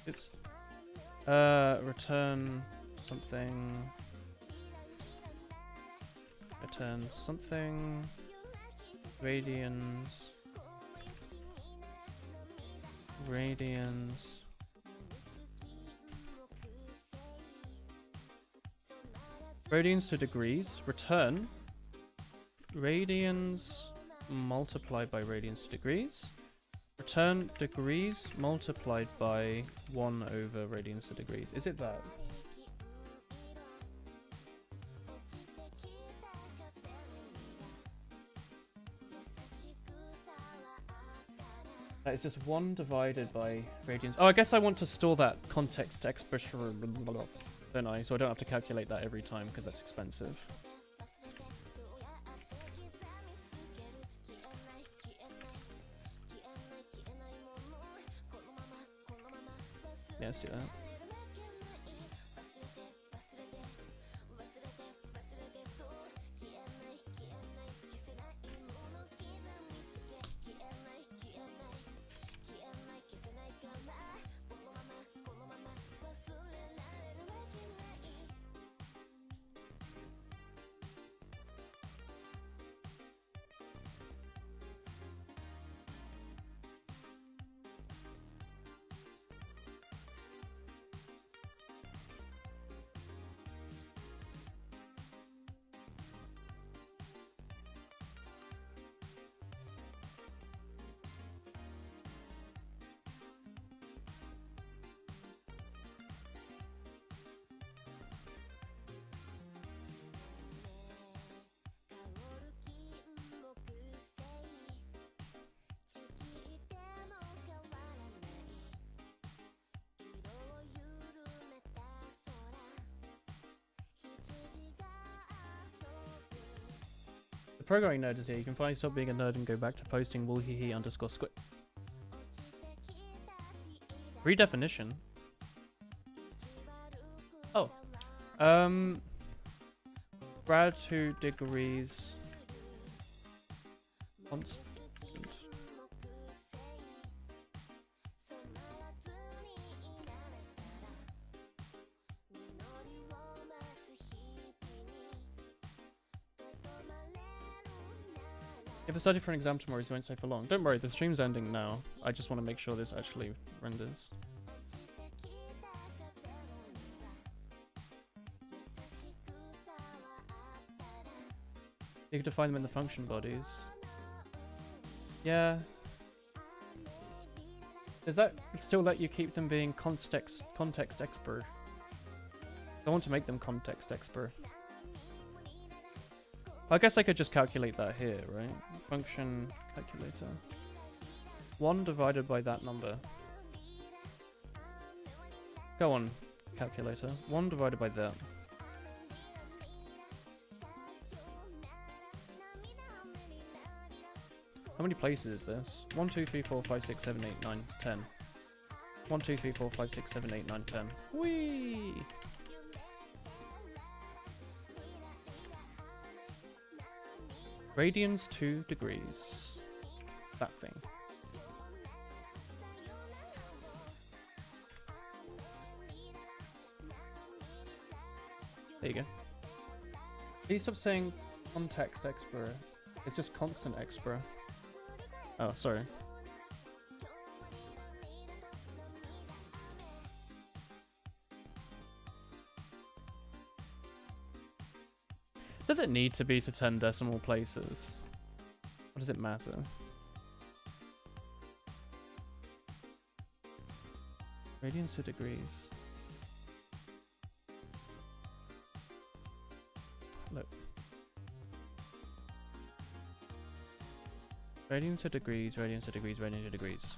Oops. Return something. Return something. Radians. Radians. Radians to degrees. Return. Radians multiplied by radians to degrees. Return degrees multiplied by 1 over radians to degrees. Is it that? That is just 1 divided by radians. Oh, I guess I want to store that context expression, don't I? So I don't have to calculate that every time because that's expensive. Yeah, let's do that. The programming nerd is here. You can finally stop being a nerd and go back to posting woolhehe_squid. Redefinition. Oh. Brad 2 degrees. constant. If I study for an exam tomorrow, it won't stay for long. Don't worry, the stream's ending now. I just want to make sure this actually renders. You can define them in the function bodies. Yeah. Does that still let you keep them being context expert? I want to make them context expert. I guess I could just calculate that here, right? Function calculator. 1 divided by that number. Go on, calculator. 1 divided by that. How many places is this? 1, 2, 3, 4, 5, 6, 7, 8, 9, 10. 1, 2, 3, 4, 5, 6, 7, 8, 9, 10. Whee! Radians 2 degrees. That thing. There you go. Please stop saying context expert. It's just constant expert. Oh, sorry. Does it need to be to 10 decimal places? What does it matter? Radians to degrees. Look. Radians to degrees, radians to degrees, radians to degrees.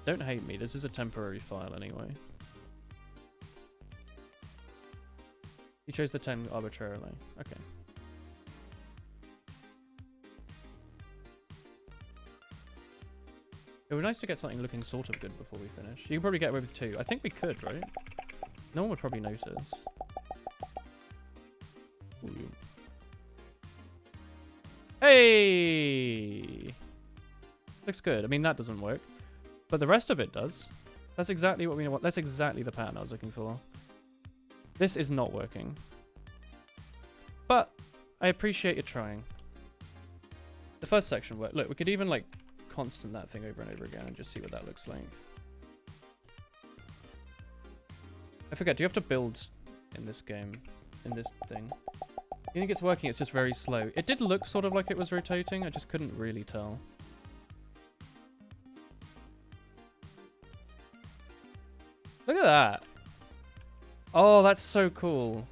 Don't hate me, this is a temporary file anyway. You chose the 10 arbitrarily. Okay. It would be nice to get something looking sort of good before we finish. You can probably get away with 2. I think we could, right? No one would probably notice. Ooh. Hey! Looks good. I mean, that doesn't work. But the rest of it does. That's exactly what we want. That's exactly the pattern I was looking for. This is not working. But I appreciate you trying. The first section worked. Look, we could even like constant that thing over and over again and just see what that looks like. I forget, do you have to build in this game? In this thing? You think it's working? It's just very slow. It did look sort of like it was rotating. I just couldn't really tell. Look at that. Oh, that's so cool.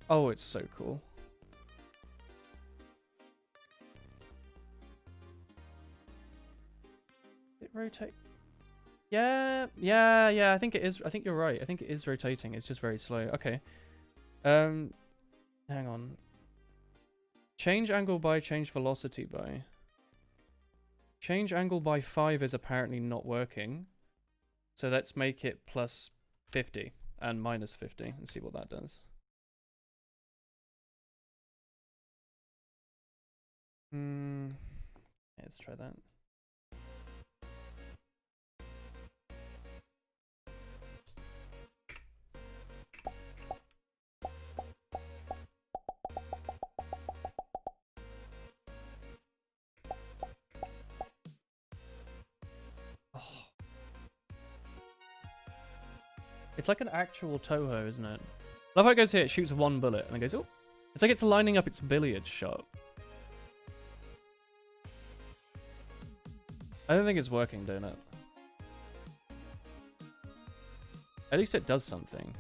Oh, it's so cool. It rotate. Yeah, I think it is. I think you're right. I think it is rotating. It's just very slow. Okay. Hang on. Change angle by, change velocity by. Change angle by 5 is apparently not working. So let's make it plus 50 and minus 50 and see what that does. Yeah, let's try that. It's like an actual Toho, isn't it? Love how it goes here, it shoots 1 bullet, and it goes, oh! It's like it's lining up its billiard shot. I don't think it's working, doing it. At least it does something.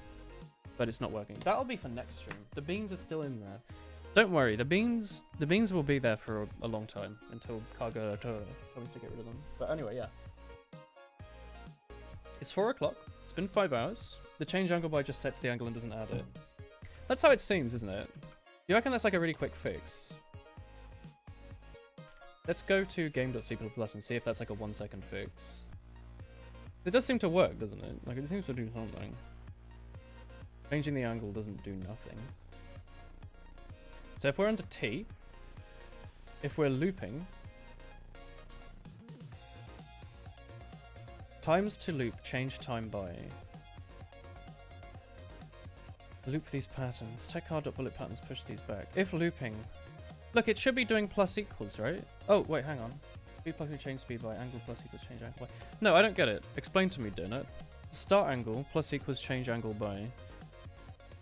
But it's not working. That'll be for next stream. The beans are still in there. Don't worry, the beans will be there for a long time. Until Kaga tells us to get rid of them. But anyway, yeah. It's 4 o'clock. It's been 5 hours. The change angle by just sets the angle and doesn't add it. That's how it seems, isn't it? You reckon that's like a really quick fix? Let's go to game.c++ and see if that's like a 1 second fix. It does seem to work, doesn't it? Like it seems to do something. Changing the angle doesn't do nothing. So if we're under T, if we're looping, times to loop, change time by. Loop these patterns. Tech hard dot bullet patterns, push these back. If looping. Look, it should be doing plus equals, right? Oh, wait, hang on. Speed plus change speed by, angle plus equals change angle by. No, I don't get it. Explain to me, Donut. Start angle plus equals change angle by.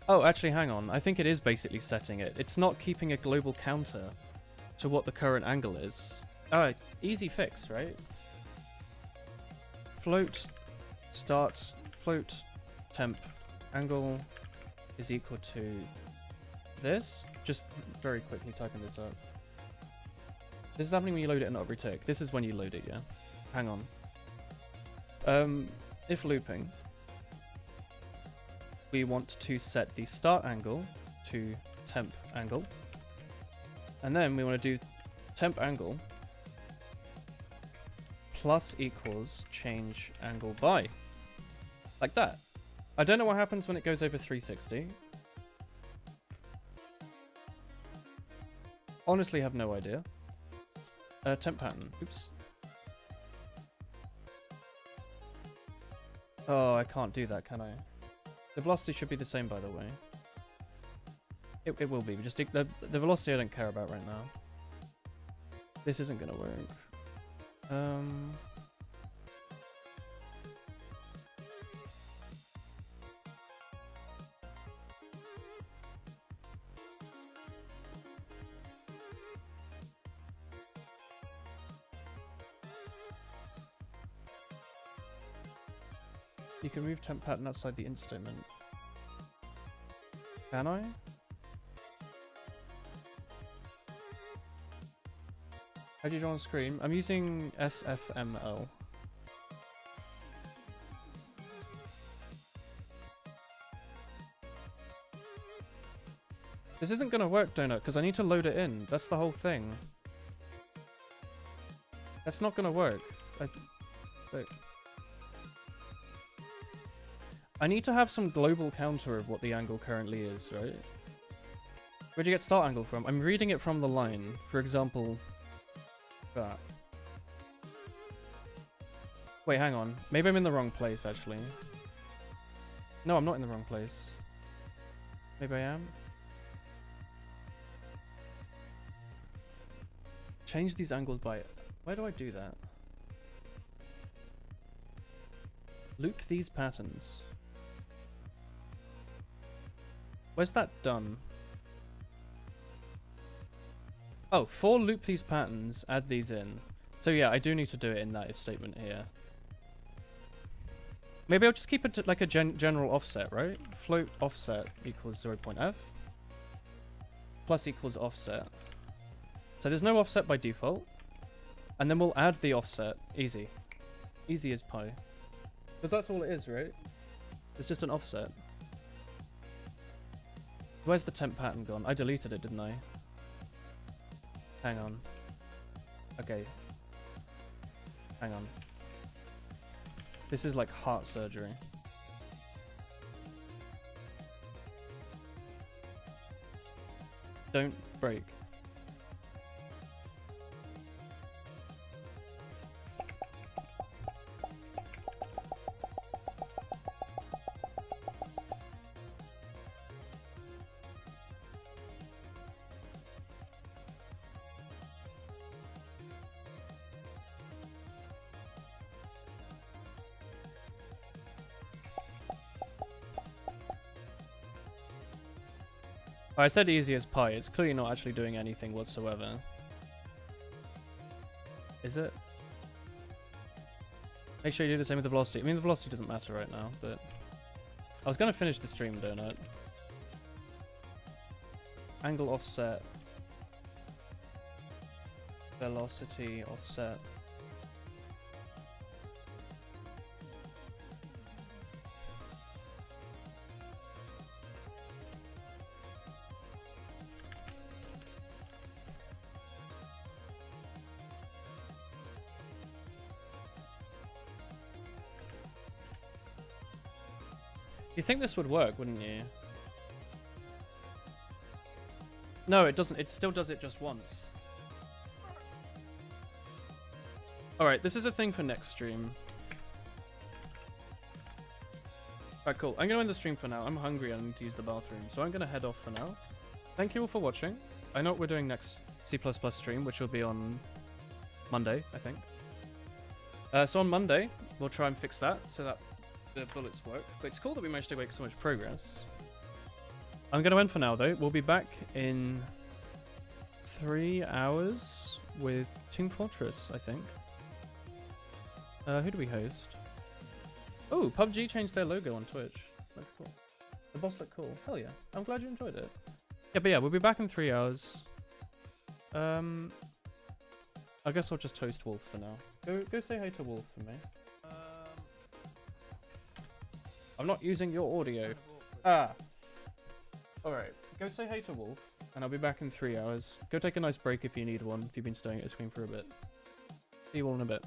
Oh, actually, hang on. I think it is basically setting it. It's not keeping a global counter to what the current angle is. Oh, easy fix, right? Float, start, float, temp, angle is equal to this. Just very quickly typing this up. This is happening when you load it and not every tick. This is when you load it, yeah? Hang on. If looping, we want to set the start angle to temp angle. And then we want to do temp angle plus equals change angle by. Like that. I don't know what happens when it goes over 360. Honestly have no idea. Temp pattern. Oops. Oh, I can't do that, can I? The velocity should be the same, by the way. It will be. Just the velocity I don't care about right now. This isn't gonna work. You can move temp pattern outside the int statement. Can I? How do you draw on screen? I'm using SFML. This isn't gonna work, Donut, because I need to load it in. That's the whole thing. That's not gonna work. I need to have some global counter of what the angle currently is, right? Where'd you get start angle from? I'm reading it from the line. For example, that. Wait, hang on. Maybe I'm in the wrong place, actually. No, I'm not in the wrong place. Maybe I am? Change these angles by... Where do I do that? Loop these patterns. Where's that done? Oh, for loop these patterns, add these in. So yeah, I do need to do it in that if statement here. Maybe I'll just keep it to like a general offset, right? Float offset equals 0.f plus equals offset. So there's no offset by default. And then we'll add the offset. Easy. Easy as pie. Because that's all it is, right? It's just an offset. Where's the temp pattern gone? I deleted it, didn't I? Hang on. Okay. Hang on. This is like heart surgery. Don't break. I said easy as pie. It's clearly not actually doing anything whatsoever. Is it? Make sure you do the same with the velocity. I mean, the velocity doesn't matter right now, but... I was going to finish the stream, Donut. Angle offset. Velocity offset. You'd think this would work, wouldn't you? No, it doesn't. It still does it just once. Alright, this is a thing for next stream. Alright, cool. I'm going to end the stream for now. I'm hungry. I need to use the bathroom. So I'm going to head off for now. Thank you all for watching. I know what we're doing next C++ stream, which will be on Monday, I think. So on Monday, we'll try and fix that so that the bullets work. But it's cool that we managed to make so much progress. I'm going to end for now, though. We'll be back in 3 hours with Team Fortress, I think. Who do we host? Oh, PUBG changed their logo on Twitch. Looks cool. The boss looked cool. Hell yeah. I'm glad you enjoyed it. Yeah, but yeah, we'll be back in 3 hours. I guess I'll just host Wolf for now. Go say hi to Wolf for me. I'm not using your audio. Ah. Alright, go say hey to Wolf, and I'll be back in 3 hours. Go take a nice break if you need one, if you've been staring at a screen for a bit. See you all in a bit.